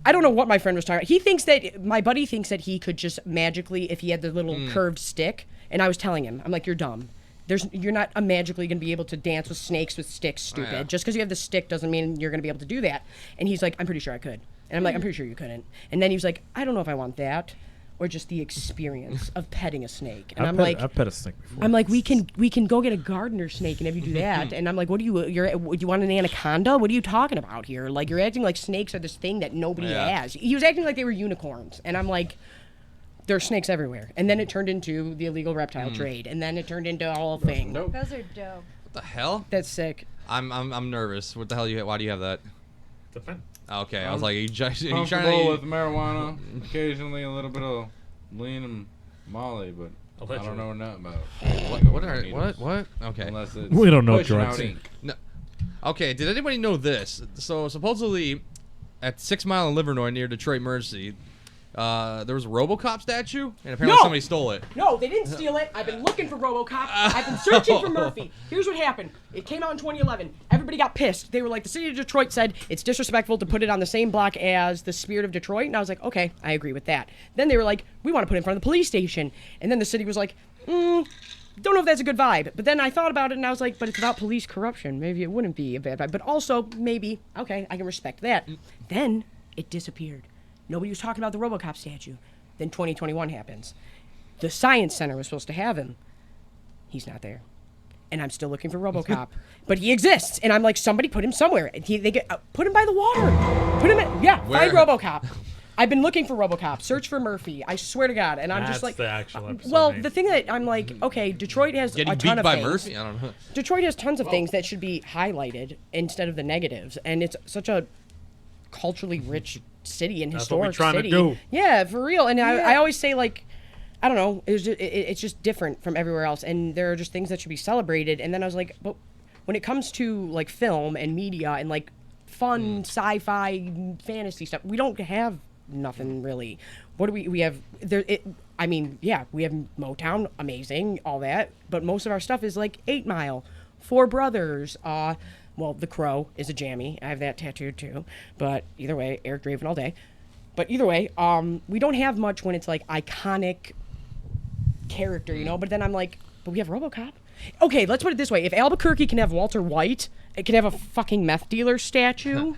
I don't know what my friend was talking about. He thinks that my buddy thinks that he could just magically, if he had the little curved stick, and I was telling him, I'm like, you're dumb. You're not magically going to be able to dance with snakes with sticks, stupid.
Yeah.
Just because you have the stick doesn't mean you're going to be able to do that. And he's like, I'm pretty sure I could. And I'm like, I'm pretty sure you couldn't. And then he was like, I don't know if I want that or just the experience of petting a snake. And
I've pet a snake before.
I'm like, we can go get a gardener snake and have you do that. And I'm like, what do you want an anaconda? What are you talking about here? Like, you're acting like snakes are this thing that nobody has. He was acting like they were unicorns. And I'm like, there's snakes everywhere. And then it turned into the illegal reptile trade. And then it turned into a whole thing.
Those are dope.
What the hell?
That's sick.
I'm nervous. What the hell why do you have that?
Depends.
Okay, I was like, you trying
Comfortable with
to?
marijuana, occasionally a little bit of lean and Molly, but I don't know nothing about
What? Okay.
Unless it's
We don't know
pushing
drugs.
out ink.
No. Okay, did anybody know this? So supposedly, at 6 Mile in Livernois near Detroit Mercy, there was a RoboCop statue, and apparently
No!
somebody stole it.
No, they didn't steal it. I've been looking for RoboCop. I've been searching for Murphy. Here's what happened. It came out in 2011. Everybody got pissed. They were like, the city of Detroit said it's disrespectful to put it on the same block as the Spirit of Detroit. And I was like, okay, I agree with that. Then they were like, we want to put it in front of the police station. And then the city was like, don't know if that's a good vibe. But then I thought about it and I was like, but it's about police corruption. Maybe it wouldn't be a bad vibe. But also, maybe, okay, I can respect that. Then it disappeared. Nobody was talking about the RoboCop statue. Then 2021 happens. The Science Center was supposed to have him. He's not there. And I'm still looking for RoboCop. But he exists. And I'm like, somebody put him somewhere. Put him by the water. Put him in. Yeah,
Where?
find RoboCop. I've been looking for RoboCop. Search for Murphy. I swear to God. And I'm just
That's
like,
the actual episode
well,
name.
the thing that I'm like, okay, Detroit has
Getting
a ton
beat
of
by
things.
Murphy? I don't know.
Detroit has tons of things that should be highlighted instead of the negatives, and it's such a culturally rich city and
That's what we're
historic
trying to
city.
do.
Yeah, for real. And I always say, like, I don't know, it's just different from everywhere else, and there are just things that should be celebrated. And then I was like, but when it comes to like film and media and like fun sci-fi fantasy stuff, we don't have nothing really. What do we have there? I mean, yeah, we have Motown, amazing, all that, but most of our stuff is like 8 Mile, Four Brothers, well, The Crow is a jammy. I have that tattooed too. But either way, Eric Draven all day. But either way, we don't have much when it's like iconic character, you know? But then I'm like, but we have RoboCop. Okay, let's put it this way. If Albuquerque can have Walter White, it can have a fucking meth dealer statue.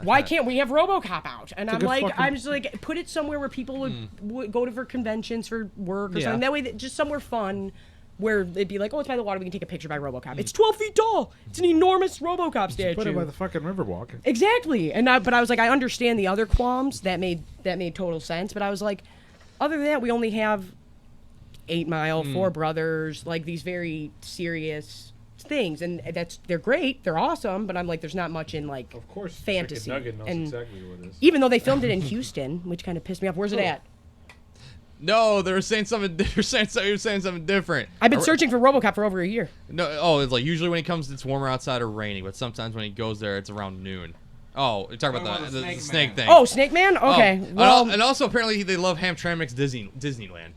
Why can't we have RoboCop out? And I'm like, I'm just like, put it somewhere where people would go to for conventions for work or something. That way, just somewhere fun. Where they'd be like, oh, it's by the water, we can take a picture by RoboCop. It's 12 feet tall. It's an enormous RoboCop statue.
Put it by the fucking Riverwalk.
Exactly. But I was like, I understand the other qualms. That made total sense. But I was like, other than that, we only have 8 Mile, Four Brothers, like these very serious things, and they're great, they're awesome. But I'm like, there's not much in like,
Of course,
fantasy.
Chicken Nugget knows
And
exactly what it is.
even though they filmed it in Houston, which kind of pissed me off. Where's it at?
No, they were saying something. They were saying something different.
I've been searching for RoboCop for over a year.
No, it's like usually when he comes, it's warmer outside or rainy, but sometimes when he goes there, it's around noon. Oh, you're talking about the snake thing.
Oh, Snake Man? Okay. Well,
and also apparently they love Hamtramck's Disneyland.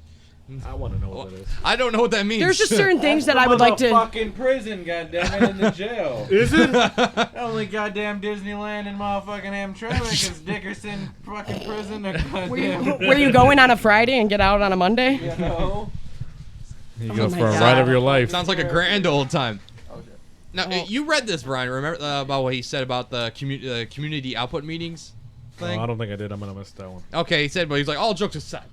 I want to know what that is.
I don't know what that means.
there's just certain things that I would like to.
Fucking prison, goddammit, in the jail.
Is it?
Only goddamn Disneyland and motherfucking Hamtramck is Dickerson fucking prison.
Where you go in on a Friday and get out on a Monday?
You know?
You go
my
for a
God.
ride of your life.
Sounds like a grand old time. Now you read this, Brian. Remember about what he said about the community output meetings thing?
I don't think I did. I'm gonna miss that one.
Okay, he said, but he's like, all jokes aside.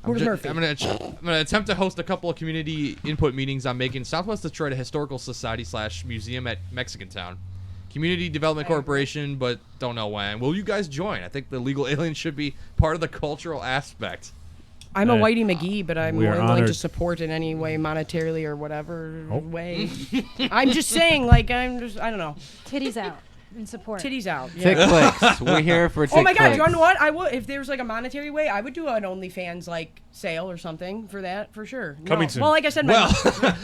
Where's Murphy?
I'm gonna attempt to host a couple of community input meetings on making Southwest Detroit a historical society / museum at Mexican Town. Community Development Corporation, but don't know when. Will you guys join? I think the legal aliens should be part of the cultural aspect.
I'm a Whitey McGee, but I'm
we are
more than willing to
honored.
support in any way, monetarily or whatever
Oh.
way. I'm just saying, like, I don't know.
Titties out in support.
Titties out.
Tick
Yeah.
clicks. We're here for tick
Oh my God!
clicks.
Do you know what? I would, if there was like a monetary way, I would do an OnlyFans like sale or something for that for sure.
Coming soon.
Well, like I said,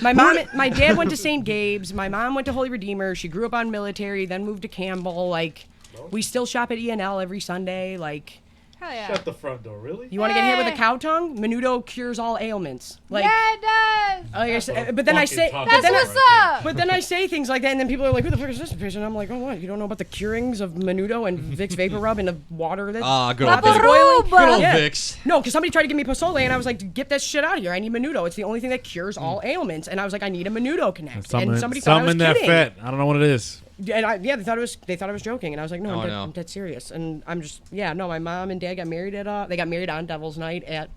my mom, my dad went to St. Gabe's. My mom went to Holy Redeemer. She grew up on military, then moved to Campbell. Like, we still shop at E&L every Sunday. Like,
Hell yeah.
Shut the front door, really?
you want to get hit with a cow tongue? Menudo cures all ailments. Like,
yeah, it does.
like I said, but then I say,
Fucking
but
That's
then
what's
I,
up.
but then I say things like that, and then people are like, "Who the fuck is this bitch?" And I'm like, "Oh, what? You don't know about the curings of Menudo and Vicks Vapor Rub in the water that
Good old
Papa
Vicks.
boiling?"
Good old
Yeah.
Vicks.
No, because somebody tried to give me Pozole, and I was like, "Get that shit out of here! I need Menudo. It's the only thing that cures all ailments." And I was like, "I need a Menudo Connect." And somebody thought I was
something that
kidding.
fat. I don't know what it is.
And they thought I was joking, and I was like, "No,
Oh,
I'm,
no.
I'm dead serious." And I'm just, no. My mom and dad got married they got married on Devil's Night at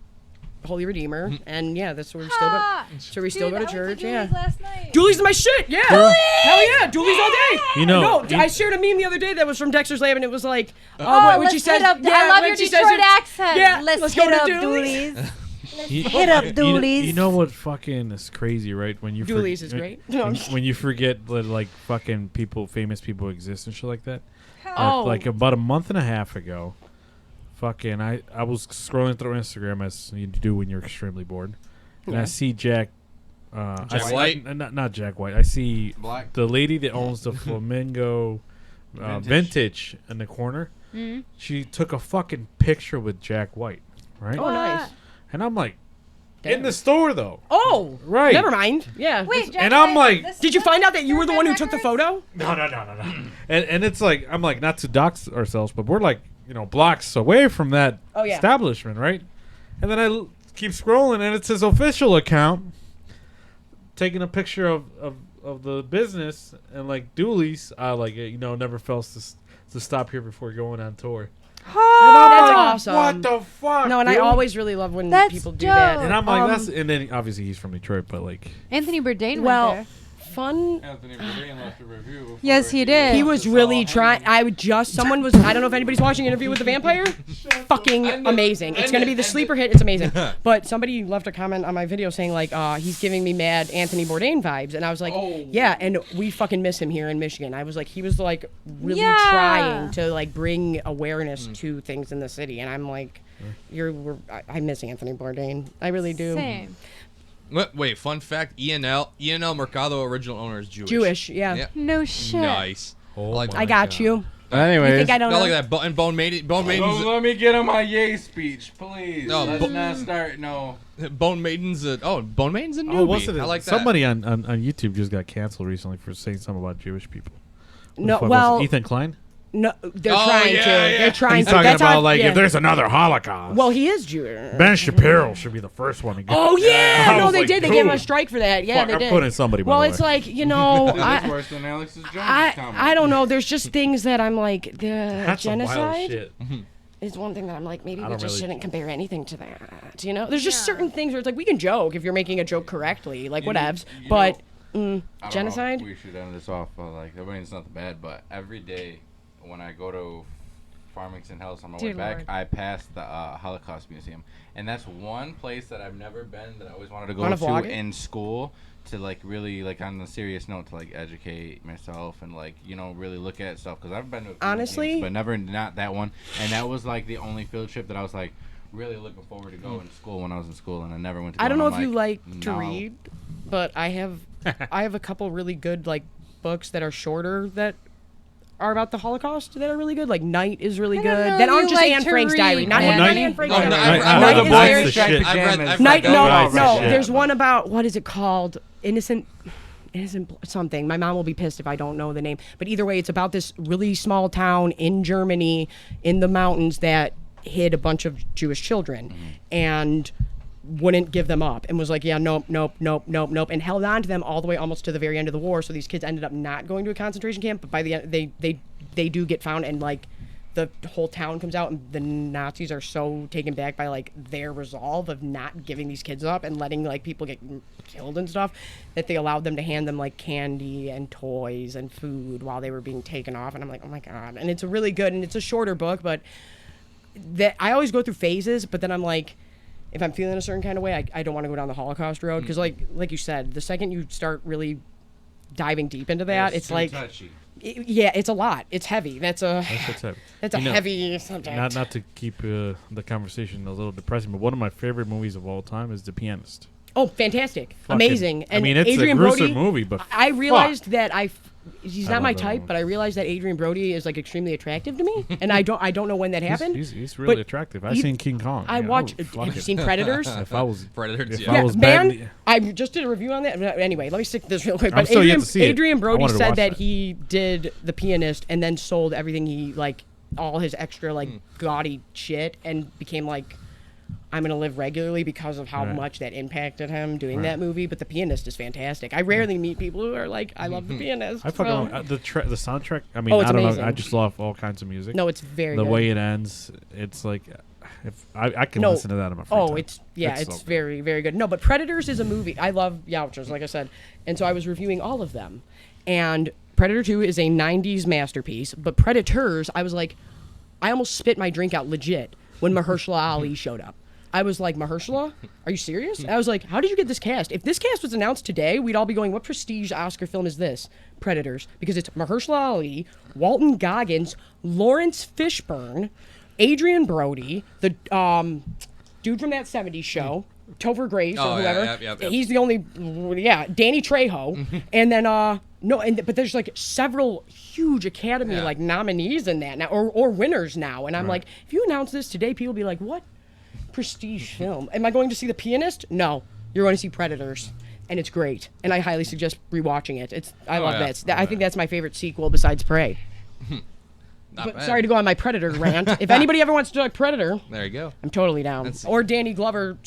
Holy Redeemer, and yeah, that's where we still go.
Ah,
So we still
dude,
go to
I went
church.
Dooley's last night.
Dooley's my shit, yeah. Hell yeah, Dooley's all day.
You know,
No,
you-
I shared a meme the other day that was from Dexter's Lab, and it was like,
Oh,
when
let's
she says,
hit up.
yeah,
I love
when
your
she says
Detroit
it-
accent.
Yeah,
let's
go
hit
to
up
Dooley's.
Dooley's.
You-
Hit up
you-
Dooley's.
You know what fucking is crazy, right? When you
Dooley's is great. No, I'm just-
when you forget that like fucking famous people exist and shit like that.
Oh.
Like about a month and a half ago, fucking I was scrolling through Instagram as you do when you're extremely bored, and I
Yeah.
see Jack.
Jack White?
Not Jack White. I see
Black.
the lady that owns the Flamingo vintage in the corner.
Mm-hmm.
She took a fucking picture with Jack White, right?
Oh, nice.
And I'm like,
Damn.
in the store though.
Oh,
Right.
Never mind. Yeah.
Wait, Jack
And I'm
White,
like-
this-
Did you
this
find
is
out that you were the one who took the
Records?
photo?
No. And it's like I'm like not to dox ourselves, but we're like blocks away from that
Oh, yeah.
establishment, right? And then I keep scrolling, and it's his official account taking a picture of the business and like Dooley's. Never fails to stop here before going on tour. And I'm
That's
like,
awesome.
What the fuck?
No, and I
dude?
always really love when
That's
people do that.
And I'm like,
Um,
and then obviously he's from Detroit, but like,
Anthony Bourdain
well,
went there.
fun.
Anthony Bourdain left a review. before
Yes, he did.
He was really trying. I don't know if anybody's watching Interview with the Vampire. Fucking amazing. It's gonna be the sleeper hit. It's amazing. But somebody left a comment on my video saying like, he's giving me mad Anthony Bourdain vibes, and I was like, yeah, and we fucking miss him here in Michigan. I was like, he was like really
Yeah.
trying to like bring awareness to things in the city, and I'm like, I miss Anthony Bourdain. I really do.
Same.
Wait, fun fact: E&L Mercado original owner is Jewish.
Jewish, yeah.
Yeah.
No shit.
Nice.
oh
like
my
I got
God.
you.
Anyways,
You think I don't
No,
know?
look at that. And Bone Maidens.
let me get on my yay speech, please.
No,
Let's
but-
not start. No.
Bone Maidens. Bone Maidens a newbie.
Oh, what's it?
I like that.
Somebody on YouTube just got canceled recently for saying something about Jewish people. Who the
No,
fuck was
well,
it? Ethan Klein.
No, they're
Oh,
trying
yeah,
to.
yeah.
They're trying
He's
to.
talking
That's
about
how-
like
yeah.
if there's another Holocaust,
Well, he is Jewish.
Ben Shapiro should be the first one to get.
Oh yeah,
I
no,
was
they
like,
did. They gave him a
dude.
strike for that. Yeah,
Fuck,
they
I'm
did.
putting somebody. by
Well,
the
it's
way.
like
That's worse than Alex's Jones comment.
I don't know. There's just things that I'm like the
That's some wild
genocide
shit.
is one thing that I'm like maybe
I
we
don't
just
really-
shouldn't compare anything to that. You know, there's just certain things where it's like we can joke if you're making a joke correctly, like whatevs.
you
But
I don't know
genocide.
if we should end this off, but like everything's not bad. But every day when I go to Farmington Hills on my way
Dear
back,
Lord.
I pass the Holocaust Museum, and that's one place that I've never been that I always wanted to go
Wanna vlog
to
it?
in school to like really like on a serious note to like educate myself and like really look at stuff because I've been to a few
Honestly?
museums, but never not that one, and that was like the only field trip that I was like really looking forward to going to school when I was in school, and I never went to.
I don't know
and
if
I'm
you like to
no.
read, but I have a couple really good like books that are shorter that are about the Holocaust that are really good. Like Night is really
I don't know
good.
if
That aren't
you
just
like
Anne
to
Frank's
read.
diary. Not
Oh,
Anne,
Night-
not Anne Frank's
Oh,
diary.
no,
Night
Night
of
is
the Boys
very
the shit.
I've
Night.
read
No,
Boys the
no.
shit.
There's one about what is it called? Innocent something. My mom will be pissed if I don't know the name. But either way, it's about this really small town in Germany in the mountains that hid a bunch of Jewish children and wouldn't give them up and was like, yeah, nope, and held on to them all the way almost to the very end of the war. So these kids ended up not going to a concentration camp, but by the end they do get found, and like the whole town comes out, and the Nazis are so taken back by like their resolve of not giving these kids up and letting like people get killed and stuff that they allowed them to hand them like candy and toys and food while they were being taken off. And I'm like, oh my God. And it's a really good, and it's a shorter book, but that I always go through phases, but then I'm like, if I'm feeling a certain kind of way, I don't want to go down the Holocaust road, because like you said, the second you start really diving deep into that, it's like
touchy.
Yeah, it's a lot. It's heavy. That's a
heavy.
heavy subject.
Not to keep the conversation a little depressing, but one of my favorite movies of all time is The Pianist.
Oh, fantastic.
Fucking-
Amazing.
I
And
mean, it's
Adrian
a gruesome
Brody,
movie, but
I realized that he's
I
not my
love that
type,
movie.
but I realized that Adrian Brody is like extremely attractive to me, and I don't know when that happened.
He's really
but
attractive. I've
he-
seen King Kong.
I
Yeah,
watched.
would fuck
Have you
it.
seen Predators?
If I was
Predators,
if
yeah.
I
Yeah,
was
man,
bad,
I just did a review on that. Anyway, let me stick to this real quick.
I'm
But
still yet to see it.
Adrian
I
Brody
wanted to
said
watch
that
that.
he did The Pianist and then sold everything he like, all his extra like gaudy shit, and became like, I'm gonna live regularly because of how
Right.
much that impacted him doing
Right.
that movie. But The Pianist is fantastic. I rarely meet people who are like, I love The Pianist.
I fucking
so-
the soundtrack. I mean,
Oh, it's
I don't
amazing.
know. I just love all kinds of music.
No, it's very
the
good.
way it ends, it's like, if I can
No.
listen to that in my free
Oh,
time.
it's
so good.
very, very good. No, but Predators is a movie. I love Youchers, like I said. And so I was reviewing all of them. And Predator 2 is a 90s masterpiece. But Predators, I was like, I almost spit my drink out legit when Mahershala Ali showed up. I was like, Mahershala? Are you serious? And I was like, how did you get this cast? If this cast was announced today, we'd all be going, what prestige Oscar film is this? Predators. Because it's Mahershala Ali, Walton Goggins, Lawrence Fishburne, Adrian Brody, the dude from that 70s show, Topher Grace
Oh,
or
yeah,
whoever.
yep.
He's the only, Danny Trejo. And then, but there's like several huge Academy like nominees in that now, or winners now. And I'm like, if you announce this today, people will be like, what prestige film? Am I going to see The Pianist? No, you're going to see Predators. And it's great. And I highly suggest rewatching it. I love
yeah.
that. I think that's my favorite sequel besides Prey.
Not
But
bad.
sorry to go on my Predator rant. If anybody ever wants to do a Predator,
There you go.
I'm totally down.
Let's see.
Or Danny Glover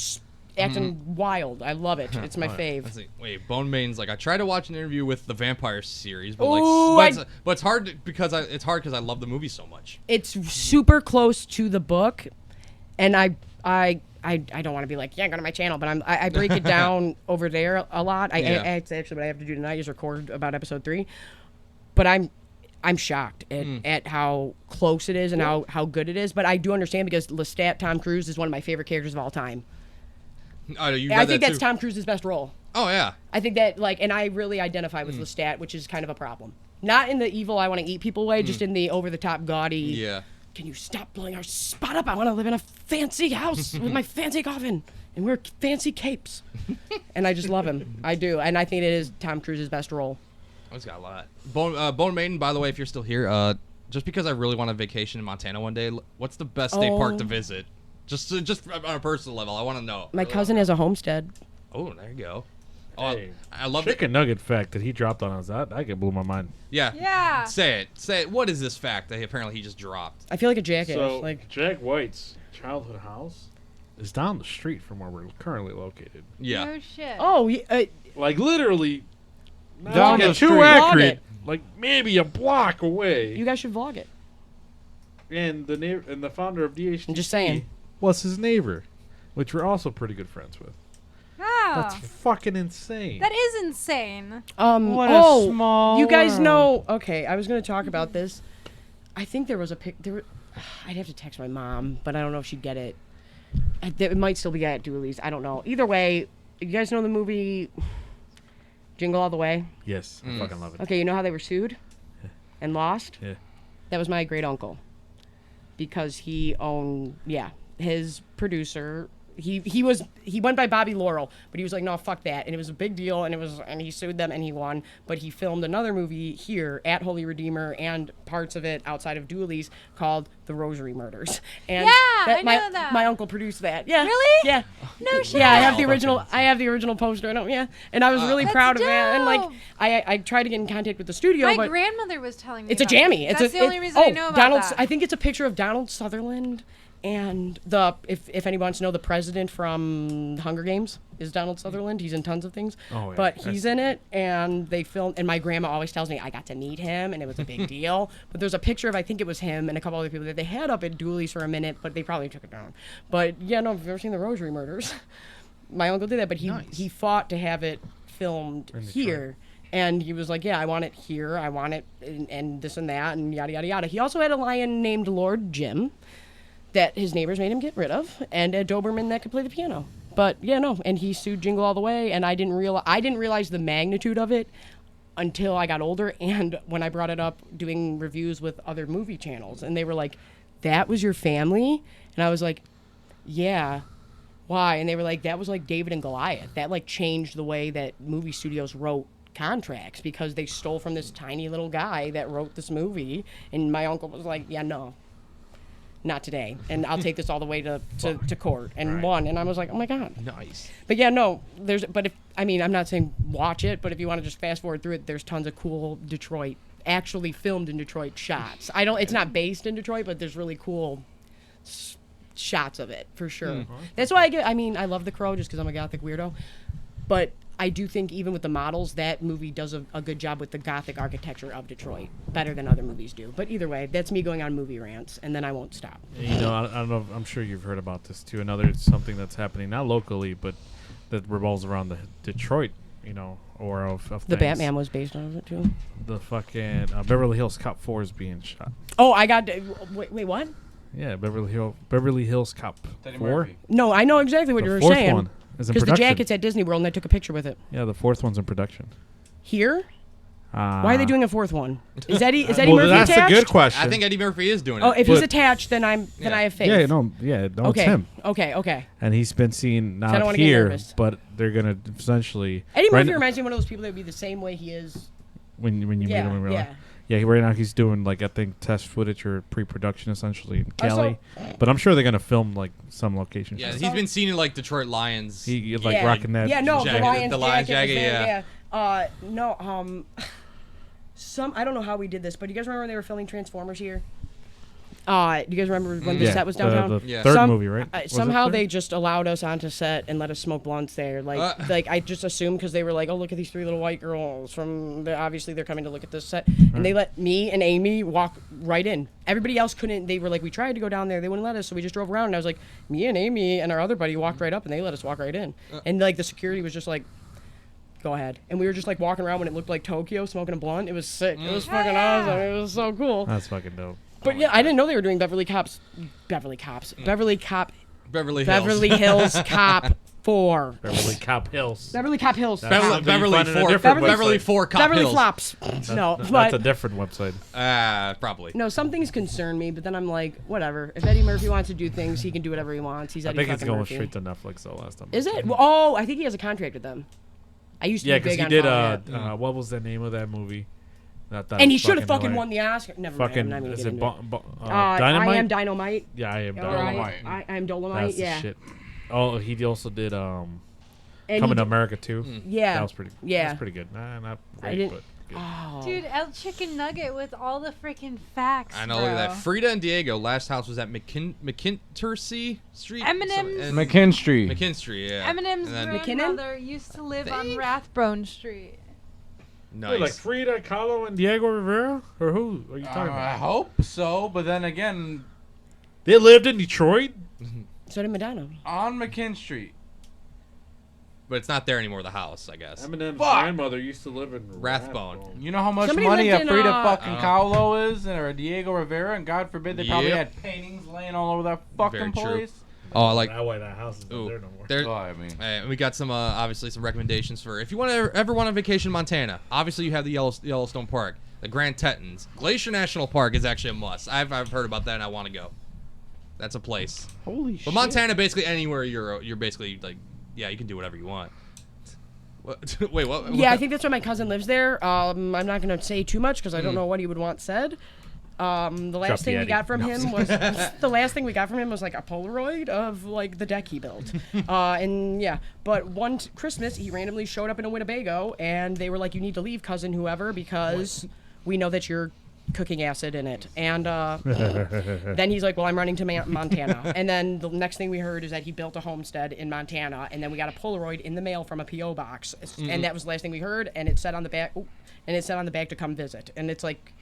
acting wild. I love it. It's my fave.
Let's see. Wait, Bone Maiden's like I tried to watch an interview with the Vampire series, but
Ooh,
but it's hard because I love the movie so much.
It's super close to the book, and I don't want to be like, yeah, go to my channel, but I break it down over there a lot. It's actually what I have to do tonight is record about episode 3, but I'm shocked at how close it is and how good it is. But I do understand because Lestat, Tom Cruise, is one of my favorite characters of all time.
Oh, you
I
read
think
that
that's
too?
Tom Cruise's best role.
Oh yeah.
I think that and I really identify with Lestat, which is kind of a problem. Not in the evil I want to eat people way, just in the over the top gaudy.
Yeah.
Can you stop blowing our spot up? I want to live in a fancy house with my fancy coffin and wear fancy capes. And I just love him. I do, and I think it is Tom Cruise's best role.
Oh, he's got a lot. Bone Maiden, by the way, if you're still here, just because I really want a vacation in Montana one day, what's the best state park to visit? Just on a personal level, I want to know.
My cousin has a homestead.
Oh, there you go. Oh,
Hey,
I love
chicken nugget fact that he dropped on us. That blew my mind.
Yeah.
Yeah.
Say it. What is this fact that apparently he just dropped?
I feel like a jackass.
So,
like
Jack White's childhood house is down the street from where we're currently located.
Yeah.
No shit.
oh,
Like literally,
Vlog
down
it.
the too
Vlog
accurate.
it.
Like maybe a block away.
you guys should vlog it.
And the founder of DHT
I'm just saying.
was his neighbor, which we're also pretty good friends with.
Oh,
That's fucking insane.
that is insane.
What a small
you guys
world.
know. Okay, I was gonna talk about this. I think there was a pic. I'd have to text my mom, but I don't know if she'd get it. It might still be at Dooley's. I don't know. Either way, you guys know the movie Jingle All the Way?
Yes, I fucking love it.
Okay, you know how they were sued and lost?
Yeah.
That was my great uncle. Because he owned, his producer. He went by Bobby Laurel, but he was like, no, fuck that, and it was a big deal, and he sued them and he won. But he filmed another movie here at Holy Redeemer and parts of it outside of Dooley's called The Rosary Murders. And
Yeah, I know that.
My uncle produced that. Yeah.
Really?
Yeah.
No shit.
Yeah, I have the original. I have the original poster. And I was really
That's
proud of that. And like,
dope.
I tried to get in contact with the studio,
My
but
grandmother was telling me
it's a
about it.
jammy.
That's the only reason I know about
Donald.
that.
I think it's a picture of Donald Sutherland. And if anyone wants to know, the president from Hunger Games is Donald Sutherland. He's in tons of things.
Oh, yeah.
But he's in it, and they filmed. And my grandma always tells me I got to meet him, and it was a big deal. But there's a picture of, I think it was him and a couple other people that they had up at Dooley's for a minute, but they probably took it down. But yeah, no, if you've ever seen the Rosary Murders, my uncle did that, but he fought to have it filmed here. And he was like, yeah, I want it here. I want it and this and that and yada, yada, yada. He also had a lion named Lord Jim that his neighbors made him get rid of, and a Doberman that could play the piano. But yeah, no, and he sued Jingle All the Way, and I didn't realize the magnitude of it until I got older, and when I brought it up doing reviews with other movie channels, and they were like, "That was your family?" And I was like, "Yeah." Why? And they were like, "That was like David and Goliath. That like changed the way that movie studios wrote contracts because they stole from this tiny little guy that wrote this movie." And my uncle was like, "Yeah, no. Not today, and I'll take this all the way to court," and won. And I was like, oh my god,
Nice.
But yeah, no, I'm not saying watch it, but if you want to just fast forward through it, there's tons of cool Detroit, actually filmed in Detroit shots. It's not based in Detroit, but there's really cool shots of it for sure. That's why I love The Crow just because I'm a gothic weirdo, but I do think even with the models, that movie does a good job with the gothic architecture of Detroit, better than other movies do. But either way, that's me going on movie rants, and then I won't stop.
You know, I don't know. I'm sure you've heard about this too. Something that's happening not locally, but that revolves around the Detroit. You know, or of
The
things.
Batman was based on it too.
The fucking Beverly Hills Cop 4 is being shot.
Oh, I got wait, what?
Yeah, Beverly Hills Cop 4.
No, I know exactly what
The
you were
fourth
saying.
one is in
Because the
production.
jacket's at Disney World, and I took a picture with it.
Yeah, the fourth one's in production.
Here? Why are they doing a fourth one? Is Eddie
well,
Murphy
that's
attached?
a good question.
I think Eddie Murphy is doing it.
Oh, if he's
But-
attached, then I have faith.
No,
Okay.
it's him.
Okay.
And he's been seen
I don't
not
wanna get
here,
nervous.
but they're gonna essentially.
Eddie
right
Murphy
n-
reminds me of one of those people that would be the same way he is.
when you meet him in real life.
Yeah.
Yeah, right now he's doing like I think test footage or pre-production essentially in
I saw-
Cali, but I'm sure they're gonna film like some locations.
Yeah, he's been seen in like Detroit Lions.
He like rocking that.
Yeah, no,
jacket,
the Lions
the Lions
jacket.
jacket,
No, I don't know how we did this, but do you guys remember when they were filming Transformers here? Do you guys remember when the
Yeah,
set was downtown?
The
Yeah.
third movie, right? Was it
Somehow
third?
they just allowed us onto set and let us smoke blunts there. Like I just assumed because they were like, oh, look at these three little white girls obviously they're coming to look at this set, and they let me and Amy walk right in. Everybody else couldn't. They were like, we tried to go down there, they wouldn't let us, so we just drove around. And I was like, me and Amy and our other buddy walked right up, and they let us walk right in. And like the security was just like, go ahead. And we were just like walking around when it looked like Tokyo, smoking a blunt. It was sick. It was fucking awesome. It was so cool.
That's fucking dope.
But yeah, I didn't know they were doing Beverly Cop.
Beverly Hills.
Beverly Hills Cop 4.
Beverly Cop Hills.
Beverly Cop Hills.
That's something you
Beverly
find in a
4.
different
Beverly
website.
4 Cop
Beverly
Hills.
Flops. No,
That's
but
a different website.
Probably.
no, some things concern me. But then I'm like, whatever. If Eddie Murphy wants to do things, he can do whatever he wants. He's
I
Eddie
think it's
fucking
going
Murphy.
straight to Netflix though. Last time.
Is it? Well, oh, I think he has a contract with them. I used to
Yeah,
be
because
big
he
on
did.
following it.
What was the name of that movie? That
And he
was
should have fucking
hilarious.
won the Oscar. Never mind. I'm
Fucking
not even
is
gonna
it
get into it.
Dynamite?
I Am Dynamite.
Yeah, I am
All
Dynamite.
right. I Am Dolomite.
That's
Yeah.
the shit. Oh, he also did
And
Coming
he
to
did-
America too.
Yeah.
That was pretty.
Yeah.
That's pretty good. Nah, not
I
great,
didn't-
but good.
Oh.
Dude, El Chicken Nugget with all the freaking facts.
I know.
bro.
Look at that. Frida and Diego. Last house was at McKintersey Street.
Eminem's-
And-
McKinstry.
McKinstry. Yeah.
Eminem's
And then-
grandmother used to live on Rathbone Street.
Nice.
Like Frida Kahlo and Diego Rivera, or who are you talking
I
about?
hope so, but then again,
They lived in Detroit.
So did Madonna.
on McKinstry.
But it's not there anymore. The house, I guess.
Eminem's
Fuck.
grandmother used to live in
Rathbone.
You know how much
Somebody
money
lived
a
in,
Frida fucking
Oh.
Kahlo is, or a Diego Rivera, and God forbid they probably
Yep.
had paintings laying all over that fucking
Very true.
place.
Oh, I like.
That way, that house is not
Ooh,
there no more.
there.
Oh, I mean,
We got some obviously some recommendations for if you want to ever want on vacation in Montana. Obviously, you have the Yellowstone Park, the Grand Tetons, Glacier National Park is actually a must. I've heard about that and I want to go. That's a place.
Holy shit.
But Montana, basically anywhere you're basically like, yeah, you can do whatever you want. What? Wait, what?
Yeah, I think that's why my cousin lives there. I'm not gonna say too much because I don't know what he would want said. The last thing we got from him was like a Polaroid of like the deck he built. And yeah, but one Christmas he randomly showed up in a Winnebago and they were like, "You need to leave, cousin whoever, because we know that you're cooking acid in it." And then he's like, "Well, I'm running to Montana." And then the next thing we heard is that he built a homestead in Montana, and then we got a Polaroid in the mail from a PO box, and that was the last thing we heard. And it said on the back, to come visit. And it's like,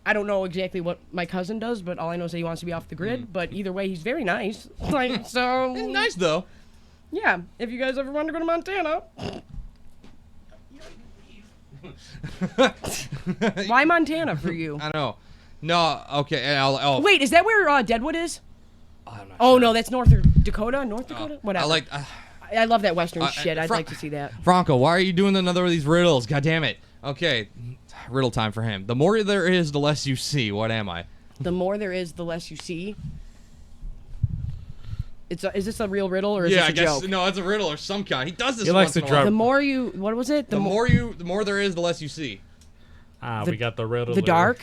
I don't know exactly what my cousin does, but all I know is that he wants to be off the grid. But either way, he's very nice. Like, so
He's nice though.
yeah, if you guys ever want to go to Montana. Why Montana for you?
I know. No, okay. And I'll
Wait, is that where Deadwood is?
I'm not
Oh
sure.
no, that's North Dakota. North Dakota. Whatever.
I like.
I love that Western shit. I'd
Fra-
like to see that.
Franco, why are you doing another of these riddles? God damn it. Okay, riddle time for him. The more there is, the less you see. What am I?
The more there is, the less you see. Is this a real riddle or is this
I
a
guess
joke?
no, it's a riddle or some kind. He does this
He likes
once
to
in a while.
drop-
The more you, what was it?
The more there is, the less you see.
We got the riddle.
The dark.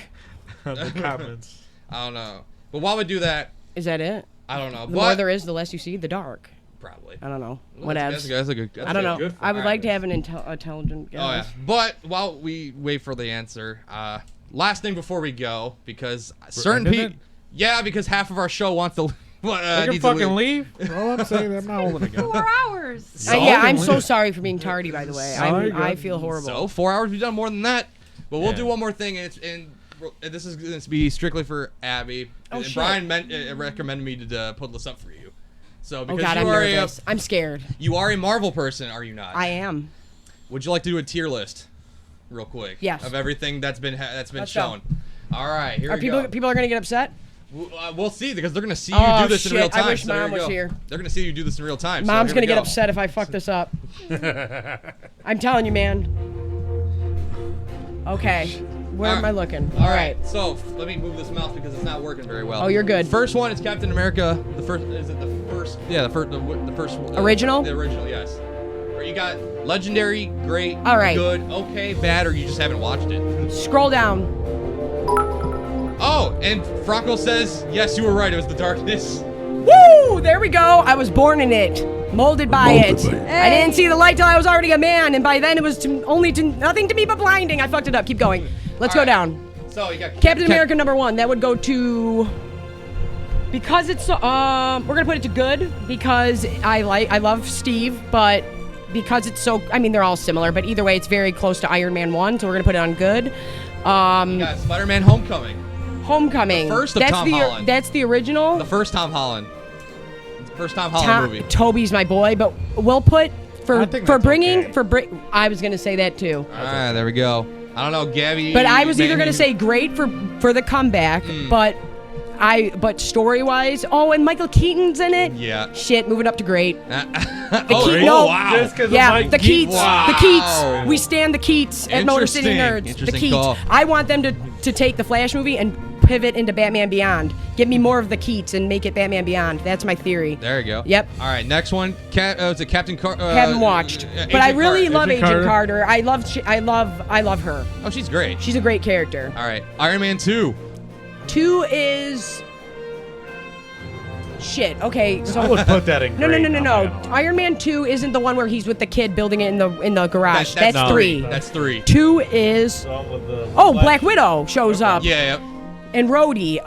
The comments.
I don't know. But while we do that,
Is that it?
I don't know.
The more there is, the less you see. The dark.
Probably.
I don't know.
Well,
What
that's
else?
that's a good. That's
I don't know.
good for
I would like to
practice.
have an intelligent guy.
Oh yeah. But while we wait for the answer, last thing before we go, because certain
ending
people, yeah, because half of our show wants to.
You can
needs to
fucking leave. All I'm saying, I'm not holding it again.
4 hours.
Yeah, I'm so sorry for being tardy. By the way,
Sorry,
I
God.
feel horrible.
So 4 hours, we've done more than that. But we'll
Yeah.
do one more thing, and this is going to be strictly for Abby.
Oh,
and
shit.
Brian recommended me to put this up for you. So
Oh
because
God, I'm nervous. I'm scared.
you are a Marvel person, are you not?
I am.
Would you like to do a tier list, real quick?
Yes.
Of everything that's been
Let's
shown.
go.
All right, here
Are
we
people
go.
people are gonna get upset?
We'll see because they're gonna see you
Oh,
do this in
shit.
real time.
I wish
so there
Mom
you
was
go.
here.
They're gonna see you do this in real time.
Mom's
so
gonna
here we
get
go.
upset if I fuck this up. I'm telling you, man. Okay, where am I looking?
All right. So let me move this mouse because it's not working very well.
Oh, you're good.
First one is Captain America. The first is it the first? Yeah, the first.
Original?
The original, yes. Or you got legendary, great,
All right.
good, okay, bad, or you just haven't watched it.
Scroll down.
Oh, and Franco says, yes, you were right. It was the darkness.
Woo! There we go. I was born in it, molded by it. I didn't see the light till I was already a man, and by then it was nothing to me but blinding. I fucked it up. Keep going. Let's
All
go
right.
down.
So you got
Captain America #1. That would go to. Because it's we're gonna put it to good because I love Steve, but because it's so, I mean they're all similar, but either way it's very close to Iron Man 1, so we're gonna put it on good.
You got Spider-Man: Homecoming.
Homecoming.
The first of
that's
Tom Holland.
That's the original.
The first Tom Holland. First Tom Holland movie.
Toby's my boy, but we'll put
I think
for
that's
bringing
okay.
I was gonna say that too.
All right, there we go. I don't know, Gabby.
But I was either
maybe-
gonna say great for the comeback, but story wise, and Michael Keaton's in it.
Yeah.
Shit, moving up to great.
Oh,
no.
wow.
Just 'cause of
Yeah,
Mike
the Keats.
Wow.
The Keats. We stand the Keats at Motor City
Interesting.
Nerds. The
Interesting
Keats.
call.
I want them to take the Flash movie and pivot into Batman Beyond. Give me more of the Keats and make it Batman Beyond. That's my theory.
There you go.
Yep.
All right, next one. Is it Captain Carter?
Haven't watched, but I really love Agent Carter. I love her.
Oh, she's great.
She's a great character.
All right, Iron Man 2.
2 is shit. Okay, so
I would put that in.
No.
great, not bad.
Iron Man 2 isn't the one where he's with the kid building it in the garage. That's
no.
3.
That's 3.
2 is
The one with the
Black Widow shows up.
Yeah.
And Rhodey.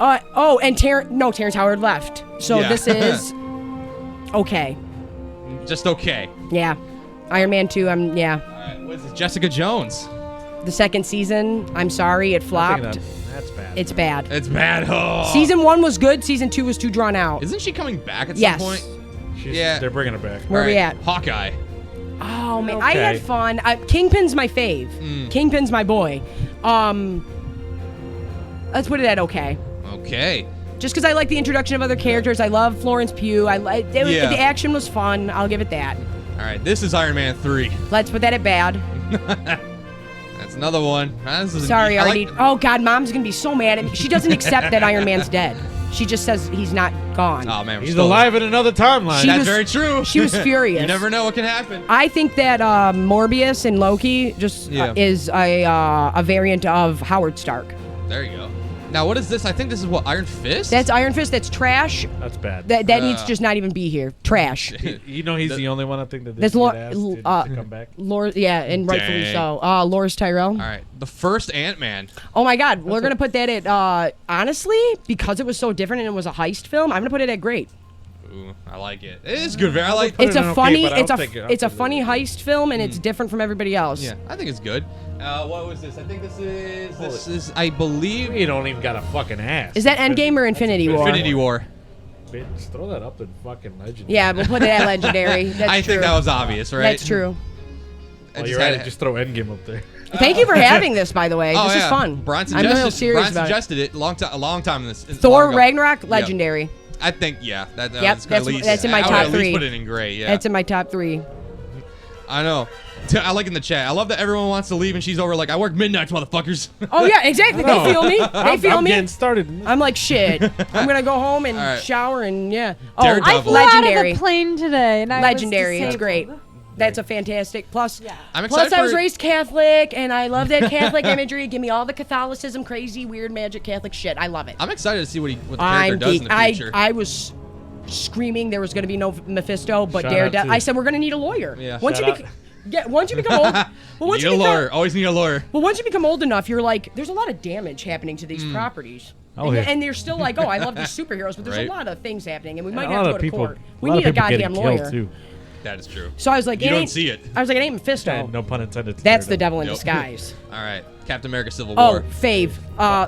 And Terrence Howard left. So
Yeah.
this is okay.
Just okay.
Yeah. Iron Man 2,
All right, what is this? Jessica Jones.
The second season, I'm sorry, it
I
flopped.
think that's bad.
It's bad.
It's bad. Oh.
Season 1 was good, season 2 was too drawn out.
Isn't she coming back at
Yes.
some point?
Yeah. They're bringing it back.
Where
All
we
right,
at?
Hawkeye.
Oh man, I had
Okay.
fun. Kingpin's my fave. Kingpin's my boy. Let's put it at okay.
Okay.
Just because I like the introduction of other characters. I love Florence Pugh.
Yeah.
The action was fun. I'll give it that.
All right, this is Iron Man 3.
Let's put that at bad.
That's another one. This is
Sorry,
I
Artie.
like-
Oh God, Mom's gonna be so mad at me. She doesn't accept that Iron Man's dead. She just says he's not gone.
Oh man, we're
He's
still
alive in another timeline.
She
That's
was-
very true.
She was furious.
You never know what can happen.
I think that Morbius and Loki just
Yeah.
is a variant of Howard Stark.
There you go. Now, what is this? I think this is what, Iron Fist?
That's Iron Fist. That's trash.
That's bad.
That needs to just not even be here. Trash.
You know he's the only one I think that
That's
didn't
Lor-
get asked to come back.
Yeah, and rightfully
Dang.
so. Loris Tyrell.
All right. The first Ant-Man.
Oh my God, we're gonna put that at honestly, because it was so different and it was a heist film. I'm gonna put it at great.
Ooh, I like it. It is good. I like
It's
it
a
in okay,
funny,
but I
it's
don't
a,
think- I don't
it's a
think
funny heist film, and it's different from everybody else.
Yeah, I think it's good. What was this? I think this is, I believe,
You don't even got a fucking ass.
Is that Endgame or Infinity War?
Infinity War.
Bitch, throw that up in fucking Legend.
Yeah, we'll put it at Legendary. That's
I
true.
think that was obvious, right?
That's true.
I
While
just
you're at
had
it, just throw Endgame up there.
Thank you for having this, by the way.
Oh,
This
yeah.
is fun.
Brian
I'm real
suggested,
serious
Brian
about it.
suggested it a long time in this.
Thor
long ago.
Ragnarok,
Yep.
Legendary.
I think, yeah. That,
Yep,
at
that's-
least,
that's in my
I would
top
at least
three.
put it in gray, yeah.
That's in my top 3.
I know. I like in the chat. I love that everyone wants to leave and she's over like, I work midnights, motherfuckers.
Oh yeah, exactly. They feel me. They feel
I'm
me.
getting started.
I'm like shit. I'm gonna go home and
All right.
shower and yeah.
Daredevil.
I
Oh,
flew out
Legendary.
of the plane today, and I
Legendary.
was
It's great. That's a fantastic. Plus,
I'm excited
plus I was
for-
raised Catholic, and I love that Catholic imagery. Give me all the Catholicism, crazy, weird, magic Catholic shit. I love it.
I'm excited to see what the character
I'm
does in
geek.
the future.
I was screaming there was going to be no Mephisto, but
Shout out
Daredevil.
to-
I said we're going to need a lawyer.
Yeah.
Once
Shout
you
out.
once you become old, well, once
need
you
a
become,
lawyer. Always need a lawyer.
well, once you become old enough, you're like, there's a lot of damage happening to these properties.
Oh,
and,
yeah.
and they're still like, oh, I love these superheroes, but there's
Right.
a lot of things happening, and we might
a
have
lot
to
of
go to
people.
court. We
a lot
need a
of people getting
goddamn
killed
lawyer.
too.
That is true.
So I was like,
You
it
don't
ain't-
see it.
I was like, it ain't Mephisto.
And no pun intended. to
That's the
Daredevil.
devil in
Nope.
disguise.
All right. Captain America Civil
Oh,
War.
fave.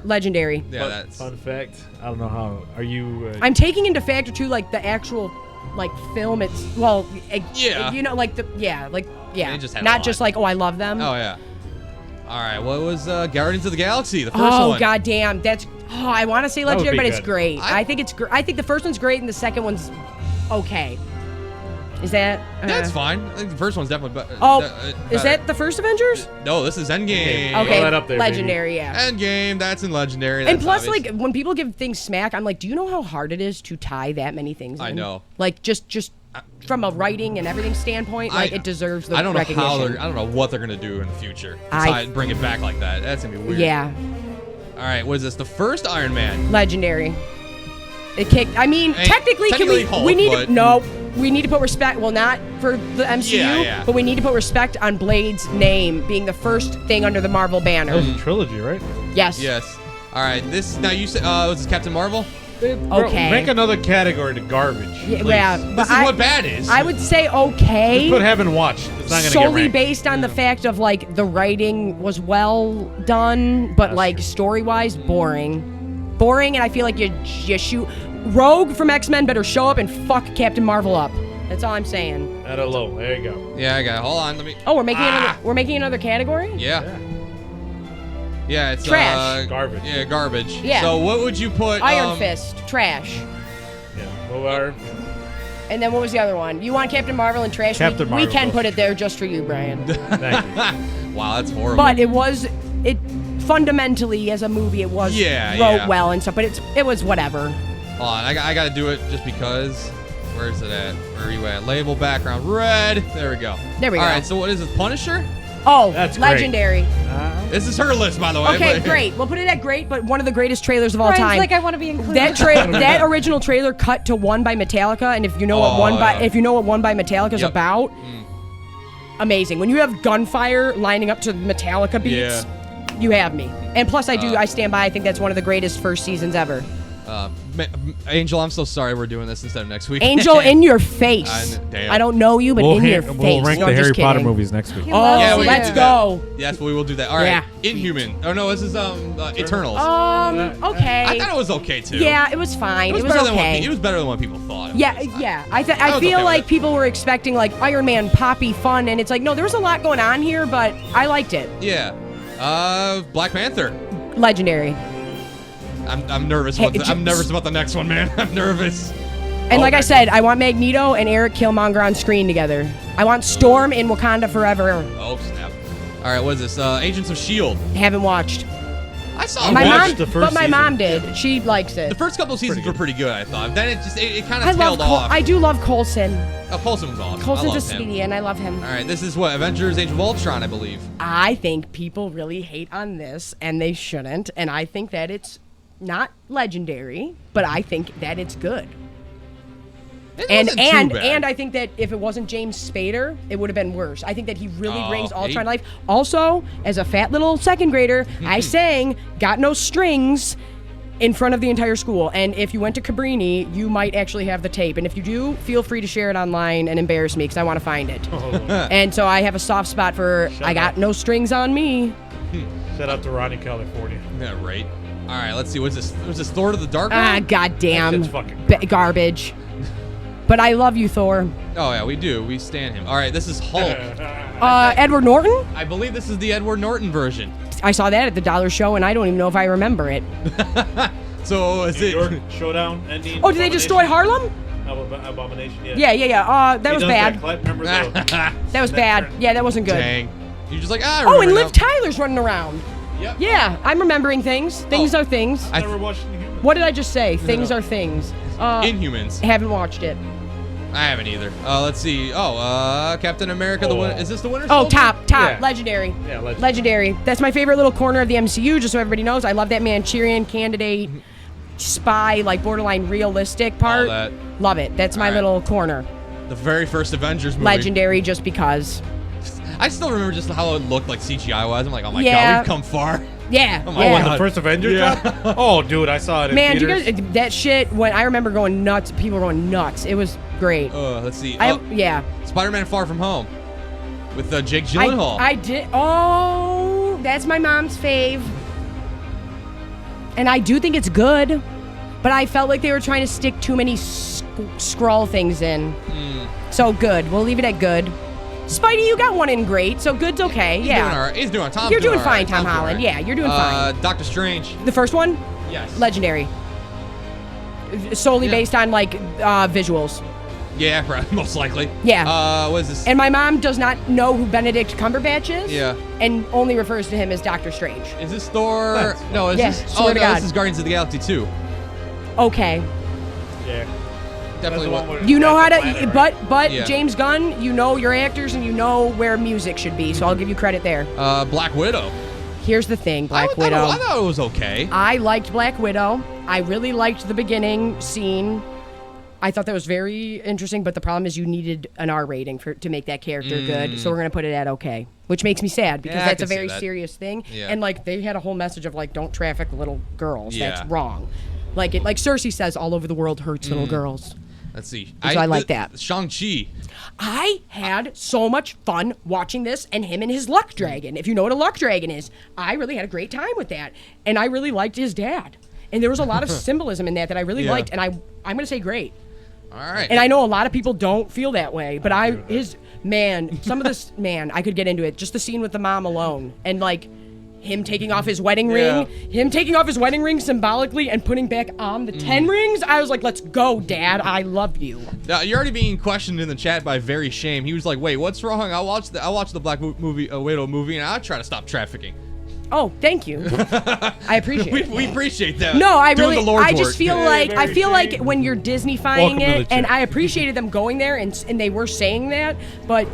Legendary.
Yeah, that's.
Fun fact. I don't know how. Are you?
I'm taking into factor too, like the actual, like film. It's well,
Yeah.
You know, like the yeah,
They just had a
not
lot.
just like oh I love them.
Oh, yeah. All right. What was Guardians of the Galaxy? The first
Oh
one.
goddamn, that's I want to say
would
legendary,
be
but it's
good.
great. I think it's I think the first one's great and the second one's okay. Is that?
That's fine. I think the first one's definitely better.
Oh, is that the first Avengers?
No, this is Endgame.
Throw
Okay,
that up there, baby.
legendary, yeah.
Endgame. That's in Legendary.
And
That's
plus,
obvious.
like when people give things smack, I'm like, do you know how hard it is to tie that many things?
I
in?
know.
Like just from a writing and everything standpoint, like it deserves the
I don't know
recognition.
how they're. I don't know what they're gonna do in the future. Bring it back like that. That's gonna be weird.
Yeah,
All right. What is this? The first Iron Man.
legendary. It kicked. I mean, technically,
technically
can
Hulk,
we need
but-
to no. We need to put respect. Well, not for the MCU,
Yeah.
but we need to put respect on Blade's name being the first thing under the Marvel banner.
That was a trilogy, right?
Yes.
Yes. All right. This now you said was this Captain Marvel?
Okay.
Make another category to garbage.
Yeah,
please.
yeah, but
This is what bad is.
I would say okay.
Just put haven't watched. It's not gonna
solely
get ranked.
based on the fact of like the writing was well done, but
That's
like
true.
story wise, boring, and I feel like you shoot Rogue from X-Men better show up and fuck Captain Marvel up. That's all I'm saying.
At a low. There you go.
Yeah, I got it. Hold on. Let me.
Oh, we're making another category.
Yeah. Yeah, it's
Trash.
Garbage.
Yeah, garbage.
Yeah.
So what would you put?
Iron Fist, trash.
Yeah. Well, our
And then what was the other one? You want Captain Marvel and trash?
Captain
we
Marvel
can
goes
put it there just for you, Brian.
thank you.
Wow, that's horrible.
But it fundamentally as a movie it was
Yeah,
wrote
yeah.
well and stuff, but it was whatever.
Hold on, I gotta do it just because. Where is it at? Where are you at? Label background red. There we go.
There we go.
All right, so what is this? Punisher?
Oh,
That's great.
legendary.
This is her list, by the way.
Okay,
but-
great. We'll put it at great, but one of the greatest trailers of all
Brian's
time.
like, I want to be included.
that original trailer cut to One by Metallica, and if you know what
Oh, yeah.
if you know what One by Metallica is
Yep.
about, amazing. When you have gunfire lining up to Metallica beats, you have me. And plus, I stand by. I think that's one of the greatest first seasons ever.
Angel, I'm so sorry we're doing this instead of next week.
Angel, in your face.
Damn.
I don't know you, but in your face.
We'll rank
No,
the
I'm
Harry
just
Potter
kidding.
movies next week.
He
Oh,
loves
Yeah, we
you.
can
let's
do that.
go.
Yes, we will do that. All right.
Yeah.
Inhuman. Oh no, this is Eternals.
Okay.
I thought it was okay too.
Yeah, it was fine. It was
better than
okay.
it was better than what people thought.
Yeah,
It was.
yeah.
I
I
was
feel
okay
like
with it.
people were expecting like Iron Man poppy fun, and it's like no, there was a lot going on here, but I liked it.
Yeah. Black Panther.
Legendary.
I'm nervous.
Hey,
I'm nervous about the next one, man. I'm nervous.
And like I
Okay.
said, I want Magneto and Eric Killmonger on screen together. I want Storm in Wakanda forever.
Oh snap! All right, what is this? Agents of Shield.
Haven't watched.
I saw
My
watched
mom,
the first
but my
season.
mom did. She likes
The
it.
first couple of seasons were pretty good, I thought. Then it kind
I
of
love
tailed off.
I do love Coulson.
Oh, Coulson was awesome.
Coulson's
I
a
loved him.
sweetie, and I love him.
All right, this is what Avengers: Age of Ultron, I believe.
I think people really hate on this, and they shouldn't. And I think that it's not legendary, but I think that it's good.
It
And
wasn't too bad.
and I think that if it wasn't James Spader, it would have been worse. I think that he really brings
he-
Ultron to life. Also, as a fat little second grader, I sang "Got No Strings" in front of the entire school. And if you went to Cabrini, you might actually have the tape. And if you do, feel free to share it online and embarrass me because I want to find it. And so I have a soft spot for "I Got No Strings on Me."
Shout out to Ronnie, California.
Yeah, right. All right, let's see. What's this? Was this Thor to the Dark
Ah,
World?
goddamn.
That's fucking
Garbage. But I love you, Thor.
Oh yeah, we do. We stand him. All right, this is Hulk.
Edward Norton?
I believe this is the Edward Norton version.
I saw that at the Dollar Show, and I don't even know if I remember it.
So is
New
it?
York Showdown ending.
Oh, did they destroy Harlem?
Abomination, yeah.
Yeah. That
He
was
does
bad.
That clip, remember the,
That was bad. Yeah, that wasn't good.
Dang. You're just like I
Oh, and
remember
Liv
now.
Tyler's running around.
Yep.
Yeah, I'm remembering things. Things
Oh.
are things.
I-
never watched the human.
What did I just say? Things are things.
Inhumans.
Haven't watched it.
I haven't either. Let's see. Captain America. The winner. Is this the winner?
Oh, top.
Yeah.
Legendary.
Yeah,
Legendary. That's my favorite little corner of the MCU, just so everybody knows. I love that Manchurian Candidate, spy, like borderline realistic part.
that.
Love it. That's my
All right.
little corner.
The very first Avengers movie.
Legendary just because.
I still remember just how it looked like CGI-wise. I'm like, oh my
Yeah.
god, we've come far.
Yeah.
Oh my
yeah.
When
God.
the first Avengers
Yeah.
dropped? Oh, dude, I saw it in
Man, do you
theaters.
guys, that shit, when I remember going nuts, people were going nuts. It was great.
Let's see.
Yeah.
Spider-Man: Far From Home with Jake Gyllenhaal.
I did. Oh, that's my mom's fave. And I do think it's good, but I felt like they were trying to stick too many scroll things in. So good. We'll leave it at good. Spidey, you got one in great, so good's okay.
He's
yeah.
doing all right. He's doing. Tom's
You're doing
all
fine,
right.
Tom
Tom's
Holland.
all right.
Yeah, you're doing fine.
Doctor Strange.
The first one,
Yes.
legendary. Solely
Yeah.
based on like visuals.
Yeah, right, most likely.
Yeah.
What is this?
And my mom does not know who Benedict Cumberbatch is.
Yeah.
And only refers to him as Doctor Strange.
Is this Thor?
That's
No, is
Yeah,
this?
swear
Oh
to
no,
God.
this is Guardians of the Galaxy 2.
Okay.
Yeah.
Definitely
That's the
one.
one
You know how
That's
to,
the planet, right?
but
Yeah.
James Gunn, you know your actors and you know where music should be, so I'll give you credit there.
Black Widow.
Here's the thing, Black
I
Widow.
thought it was okay.
I liked Black Widow. I really liked the beginning scene. I thought that was very interesting, but the problem is you needed an R rating to make that character good, so we're gonna put it at okay, which makes me sad because
Yeah, I
that's a
can see
very
that.
serious thing.
Yeah.
And like they had a whole message of like don't traffic little girls.
Yeah.
That's wrong. Like Cersei says, all over the world hurts little girls.
Let's see.
I like that.
Shang-Chi.
I had so much fun watching this and him and his luck dragon. If you know what a luck dragon is, I really had a great time with that. And I really liked his dad. And there was a lot of symbolism in that I really
Yeah.
liked. And I'm going to say great.
All right.
And I know a lot of people don't feel that way, but some of this, man, I could get into it. Just the scene with the mom alone and like him taking off his wedding ring, symbolically and putting back on the 10 rings. I was like, let's go, Dad. I love you.
Now, you're already being questioned in the chat by Very Shame. He was like, "Wait, what's wrong? I'll watch the Black Widow movie, and I'll try to stop trafficking."
Oh, thank you. I appreciate it.
We appreciate that.
No, I
Doing
really,
the Lord's
I just
work.
feel like, when you're
Welcome
Disney-fying
to
it,
the
and
chat.
I appreciated them going there, and they were saying that, but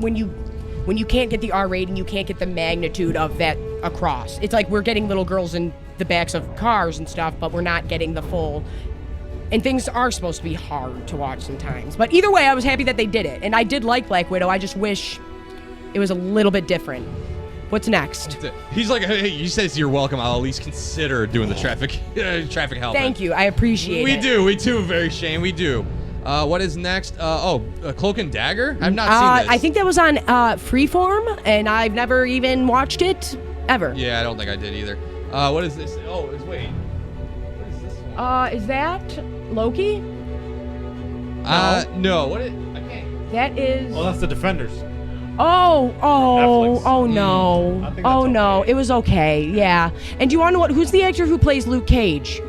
when you can't get the R rating, you can't get the magnitude of that across. It's like we're getting little girls in the backs of cars and stuff, but we're not getting the full. And things are supposed to be hard to watch sometimes. But either way, I was happy that they did it, and I did like Black Widow. I just wish it was a little bit different. What's next?
He's like, "Hey, you says you're welcome. I'll at least consider doing the traffic help."
Thank you. I appreciate it.
We do. Very Shame. We do. What is next? Cloak and Dagger. I've not seen this.
I think that was on Freeform, and I've never even watched it ever.
Yeah, I don't think I did either. What is this? Oh, wait. What is this one?
Is that Loki?
No. What? I can't.
That is.
Oh, that's the Defenders.
Oh
Netflix.
no.
I think
Oh
that's
no.
okay.
It was okay. Yeah. And do you want to know who's the actor who plays Luke Cage?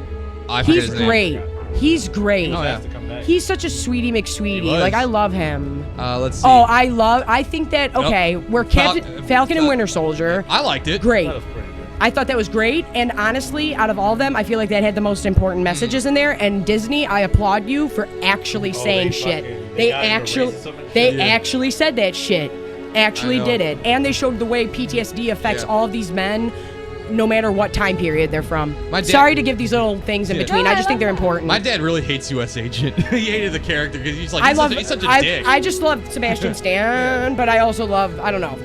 I forget
He's
his name.
great. He's great.
Oh,
He
yeah.
has to come back.
He's such a sweetie McSweetie.
He was.
Like, I love him.
Let's see.
Oh, I think that, okay, we're Falcon and Winter Soldier.
I liked it.
Great.
That was pretty good.
I thought that was great, and honestly, out of all of them, I feel like that had the most important messages in there. And Disney, I applaud you for actually saying shit. They actually said that shit. Actually did it, and they showed the way PTSD affects all of these men, no matter what time period they're from. Sorry to give these little things in between. I just think they're important.
My dad really hates U.S. Agent. He hated the character because he's like, he's such a dick.
I just love Sebastian Stan, but I also love, I don't know.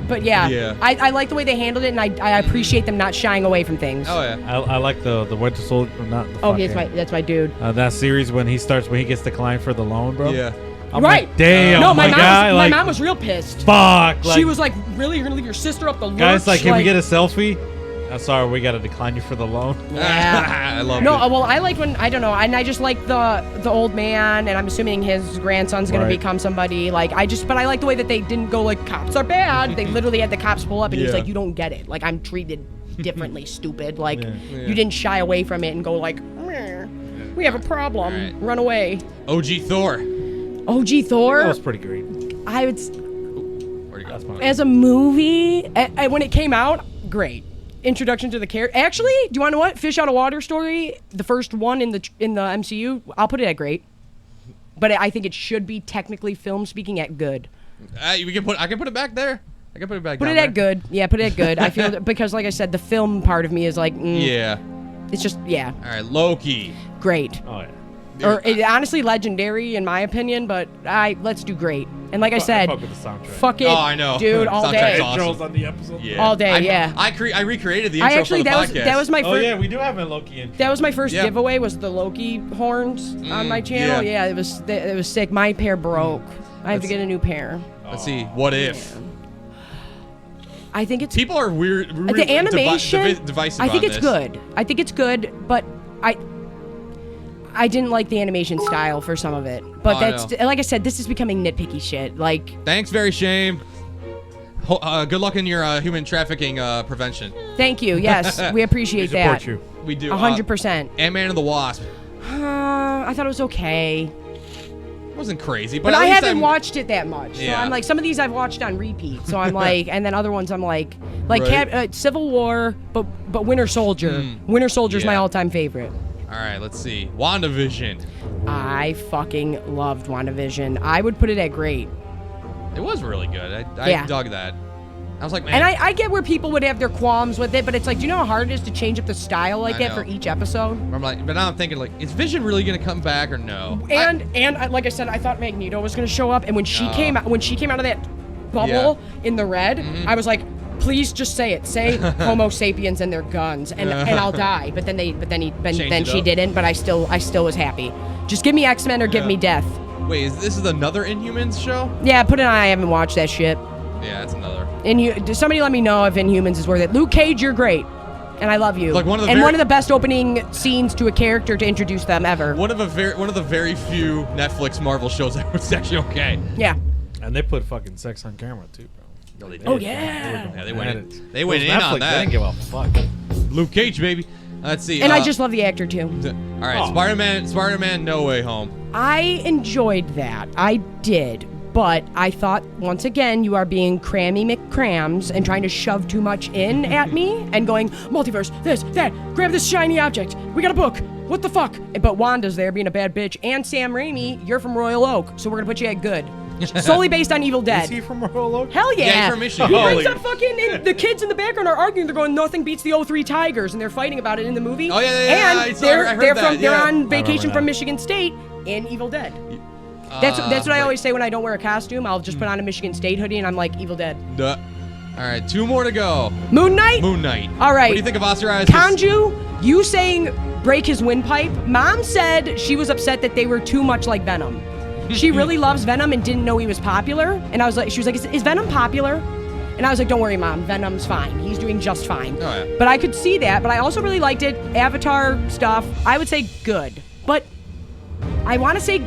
But I like the way they handled it, and I appreciate them not shying away from things.
Oh yeah.
I like the Winter Soldier. Not the fucking,
that's my dude.
that series when he gets declined for the loan, bro.
Yeah.
I'm
right.
Like, damn.
No,
my
mom was real pissed.
Fuck.
She was like, really? You're gonna leave your sister up the lurch?
Guys, like, can we get a selfie? I'm sorry, we gotta decline you for the loan.
Yeah.
I love it.
No, well, I like when, I don't know, and I just like the old man, and I'm assuming his grandson's gonna become somebody. Like, but I like the way that they didn't go like, cops are bad. They literally had the cops pull up, and he's like, you don't get it. Like, I'm treated differently, stupid. Like, you didn't shy away from it and go like, we have a problem. Right. Run away.
OG Thor.
OG Thor?
That was pretty great.
I would, as a movie, when it came out, great. Introduction to the character. Actually, do you want to know what? Fish Out of Water story, the first one in the MCU, I'll put it at great. But I think it should be technically film speaking at good.
I can put it back there. I can put it back.
Put it at good. Yeah, put it at good. I feel because, like I said, the film part of me is like,
yeah.
It's just All
right, Loki.
Great.
Oh yeah.
Or honestly, legendary in my opinion, but let's do great. And like I said, fuck it,
I know.
Dude, all day.
Awesome. On the episode.
Yeah.
All day,
I recreated the intro for the podcast.
That was my first.
Oh yeah, we do have a Loki intro.
That was my first giveaway. Was the Loki horns on my channel? Yeah, it was sick. My pair broke. I have to get a new pair.
Let's see. What if?
I think it's
people are weird.
The animation.
Divisive
I think
on
it's
this.
good. I think it's good, but I didn't like the animation style for some of it. But that's like I said, this is becoming nitpicky shit. Like,
thanks, very shame. Good luck in your human trafficking prevention.
Thank you. Yes, we appreciate that.
You.
We do.
100%.
Ant-Man and the Wasp.
I thought it was okay.
It wasn't crazy, but
I haven't watched it that much.
Yeah.
So I'm like, some of these I've watched on repeat. So I'm like, and then other ones I'm like Civil War, but Winter Soldier. Winter Soldier's my all-time favorite.
All right, let's see. WandaVision.
I fucking loved WandaVision. I would put it at great.
It was really good. I dug that. I was like, man.
And I get where people would have their qualms with it, but it's like, do you know how hard it is to change up the style like that for each episode?
I'm like, but now I'm thinking, like, is Vision really gonna come back or no?
And like I said, I thought Magneto was gonna show up, and when she came out of that bubble in the red, I was like, please just say it. Say Homo sapiens and their guns, and I'll die. But then she didn't. But I still was happy. Just give me X-Men or give me death.
Wait, this is another Inhumans show?
Yeah, put it on. I haven't watched that shit.
Yeah, that's another.
Somebody let me know if Inhumans is worth it. Luke Cage, you're great, and I love you.
Like one of the
best opening scenes to a character to introduce them ever.
One of the very few Netflix Marvel shows that was actually okay.
Yeah.
And they put fucking sex on camera too, bro.
No, they did.
Oh yeah.
They went in. They went in on that.
They didn't give a fuck.
Luke Cage, baby. Let's see.
And I just love the actor too.
All right, Spider-Man, No Way Home.
I enjoyed that. I did. But I thought, once again, you are being crammy McCrams and trying to shove too much in at me and going, multiverse, this, that, grab this shiny object. We got a book. What the fuck? But Wanda's there being a bad bitch. And Sam Raimi, you're from Royal Oak, so we're going to put you at good. Solely based on Evil Dead.
Is he from Royal Oak?
Hell yeah.
Yeah, he's from Michigan.
He brings up fucking, the kids in the background are arguing. They're going, nothing beats the 03 Tigers, and they're fighting about it in the movie.
Oh, yeah.
And
I heard that.
They're on vacation from Michigan State in Evil Dead. That's what I always say when I don't wear a costume. I'll just put on a Michigan State hoodie and I'm like, Evil Dead.
All right, 2 more to go.
Moon Knight?
Moon Knight.
All right.
What do you think of Oscar Isaac's?
Kanju, you saying break his windpipe. Mom said she was upset that they were too much like Venom. She really loves Venom and didn't know he was popular. And she was like, is Venom popular? And I was like, don't worry, Mom. Venom's fine. He's doing just fine.
Oh, yeah.
But I could see that. But I also really liked it. Avatar stuff, I would say good. But I want to say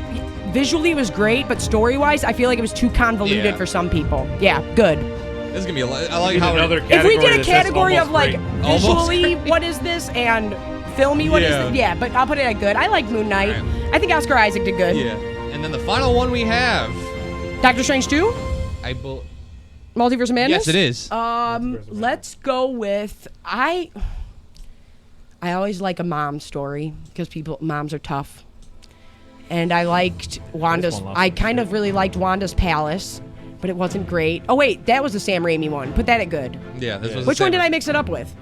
visually it was great, but story-wise, I feel like it was too convoluted for some people. Yeah, good.
This is going to be I like how
if we did a category of like visually, what is this, and filmy, what is this? Yeah, but I'll put it at good. I like Moon Knight. Right. I think Oscar Isaac did good.
Yeah. And then the final one we have.
Doctor Strange 2? Multiverse of Madness?
Yes, it is.
Let's go with I always like a mom story because moms are tough. And I liked Wanda's. I kind of really liked Wanda's Palace, but it wasn't great. Oh wait, that was the Sam Raimi one. Put that at good.
Yeah, this was.
Which one did I mix it up with?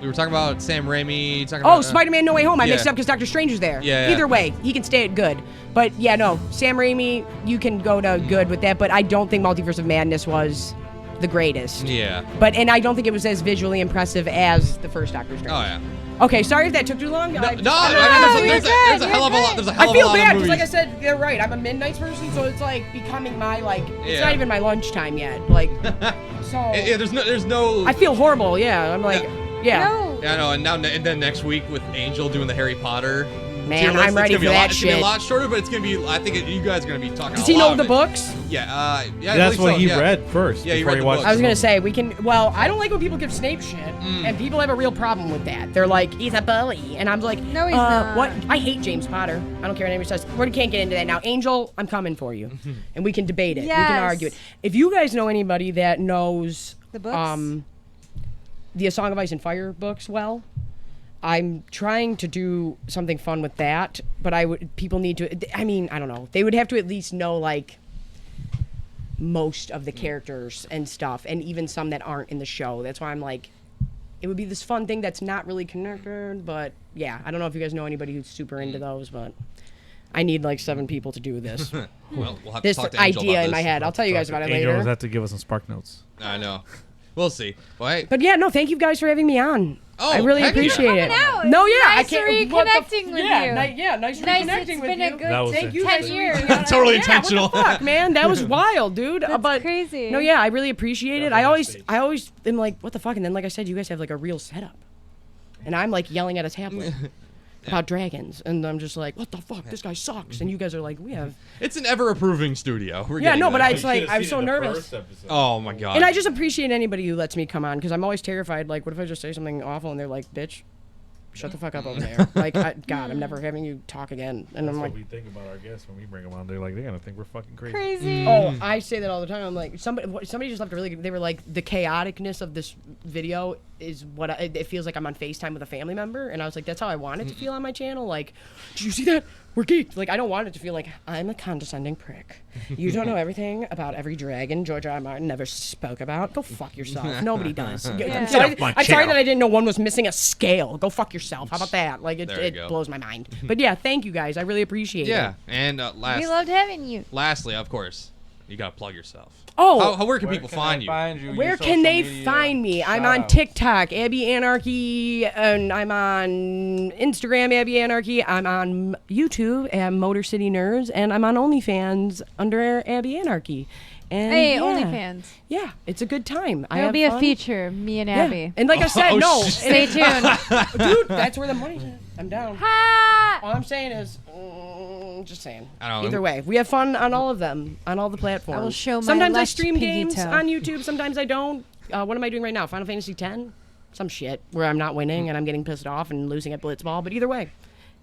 We were talking about Sam Raimi. Talking about,
Spider-Man: No Way Home. I mixed it up because Doctor Strange is there.
Yeah.
Either way, he can stay at good. But yeah, no, Sam Raimi, you can go to good with that. But I don't think Multiverse of Madness was the greatest.
Yeah.
And I don't think it was as visually impressive as the first Doctor Strange.
Oh yeah.
Okay, sorry if that took too long.
No, there's a hell of a lot. There's a hell
I
of a
feel
lot
bad
of
because,
movies.
like I said, you're right. I'm a midnight person, so it's like becoming my It's
Yeah.
not even my lunchtime yet. Like, so.
Yeah, there's no.
I feel horrible. Yeah, I'm like, yeah.
No.
Yeah, I know. And then next week with Angel doing the Harry Potter.
Man,
tier list,
I'm ready for that
It's gonna be a
shit.
lot shorter, but it's gonna be. I think you guys are gonna be talking.
Does
a
he
lot
know
of
the
it.
books?
Yeah. Yeah.
That's
I
what
believe
he
so,
read first.
Yeah, he
before
read the
watched
books.
I was
the
gonna
movie.
say we can. Well, I don't like when people give Snape shit, and people have a real problem with that. They're like, he's a bully, and I'm like,
No, he's not.
What? I hate James Potter. I don't care what anybody says. We can't get into that now. Angel, I'm coming for you, and we can debate it. We can
Yes.
argue it. If you guys know anybody that knows
The books?
the A Song of Ice and Fire books well, I'm trying to do something fun with that, but people need to. I mean, I don't know. They would have to at least know like most of the characters and stuff, and even some that aren't in the show. That's why I'm like, it would be this fun thing that's not really connected, but yeah, I don't know if you guys know anybody who's super into those, but I need like 7 people to do this.
Well, we'll have
This
to talk to Angel
idea
about
in my
this.
head. I'll tell you guys about it
Angel will
later.
have to give us some spark notes.
I know. We'll see. Well, hey.
But yeah, no, thank you guys for having me on.
Oh,
I really
heck yeah.
appreciate it.
Coming out.
No, yeah,
Nice
I can't.
reconnecting with
yeah,
you.
Nice
Nice,
reconnecting
it's
with
been
you.
a good
That was
Thank
it.
you
10
guys.
years.
Totally
Yeah,
intentional.
what the fuck, man? That was wild, dude.
That's
but
crazy.
No, yeah, I really appreciate it.
Definitely
I always
backstage.
am like, what the fuck? And then, like I said, you guys have like a real setup, and I'm like yelling at a tablet about dragons, and I'm just like, what the fuck? This guy sucks. And you guys are like, we have.
It's an ever-approving studio. We're
Yeah,
getting
no, but
there.
it's like I'm so nervous.
Oh my god.
And I just appreciate anybody who lets me come on because I'm always terrified. Like, what if I just say something awful and they're like, "Bitch, shut the fuck up over there." Like, God, I'm never having you talk again. And
That's
I'm
what
like,
we think about our guests when we bring them on. They're like, they're gonna think we're fucking crazy.
Crazy.
oh, I say that all the time. I'm like, somebody just left a really good. They were like, the chaoticness of this video is what it feels like I'm on FaceTime with a family member, and I was like, that's how I want it to feel on my channel. Like, did you see that? We're geeked. Like, I don't want it to feel like I'm a condescending prick. You don't know everything about every dragon George R. R. Martin never spoke about. Go fuck yourself. Nobody does. I'm sorry that I didn't know one was missing a scale. Go fuck yourself. How about that? Like,
There you
it
go.
blows my mind. But yeah, thank you guys. I really appreciate it.
Yeah, and
We loved having you.
lastly, of course, you gotta plug yourself.
Oh,
Where can people find you?
where can they find me? I'm on TikTok, Abby Anarchy, and I'm on Instagram, Abby Anarchy. I'm on YouTube at Motor City Nerds, and I'm on OnlyFans under Abby Anarchy. And
Hey,
yeah,
OnlyFans.
Yeah, it's a good time. I
There'll
have
be a
fun.
feature, me and
Yeah.
Abby.
And like I said,
Oh,
no,
shit.
Stay tuned.
dude, that's where the money's at. I'm down.
Ha!
All I'm saying is, just saying.
I don't know.
Either way, we have fun on all of them, on all the platforms.
I will show my
Sometimes I
left
stream
pinky
games
toe.
on YouTube. Sometimes I don't. What am I doing right now? Final Fantasy X? Some shit where I'm not winning and I'm getting pissed off and losing at Blitzball. But either way,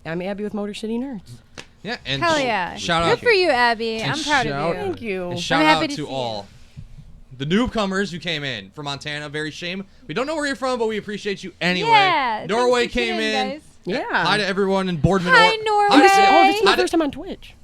I'm Abby with Motor City Nerds.
Yeah, and
Hell yeah.
shout
Good
out.
for you, Abby.
And
I'm proud
shout-
of you.
Thank you.
And shout
happy
out
to
to
see
all the newcomers who came in from Montana. Very shame. We don't know where you're from, but we appreciate you anyway.
Yeah.
Norway
thanks for
came
tuning
in.
guys.
Yeah.
Hi to everyone in Boardman.
Hi, Norway.
This is my
Hi to-
first time on Twitch.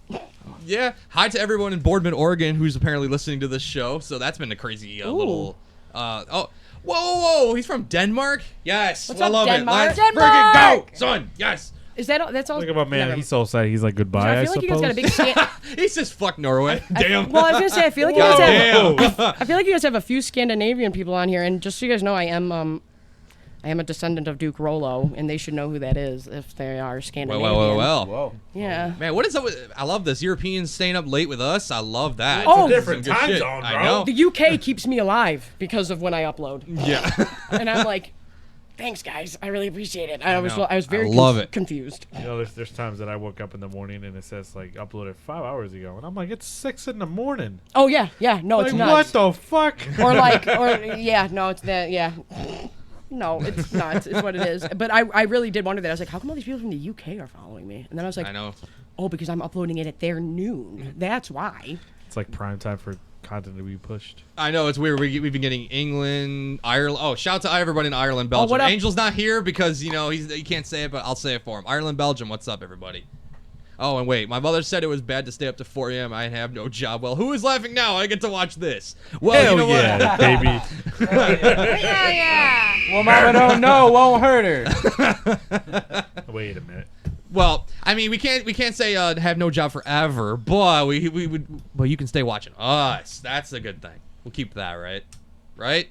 Yeah. Hi to everyone in Boardman, Oregon, who's apparently listening to this show. So that's been a crazy little. Whoa! He's from Denmark. Yes,
What's
I
up,
love
Denmark?
it. Let's
Denmark!
friggin' go, son. Yes.
Is that that's all?
Look about man,
Never-
he's so sad. He's like goodbye.
I feel like you guys got a big
suppose.
scan.
He says fuck Norway. Damn.
Well, I was gonna say I feel like you guys
God
have.
damn.
I feel like you guys have a few Scandinavian people on here, and just so you guys know, I am a descendant of Duke Rollo, and they should know who that is if they are Scandinavian.
Well.
Whoa.
Yeah.
Man, what is up with? I love this. Europeans staying up late with us. I love that.
Oh,
Some
different
good
time
shit.
zone,
I
bro.
know.
The UK keeps me alive because of when I upload,
Yeah.
and I'm like, thanks guys, I really appreciate it. I was
know.
very
I love it.
confused.
You know, there's times that I woke up in the morning and it says like uploaded 5 hours ago, and I'm like, it's 6 in the morning.
Oh yeah, no, it's
Like,
nuts.
what the fuck?
No, it's that, yeah. No, it's nuts. It's what it is. But I really did wonder that. I was like, how come all these people from the UK are following me? And then I was like,
I know.
oh, because I'm uploading it at their noon. That's why.
It's like prime time for content to be pushed.
I know it's weird. We've been getting England, Ireland. Oh, shout out to everybody in Ireland, Belgium.
what up?
Angel's not here because he can't say it, but I'll say it for him. Ireland, Belgium. What's up, everybody? Oh, and wait, my mother said it was bad to stay up to 4 a.m. I have no job. Well, who is laughing now? I get to watch this. Well,
Hell
you know
yeah,
what?
baby.
Hell yeah.
Well, Mama don't know, won't hurt her.
Wait a minute.
Well, I mean, we can't say have no job forever, but we would. Well, you can stay watching us. That's a good thing. We'll keep that, right? Right?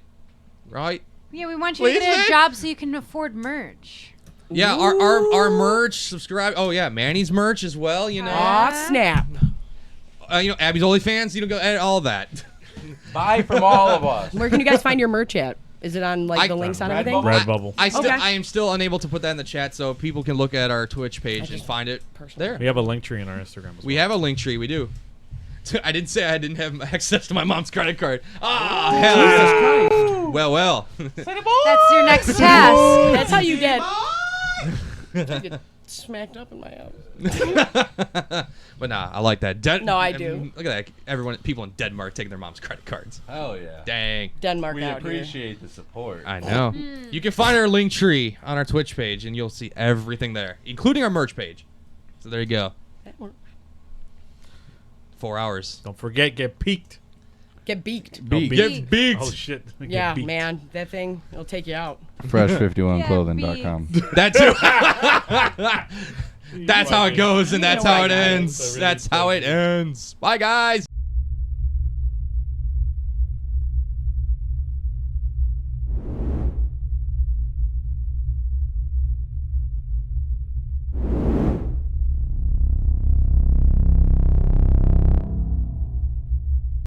Yeah, we want you to
Wait,
get
is
a
it?
job so you can afford merch.
Yeah, our merch. Subscribe. Oh yeah, Manny's merch as well. You know.
Aw, snap.
Abby's OnlyFans. You know, go and all that.
Buy from all of us.
Where can you guys find your merch at? Is it on like the links on everything?
Redbubble.
I am still unable to put that in the chat, so people can look at our Twitch page and find it there.
We have a link tree on our Instagram as well.
We have a link tree. We do. I didn't say I didn't have access to my mom's credit card. Ah, hell yeah.
Christ.
Well.
That's your next task.
That's how you get smacked up in my house.
But nah, I like that.
No, I do.
Look at that. People in Denmark taking their mom's credit cards.
Hell yeah.
Dang.
Denmark
We
out
appreciate the support.
I know. You can find our link tree on our Twitch page, and you'll see everything there, including our merch page. So there you go.
here.
4 hours.
Don't forget, get peaked.
Get beaked.
Beaked.
Get beaked.
Oh shit. Get
Yeah,
beaked.
man, that thing, it'll take you out.
Fresh51clothing.com.
That too. That's how it goes, and that's how it ends. That's how it ends. Bye, guys.